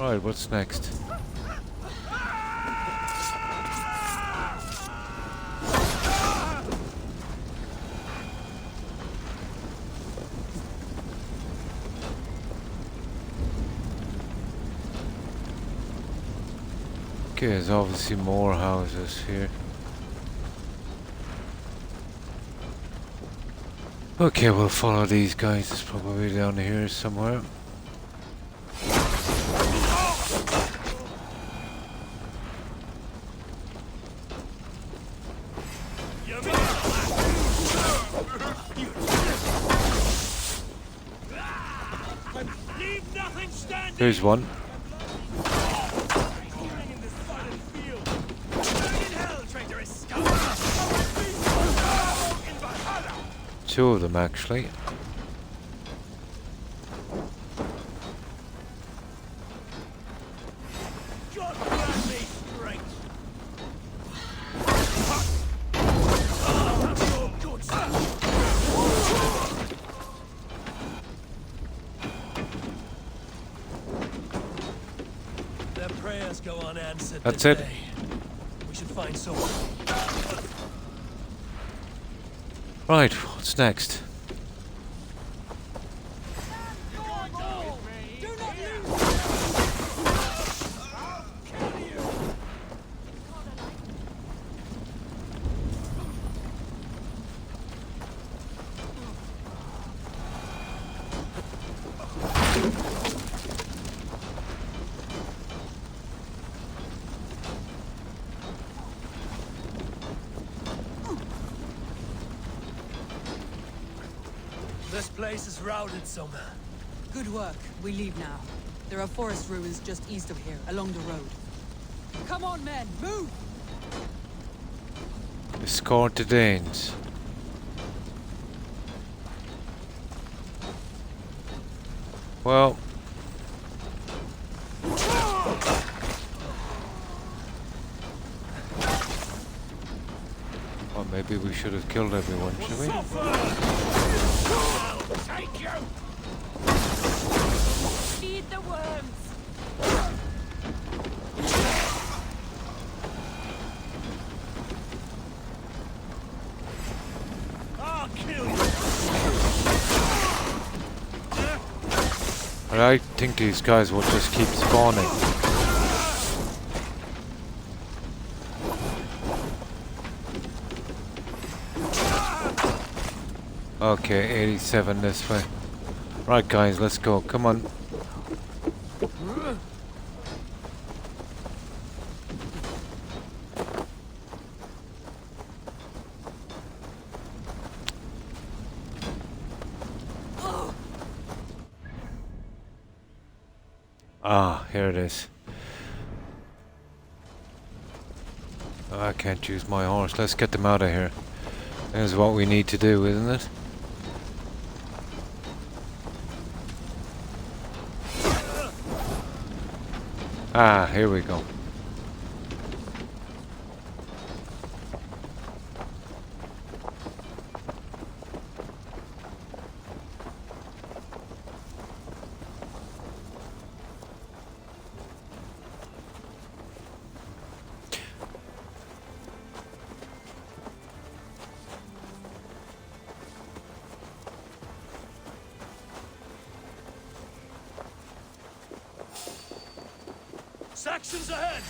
Right, what's next? Okay, there's obviously more houses here. Okay, we'll follow these guys. It's probably down here somewhere. Here's one. Two of them, actually. Their prayers go unanswered. That's this it. day. We should find someone. Right, what's next? This place is routed, Soma. Good work. We leave now. There are forest ruins just east of here, along the road. Come on, men! Move! Escort the Danes. Well. Well, maybe we should have killed everyone, should we? Take you! Feed the worms! I'll kill you! But I think these guys will just keep spawning. Okay, 87 this way. Right guys, let's go. Come on. Ah, here it is. Oh, I can't use my horse. Let's get them out of here. That's what we need to do, isn't it? Ah, here we go. Saxons ahead!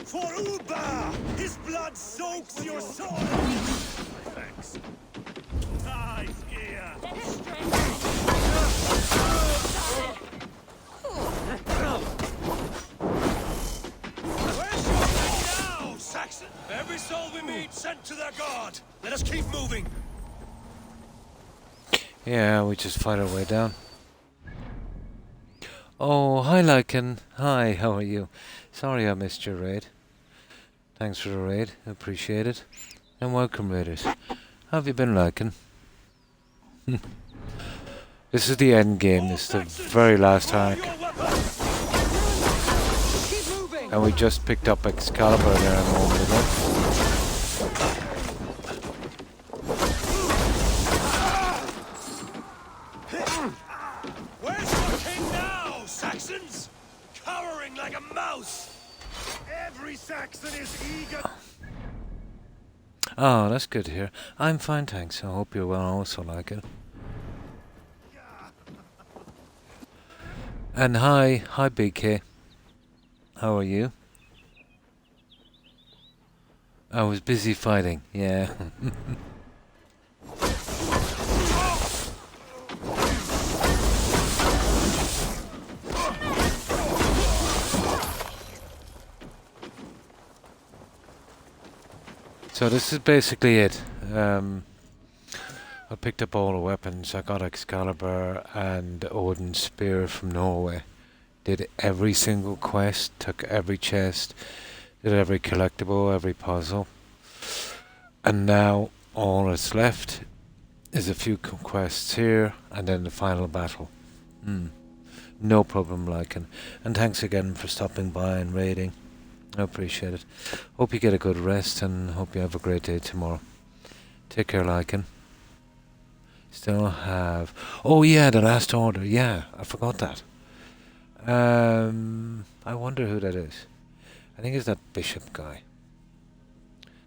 For Uba! His blood soaks your soul! Thanks. Nice gear! Where's your men now, Saxon? Every soul we meet sent to their god. Let us keep moving. Yeah, we just fight our way down. Oh, hi Lycan. Hi, how are you? Sorry I missed your raid. Thanks for the raid, appreciate it. And welcome raiders. How have you been liking? This is the end game. This is the very last arc. And we just picked up Excalibur there a moment ago. Where's your king now, Saxons? Cowering like a mouse. Every Saxon is eager. Oh, that's good to hear. I'm fine, thanks. I hope you're well also, like it. And hi BK. How are you? I was busy fighting, yeah. So this is basically it. I picked up all the weapons. I got Excalibur and Odin's spear from Norway. Did every single quest, took every chest, did every collectible, every puzzle. And now all that's left is a few quests here and then the final battle. No problem, Lycan. And thanks again for stopping by and raiding. I appreciate it. Hope you get a good rest and hope you have a great day tomorrow. Take care, Lycan. Still have... Oh yeah, the last order. Yeah, I forgot that. I wonder who that is. I think it's that bishop guy.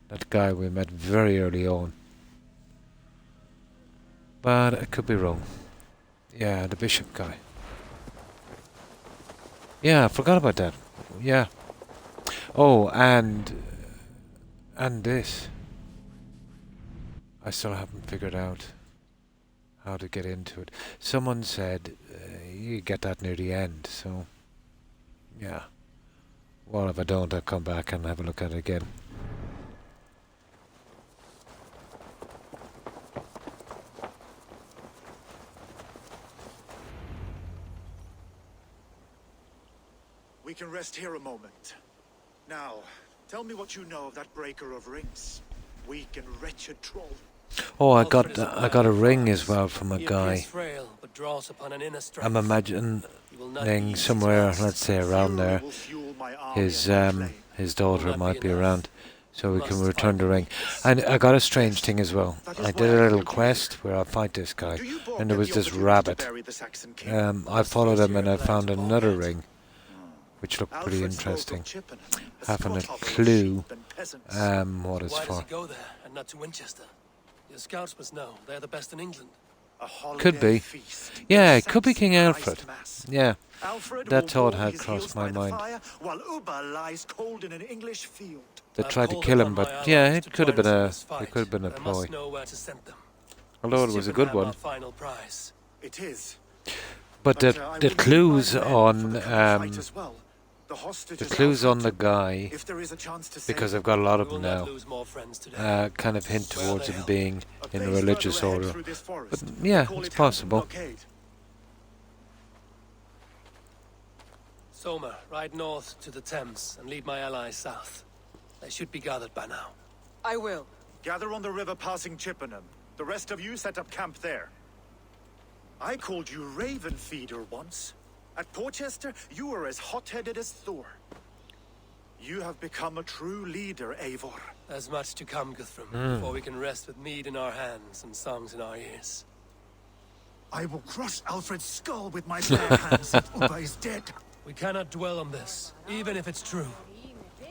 That guy we met very early on. But I could be wrong. Yeah, the bishop guy. Yeah, I forgot about that. Yeah. Oh, and this. I still haven't figured out how to get into it. Someone said you get that near the end, so yeah. Well, if I don't, I'll come back and have a look at it again. We can rest here a moment. Now, tell me what you know of that breaker of rings. Weak and wretched troll. Oh, I got a ring as well from a guy. I'm imagining somewhere, let's say around there, his daughter might be around, so we can return the ring. And I got a strange thing as well. I did a little quest where I fight this guy, and there was this rabbit. I followed him and I found another ring, which looked pretty interesting. Haven't a clue what it's for. Not to Winchester. Your scouts must know. They're the best in England. Could be. Yeah, it could be King Alfred. Yeah, that thought had crossed my mind. While Uba lies cold in an English field. They tried to kill him, but yeah, it could have been a ploy. Although it was a good one. It is. But the clues on the guy, because I've got a lot of them now, kind of hint towards him being in a religious order. But yeah, it's possible. Soma, ride north to the Thames and lead my allies south. They should be gathered by now. I will. Gather on the river passing Chippenham. The rest of you set up camp there. I called you Raven Feeder once. At Porchester, you were as hot-headed as Thor. You have become a true leader, Eivor. There's much to come, Guthrum, before we can rest with mead in our hands and songs in our ears. I will crush Alfred's skull with my bare hands if Uba is dead. We cannot dwell on this, even if it's true.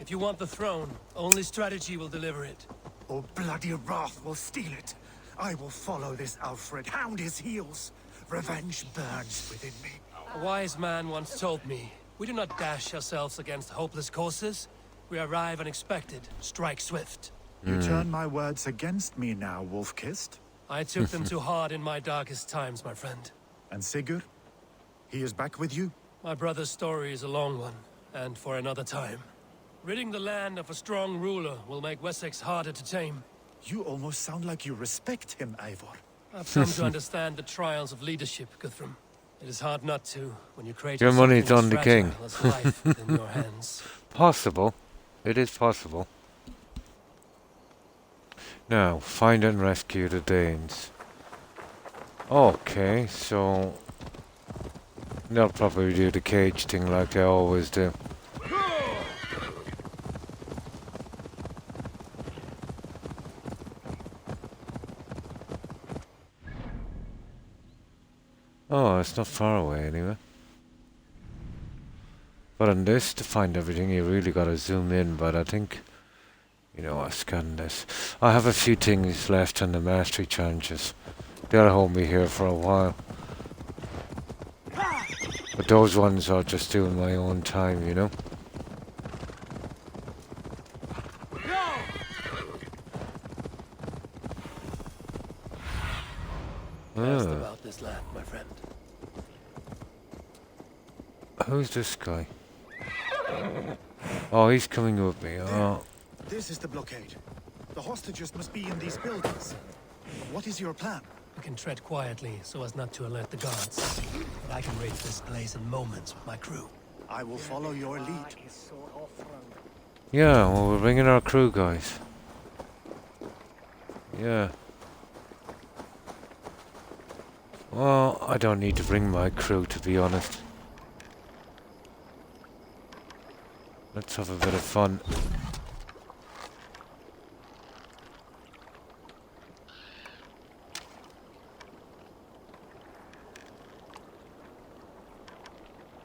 If you want the throne, only strategy will deliver it. Or bloody wrath will steal it. I will follow this Alfred, hound his heels. Revenge burns within me. A wise man once told me, we do not dash ourselves against hopeless courses. We arrive unexpected, strike swift. You turn my words against me now, Wolf-Kissed. I took them too hard in my darkest times, my friend. And Sigurd? He is back with you? My brother's story is a long one, and for another time. Ridding the land of a strong ruler will make Wessex harder to tame. You almost sound like you respect him, Eivor. I've come to understand the trials of leadership, Guthrum. It is hard not to when you create your money's on the king. Life within your hands. Possible. It is possible. Now, find and rescue the Danes. Okay, so they'll probably do the cage thing like they always do. Oh, it's not far away anyway. But on this, to find everything, you really gotta zoom in, but I think, you know, I scanned this. I have a few things left on the mastery challenges. They'll hold me here for a while. But those ones are just doing my own time, you know? Asked about this land, my friend. Who's this guy? Oh, he's coming with me. Oh. This is the blockade. The hostages must be in these buildings. What is your plan? We can tread quietly so as not to alert the guards. But I can reach this place in moments with my crew. I will follow your lead. Yeah, well, we're bringing our crew, guys. Yeah. Well, I don't need to bring my crew, to be honest. Let's have a bit of fun.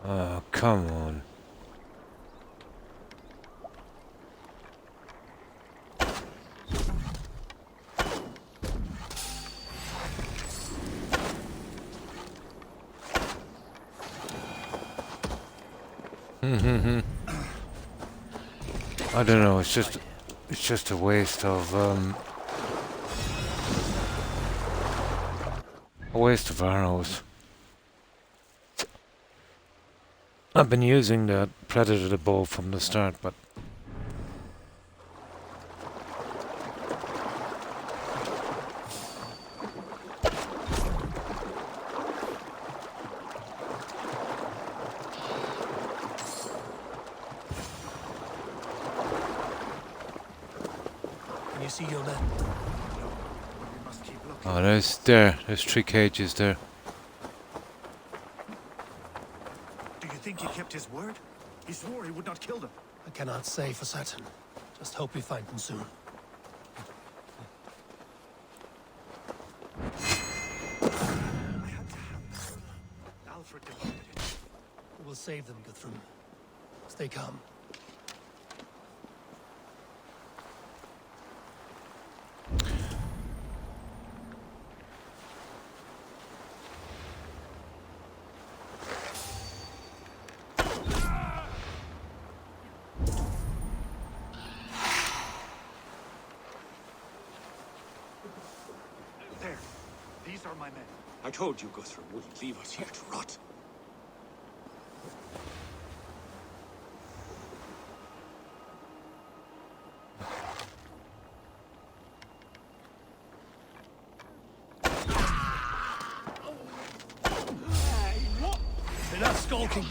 Oh, come on. I don't know, it's just a waste of arrows. I've been using the predator bow from the start, but Can you see your men? oh, there's 3 cages there. Do you think he kept his word? He swore he would not kill them. I cannot say for certain. Just hope we find them soon. Alfred demanded it. We will save them, Guthrum. Stay calm. There. These are my men. I told you Guthrum wouldn't leave us here to rot. Enough skulking.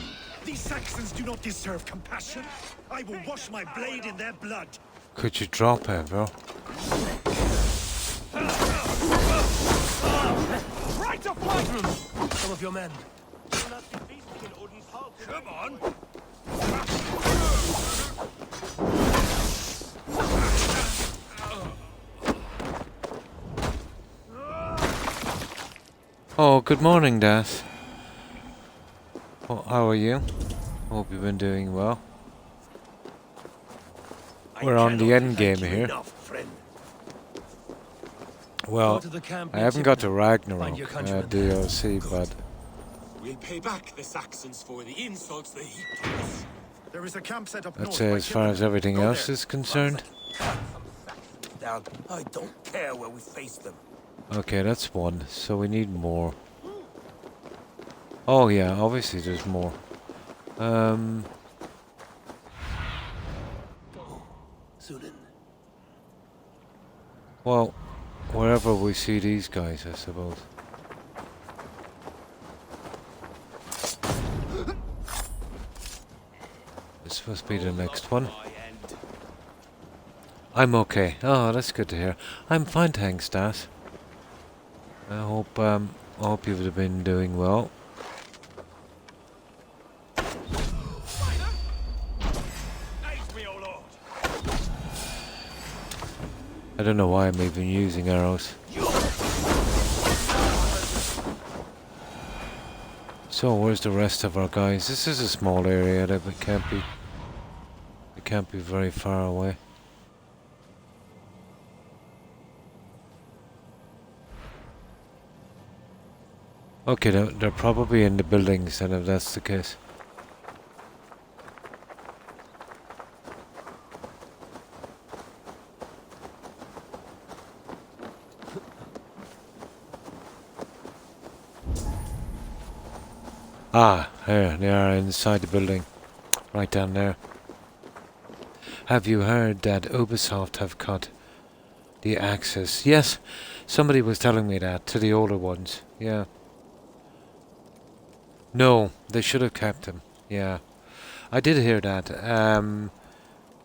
These Saxons do not deserve compassion. I will wash my blade in their blood. Could you drop it, bro? Right of flight! Some of your men. Come on! Oh, good morning, Daz. Oh, how are you? Hope you've been doing well. We're on the end game here. Well, I haven't got the Ragnarok DLC, but We'll pay back the Saxons for the insults they heaped on us. There is a camp set up I'd north say by as far as everything Go else there. is concerned. Down. I don't care where we face them. Okay, that's one. So we need more. Oh yeah, obviously there's more. Sunan. Well, wherever we see these guys, I suppose. This must be the next one. I'm okay. Oh, that's good to hear. I'm fine, thanks, Dad. I hope you've been doing well. I don't know why I'm even using arrows. So where's the rest of our guys? This is a small area that it can't be very far away. Okay, they're probably in the buildings then if that's the case. Ah, there, they are inside the building. Right down there. Have you heard that Ubisoft have cut the access? Yes, somebody was telling me that, to the older ones. Yeah. No, they should have kept them. Yeah. I did hear that.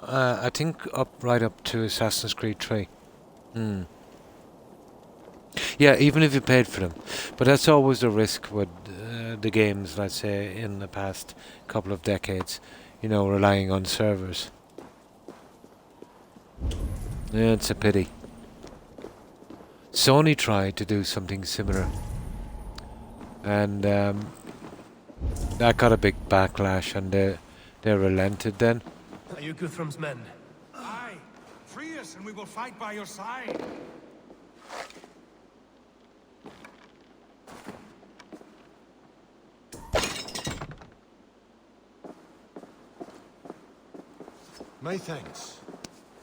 I think right up to Assassin's Creed 3. Yeah, even if you paid for them. But that's always the risk with the games, let's say, in the past couple of decades. You know, relying on servers. Yeah, it's a pity. Sony tried to do something similar. And that got a big backlash and they relented then. Are you Guthrum's men? Aye. Free us and we will fight by your side. My thanks.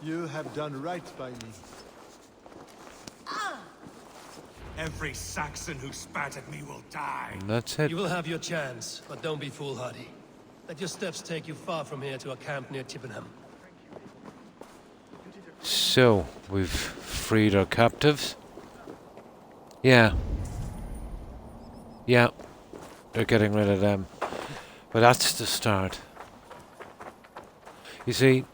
You have done right by me. Every Saxon who spat at me will die. And that's it. You will have your chance, but don't be foolhardy. Let your steps take you far from here to a camp near Chippenham. So, we've freed our captives. Yeah. Yeah. They're getting rid of them. But that's the start. You see,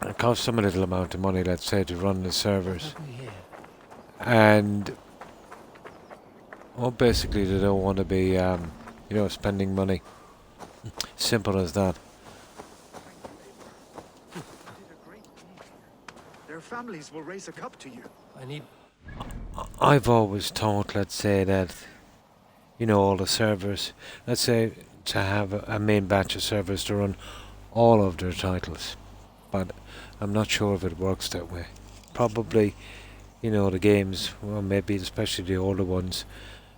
it costs them a little amount of money, let's say, to run the servers. And well, basically they don't want to be, you know, spending money. Simple as that. Their families will raise a cup to you. I've always thought, let's say, that, you know, all the servers, let's say, to have a main batch of servers to run all of their titles. But I'm not sure if it works that way. Probably, you know, the games, well, maybe especially the older ones,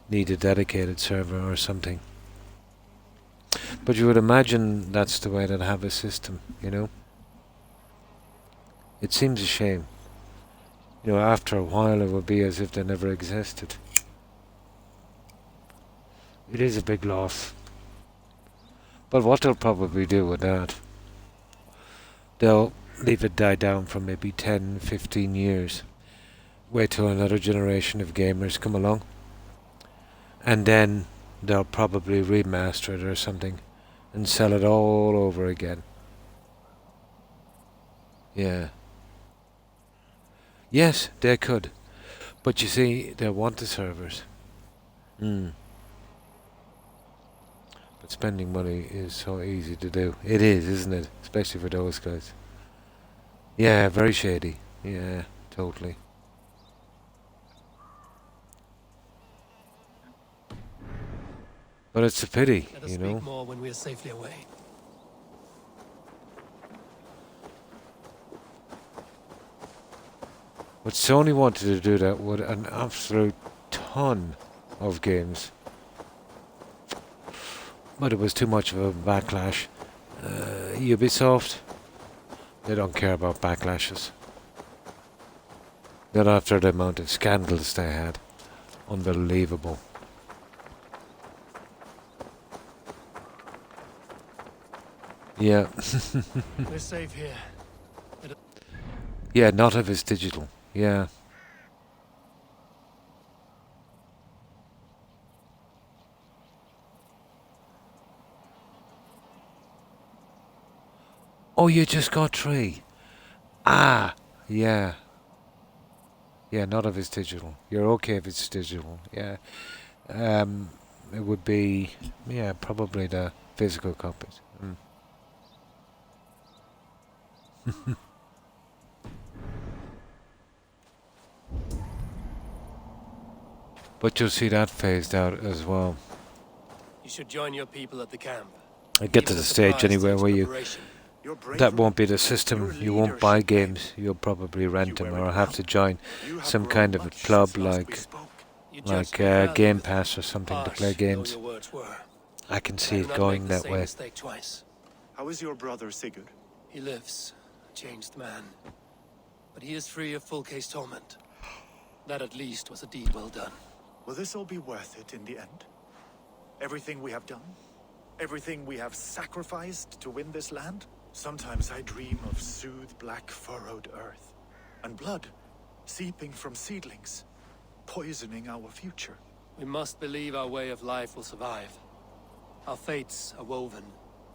need a dedicated server or something. But you would imagine that's the way they'd have a system, you know? It seems a shame. You know, after a while it would be as if they never existed. It is a big loss. But what they'll probably do with that, they'll leave it die down for maybe 10, 15 years. Wait till another generation of gamers come along. And then they'll probably remaster it or something and sell it all over again. Yeah. Yes, they could. But you see, they want the servers. But spending money is so easy to do. It is, isn't it? Especially for those guys. Yeah, very shady. Yeah, totally. But it's a pity, Let us you speak know. more when we are safely away. But Sony wanted to do that with an absolute ton of games. But it was too much of a backlash. Ubisoft, they don't care about backlashes. Not after the amount of scandals they had. Unbelievable. Yeah. We're safe here. Yeah, not if it's digital. Yeah. Oh, you just got 3. Ah, yeah. Yeah, not if it's digital. You're okay if it's digital, yeah. It would be, yeah, probably the physical copies. But you'll see that phased out as well. You should join your people at the camp. I get to Even the a stage surprise anywhere takes where you... preparation. That won't be the system. You won't buy games. You'll probably rent them or have to join some kind of a club like Game Pass or something to play games. I can see it going that way. How is your brother Sigurd? He lives, a changed man. But he is free of full case torment. That at least was a deed well done. Will this all be worth it in the end? Everything we have done? Everything we have sacrificed to win this land? Sometimes I dream of soothed black furrowed earth, and blood seeping from seedlings, poisoning our future. We must believe our way of life will survive. Our fates are woven,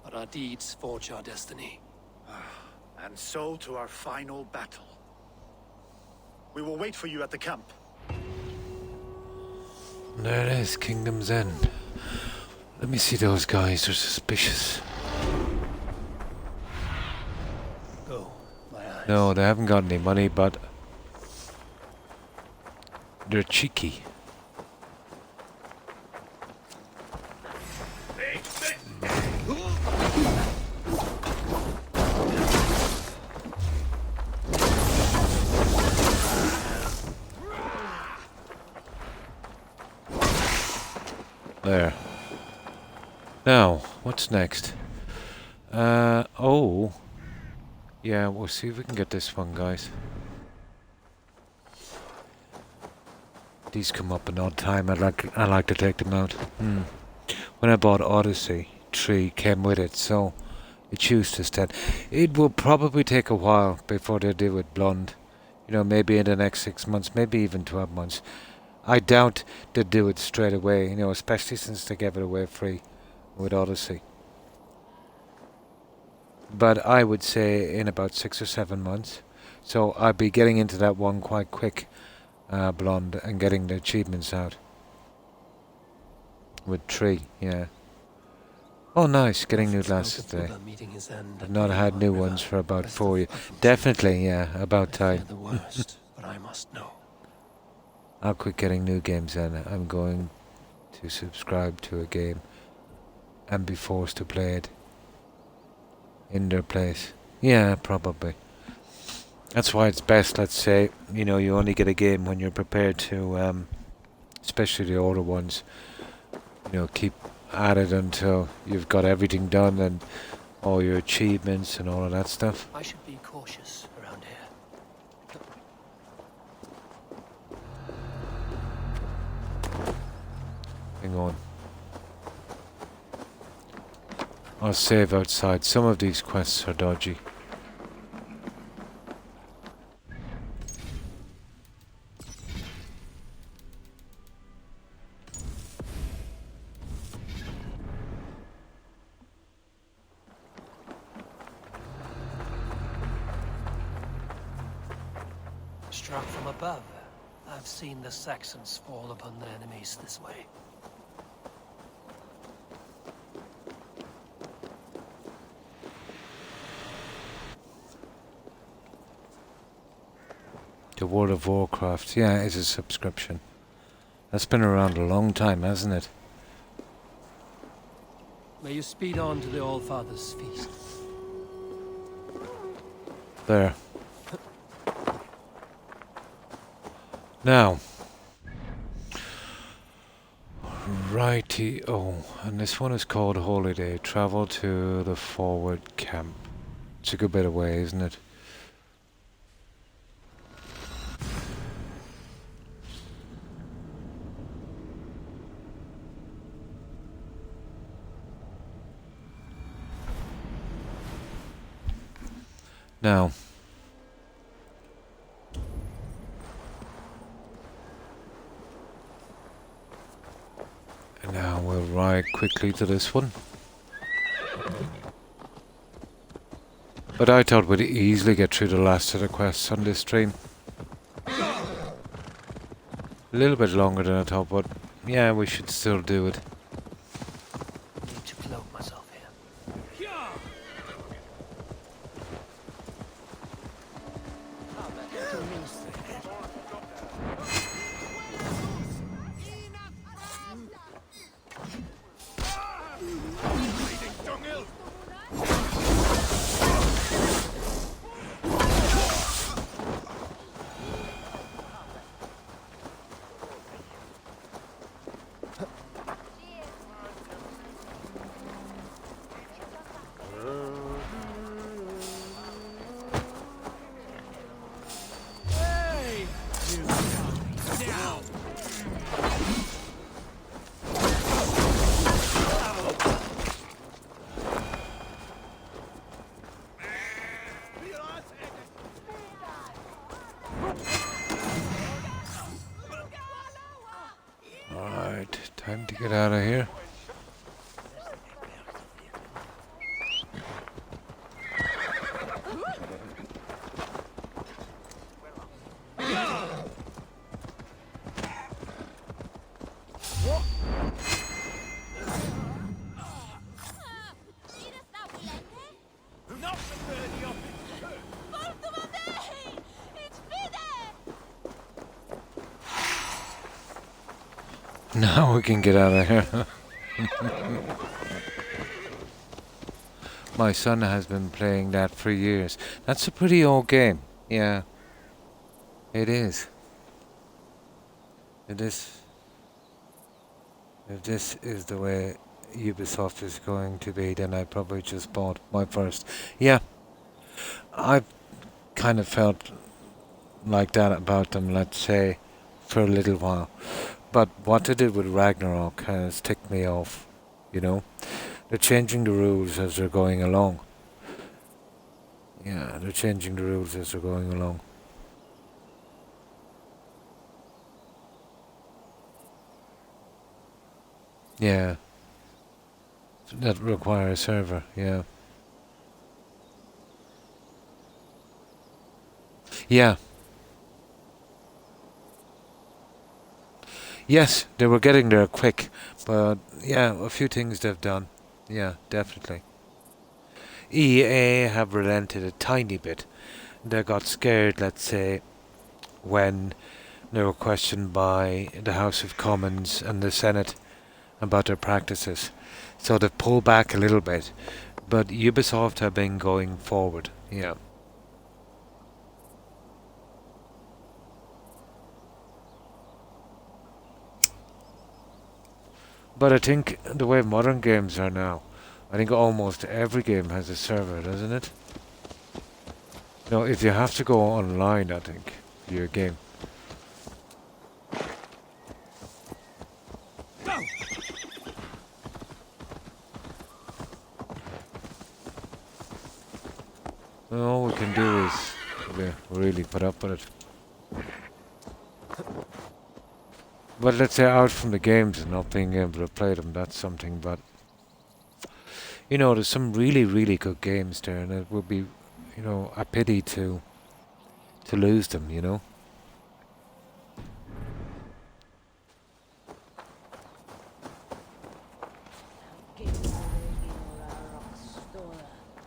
but our deeds forge our destiny. And so to our final battle. We will wait for you at the camp. There it is, Kingdom's End. Let me see those guys, they're suspicious. Go, my eyes. No, they haven't got any money, but they're cheeky. There. Now, what's next? Oh. Yeah, we'll see if we can get this one, guys. These come up an odd time. I like to take them out. When I bought Odyssey, 3 came with it, so it's used instead. It will probably take a while before they do it blonde. You know, maybe in the next 6 months, maybe even 12 months. I doubt they'd do it straight away, you know, especially since they gave it away free with Odyssey. But I would say in about 6 or 7 months. So I'll be getting into that one quite quick, blonde, and getting the achievements out. With 3, yeah. Oh, nice, getting new glasses today. I've not had new ones for about 4 years. Definitely, yeah, about time. The worst, but I must know. I'll quit getting new games then. I'm going to subscribe to a game and be forced to play it in their place. Yeah, probably. That's why it's best, let's say, you know, you only get a game when you're prepared to, especially the older ones, you know, keep at it until you've got everything done and all your achievements and all of that stuff. I should be cautious around here. Hang on. I'll save outside. Some of these quests are dodgy. Struck from above, I've seen the Saxons fall upon their enemies this way. The World of Warcraft, yeah, it's a subscription. That's been around a long time, hasn't it? May you speed on to the All-Father's feast. There. Now. Righty, oh, and this one is called Holiday. Travel to the forward camp. It's a good bit away, isn't it? Now, and now we'll ride quickly to this one. But I thought we'd easily get through the last of the quests on this stream. A little bit longer than I thought, but yeah, we should still do it. Need to cloak myself here. Alright, time to get out of here. Now we can get out of here. My son has been playing that for years. That's a pretty old game. Yeah. It is. It is. If this is the way Ubisoft is going to be, then I probably just bought my first. Yeah. I've kind of felt like that about them, let's say, for a little while. But what they did with Ragnarok has ticked me off, you know. They're changing the rules as they're going along. Yeah, they're changing the rules as they're going along. Yeah. That requires a server, yeah. Yeah. Yes, they were getting there quick, but yeah, a few things they've done. Yeah, definitely. EA have relented a tiny bit. They got scared, let's say, when they were questioned by the House of Commons and the Senate about their practices. So they've pulled back a little bit, but Ubisoft have been going forward, yeah. But I think the way modern games are now, I think almost every game has a server, doesn't it? No, if you have to go online, I think, for your game. Well, all we can do is really put up with it. But let's say out from the games and not being able to play them, that's something. But you know, there's some really, really good games there, and it would be, you know, a pity to lose them, you know.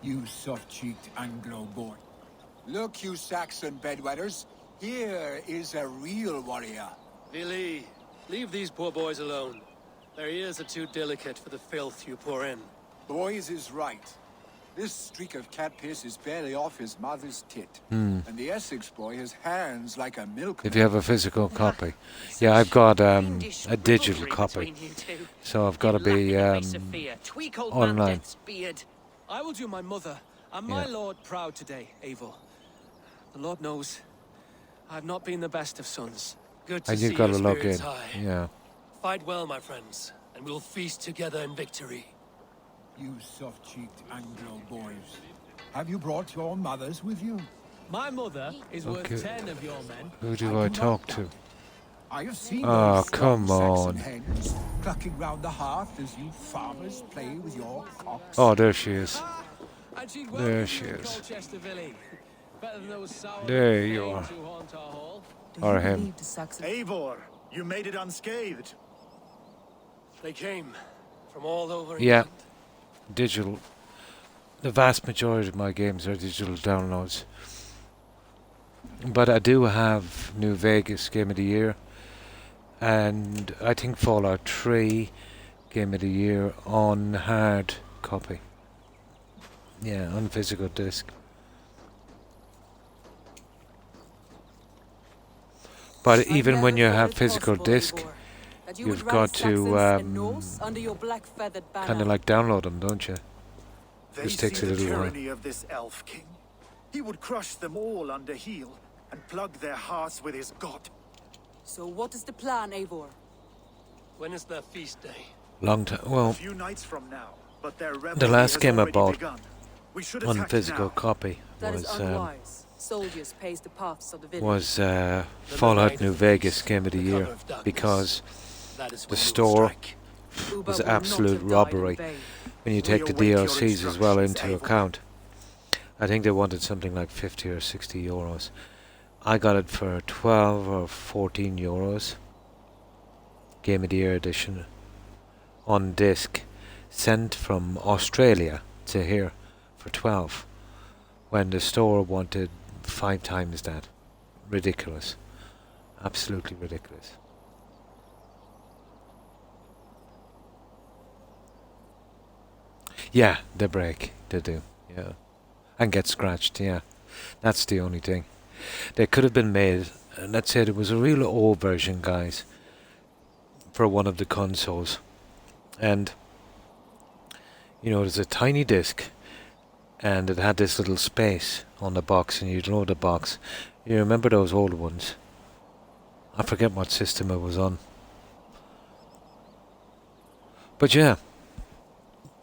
You soft-cheeked Anglo-born. Look, you Saxon bedwetters. Here is a real warrior. Vili, leave these poor boys alone. Their ears are too delicate for the filth you pour in. Boys is right. This streak of cat piss is barely off his mother's tit. Hmm. And the Essex boy has hands like a milkman. If you have a physical copy. Yeah, I've got a digital copy. So I've got to be online. I will do my mother and my lord proud today, Eivor. The Lord knows I've not been the best of sons. Good to And see you've got your to log spirits in. high. Yeah. Fight well, my friends, and we'll feast together in victory. You soft-cheeked Anglo boys. Have you brought your mothers with you? My mother is Okay. worth 10 of your men. Who do I talk to? I have seen Oh, those come strong on. Saxon hens clucking round the hearth as you farmers play with your cocks. Oh, there she is. And she'd There welcome she you in is. Colchester, Billy. Better than those sour There you things are. who haunt our hall. Or him. Eivor, you made it unscathed. They came from all over Yeah. England. Digital. The vast majority of my games are digital downloads. But I do have New Vegas Game of the Year. And I think Fallout 3 Game of the Year on hard copy. Yeah, on physical disc. But even when you have physical disc, you've got to kind of like download them, don't you? They This takes see a the little while. tyranny of this elf king. He would crush them all under heel and plug their hearts with his god. So what is the plan, Eivor? When is their feast day? Long time. A Well, few nights from now, but their the revelry last has game I already bought begun. We should on attack physical now. copy That is was unwise. Soldiers pace the paths of the village. Fallout New Vegas Game of the Year because the store was absolute robbery when you take the DLCs as well into account. I think they wanted something like 50 or 60 euros. I got it for 12 or 14 euros. Game of the Year edition on disc, sent from Australia to here for 12, when the store wanted 5 times that. Ridiculous. Absolutely ridiculous. Yeah, they break. They do. Yeah. And get scratched, yeah. That's the only thing. They could have been made, and let's say it was a real old version, guys, for one of the consoles. And, you know, there's a tiny disc, and it had this little space on the box, and you'd load the box. You remember those old ones? I forget what system it was on. But yeah,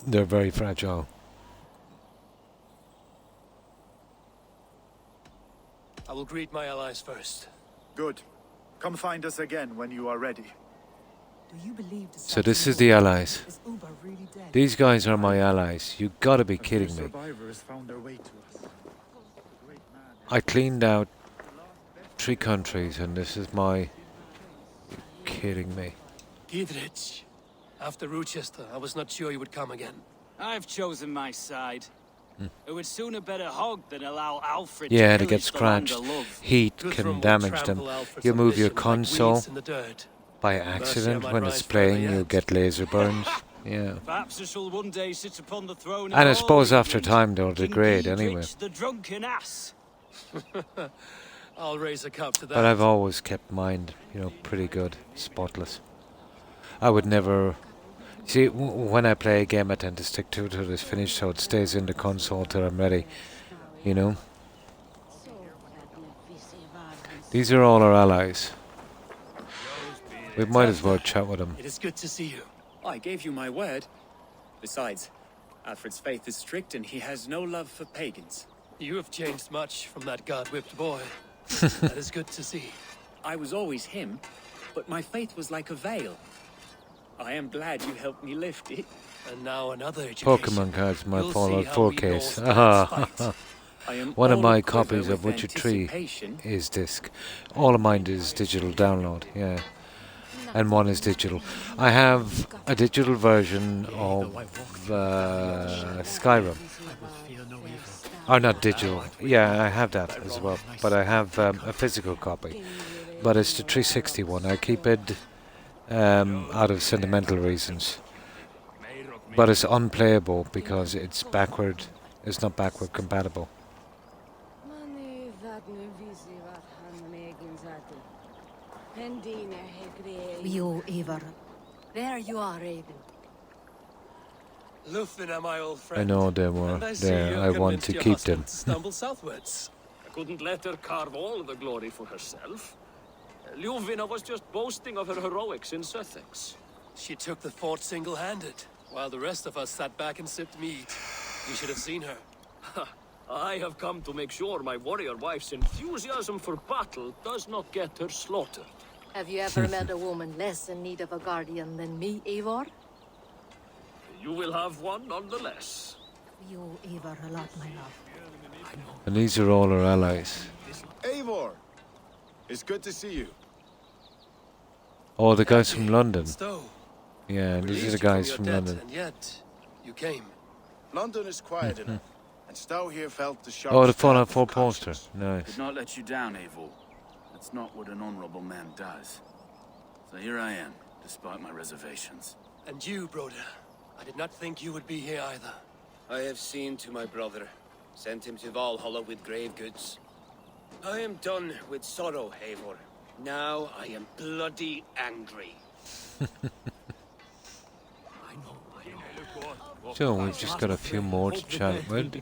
they're very fragile. I will greet my allies first. Good. Come find us again when you are ready. Do you believe So this is the allies. Is Uba really dead? These guys are my allies. You gotta be kidding me. Survivors found their way to us. I cleaned out 3 countries, and this is my... kidding me. Dietrich, after Rochester, I was not sure you would come again. I've chosen my side. It would sooner bet a hog than allow Alfred Yeah, to they get pillage the land scratched. of love. Heat Guthrum can will damage them. trample Alfred's You move your ambition like console weeds in the dirt. by Mercy, I accident might when rise it's further playing. yet. You'll get laser burns. Yeah. Perhaps I shall one day sit upon the throne. And I of suppose all after England, time they'll King degrade Dietrich, anyway. the drunken ass. I'll raise a cup to that. But I've always kept mine, you know, pretty good, spotless. I would never... See, when I play a game I tend to stick to it till it's finished, so it stays in the console till I'm ready, you know. These are all our allies. We might as well chat with them. It is good to see you. I gave you my word. Besides, Alfred's faith is strict and he has no love for pagans. You have changed much from that god-whipped boy. That is good to see. I was always him, but my faith was like a veil. I am glad you helped me lift it. And now another education. Pokemon cards, my You'll Fallout see how 4 we case. North lads fight. I am One of all my a quiver copies of with Witcher 3 anticipation. is disc. All of mine is digital download, yeah. And one is digital. I have a digital version of Skyrim. Or not digital. Yeah, I have that as well. But I have a physical copy. But it's the 360 one. I keep it out of sentimental reasons. But it's unplayable because it's backward. It's not backward compatible. You, Ivar. There you are, Raven. Lufina, my old friend. I know they were And I see there. you've I want convinced to your keep husband them. to stumble southwards. I couldn't let her carve all the glory for herself. Ljuvina was just boasting of her heroics in Sussex. She took the fort single-handed, while the rest of us sat back and sipped mead. You should have seen her. I have come to make sure my warrior wife's enthusiasm for battle does not get her slaughtered. Have you ever met a woman less in need of a guardian than me, Eivor? You will have one nonetheless. You owe Eivor a lot, my love. And these are all our allies. Eivor! It's good to see you. Oh, the guys from London. Stowe. Yeah, these are the Released you from guys your from debt, London. And yet, you came. London is quiet enough, and Stowe here felt the sharp Oh, the stab Fallout of 4 conscience. poster. Nice. Could not let you down, Eivor. That's not what an honorable man does. So here I am, despite my reservations. And you, Broder. I did not think you would be here either. I have seen to my brother, sent him to Valhalla with grave goods. I am done with sorrow, Eivor. Now I am bloody angry. So we've just got a few more to chat with.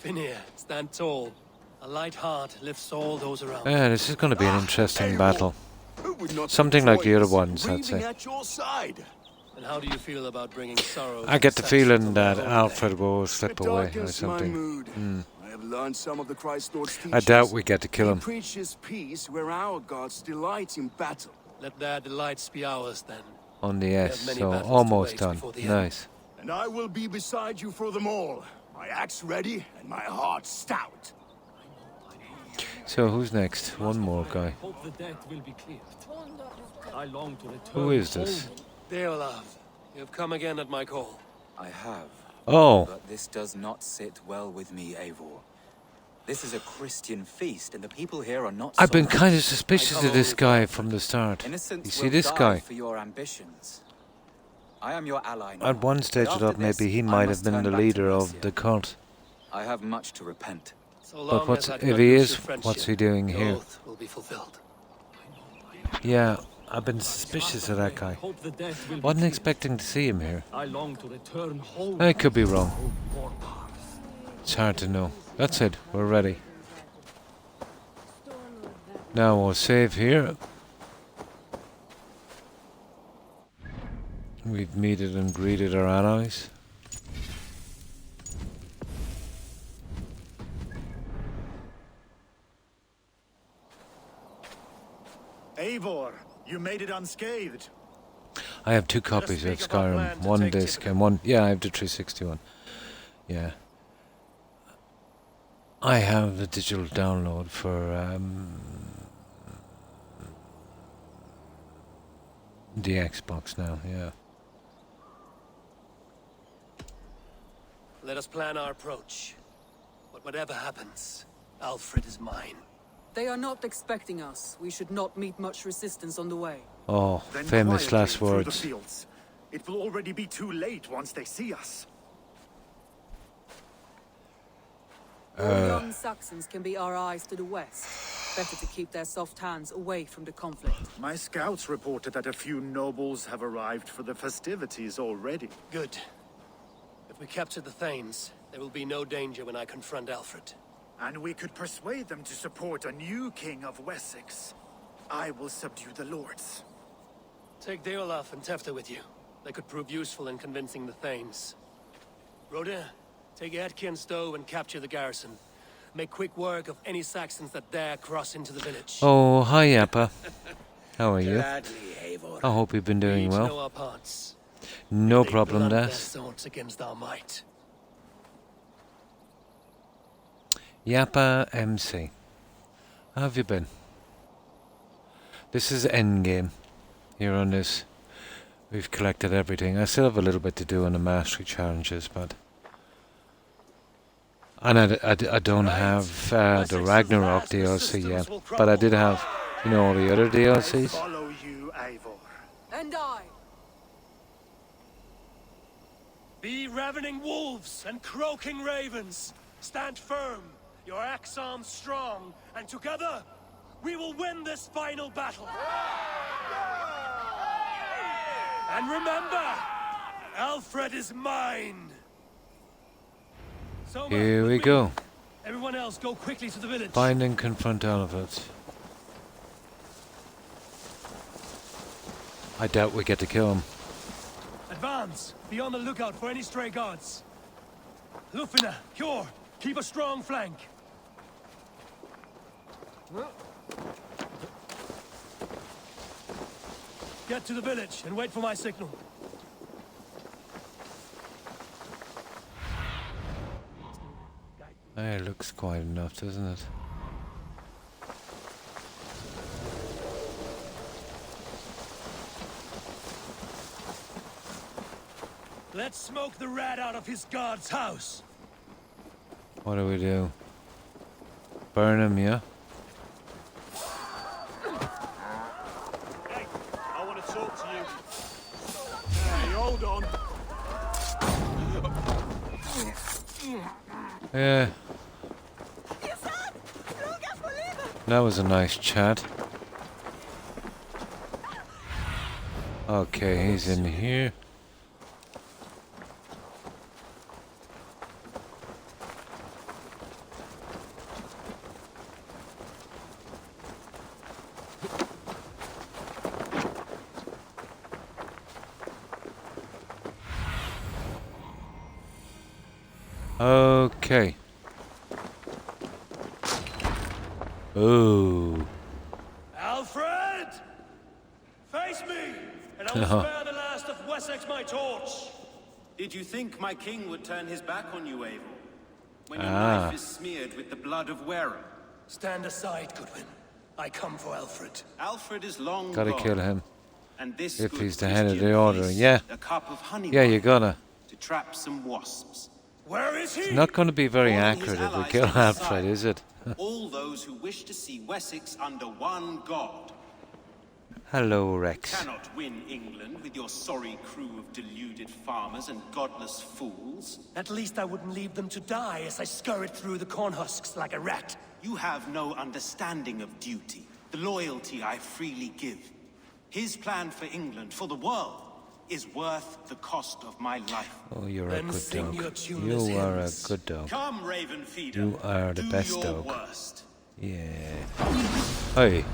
Finir, stand tall. A light heart lifts all those around. Yeah, this is going to be an interesting battle. Something like the other ones, I'd say. At your side. And how do you feel about bringing sorrow? I get the feeling that Alfred will slip away or something. I have learned some of the Christ Lord's teachings. I doubt we get to kill him. He preaches peace where our gods delight in battle. Let their delights be ours then. On the We S, have many so battles to almost wage done. before the end. Nice. And I will be beside you for them all. My axe ready and my heart stout. So who's next? One more guy. Hope the debt will be cleared. I long to return. Who is this? Deolav, you have come again at my call. I have. Oh. But this does not sit well with me, Eivor. This is a Christian feast, and the people here are not. I've been kind of suspicious of this guy from the start. Innocents You see will this die guy? for your ambitions. I am your ally now. At one stage I After thought this, maybe he I might have must been turn the back to leader of Mercia. the cult. I have much to repent. So But long what's as I do if not he lose is? your friendship, What's he doing your here? oath will be fulfilled. Yeah, I've been suspicious of that guy. Hope the debt will be Wasn't cleared. expecting to see him here. I long to return home. I could be wrong. It's hard to know. That's it. We're ready. Now we'll save here. We've meted and greeted our allies. Eivor, you made it unscathed. I have 2 copies of Skyrim, 1 disc and 1. Yeah, I have the 361. Yeah. I have the digital download for the Xbox now. Yeah. Let us plan our approach. But whatever happens, Alfred is mine. They are not expecting us. We should not meet much resistance on the way. Oh, Then famous quietly last through the words. fields. It will already be too late once they see us. All young Saxons can be our eyes to the west. Better to keep their soft hands away from the conflict. My scouts reported that a few nobles have arrived for the festivities already. Good. If we capture the Thanes, there will be no danger when I confront Alfred. And we could persuade them to support a new king of Wessex. I will subdue the lords. Take Deolaf and Tefta with you. They could prove useful in convincing the Thanes. Rhoda, take Edki and Stowe and capture the garrison. Make quick work of any Saxons that dare cross into the village. Oh, hi, Yappa. How are you? Gladly, Eivor. I hope you've been doing We each know well. our parts. No They problem, blunt their Des. swords against our might. Yappa MC. How have you been? This is endgame. Here on this. We've collected everything. I still have a little bit to do on the mastery challenges, but... And I don't have the Ragnarok DLC yet, but I did have, you know, all the other DLCs. Follow you, Eivor. And I. Be ravening wolves and croaking ravens. Stand firm, your axe arms strong, and together we will win this final battle. And remember, Alfred is mine. Soma, Here with we me. go. Everyone else, go quickly to the village. Find and confront Alfred. I doubt we get to kill him. Advance. Be on the lookout for any stray guards. Lufina, Cure, keep a strong flank. Get to the village and wait for my signal. It looks quiet enough, doesn't it? Let's smoke the rat out of his guard's house. What do we do? Burn him, yeah? Hey, I want to talk to you. Hey, hold on. Yeah. That was a nice chat. Okay, he's in here. Okay. Ooh. Alfred! Face me, and I will spare the last of Wessex my torch. Did you think my king would turn his back on you, Eivor? When your Ah. knife is smeared with the blood of Wareham? Stand aside, Goodwin. I come for Alfred. Alfred is long Gotta gone. kill him. And this If good he's the head of Christian the order, feast, yeah. a cup of honey Yeah, wine you gotta. to trap some wasps. Where is he? It's not gonna be very All his accurate if we allies kill on his Alfred, side. is it? All those who wish to see Wessex under one god. Hello, Rex. Cannot win England with your sorry crew of deluded farmers and godless fools. At least I wouldn't leave them to die as I scurried through the corn husks like a rat. You have no understanding of duty, the loyalty I freely give. His plan for England, for the world, is worth the cost of my life. Oh, you're a Then good sing your dog. tuneless You are a hymns. good dog. Come, Raven Feeder. You are the Do best your dog. worst. Yeah. Hey.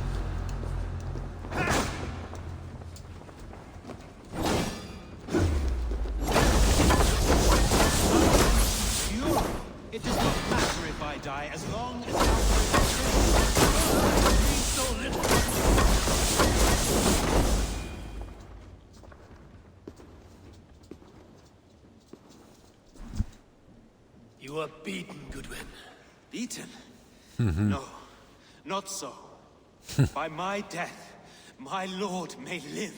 It does not matter if I die as long as You are beaten, Goodwin. Beaten? Mm-hmm. No, not so. By my death, my lord may live.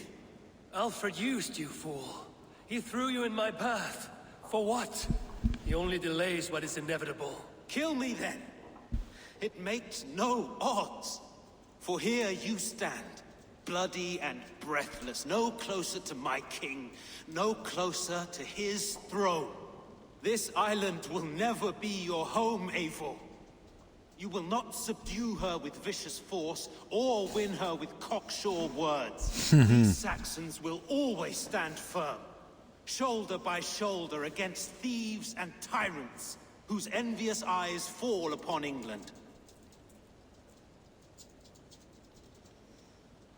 Alfred used you, fool. He threw you in my path. For what? He only delays what is inevitable. Kill me then. It makes no odds. For here you stand, bloody and breathless, no closer to my king, no closer to his throne. This island will never be your home, Eivor. You will not subdue her with vicious force, or win her with cocksure words. These Saxons will always stand firm, shoulder by shoulder against thieves and tyrants, whose envious eyes fall upon England.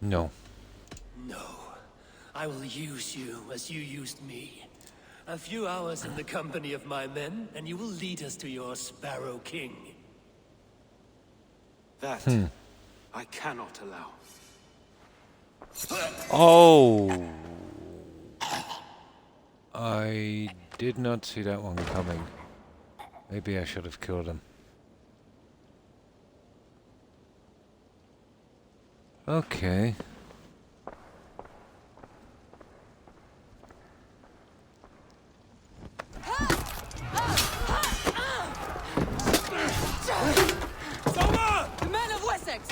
No. No. I will use you as you used me. A few hours in the company of my men, and you will lead us to your Sparrow King. That I cannot allow. Oh! I did not see that one coming. Maybe I should have killed him. Okay. Soma! The men of Wessex!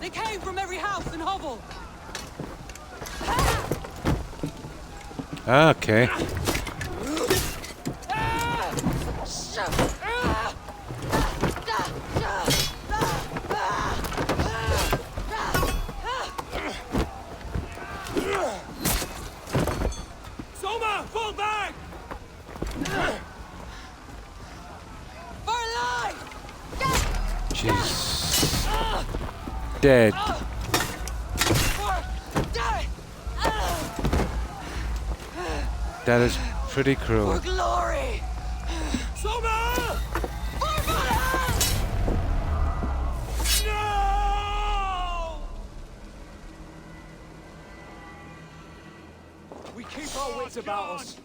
They came from every house and hovel! Okay. Soma, fall back! For life! Jeez. Dead. That is pretty cruel. For glory! Soma! No! We keep our wits about us.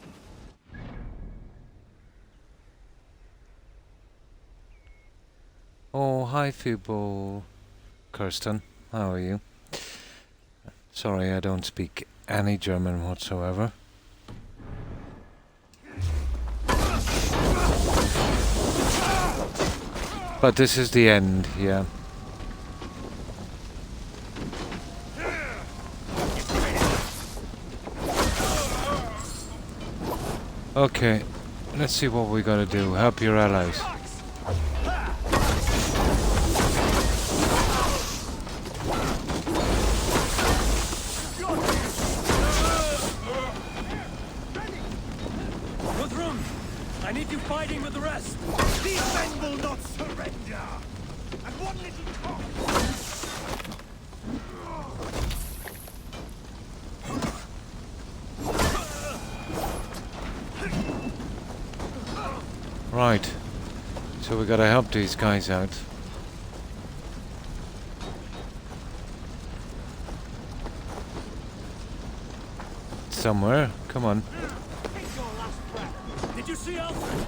Oh, hi, Fubo. Kirsten, how are you? Sorry, I don't speak any German whatsoever. But this is the end, yeah. Okay, let's see what we gotta do. Help your allies. Guthrum, I need you fighting with the rest. These men will not surrender. And one little talk. Right, so we gotta help these guys out. Somewhere, come on. Did you see Alfred?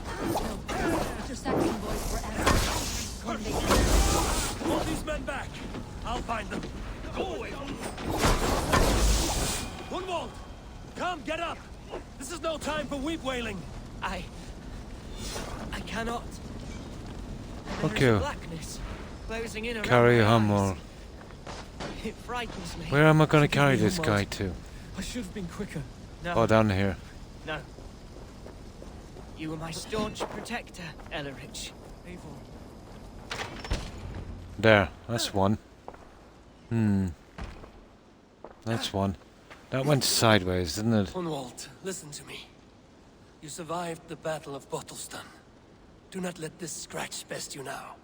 Your second boys were Hold these men back. I'll find them. Go away. Gunwald, come, get up. This is no time for weep wailing. I cannot. Okay. Blackness closing in around Carry my him eyes. more. It frightens me. Where am I gonna Forgive carry me, this Humboldt. guy to? I should have been quicker. No. Oh, down here. No. You were my staunch protector, Ellerich. There, that's one. That's one. That went sideways, didn't it? Hunwald, listen to me. You survived the Battle of Bottleston. Do not let this scratch best you now.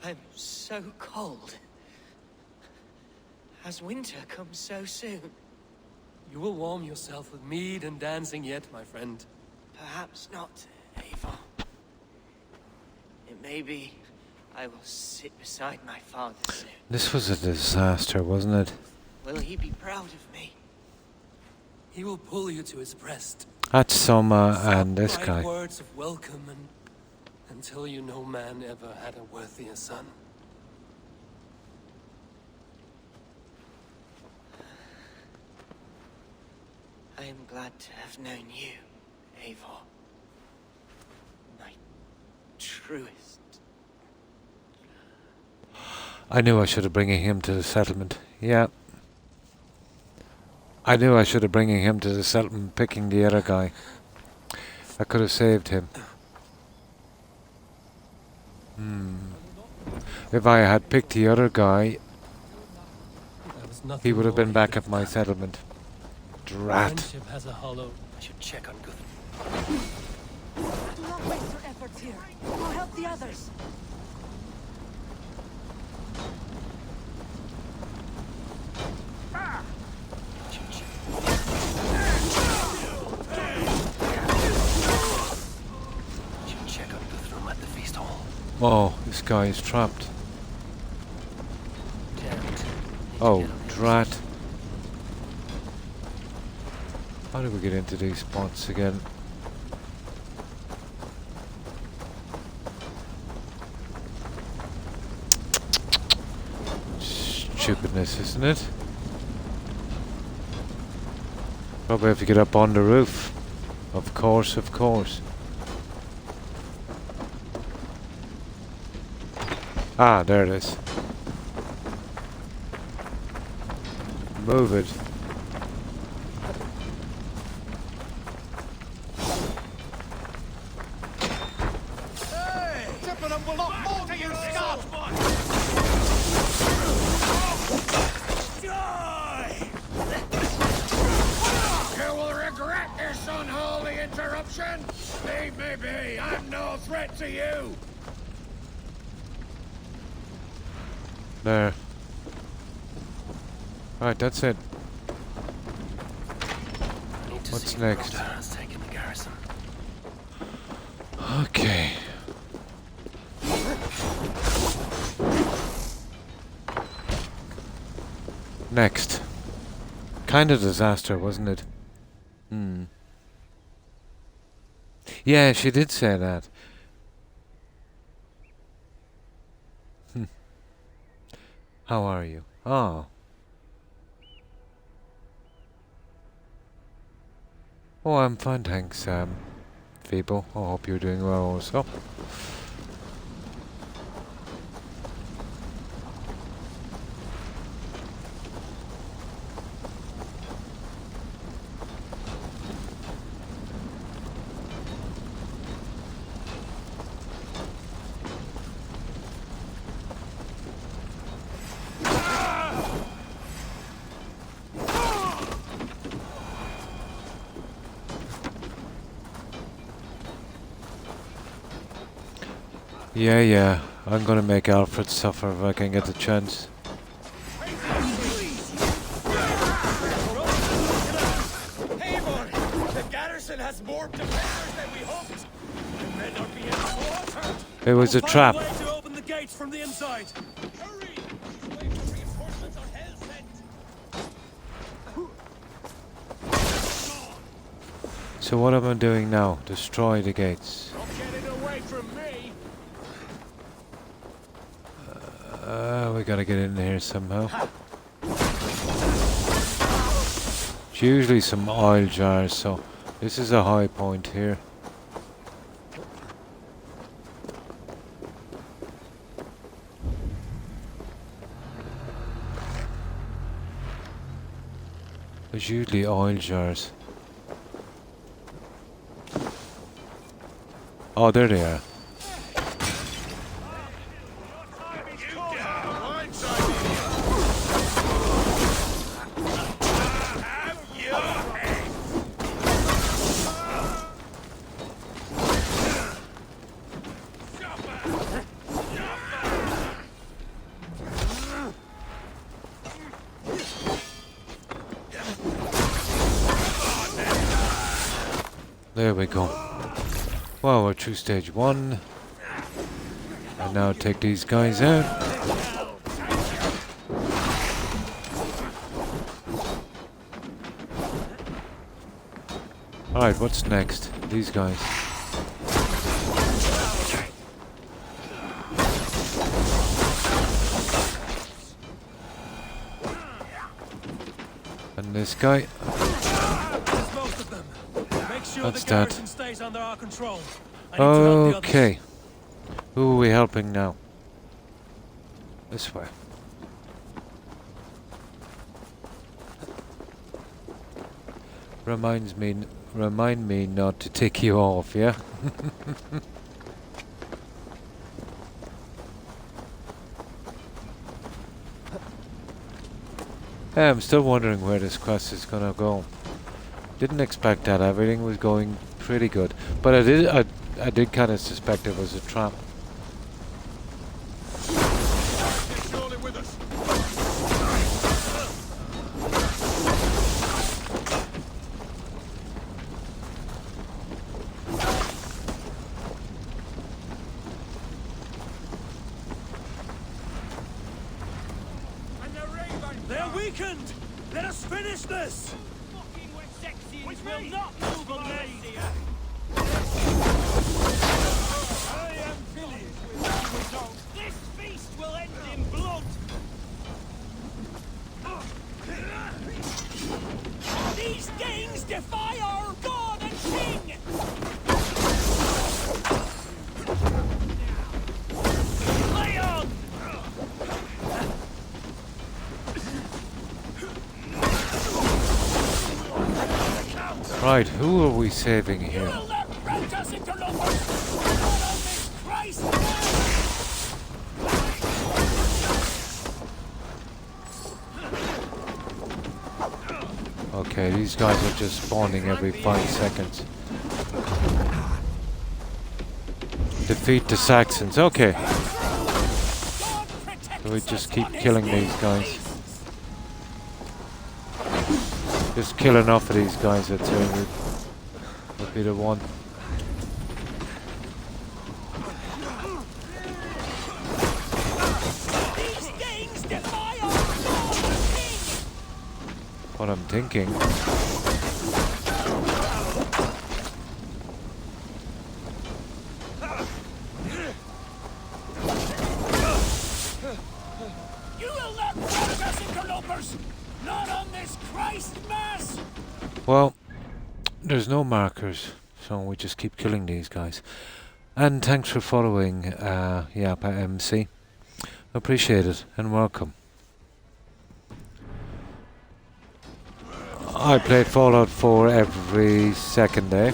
I'm so cold. Has winter come so soon? You will warm yourself with mead and dancing yet, my friend. Perhaps not, Eivor. It may be I will sit beside my father soon. This was a disaster, wasn't it? Will he be proud of me? He will pull you to his breast. That's Soma and this Bright guy. words of welcome and until you no man ever had a worthier son. I am glad to have known you, Eivor. My truest. I knew I should have bringing him to the settlement. Yeah. I knew I should have bringing him to the settlement, picking the other guy. I could have saved him. If I had picked the other guy, he would have been back at my settlement. Drat. Friendship has a hollow. I should check on Guthrum. Do not waste your efforts here. I'll help the others. Should check on Guthrum at the feast hall. Oh, this guy is trapped. Damned. Oh, drat. How do we get into these spots again? Stupidness, isn't it? Probably have to get up on the roof. Of course, of course. Ah, there it is. Move it. Chippenham will not fall to you, scum! You will regret this unholy interruption. Leave me be. I'm no threat to you. There. Right, that's it. What's next? Has taken the garrison. Okay. Next. Kind of disaster, wasn't it? Yeah, she did say that. How are you? Oh. Oh, I'm fine, thanks, Feeble. I hope you're doing well also. Yeah, I'm gonna make Alfred suffer if I can get the chance. Eivor, the garrison has more defenders than we hoped. The men are being slaughtered. It was a trap. Find a way to open the gates from the inside. Hurry! Wait for reinforcements on Hell's Vent. So what am I doing now? Destroy the gates. Don't get it away from me. We gotta get in here somehow. It's usually some oil jars, so this is a high point here. There's usually oil jars. Oh, there they are. There we go. Well, we're through stage 1. And now take these guys out. Alright, what's next? These guys. And this guy. That's that. Stays under our control. Okay. Who are we helping now? This way. Remind me not to take you off, yeah? Yeah, I'm still wondering where this quest is gonna go. Didn't expect that. Everything was going pretty good, but I did kind of suspect it was a trap. They're weakened. Let us finish this. We will not move a leg. I am finished with that result. This feast will end in blood. These Danes defy our god and king. Lay on. Right, who are we saving here? Okay, these guys are just spawning every 5 seconds. Defeat the Saxons, okay. So we just keep killing these guys. Just kill enough of these guys, I'd say, would be the one. What I'm thinking. You will not there's no markers, so we just keep killing these guys. And thanks for following, Yappa MC. Appreciate it, and welcome. I played Fallout 4 every second day,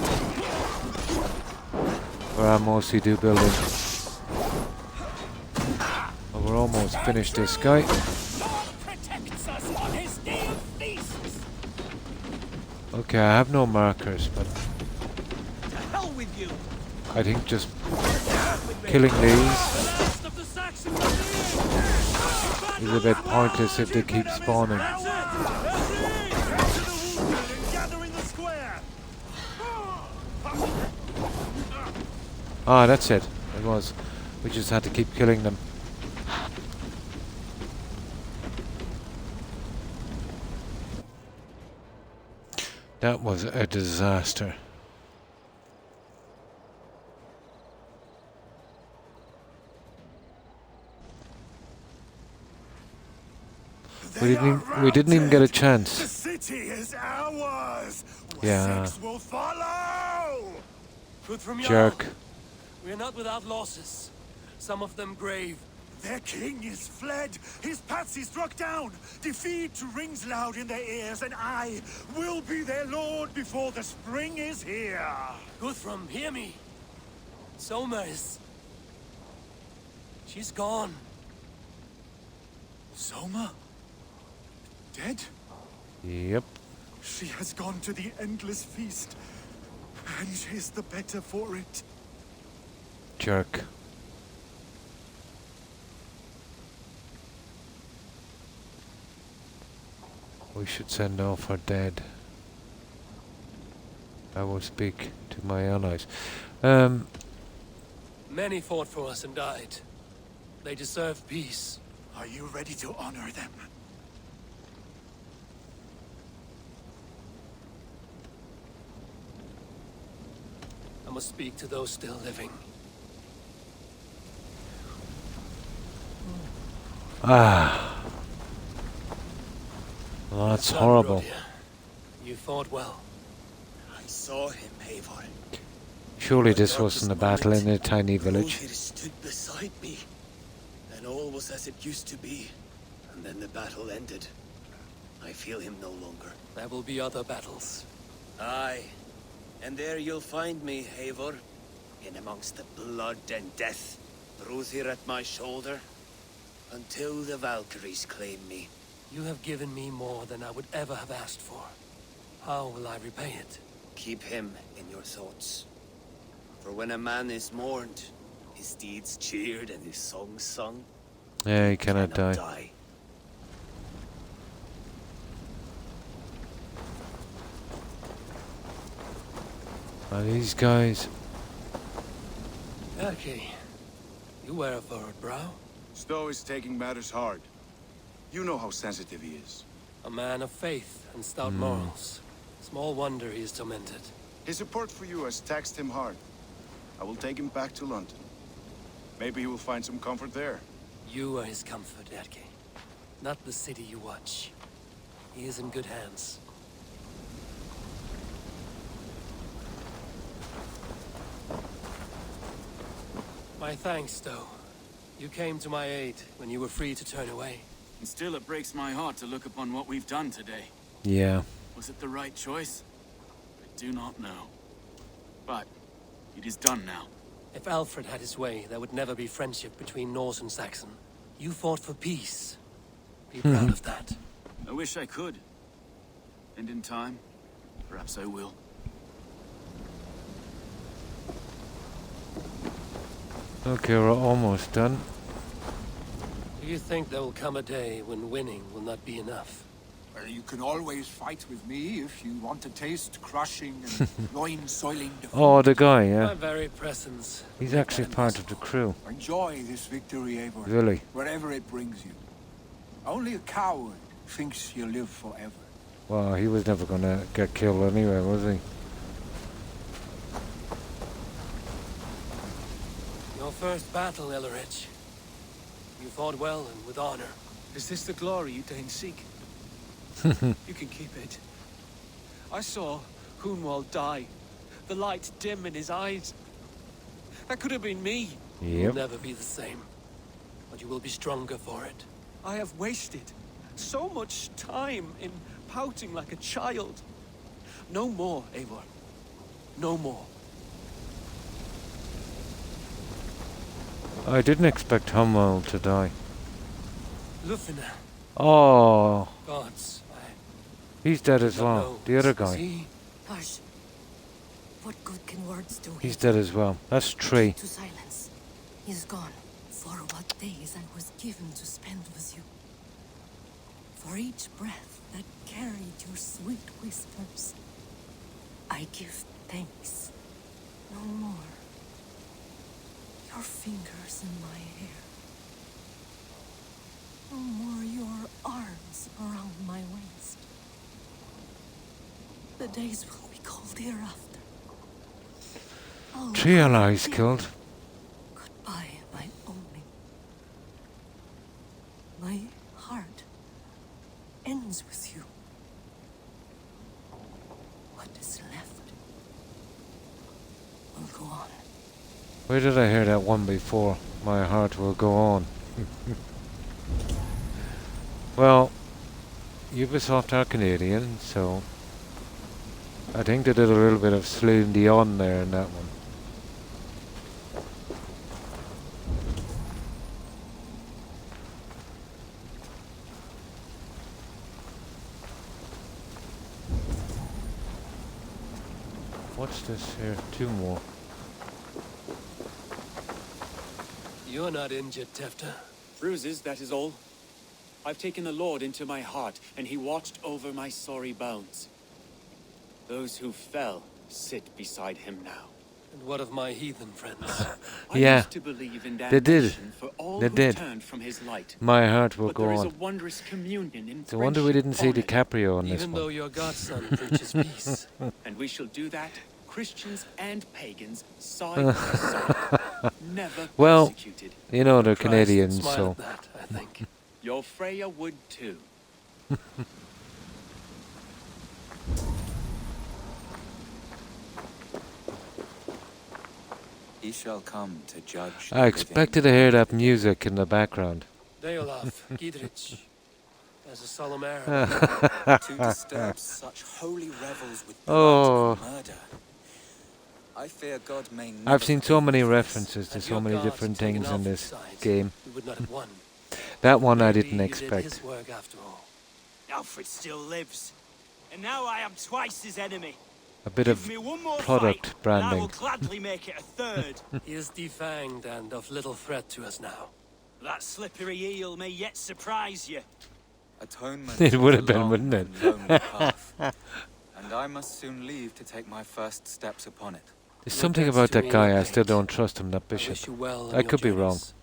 where I mostly do building. But we're almost finished this guy. Okay, I have no markers, but I think just killing these is a bit pointless if they keep spawning. Ah, that's it. It was. We just had to keep killing them. That was a disaster. We didn't even get a chance. The city is ours. Yeah. Wessex will follow. Good from Jerk. y'all. We're not without losses. Some of them grave. Their king is fled. His patsy struck down. Defeat rings loud in their ears, and I will be their lord before the spring is here. Guthrum, hear me. Soma is... she's gone. Soma? Dead? Yep. She has gone to the endless feast, and she's the better for it. Jerk. We should send off our dead. I will speak to my allies. Many fought for us and died. They deserve peace. Are you ready to honor them? I must speak to those still living. Ah. Well, that's horrible. You fought well. I saw him, Eivor. Surely this wasn't a battle in a tiny village. He stood beside me, and all was as it used to be. And then the battle ended. I feel him no longer. There will be other battles. Aye. And there you'll find me, Eivor. In amongst the blood and death. Bruthir at my shoulder. Until the Valkyries claim me. You have given me more than I would ever have asked for. How will I repay it? Keep him in your thoughts. For when a man is mourned, his deeds cheered and his songs sung, Yeah, he cannot die. These guys. Okay. You wear a furrowed brow. Stowe is taking matters hard. You know how sensitive he is. A man of faith and stout morals. Small wonder he is tormented. His support for you has taxed him hard. I will take him back to London. Maybe he will find some comfort there. You are his comfort, Erke. Not the city you watch. He is in good hands. My thanks, Stowe. You came to my aid when you were free to turn away. And still it breaks my heart to look upon what we've done today. Yeah. Was it the right choice? I do not know. But it is done now. If Alfred had his way, there would never be friendship between Norse and Saxon. You fought for peace. Be proud of that. I wish I could. And in time, perhaps I will. Okay, we're almost done. Do you think there will come a day when winning will not be enough? Well, you can always fight with me if you want to taste crushing and loin-soiling defeat. Oh, the guy, My yeah. very presence. He's actually part of the crew. Enjoy this victory, Eivor. Really? Wherever it brings you. Only a coward thinks he'll live forever. Well, he was never gonna get killed anyway, was he? Your first battle, Ellerich. You fought well and with honor. Is this the glory you didn't seek? You can keep it. I saw Hunwald die. The light dim in his eyes. That could have been me. You'll never be the same. But you will be stronger for it. I have wasted so much time in pouting like a child. No more, Eivor. No more. I didn't expect Hummel to die. Lufina. Oh, Gods, he's dead as well. The other guy. Hush. What good can words do? He's dead as well. That's three. To silence. He's gone. For what days I was given to spend with you. For each breath that carried your sweet whispers. I give thanks. No more. Your fingers in my hair. No more your arms around my waist. The days will be cold hereafter. Oh, Three allies killed. goodbye, my only. My heart ends with you. What is left will go on. Where did I hear that one before? My heart will go on. Well, Ubisoft are Canadian, so I think they did a little bit of Celine Dion there in that one. What's this here? Two more. You're not injured, Tefta. Bruises, that is all. I've taken the Lord into my heart, and he watched over my sorry bones. Those who fell sit beside him now. And what of my heathen friends? I Yeah, used to believe in they did. damnation for all They who did. turned from his light. My heart will But go there is on. a wondrous communion in It's a wonder we friendship didn't see on it. DiCaprio on this Even though one. your godson preaches peace. And we shall do that, Christians and pagans, side by side, never Well, persecuted. you know they're Christ Canadians, smile so at that, I think. Your Freya would too. He shall come to judge the I expected to hear that music in the background. Deolaf, Gidrich. As a solemn air. to disturb such holy revels with Oh. blood and murder. I fear God may never I've seen so forgive many me for references to Had so your many gods different taken things in Alfred's this side, game. we would not have won. That one I Maybe didn't you did expect. his work after all. Alfred still lives. And now I am twice his enemy. A bit Give of me one more product fight, and I will branding. gladly make it a third. He is defanged and of little threat to us now. That slippery eel may yet surprise you. Atonement It would is have a been, long wouldn't it? and lonely path, and I must soon leave to take my first steps upon it. There's something about that guy, I still don't trust him, that I wish bishop. you well on I your could be wrong. journeys.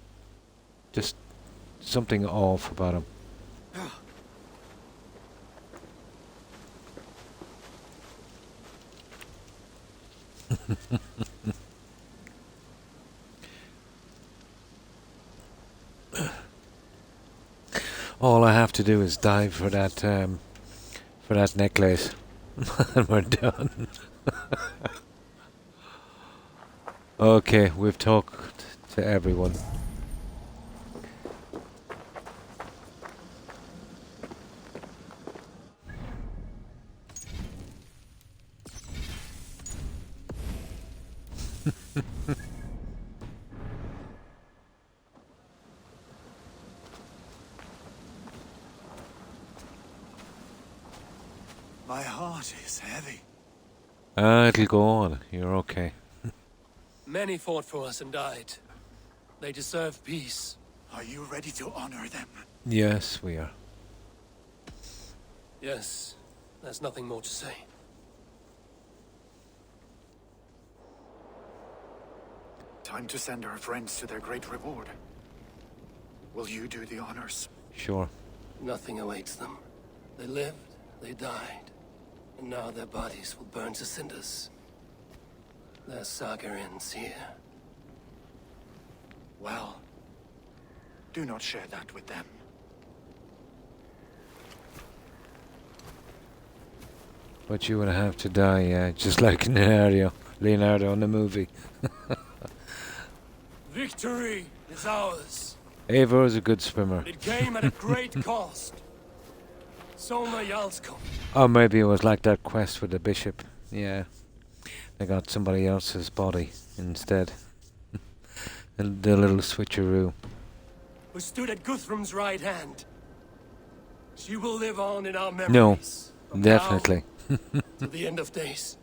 Just something off about him. All I have to do is dive for that necklace, and we're done. Okay, we've talked to everyone. My heart is heavy. It'll go on. You're okay. Many fought for us and died. They deserve peace. Are you ready to honor them? Yes, we are. Yes, there's nothing more to say. Time to send our friends to their great reward. Will you do the honors? Sure. Nothing awaits them. They lived, they died, and now their bodies will burn to cinders. Their saga ends here. Well, do not share that with them. But you would have to die, yeah, just like Leonardo in the movie. Victory is ours. Eivor is a good swimmer. It came at a great cost. Soma Jarlskog. Or maybe it was like that quest with the bishop. Yeah. They got somebody else's body instead. And the little switcheroo. Who stood at Guthrum's right hand. She will live on in our No, memories. From definitely. now to the end of days.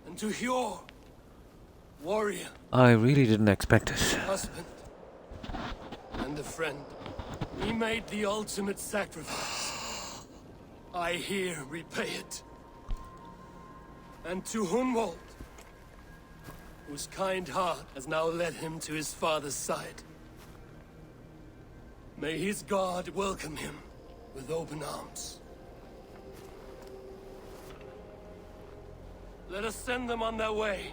And to Hjor, warrior, I really didn't expect it. husband, and a friend. He made the ultimate sacrifice. I here repay it. And to Hunwald, whose kind heart has now led him to his father's side. May his God welcome him with open arms. Let us send them on their way.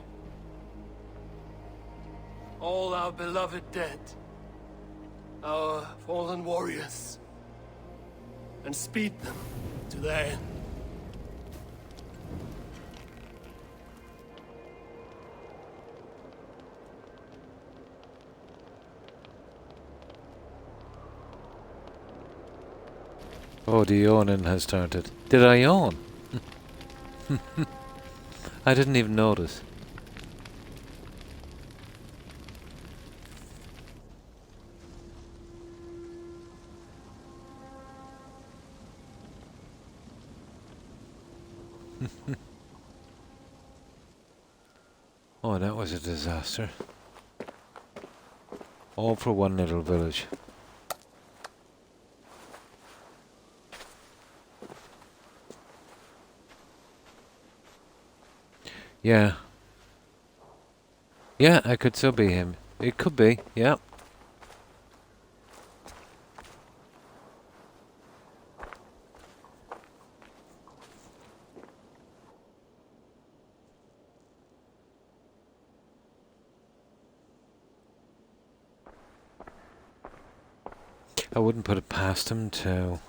All our beloved dead, our fallen warriors, and speed them to their end. Oh, the yawning has started. Did I yawn? I didn't even notice. Oh, that was a disaster. All for one little village. Yeah. Yeah, I could still be him. It could be, yeah. I wouldn't put it past him to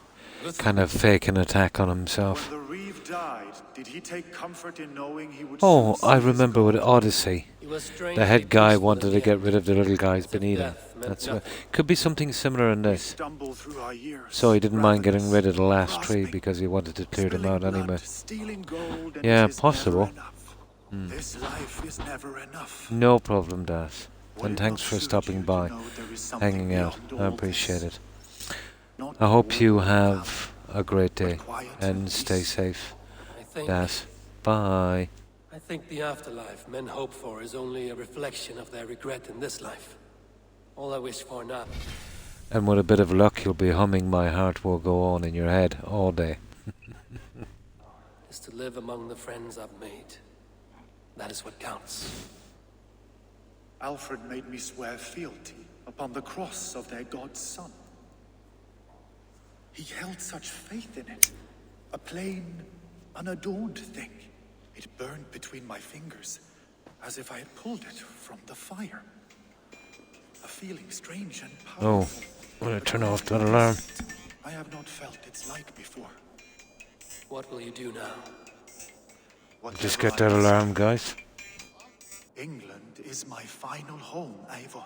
kind of fake an attack on himself. When the Reeve died, did he take comfort in knowing he would Oh, soon I see his remember with goal? Odyssey. He was The strangely head guy peaceful wanted in to the get end. rid of the little guys As if beneath him. death meant That's what, nothing. could be something similar in We this. stumble through our years, So he didn't mind getting rid of the last grasping, tree because he wanted to clear them out spilling anyway. blood, stealing gold, and Yeah, it is possible. never enough. This life is never enough. No problem, Das. Would And it thanks not for suit stopping you to by, know there is something hanging out. beyond I all appreciate this? it. Not I hope you war, have a great day quiet and stay peace. safe. I think Das. Bye. I think the afterlife men hope for is only a reflection of their regret in this life. All I wish for now And with a bit of luck, you'll be humming My Heart Will Go On in your head all day. is to live among the friends I've made. That is what counts. Alfred made me swear fealty upon the cross of their god's son. He held such faith in it. A plain, unadorned thing. It burned between my fingers, as if I had pulled it from the fire. A feeling strange and Oh, powerful. I'm gonna turn off that alarm. I have not felt its like before. What will you do now? Just get that alarm, guys. England is my final home, Eivor.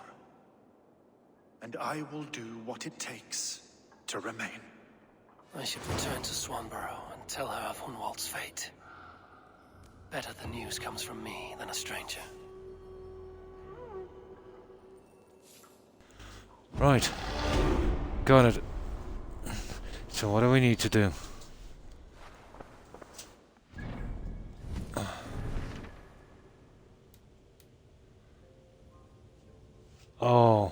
And I will do what it takes to remain. I should return to Swanborough and tell her of Hunwald's fate. Better the news comes from me than a stranger. Right. Got it. So what do we need to do? Oh,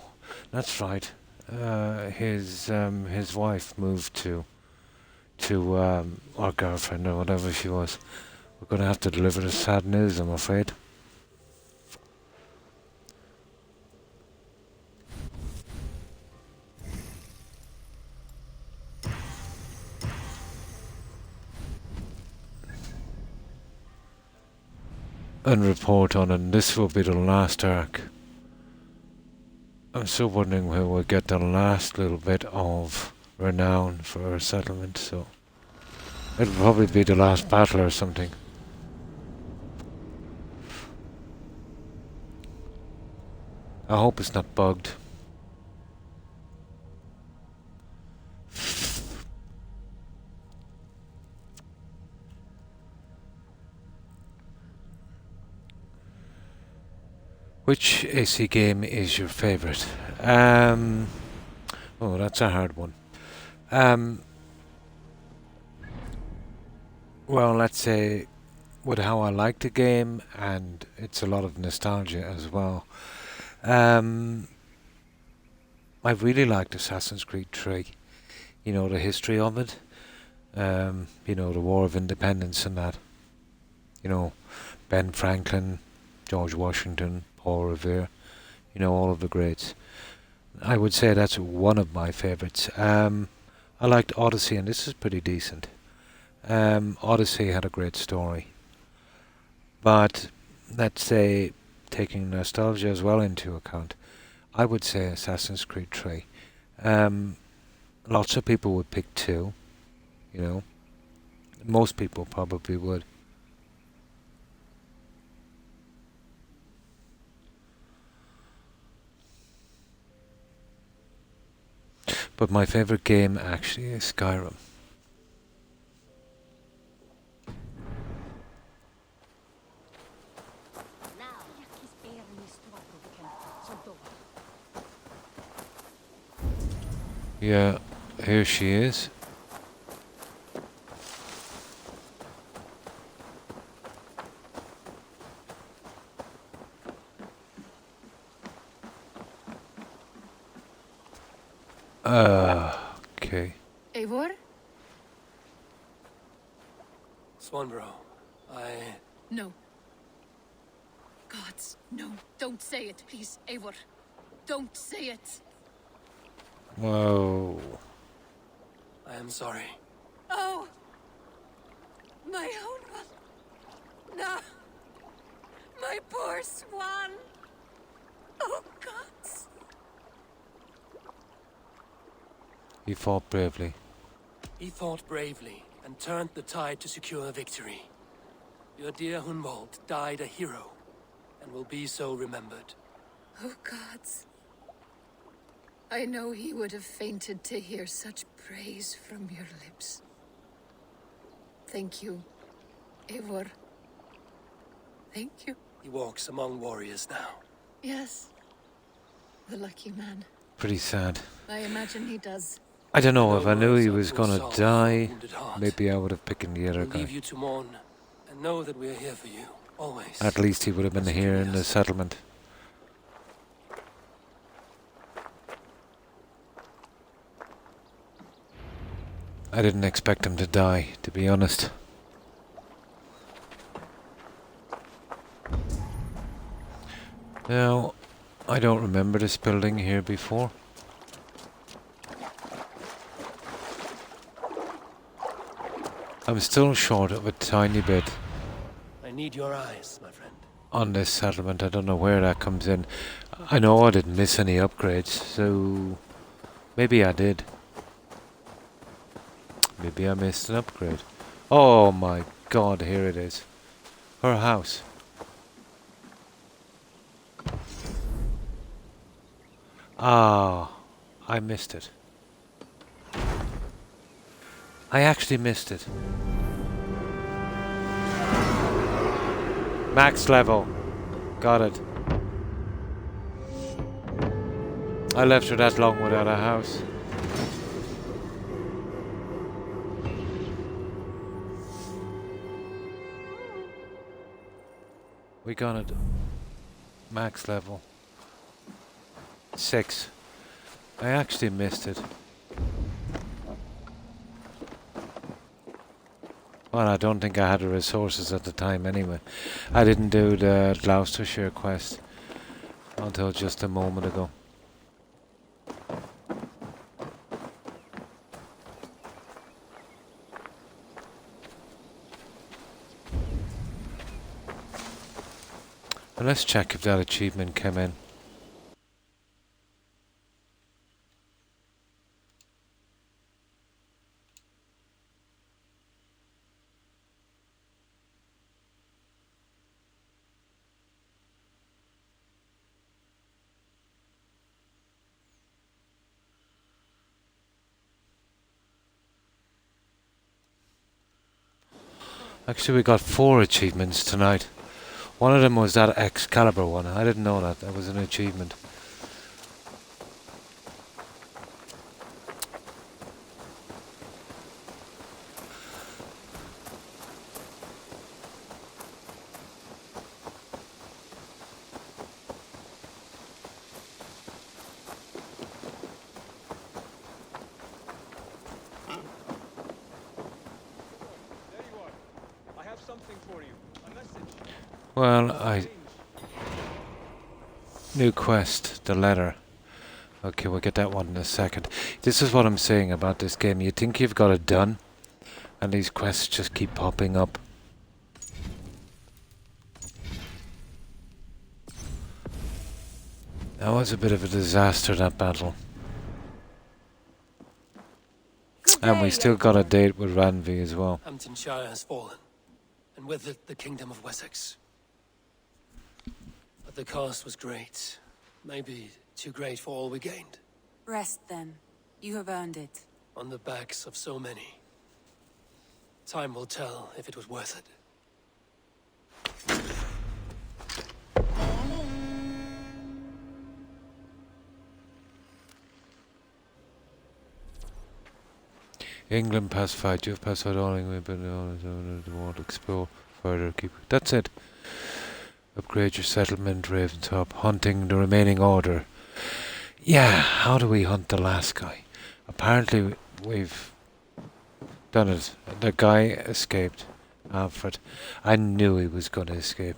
that's right. His wife moved to our girlfriend or whatever she was. We're gonna have to deliver the sad news, I'm afraid. And report on it. And this will be the last arc. I'm still wondering where we'll get the last little bit of renown for our settlement, so It'll probably be the last battle or something. I hope it's not bugged. Which AC game is your favourite? Oh, that's a hard one. Well, let's say with how I like the game, and it's a lot of nostalgia as well. I really liked Assassin's Creed 3. You know, the history of it. You know, the War of Independence and that. You know, Ben Franklin, George Washington, Paul Revere. You know, all of the greats. I would say that's one of my favourites. I liked Odyssey, and this is pretty decent. Odyssey had a great story. But let's say, taking nostalgia as well into account, I would say Assassin's Creed 3. Lots of people would pick 2, you know. Most people probably would. But my favourite game actually is Skyrim. Yeah, here she is. Okay. Eivor? Swanborough, No. Gods, no. Don't say it, please, Eivor. Don't say it. Whoa. I am sorry. Oh! My own one. No. My poor swan. Oh, gods. He fought bravely. He fought bravely and turned the tide to secure victory. Your dear Hunwald died a hero and will be so remembered. Oh, gods. I know he would have fainted to hear such praise from your lips. Thank you, Eivor. Thank you. He walks among warriors now. Yes. The lucky man. Pretty sad. I imagine he does. I don't know, if I knew he was gonna die, maybe I would have picked the other We'll leave guy. you to mourn and know that we are here for you, always. At least he would have been here in the settlement. I didn't expect him to die, to be honest. Now, I don't remember this building here before. I'm still short of a tiny bit I need your eyes, my friend. on this settlement. I don't know where that comes in. I know I didn't miss any upgrades, so maybe I did. Maybe I missed an upgrade. Oh my god, here it is. Her house. Ah, I missed it. I actually missed it. Max level. Got it. I left her that long without a house. We got it. Max level. 6. I actually missed it. Well, I don't think I had the resources at the time anyway. I didn't do the Gloucestershire quest until just a moment ago. And let's check if that achievement came in. Actually, we got 4 achievements tonight. One of them was that Excalibur one. I didn't know that. That was an achievement. Well, new quest, the letter. Okay, we'll get that one in a second. This is what I'm saying about this game. You think you've got it done, and these quests just keep popping up. That was a bit of a disaster, that battle. And we still got a date with Ranvi as well. Hamptonshire has fallen, and with it the kingdom of Wessex. But the cost was great. Maybe too great for all we gained. Rest then. You have earned it. On the backs of so many. Time will tell if it was worth it. England pacified. You have pacified all England, but they won't explore further. Keep. That's it. Upgrade your settlement, Raventop. Hunting the remaining order. Yeah, how do we hunt the last guy? Apparently we've done it. The guy escaped. Alfred. I knew he was going to escape.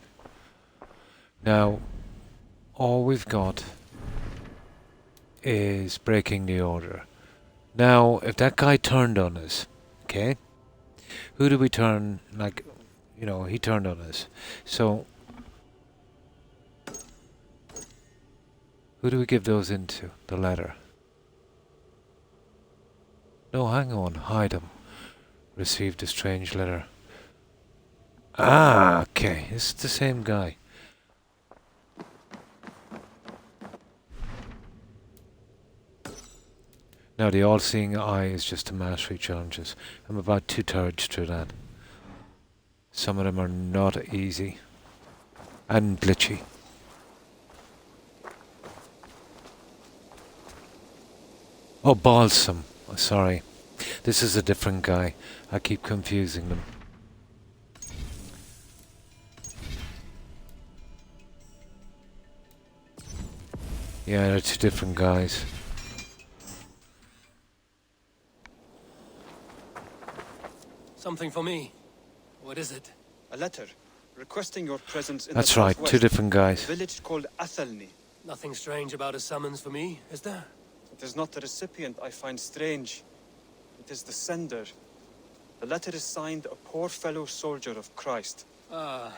Now, all we've got is breaking the order. Now, if that guy turned on us, okay? Who do we turn, like, you know, he turned on us. So, who do we give those into? The letter. No, hang on. Hide him. Received a strange letter. Ah, okay. This is the same guy. Now, the all-seeing eye is just the mastery challenges. I'm about 2/3 through that. Some of them are not easy. And glitchy. Oh, Balsam. Oh, sorry. This is a different guy. I keep confusing them. Yeah, they're 2 different guys. Something for me. What is it? A letter requesting your presence in That's the right, southwest, 2 different guys. a village called Athelney. Nothing strange about a summons for me, is there? It is not the recipient I find strange. It is the sender. The letter is signed a poor fellow soldier of Christ. Ah,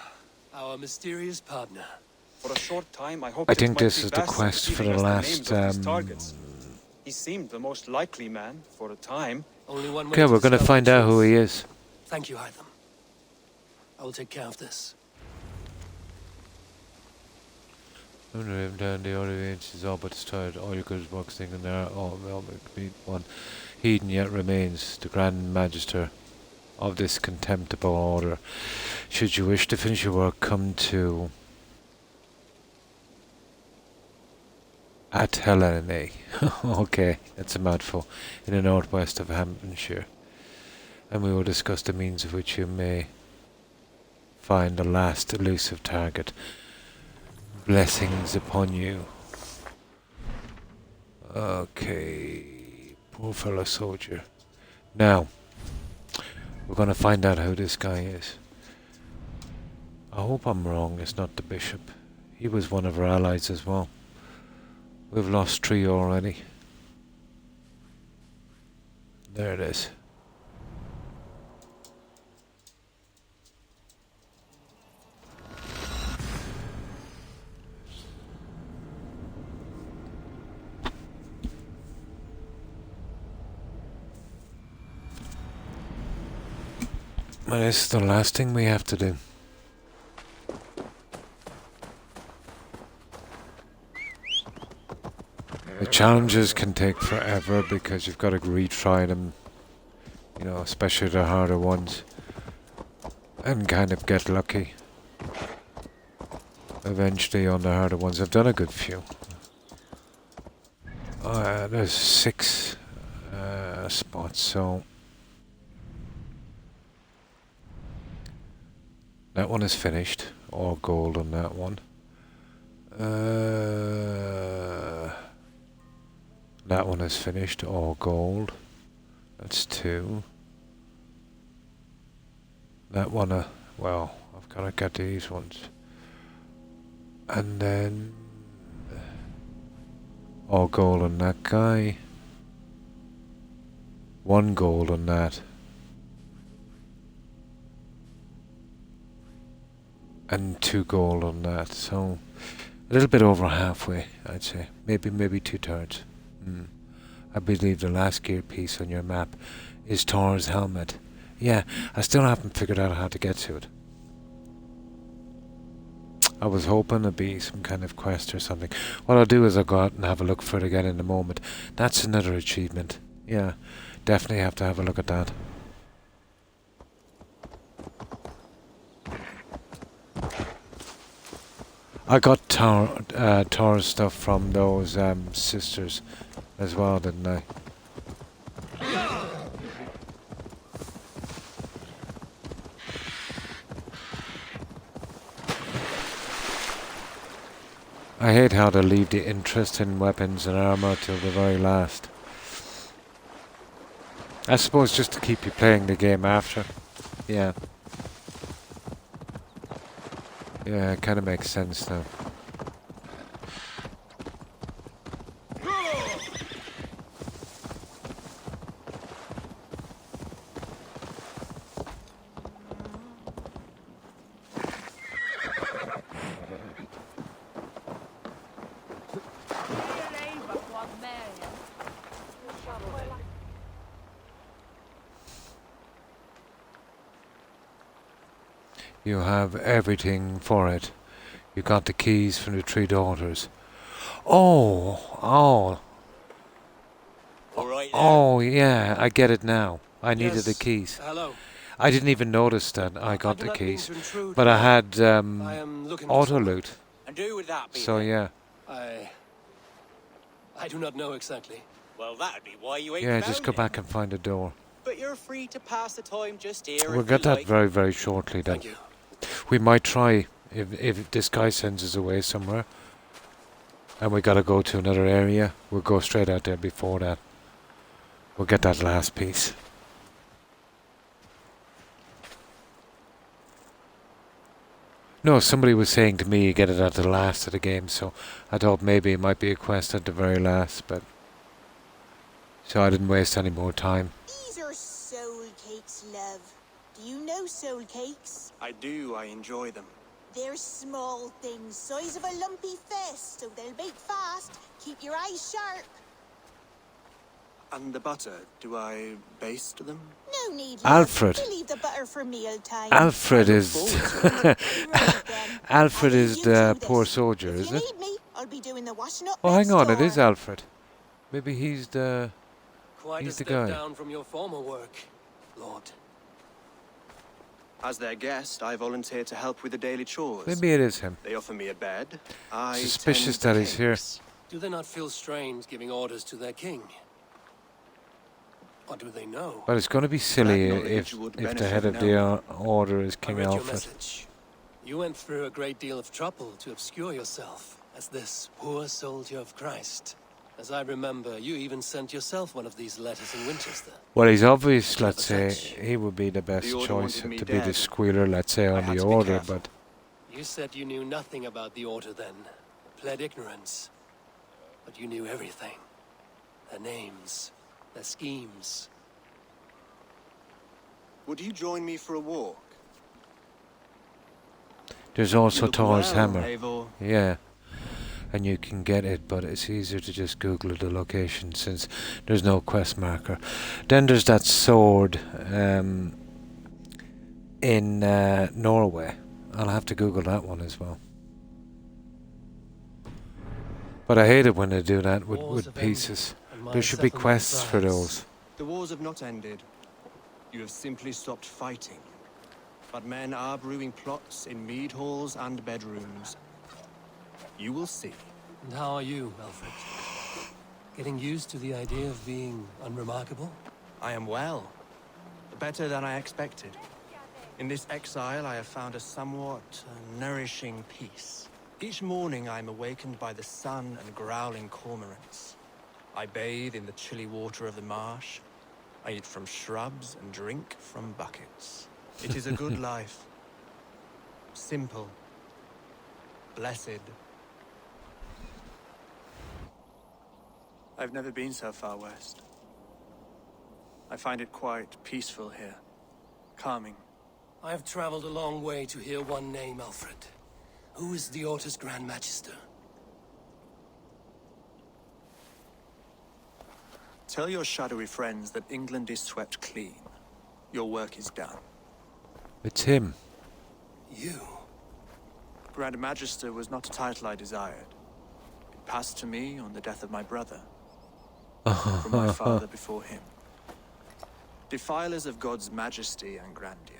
our mysterious partner. For a short time, I hope I think this is the quest for the last. targets. He seemed the most likely man for a time. Only one way Okay, we're going to discover find the out who truth. he is. Thank you, Hytham. I will take care of this. Down the other range is all but destroyed. All your goods box thinking there. All complete one. Hedon yet remains the Grand Magister of this contemptible order. Should you wish to finish your work, come to Athelney. Okay, that's a mouthful. In the northwest of Hamptonshire. And we will discuss the means of which you may find the last elusive target. Blessings upon you. Okay, poor fellow soldier. Now, we're going to find out who this guy is. I hope I'm wrong, it's not the bishop. He was one of our allies as well. We've lost 3 already. There it is. And this is the last thing we have to do. The challenges can take forever because you've got to retry them, you know, especially the harder ones. and kind of get lucky. Eventually on the harder ones. I've done a good few. There's 6 spots, so that one is finished. All gold on that one. That one is finished. All gold. That's 2. That one, well, I've got to get these ones. And then all gold on that guy. 1 gold on that. And 2 gold on that. So a little bit over halfway, I'd say. Maybe 2/3. I believe the last gear piece on your map is Thor's helmet. Yeah, I still haven't figured out how to get to it. I was hoping it'd be some kind of quest or something. What I'll do is I'll go out and have a look for it again in a moment. That's another achievement. Yeah, definitely have to have a look at that. I got Thor's stuff from those sisters as well, didn't I? I hate how they leave the interest in weapons and armor till the very last. I suppose just to keep you playing the game after. Yeah. Yeah, it kind of makes sense now. You have everything for it. You got the keys from the 3 daughters. Oh, yeah, I get it now. I needed the keys. Hello. I didn't even notice that I got the keys, but I had auto loot. And who would that be? So yeah. I do not know exactly. Well, that'd be why you ain't Yeah, found just go it. back and find a door. But you're free to pass the time just here. We'll if get you that like. very, very shortly then. Thank you. We might try if this guy sends us away somewhere and we gotta go to another area, we'll go straight out there before that. We'll get that last piece. No, somebody was saying to me get it at the last of the game, so I thought maybe it might be a quest at the very last, but so I didn't waste any more time. These are soul cakes, love. Do you know soul cakes? I do. I enjoy them. They're small things, size of a lumpy fist, so they'll bake fast. Keep your eyes sharp. And the butter, do I baste them? No need, love. Alfred. We'll leave the butter for meal time. Alfred is Alfred is the poor soldier, isn't it? Need me, I'll be doing the washing up. Oh, hang next on, it door. is Alfred. Maybe he's the Quite he's a the step guy. down from your former work, Lord. As their guest, I volunteer to help with the daily chores. Maybe it is him. They offer me a bed. I Suspicious tend that he's here. cakes. Do they not feel strange giving orders to their king? Or do they know? But it's going to be silly That knowledge if would the benefit head of no the one. order is I King read your Alfred. message. You went through a great deal of trouble to obscure yourself as this poor soldier of Christ. As I remember, you even sent yourself one of these letters in Winchester. Well, he's obvious, Clever let's say, touch. he would be the best The order choice wanted me to be the dead. squealer, let's say, I on had the to be order, careful. but You said you knew nothing about the Order then. Pled ignorance. But you knew everything. Their names. Their schemes. Would you join me for a walk? there's also look Thor's well, hammer. Eivor. Yeah, and you can get it, but it's easier to just Google the location since there's no quest marker. Then there's that sword in Norway. I'll have to Google that one as well. But I hate it when they do that with pieces. There should be quests for those. The wars have not ended. You have simply stopped fighting. but men are brewing plots in mead halls and bedrooms. You will see. And how are you, Alfred? Getting used to the idea of being unremarkable? I am well. Better than I expected. In this exile, I have found a somewhat nourishing peace. Each morning, I am awakened by the sun and growling cormorants. I bathe in the chilly water of the marsh. I eat from shrubs and drink from buckets. It is a good life. Simple. Blessed. I've never been so far west. I find it quite peaceful here. Calming. I've traveled a long way to hear one name, Alfred. Who is the Orta's Grand Magister? Tell your shadowy friends that England is swept clean. Your work is done. It's him. You? Grand Magister was not a title I desired. It passed to me on the death of my brother. From my father before him. Defilers of God's majesty and grandeur.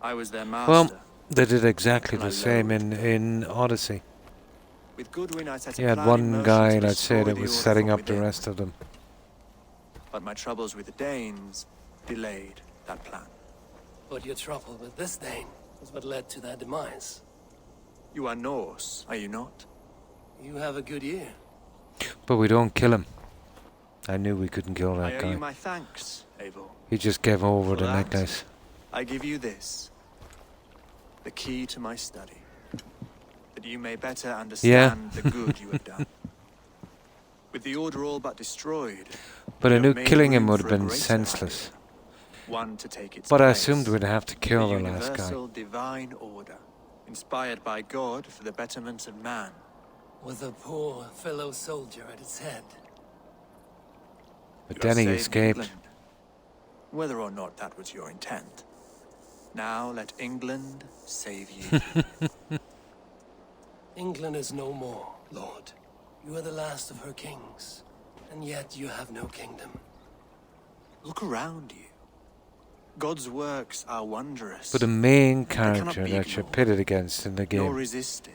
I was their master. Well, they did exactly the same in Odyssey. With Goodwin, I set a You had plan in one motion guy, to let's say, destroy that the was order setting from up the within. rest of them. But my troubles with the Danes delayed that plan. But your trouble with this Dane was what led to their demise. You are Norse, are you not? You have a good ear. But we don't kill him. I knew we couldn't kill I that owe guy. you my thanks, Eivor. He just gave over For the that, necklace. I give you this. The key to my study. That you may better understand the good you have done. With the order all but destroyed, But you I knew have made killing him room would for have a been greater senseless. idea, one to take its But I place. assumed we'd have to kill the the last guy. universal divine order, inspired by God for the betterment of man. With a poor fellow soldier at its head. But You have then he saved escaped. England, whether or not that was your intent. Now let England save you. England is no more, Lord. You are the last of her kings, and yet you have no kingdom. Look around you. God's works are wondrous. But the main They cannot character be that you're ignored, pitted against in the nor game. resisted.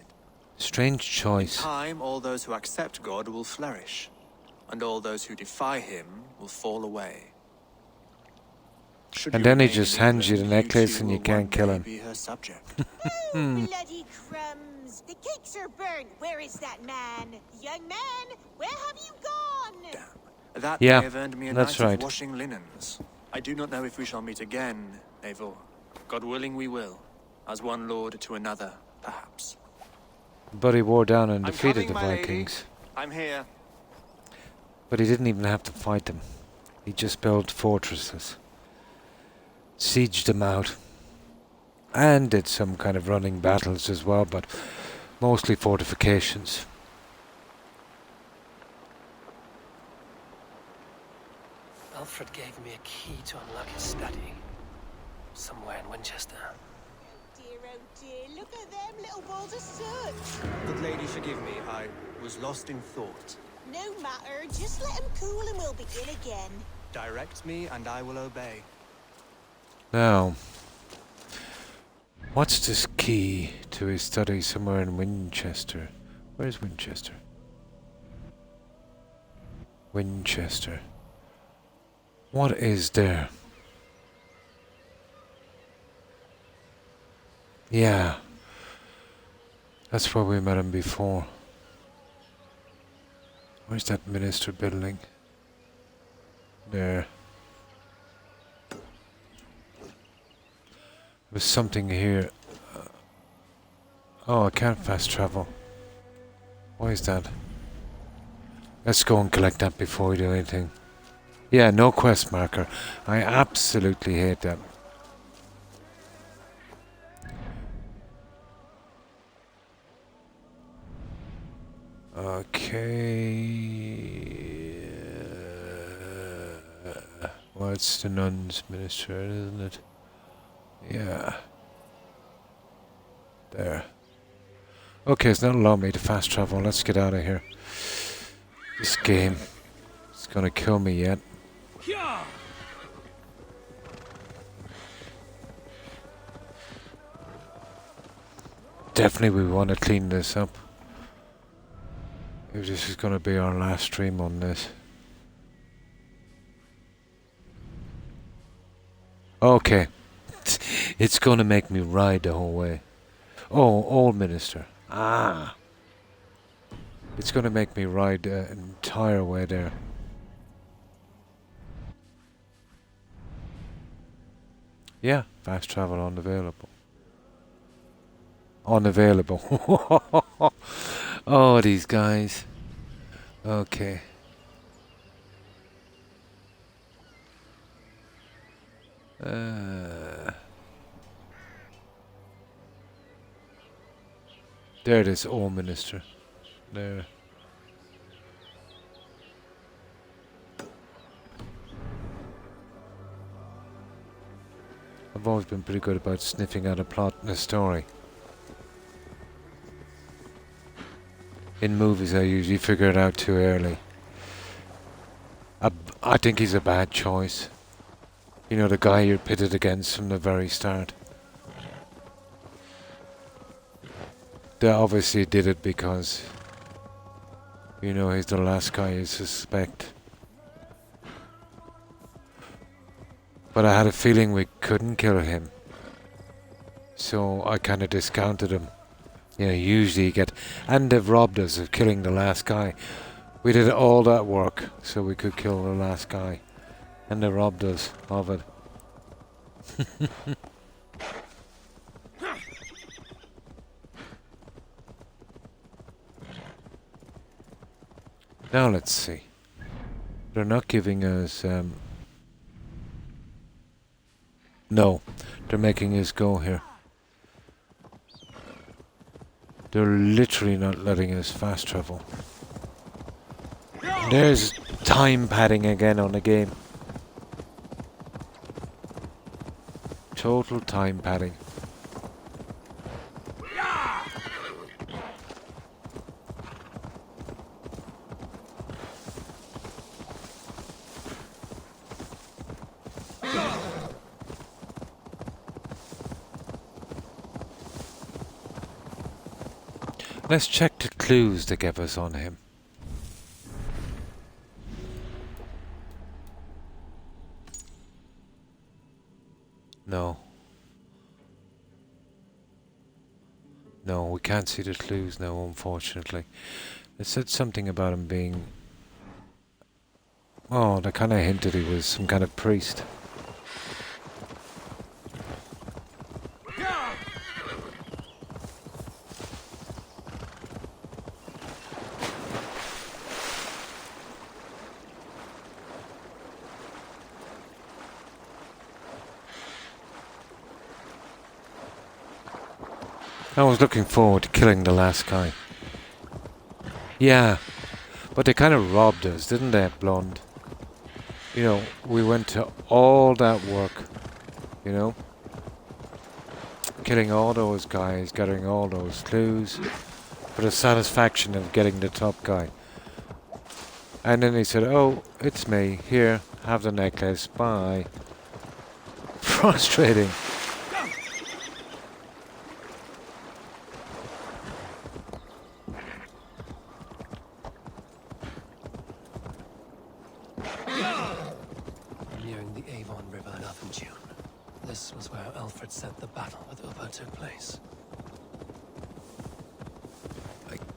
Strange In choice. time, all those who accept God will flourish, and all those who defy him will fall away. Should And you then he remain just in hands you the England, necklace too and you will can't one kill day him. be her subject. Bloody crumbs! The cakes are burnt. Where is that man? Young man, where have you gone? That Yeah, may have earned me a that's night right. of washing linens. I do not know if we shall meet again, Eivor. God willing, we will. As one lord to another, perhaps. But he wore down and I'm defeated coming, the my lady. Vikings. I'm here. But he didn't even have to fight them. He just built fortresses. Sieged them out. And did some kind of running battles as well, but mostly fortifications. Alfred gave me a key to unlock his study. Somewhere in Winchester. Dear, oh dear, look at them little balls of soot. Good lady, forgive me. I was lost in thought. No matter, just let him cool and we'll begin again. Direct me and I will obey. Now, what's this key to his study somewhere in Winchester? Where's Winchester? Winchester. What is there? Yeah. That's where we met him before. Where's that minister building? There. There's something here. Oh, I can't fast travel. Why is that? Let's go and collect that before we do anything. Yeah, no quest marker. I absolutely hate that. Okay. Well, it's the nuns minister, isn't it? Yeah. There. Okay, it's not allowing me to fast travel. Let's get out of here. This game is gonna kill me yet. definitely we want to clean this up. If this is going to be our last stream on this. Okay. It's going to make me ride the whole way. Oh, old minister. Ah. It's going to make me ride the entire way there. Yeah, fast travel unavailable. Unavailable. Oh, these guys. Okay. There it is, old minister. There. I've always been pretty good about sniffing out a plot and a story. In movies, I usually figure it out too early. I think he's a bad choice. You know, the guy you're pitted against from the very start. They obviously did it because, you know, he's the last guy you suspect. But I had a feeling we couldn't kill him. So I kind of discounted him. You know, usually you get... And they've robbed us of killing the last guy. We did all that work so we could kill the last guy. And they robbed us of it. Now let's see. They're not giving us... No, they're making us go here. They're literally not letting us fast travel. There's time padding again on the game. Total time padding. Let's check the clues they gave us on him. No. No, we can't see the clues now, unfortunately. It said something about him being... Oh, they kind of hinted he was some kind of priest. I was looking forward to killing the last guy. Yeah, but they kind of robbed us, didn't they, Blonde? You know, we went to all that work, you know? Killing all those guys, gathering all those clues, for the satisfaction of getting the top guy. And then he said, oh, it's me, here, have the necklace, bye. Frustrating.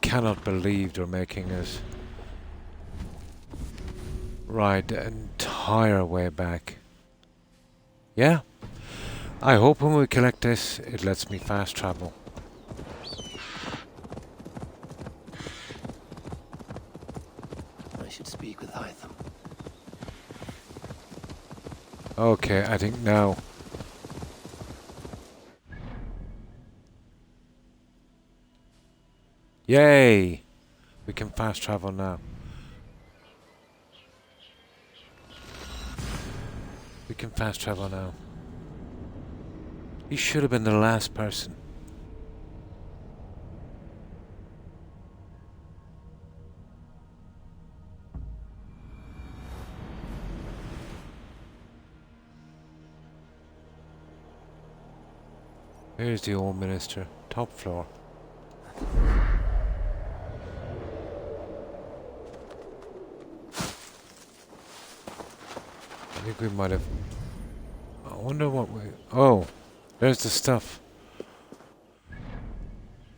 Cannot believe they're making us ride the entire way back. Yeah, I hope when we collect this, it lets me fast travel. I should speak with Hytham. Okay, I think now. Yay! We can fast travel now. We can fast travel now. He should have been the last person. Here's the old minister, top floor. I think we might have... I wonder what we... Oh, there's the stuff.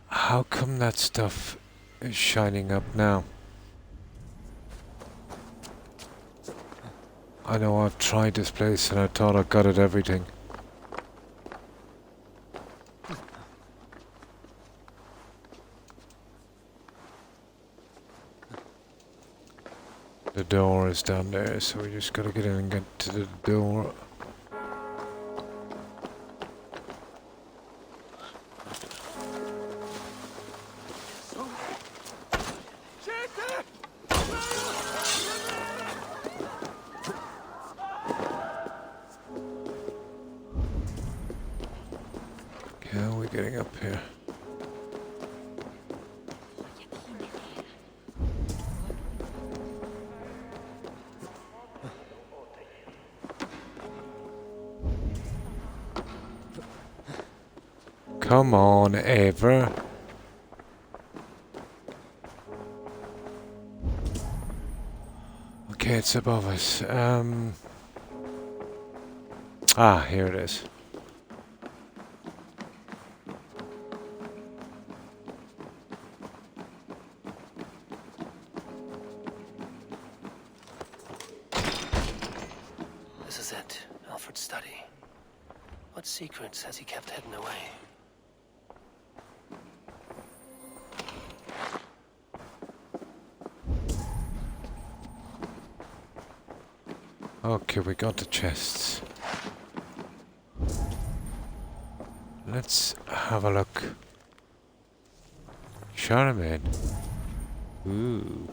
How come that stuff is shining up now? I know I've tried this place and I thought I got it everything. The door is down there, so we just gotta get in and get to the door. Okay, how are we getting up here? Come on, Ever. Okay, it's above us. Ah, here it is. This is it. Alfred's study. What secrets has he kept hidden away? Okay, we got the chests. Let's have a look. Charlemagne. Ooh.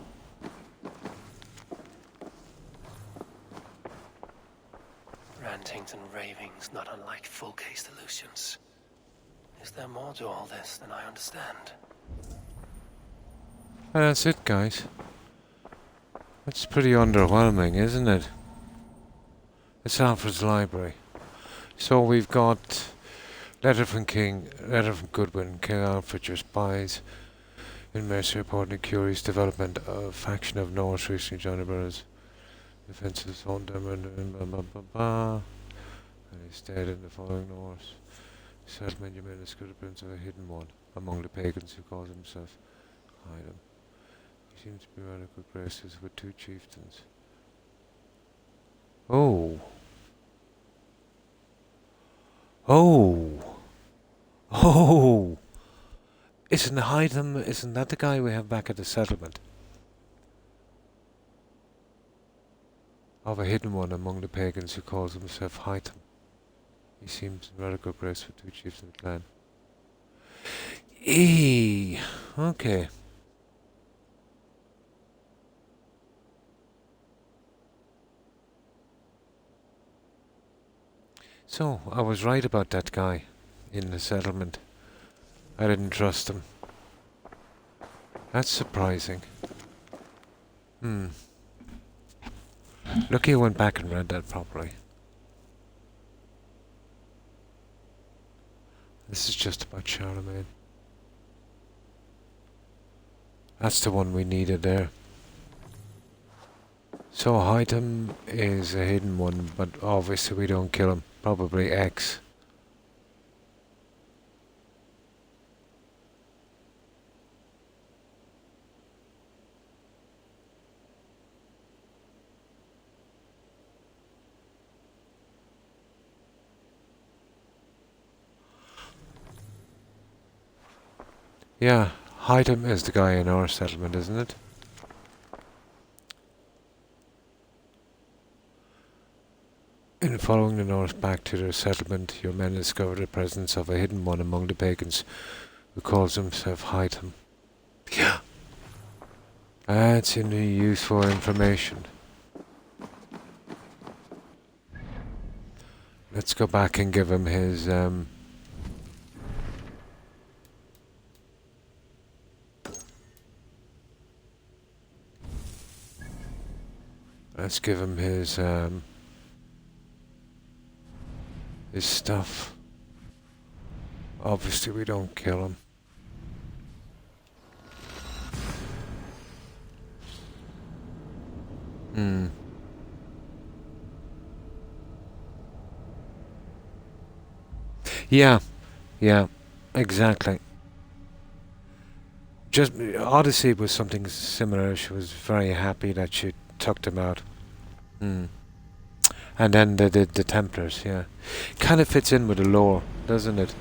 Rantings and ravings, not unlike full-case illusions. Is there more to all this than I understand? And that's it, guys. That's pretty underwhelming, isn't it? It's Alfred's library. So we've got letter from Goodwin, King Alfred, your spies in Mercia reporting a curious development of faction of Norse recently joined the brothers. Defenses on them and blah blah blah blah. And he stayed in the following Norse. Settlement you made a good appearance of a hidden one among the pagans who calls himself Hyden. He seems to be rather good graces with two chieftains. Oh. Oh. Oh. Isn't that the guy we have back at the settlement? Of a hidden one among the pagans who calls himself Hytham. He seems in rather good grace with two chiefs in the clan. Okay. So, I was right about that guy in the settlement. I didn't trust him. That's surprising. Lucky I went back and read that properly. This is just about Charlemagne. That's the one we needed there. So Hytham is a hidden one, but obviously we don't kill him. Probably X. Yeah, Hytham is the guy in our settlement, isn't it? In following the North back to their settlement, your men discovered the presence of a hidden one among the pagans who calls himself Hytham. Yeah. That's useful information. Let's go back and give him his his stuff. Obviously we don't kill him. Yeah, yeah, exactly. Just Odyssey was something similar. She was very happy that she took them out. Mm. And then the Templars, yeah. Kind of fits in with the lore, doesn't it?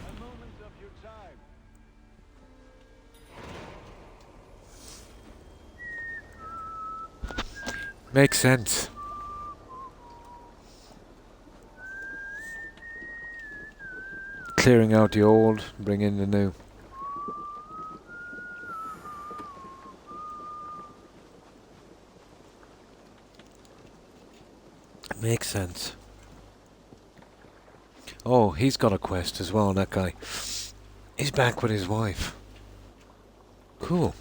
Makes sense. Clearing out the old, bring in the new. Makes sense. Oh, he's got a quest as well, that guy. He's back with his wife. Cool.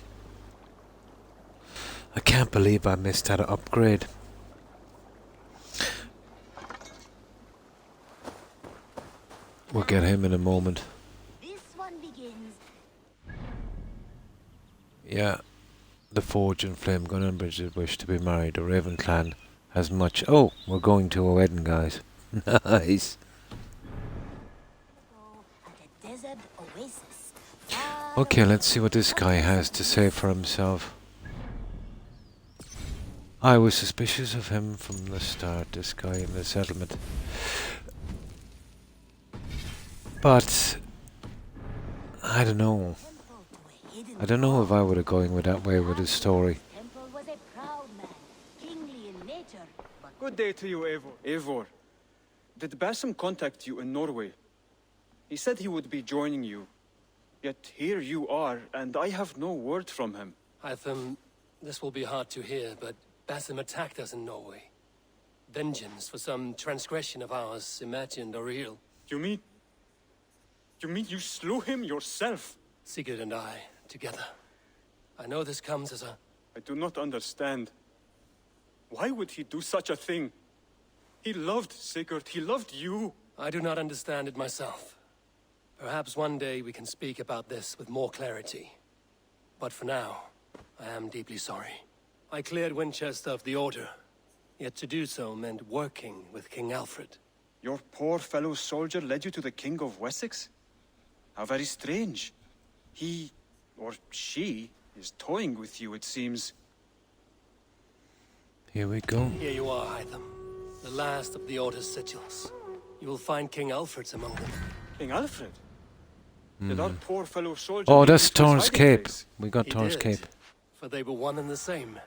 I can't believe I missed that upgrade. We'll get him in a moment. This one begins. Yeah. The Forge and Flame Gun and Bridget wish to be married. The Raven clan has much... Oh, we're going to a wedding, guys. Nice. Okay, let's see what this guy has to say for himself. I was suspicious of him from the start, this guy in the settlement. But I don't know. I don't know if I would have going with that way with his story. Good day to you, Eivor. Eivor, did Basim contact you in Norway? He said he would be joining you. Yet here you are, and I have no word from him. Hytham, this will be hard to hear, but Basim attacked us in Norway. Vengeance for some transgression of ours, imagined or real. You mean you slew him yourself? Sigurd and I, together. I know this comes as a... I do not understand. Why would he do such a thing? He loved Sigurd, he loved you. I do not understand it myself. Perhaps one day we can speak about this with more clarity. But for now, I am deeply sorry. I cleared Winchester of the Order, yet to do so meant working with King Alfred. Your poor fellow soldier led you to the King of Wessex? How very strange. He, or she, is toying with you, it seems. Here we go. Here you are, Hytham. The last of the Order's sigils. You will find King Alfred's among them. King Alfred? Did our poor fellow soldier... Oh, that's lead you to his Thor's hiding cape. place? We got He Thor's did, cape. For they were one and the same.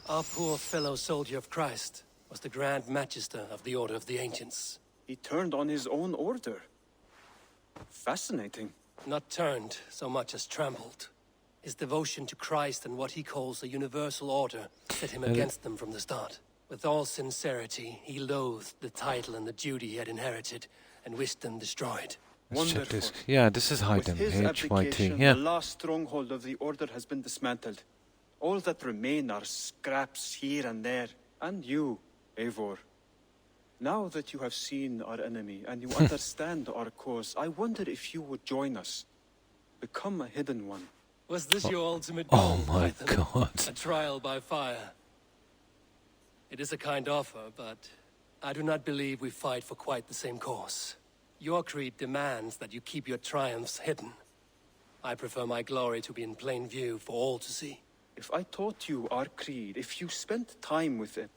Our poor fellow soldier of Christ was the Grand Magister of the Order of the Ancients. He turned on his own order. Fascinating. Not turned so much as trampled. His devotion to Christ and what he calls a universal order set him against them from the start. With all sincerity, he loathed the title and the duty he had inherited and wished them destroyed. Let's check this. Yeah, this is With Hyden, his HYT. abdication, Yeah. the last stronghold of the Order has been dismantled. All that remain are scraps here and there. And you, Eivor. Now that you have seen our enemy and you understand our cause, I wonder if you would join us. Become a hidden one. Was this your ultimate goal, Oh my Python? god. A trial by fire. It is a kind offer, but I do not believe we fight for quite the same cause. Your creed demands that you keep your triumphs hidden. I prefer my glory to be in plain view for all to see. If I taught you our creed, if you spent time with it,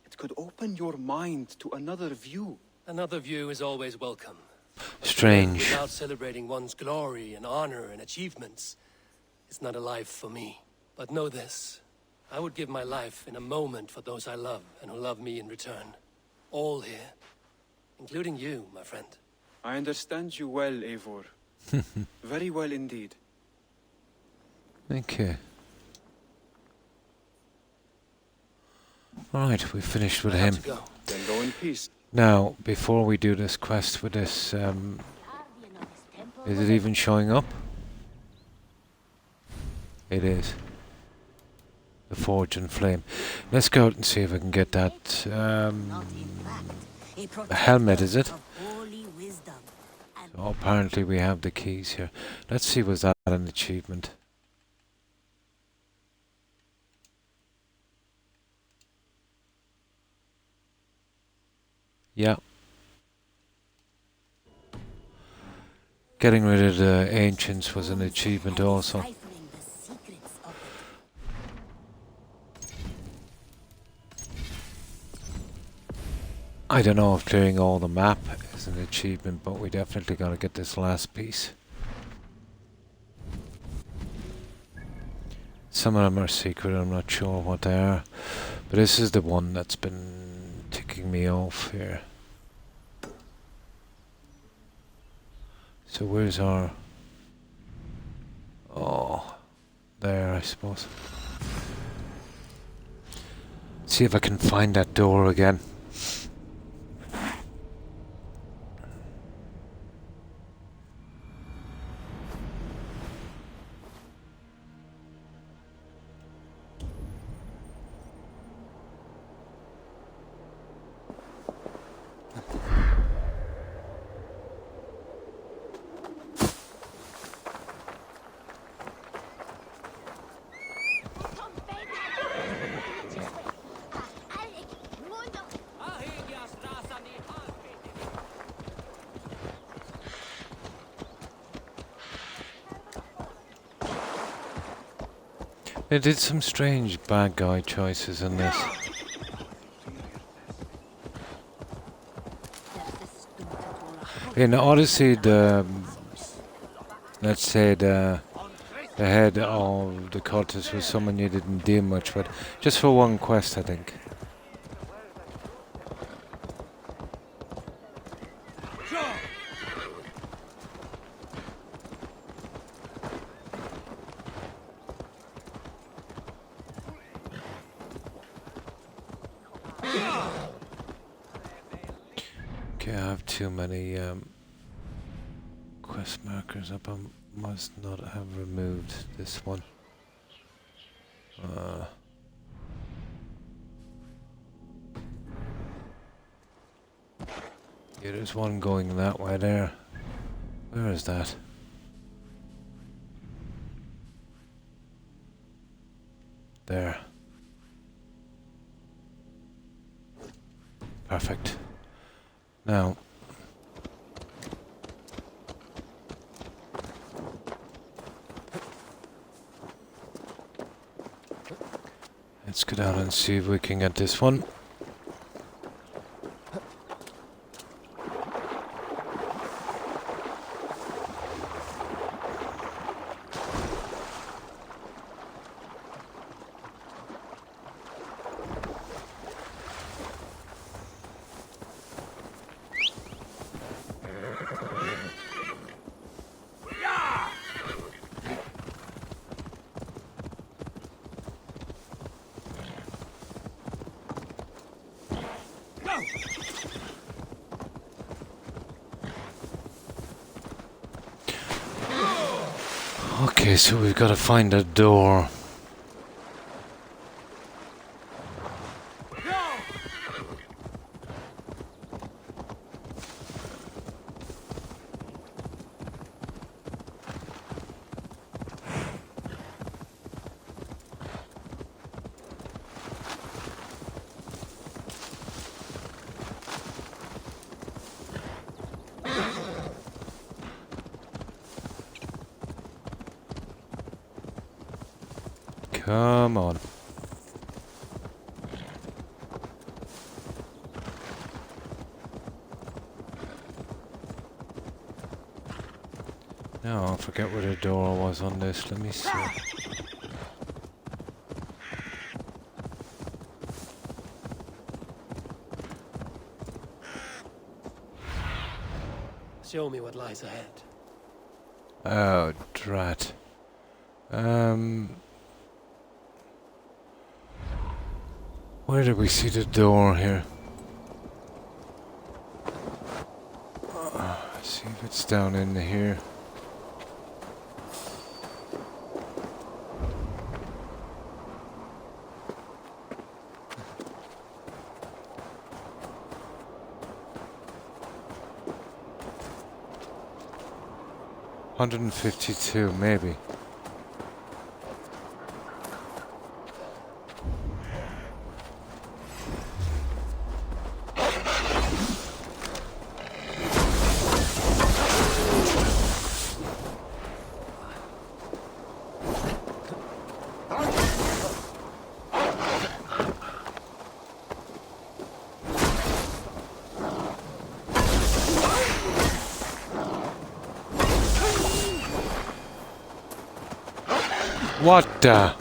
it could open your mind to another view. Another view is always welcome. Strange. Without celebrating one's glory and honor and achievements, it's not a life for me. But know this, I would give my life in a moment for those I love and who love me in return. All here, including you, my friend. I understand you well, Eivor. Very well indeed. Okay. Alright, we finished with him. Then go in peace. Now, before we do this quest with this, is it even showing up? It is. The Forge and Flame. Let's go out and see if I can get that helmet, is it? So apparently we have the keys here. Let's see, was that an achievement? Yeah. Getting rid of the ancients was an achievement also. I don't know if clearing all the map is an achievement, but we definitely gotta get this last piece. Some of them are secret, I'm not sure what they are. But this is the one that's been ticking me off here. So where's our... Oh, there I suppose. See if I can find that door again. They did some strange bad guy choices in this. In Odyssey, let's say the head of the cultist was someone you didn't deal much with, just for one quest, I think. Okay, I have too many quest markers up. I must not have removed this one. Yeah, there's one going that way there. Where is that? There. Perfect. Now, let's go down and see if we can get this one. Okay, so we've got to find a door. Come on. Now I forget where the door was on this. Let me see. Show me what lies ahead. Oh, drat. Where did we see the door here? See if it's down in here. $152, maybe. What the?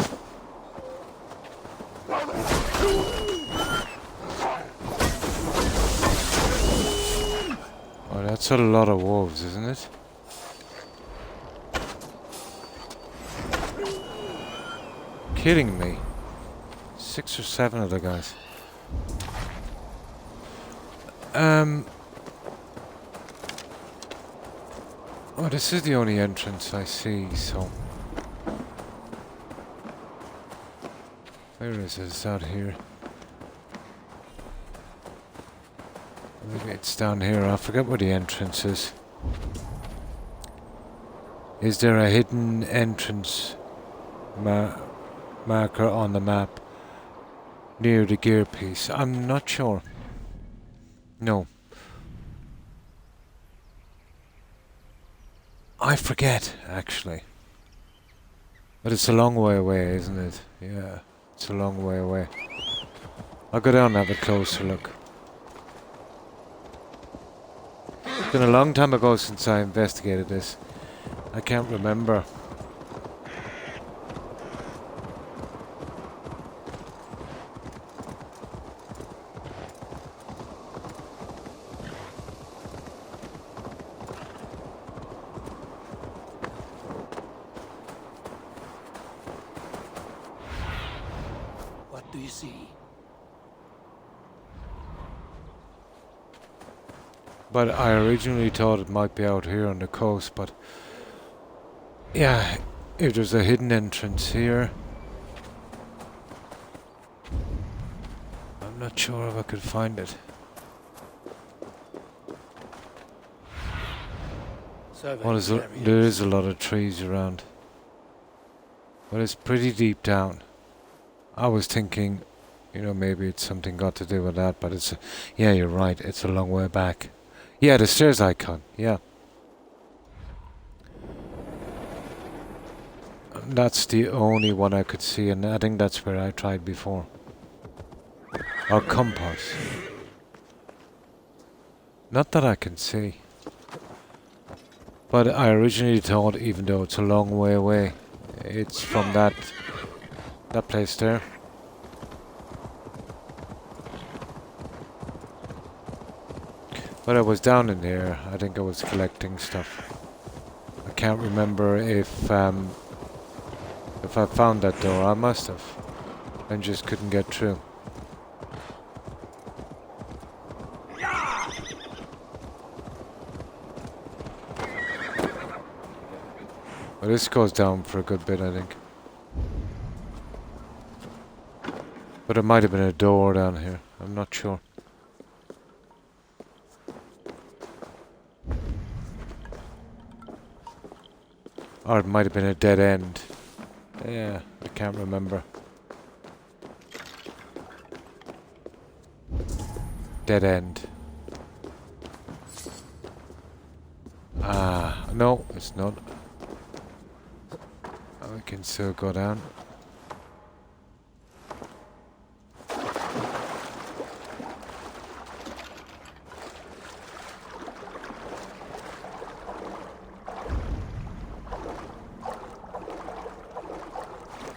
Oh, that's a lot of wolves, isn't it? Kidding me. 6 or 7 of the guys. Oh, this is the only entrance I see, so... Where is it? It's out here. Maybe it's down here. I forget where the entrance is. Is there a hidden entrance marker on the map near the gear piece? I'm not sure. No. I forget, actually. But it's a long way away, isn't it? Yeah, it's a long way away. I'll go down and have a closer look. It's been a long time ago since I investigated this. I can't remember. What do you see? But I originally thought it might be out here on the coast, but... yeah, if there's a hidden entrance here... I'm not sure if I could find it. Well, there is a lot of trees around. But it's pretty deep down. I was thinking, you know, maybe it's something got to do with that, but it's... yeah, you're right, it's a long way back. Yeah, the stairs icon, yeah. That's the only one I could see, and I think that's where I tried before. Or compass. Not that I can see. But I originally thought, even though it's a long way away, it's from that place there. But I was down in there. I think I was collecting stuff. I can't remember if I found that door. I must have, and just couldn't get through. Well, this goes down for a good bit, I think. But it might have been a door down here. I'm not sure. Or it might have been a dead end. Yeah, I can't remember. Dead end. Ah, no, it's not. We can still go down.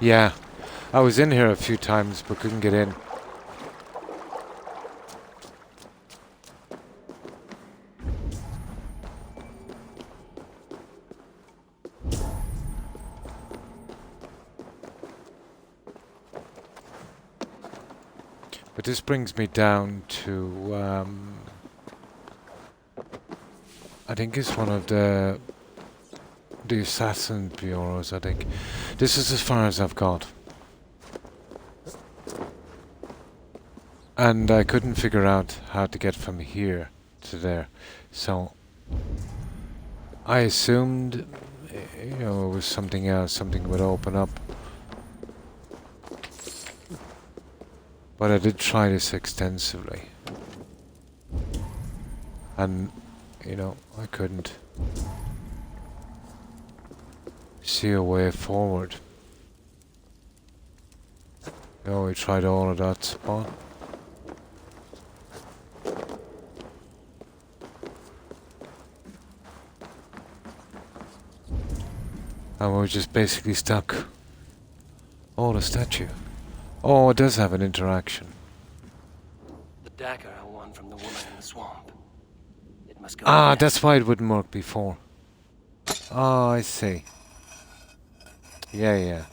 Yeah, I was in here a few times but couldn't get in. But this brings me down to, I think it's one of the assassin bureaus, I think. This is as far as I've got. And I couldn't figure out how to get from here to there. So I assumed, you know, it was something else, something would open up. But I did try this extensively. And, you know, I couldn't see a way forward. You know, we tried all of that spot. And we were just basically stuck Oh, the statue. Oh, it does have an interaction. The dagger I won from the woman in the swamp. It must go Ah, again. that's why it wouldn't work before. Oh, I see. Yeah, yeah.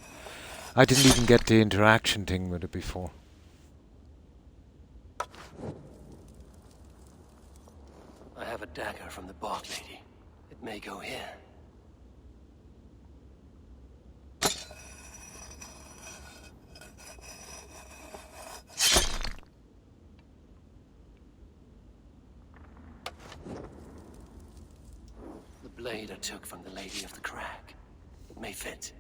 I didn't even get the interaction thing with it before. I have a dagger from the bog lady. It may go here. The blade I took from the Lady of the Crag. It may fit.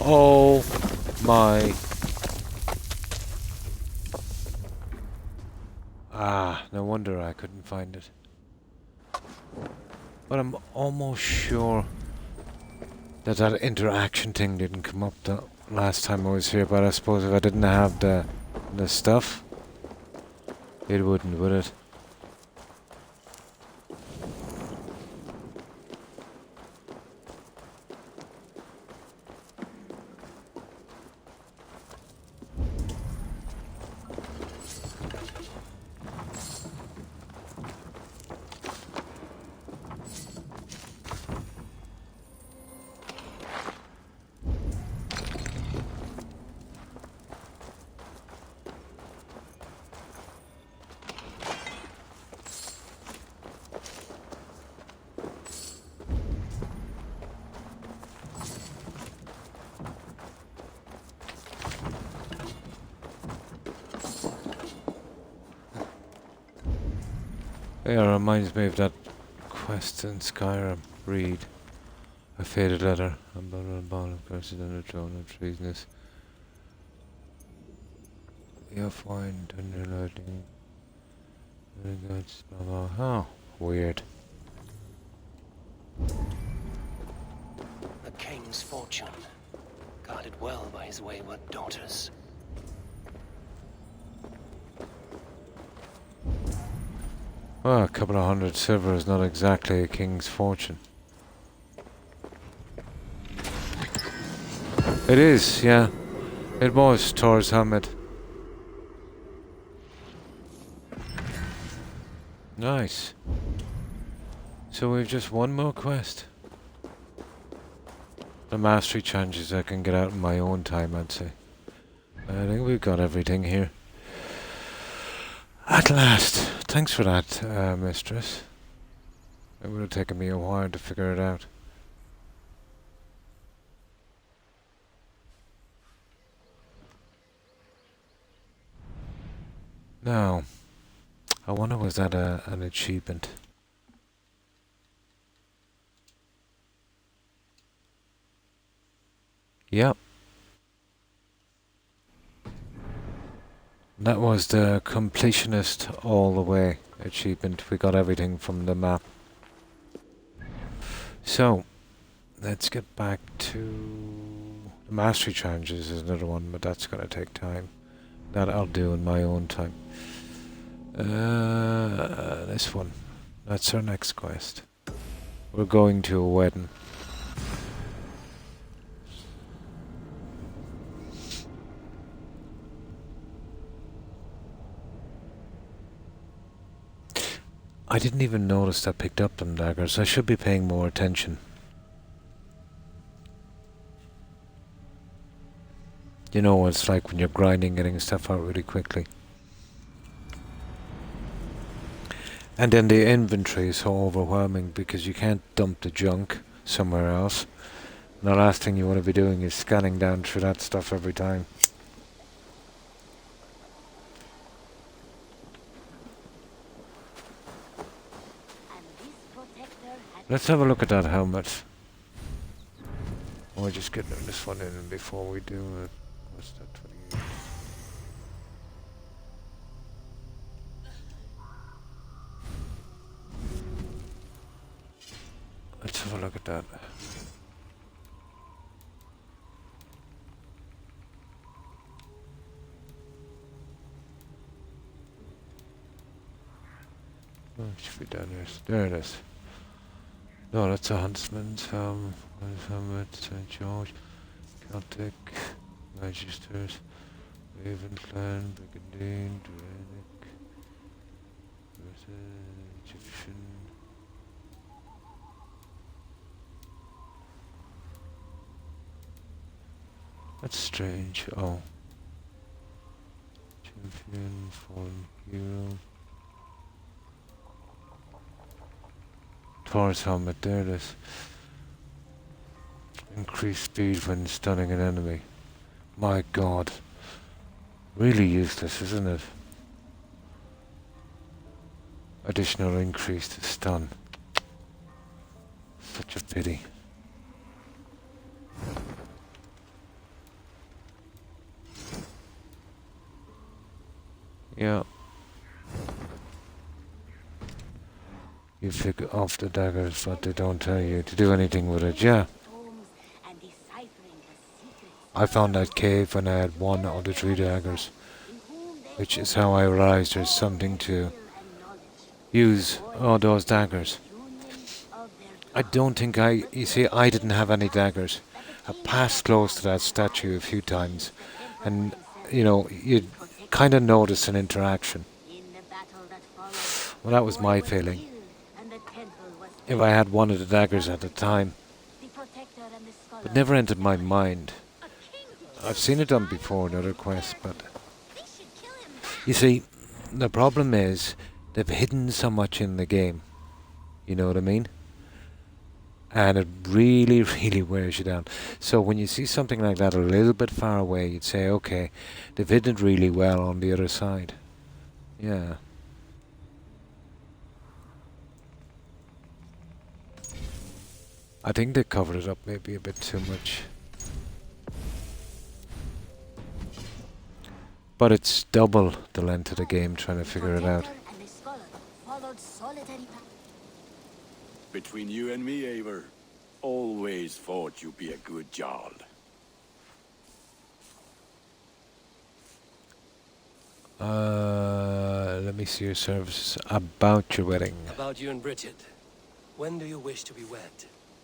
Oh my. Ah, no wonder I couldn't find it. But I'm almost sure that that interaction thing didn't come up the last time I was here, but I suppose if I didn't have the stuff, it wouldn't, would it? Yeah, it reminds me of that quest in Skyrim. Read. A faded letter. I'm a bond of curses on the throne of treasonous. You'll find under lighting. Oh, weird. A king's fortune. Guarded well by his wayward daughters. Well, a couple of 100 silver is not exactly a king's fortune. It is, yeah. It was Thor's helmet. Nice. So we've just one more quest. The mastery challenges I can get out in my own time, I'd say. I think we've got everything here. At last. Thanks for that, mistress. It would have taken me a while to figure it out. Now, I wonder was that an achievement? Yep. That was the completionist all the way achievement. We got everything from the map. So, let's get back to the mastery challenges is another one, but that's going to take time. That I'll do in my own time. This one. That's our next quest. We're going to a wedding. I didn't even notice I picked up them daggers. I should be paying more attention. You know what it's like when you're grinding, getting stuff out really quickly. And then the inventory is so overwhelming because you can't dump the junk somewhere else. And the last thing you want to be doing is scanning down through that stuff every time. Let's have a look at that helmet. Or just get this one in before we do it. What's that? 28. Let's have a look at that. should be down there. There it is. No, that's a huntsman's helmet, St. George, Celtic, Magisters, Ravenclan, Brigandine, Dranic, Egyptian. That's strange. Oh. Champion, fallen hero. Taurus helmet, there it is. Increased speed when stunning an enemy. My god. Really useless, isn't it? Additional increase to stun. Such a pity. Yeah. You pick off the daggers, but they don't tell you to do anything with it. Yeah. I found that cave when I had one of the 3 daggers, which is how I realized there's something to use all those daggers. I don't think you see, I didn't have any daggers. I passed close to that statue a few times, and, you know, you'd kind of notice an interaction. Well, that was my feeling. If I had one of the daggers at the time. It never entered my mind. I've seen it done before in other quests, but... You see, the problem is, they've hidden so much in the game. You know what I mean? And it really, really wears you down. So when you see something like that a little bit far away, you'd say, okay, they've hidden it really well on the other side. Yeah. I think they covered it up maybe a bit too much. But it's double the length of the game trying to figure it out. Between you and me, Eivor, always thought you'd be a good Jarl. Let me see your services. About your wedding. About you and Bridget. When do you wish to be wed?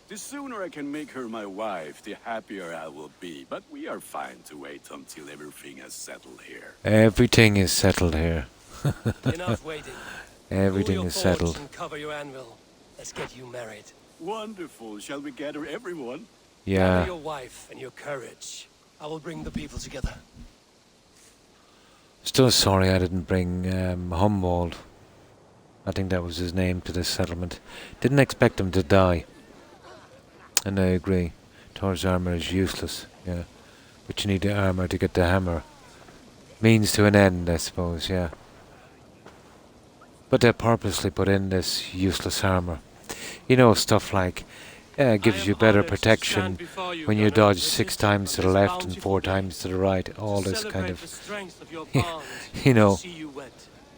The sooner I can make her my wife, the happier I will be. But we are fine to wait until everything is settled here. Everything is settled here. Enough waiting. Everything is settled. And cover your anvil. Let's get you married. Wonderful. Shall we gather everyone? Yeah. Gather your wife and your courage. I will bring the people together. Still sorry I didn't bring Humboldt. I think that was his name, to this settlement. Didn't expect him to die. And I agree. Thor's armor is useless, yeah. But you need the armor to get the hammer. Means to an end, I suppose, yeah. But they purposely put in this useless armor. You know, stuff like, gives you better protection when you dodge 6 times to the left and 4 times to the right. All this kind of, you know,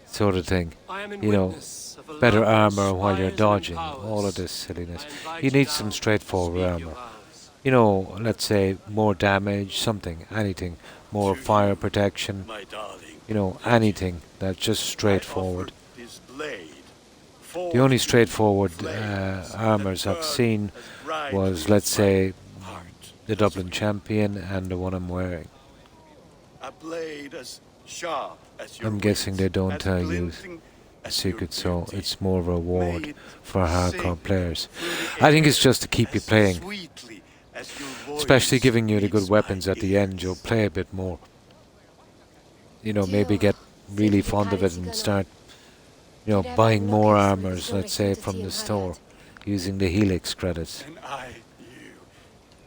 sort of thing. You know, better armor while you're dodging. All of this silliness. You need some straightforward armor. You know, let's say more damage, something, anything. More fire protection. You know, anything that's just straightforward. The only straightforward armors I've seen was, let's say, the Dublin Champion and the one I'm wearing. A blade as sharp as your I'm guessing they don't tell you a secret, so it's more of a reward for hardcore players. I think it's just to keep you playing. Especially giving you the good weapons at the end, you'll play a bit more. You know, maybe get really fond of it and start, you know, buying more armors, let's say, from the store, using the Helix credits. And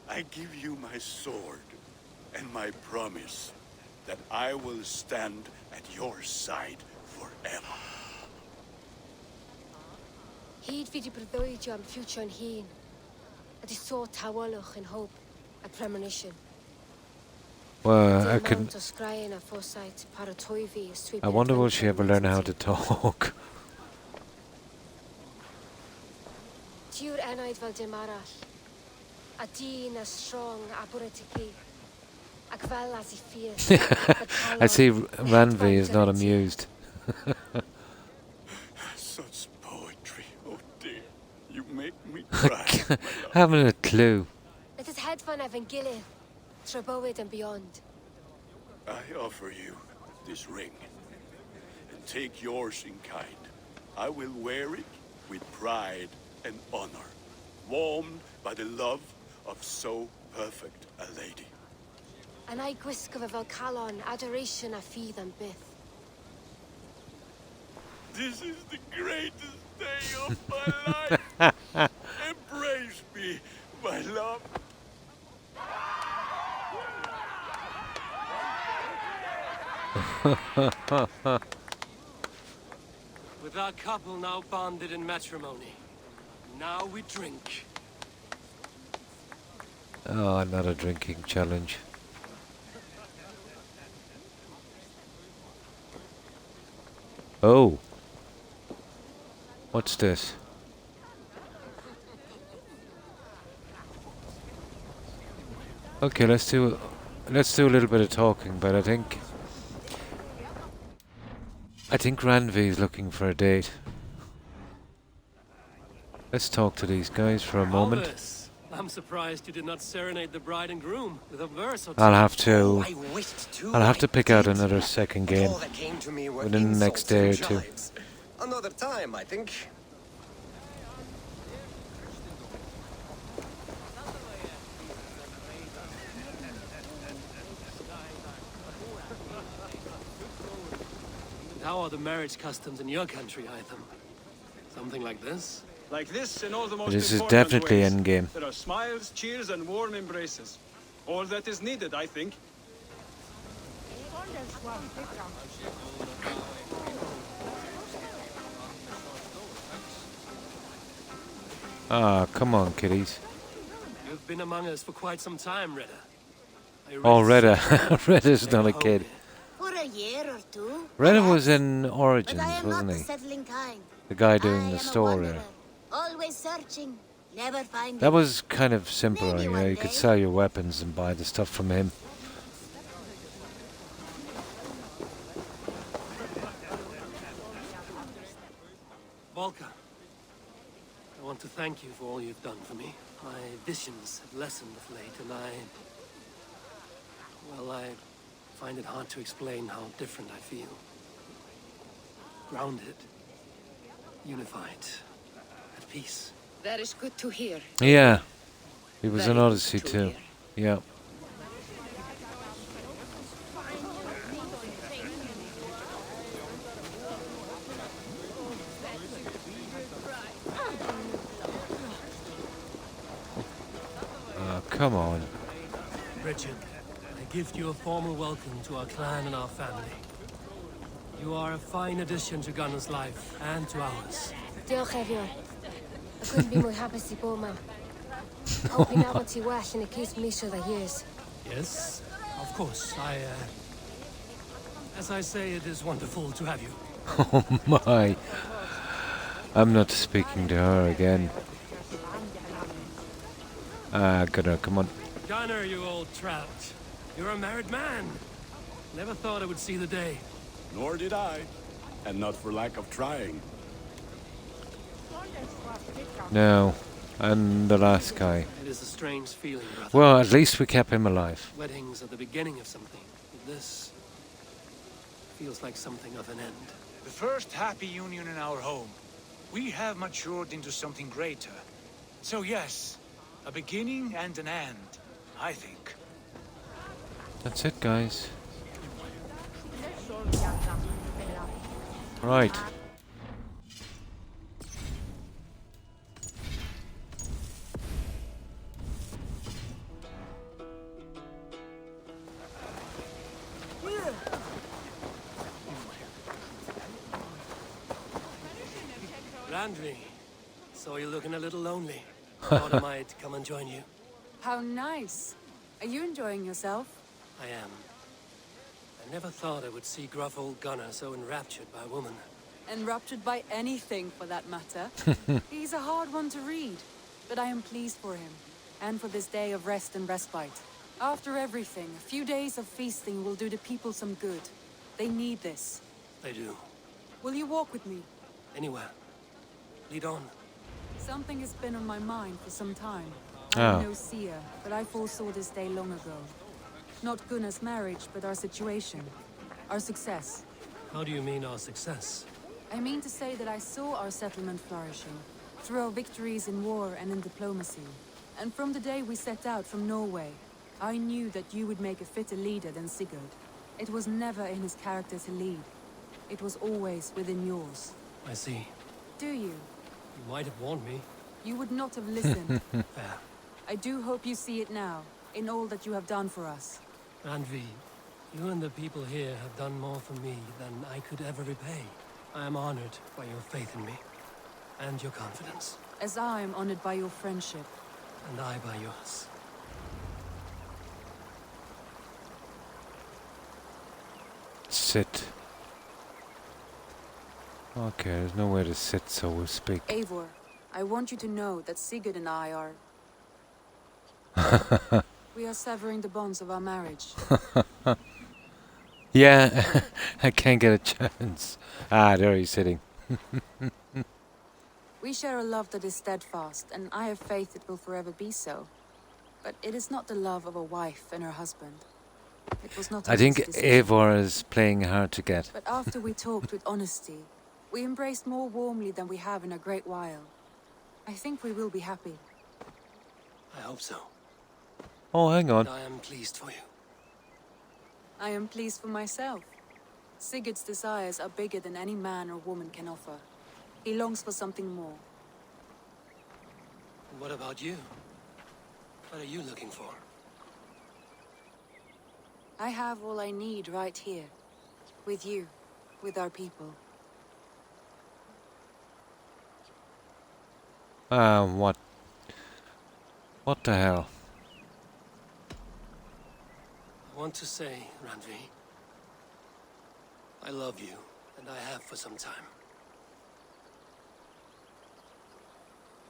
I give you my sword and my promise that I will stand at your side forever. Hyd fi di breuddwydio am future yn hun, a di so tawalwch yn hope, a premonition. Well, I wonder will she ever learn how to talk. Tiwr enaid fel dim arall, a dyn as strong a bwretigi, ac fel as I fierce. I see Ranvi is not amused. Such me cry. Haven't a clue. Let us head van Evan Gilly, Treboid and beyond. I offer you this ring, and take yours in kind. I will wear it with pride and honor, warmed by the love of so perfect a lady. And I gwisg of a Valhalla adoration a feed and bith. This is the greatest day of my life. Embrace me, my love. With our couple now bonded in matrimony, now we drink. Oh, another drinking challenge. Oh. What's this? Okay, let's do a little bit of talking, but I think Ranvi is looking for a date. Let's talk to these guys for a moment. Alvis, I'm surprised you did not serenade the bride and groom with a verse or two. I'll have to pick out another second game within the next day or two. Another time, I think. How are the marriage customs in your country, Itham? Something like this? Like this in all the most This is important definitely ways. endgame. There are smiles, cheers, and warm embraces. All that is needed, I think. Ah, come on, kiddies. You've been among us for quite some time, Retta. Oh, Retta. Retta's not a kid. For a year or two. Retta was in Origins, But I am wasn't not the he? settling kind. The guy I doing am the a store wanderer, there. always searching, never finding. That was kind of simpler, you know, you could sell your weapons and buy the stuff from him. Volka, I want to thank you for all you've done for me. My visions have lessened of late, and I find it hard to explain how different I feel. Grounded, unified, at peace. That is good to hear. Yeah, it was Very an good odyssey to too. hear. Yeah. Come on. Richard, I give you a formal welcome to our clan and our family. You are a fine addition to Gunnar's life and to ours. Diolch Evior. I couldn't be more happy to Boma. Hoping out what you wash and accuse me of the years. Yes, of course. As I say, it is wonderful to have you. Oh my. I'm not speaking to her again. Gunnar, come on. Gunnar, you old trout. You're a married man. Never thought I would see the day. Nor did I. And not for lack of trying. No. And the last guy. It is a strange feeling, brother. Well, at least we kept him alive. Weddings are the beginning of something. But this feels like something of an end. The first happy union in our home. We have matured into something greater. So yes, a beginning and an end, I think. That's it, guys. Right. Landry, saw you looking a little lonely. Thought I might come and join you. How nice. Are you enjoying yourself? I am. I never thought I would see gruff old Gunnar so enraptured by a woman. Enraptured by anything, for that matter. He's a hard one to read, but I am pleased for him, and for this day of rest and respite. After everything, a few days of feasting will do the people some good. They need this. They do. Will you walk with me? Anywhere. Lead on. Something has been on my mind for some time. Ah. I'm no seer, but I foresaw this day long ago. Not Gunnar's marriage, but our situation. Our success. How do you mean our success? I mean to say that I saw our settlement flourishing, through our victories in war and in diplomacy. And from the day we set out from Norway, I knew that you would make a fitter leader than Sigurd. It was never in his character to lead. It was always within yours. I see. Do you? You might have warned me. You would not have listened. Fair. I do hope you see it now, in all that you have done for us. Randvi, you and the people here have done more for me than I could ever repay. I am honored by your faith in me, and your confidence. As I am honored by your friendship. And I by yours. Sit. Okay, there's nowhere to sit, so we'll speak. Eivor, I want you to know that Sigurd and I are... we are severing the bonds of our marriage. Yeah, I can't get a chance. Ah, there he's sitting. We share a love that is steadfast, and I have faith it will forever be so. But it is not the love of a wife and her husband. It was not I think easy decision. Eivor is playing hard to get. But after we talked with honesty, we embraced more warmly than we have in a great while. I think we will be happy. I hope so. Oh, hang on. And I am pleased for you. I am pleased for myself. Sigurd's desires are bigger than any man or woman can offer. He longs for something more. And what about you? What are you looking for? I have all I need right here. With you. With our people. What? What the hell? I want to say, Randvi, I love you, and I have for some time.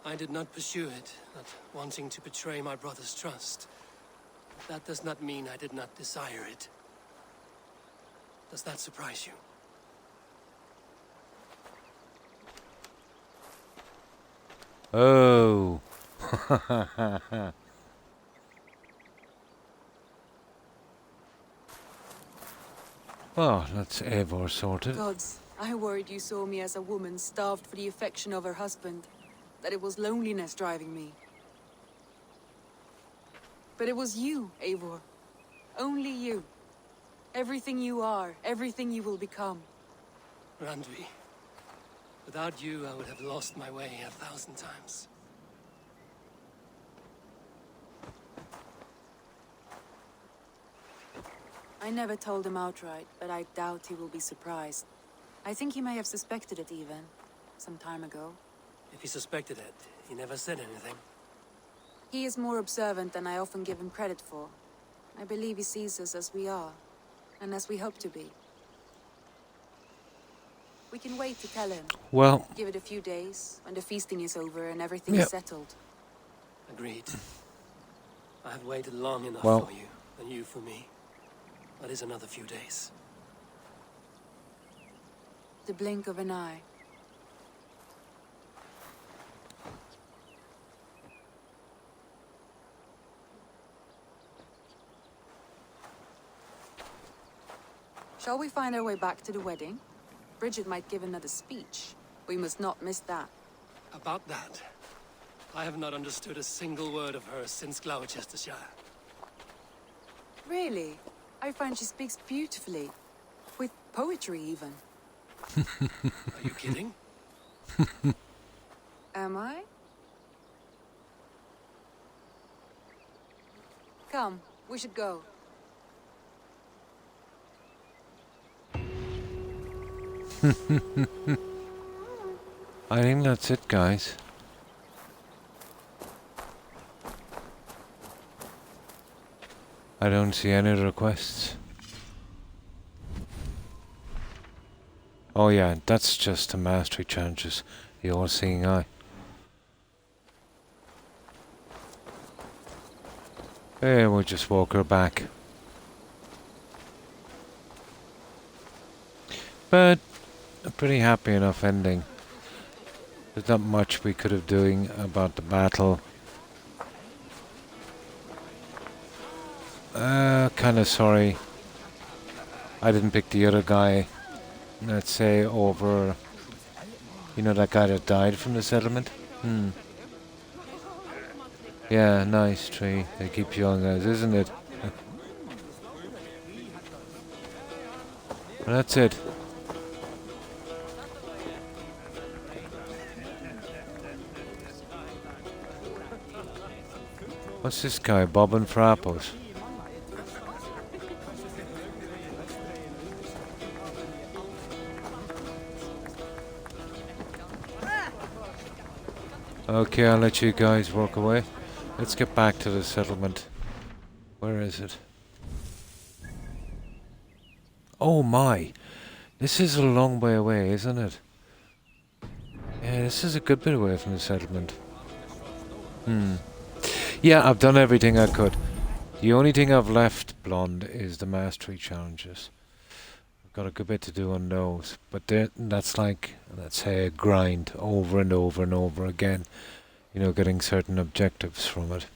I did not pursue it, not wanting to betray my brother's trust. But that does not mean I did not desire it. Does that surprise you? Oh. Well, that's Eivor sorted. Gods, I worried you saw me as a woman starved for the affection of her husband. That it was loneliness driving me. But it was you, Eivor. Only you. Everything you are, everything you will become. Randvi, without you I would have lost my way 1,000 times. I never told him outright, but I doubt he will be surprised. I think he may have suspected it even, some time ago. If he suspected it, he never said anything. He is more observant than I often give him credit for. I believe he sees us as we are, and as we hope to be. We can wait to tell him. Well... Give it a few days, when the feasting is over and everything Yep. is settled. Agreed. I have waited long enough Well- for you, and you for me. That is another few days. The blink of an eye. Shall we find our way back to the wedding? Bridget might give another speech. We must not miss that. About that, I have not understood a single word of hers since Gloucestershire. Really? I find she speaks beautifully. With poetry, even. Are you kidding? Am I? Come, we should go. I think that's it, guys. I don't see any requests. Oh yeah, that's just the mastery challenges. The all-seeing eye. Hey, we'll just walk her back. But a pretty happy enough ending. There's not much we could have doing about the battle. Kinda sorry I didn't pick the other guy, let's say, over, you know, that guy that died from the settlement? Yeah, nice tree. They keep showing us, isn't it? Well, that's it. What's this guy bobbing for apples? Okay, I'll let you guys walk away. Let's get back to the settlement. Where is it? Oh my! This is a long way away, isn't it? Yeah, this is a good bit away from the settlement. Yeah, I've done everything I could. The only thing I've left, Blonde, is the mastery challenges. I've got a good bit to do on those. But that's like, let's say, a grind over and over and over again. You know, getting certain objectives from it.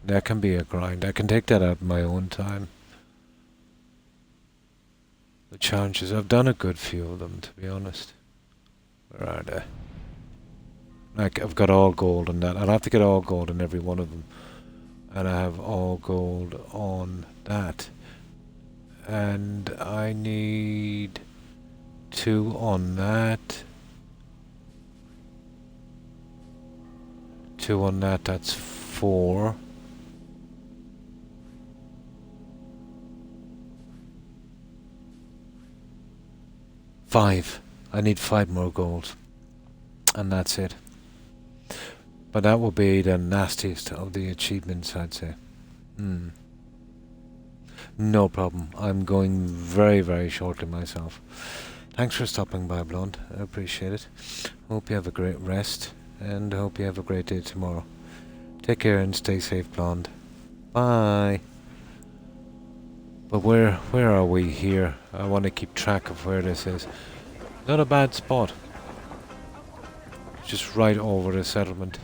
That can be a grind. I can take that out in my own time. The challenges, I've done a good few of them, to be honest. Where are they? Like, I've got all gold on that. I'll have to get all gold on every one of them. And I have all gold on that. And I need 2 on that. 2 on that, that's 4. Five. I need 5 more gold. And that's it. But that will be the nastiest of the achievements, I'd say. No problem. I'm going very, very shortly myself. Thanks for stopping by, Blonde. I appreciate it. Hope you have a great rest. And hope you have a great day tomorrow. Take care and stay safe, Blonde. Bye. But where are we here? I want to keep track of where this is. Not a bad spot. Just right over the settlement.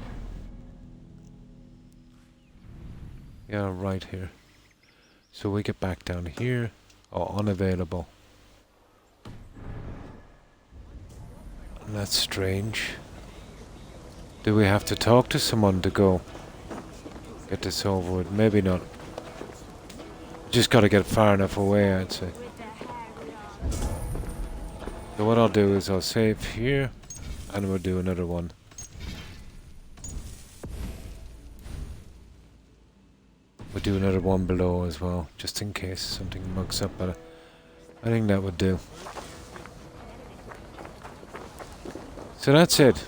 Yeah, right here. So we get back down here. Oh, unavailable. That's strange. Do we have to talk to someone to go get this over with? Maybe not. Just gotta get far enough away, I'd say. So what I'll do is I'll save here, and we'll do another one. We'll do another one below as well, just in case something mucks up, but I think that would do. So that's it.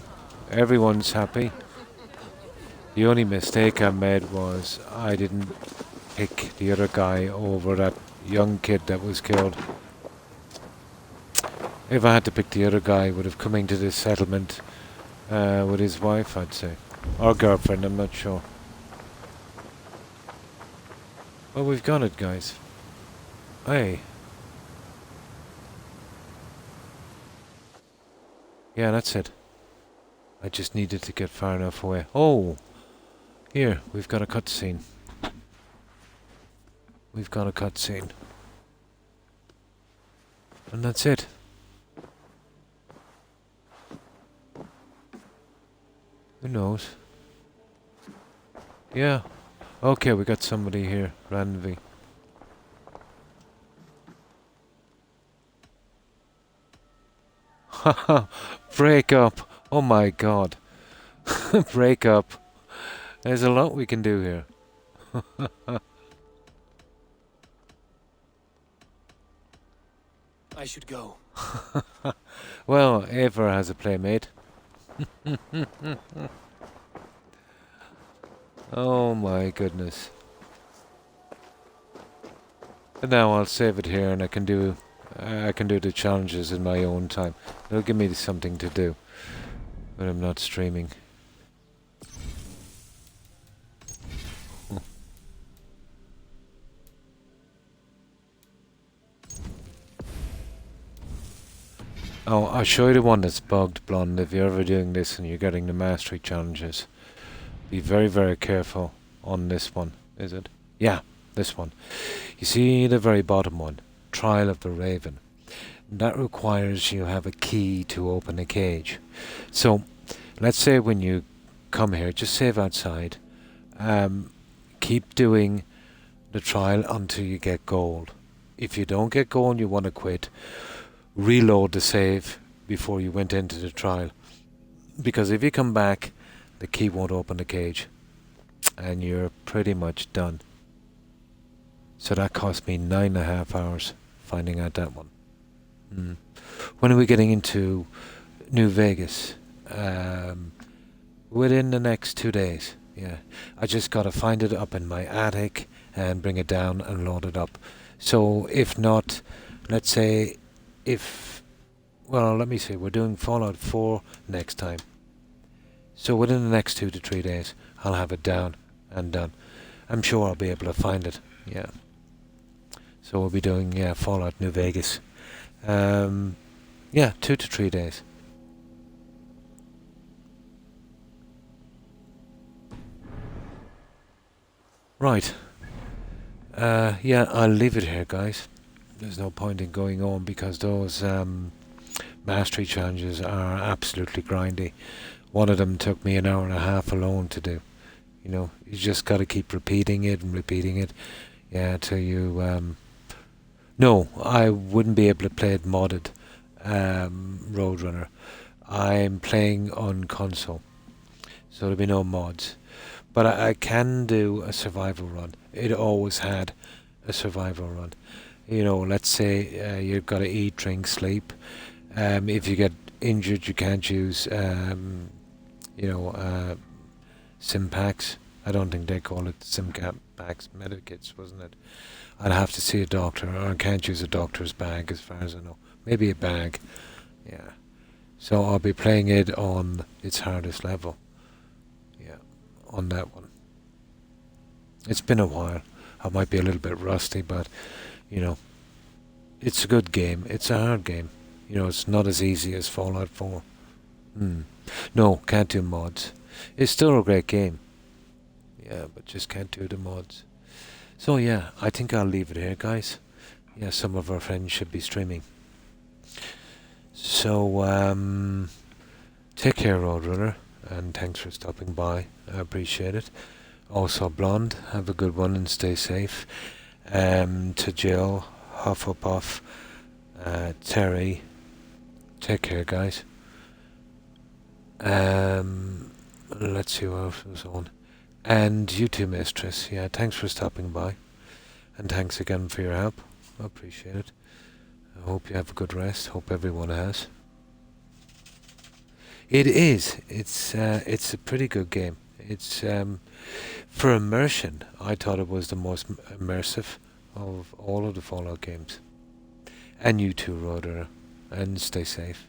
Everyone's happy. The only mistake I made was I didn't pick the other guy over that young kid that was killed. If I had to pick the other guy, I would have come into this settlement with his wife, I'd say. Or girlfriend, I'm not sure. Well, we've got it, guys. Hey. Yeah, that's it. I just needed to get far enough away. Oh! Here, we've got a cutscene. We've got a cutscene. And that's it. Who knows? Yeah. Okay, we got somebody here. Ranvi. Haha. Break up. Oh my god. Break up. There's a lot we can do here. I should go. Well, Eivor has a playmate. Oh my goodness. But now I'll save it here and I can do the challenges in my own time. It'll give me something to do when I'm not streaming. Oh, I'll show you the one that's bugged, Blonde. If you're ever doing this and you're getting the mastery challenges, be very, very careful on this one. Is it? Yeah, this one. You see the very bottom one, Trial of the Raven. That requires you have a key to open a cage. So, let's say when you come here, just save outside. Keep doing the trial until you get gold. If you don't get gold, you want to quit. Reload the save before you went into the trial. Because if you come back, the key won't open the cage. And you're pretty much done. So that cost me 9.5 hours finding out that one. When are we getting into New Vegas? Within the next 2 days. Yeah, I just gotta find it up in my attic and bring it down and load it up. So if not, let's say well, let me see, we're doing Fallout 4 next time. So within the next 2 to 3 days, I'll have it down and done. I'm sure I'll be able to find it. Yeah. So we'll be doing Fallout New Vegas. 2 to 3 days. Right. I'll leave it here, guys. There's no point in going on because those mastery challenges are absolutely grindy. One of them took me 1.5 hours alone to do. You know, you just got to keep repeating it and repeating it. Yeah, till you... No, I wouldn't be able to play it modded, Roadrunner. I'm playing on console, so there'll be no mods. But I can do a survival run. It always had a survival run. You know, let's say you've got to eat, drink, sleep. If you get injured, you can't use, sim packs. I don't think they call it sim packs, medikits, wasn't it? I'd have to see a doctor, or I can't use a doctor's bag as far as I know. Maybe a bag, yeah. So I'll be playing it on its hardest level. Yeah, on that one. It's been a while. I might be a little bit rusty, but, you know, it's a good game. It's a hard game. You know, it's not as easy as Fallout 4. No, can't do mods. It's still a great game. Yeah, but just can't do the mods. So yeah, I think I'll leave it here, guys. Yeah, some of our friends should be streaming. So, take care, Roadrunner, and thanks for stopping by. I appreciate it. Also, Blonde, have a good one and stay safe. To Jill, Hufflepuff, Terry, take care, guys. Let's see what else was on. And you too, Mistress. Yeah, thanks for stopping by. And thanks again for your help. I appreciate it. I hope you have a good rest. Hope everyone has. It is. It's a pretty good game. It's for immersion. I thought it was the most immersive of all of the Fallout games. And you too, Roder. And stay safe.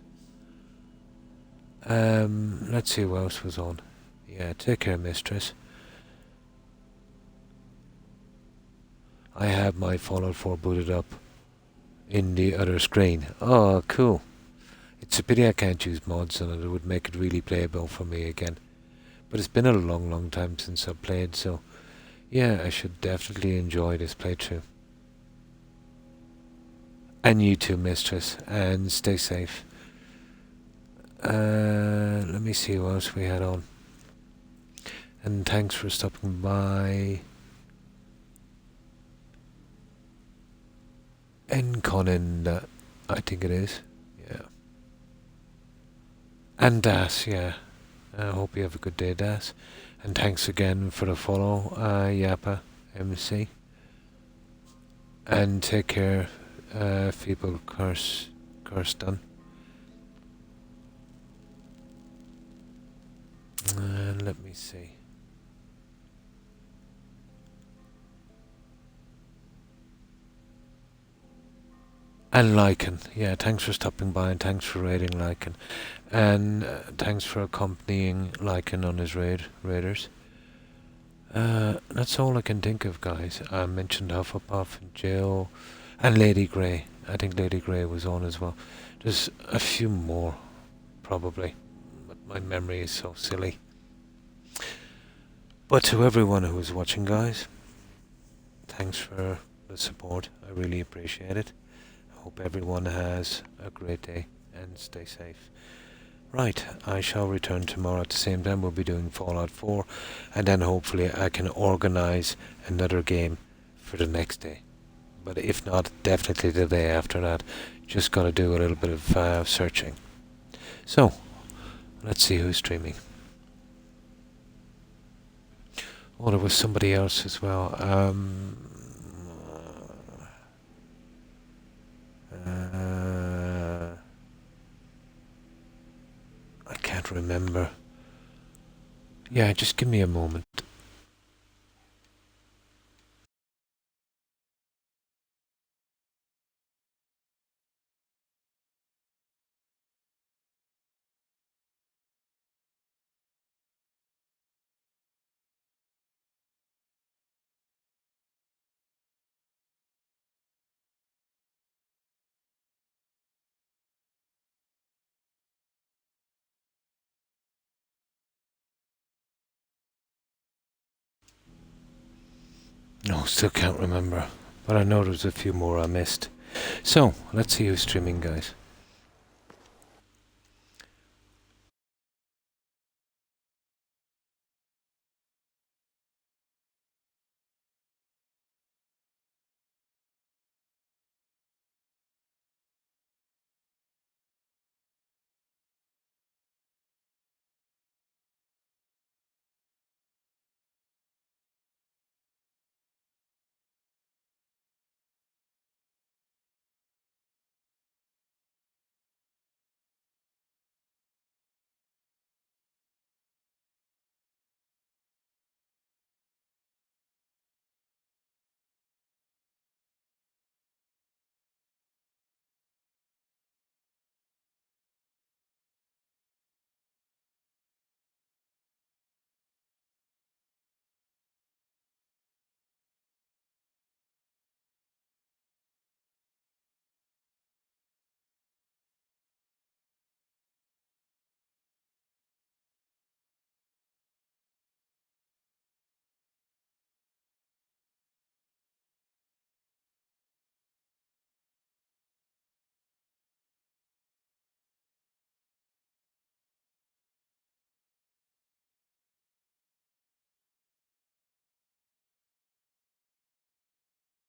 Let's see what else was on. Yeah, take care, Mistress. I have my Fallout 4 booted up in the other screen. Oh, cool. It's a pity I can't use mods on it. It would make it really playable for me again. But it's been a long, long time since I've played, so yeah, I should definitely enjoy this playthrough. And you too, Mistress, and stay safe. Let me see what else we had on. And thanks for stopping by. Conan, I think it is. Yeah. And Das, yeah. I hope you have a good day, Das. And thanks again for the follow, Yappa MC. And take care, Feeble Kirsten. Let me see. And Lycan, yeah, thanks for stopping by and thanks for raiding Lycan. And thanks for accompanying Lycan on his raiders. That's all I can think of, guys. I mentioned Hufflepuff and Jill and Lady Grey. I think Lady Grey was on as well. There's a few more, probably, but my memory is so silly. But to everyone who is watching, guys, thanks for the support. I really appreciate it. I hope everyone has a great day and stay safe. Right, I shall return tomorrow at the same time. We'll be doing Fallout 4, and then hopefully I can organize another game for the next day. But if not, definitely the day after that. Just gotta do a little bit of searching. So, let's see who's streaming. Oh, there was somebody else as well. I can't remember. Yeah, just give me a moment. No, still can't remember. But I know there's a few more I missed. So, let's see who's streaming, guys.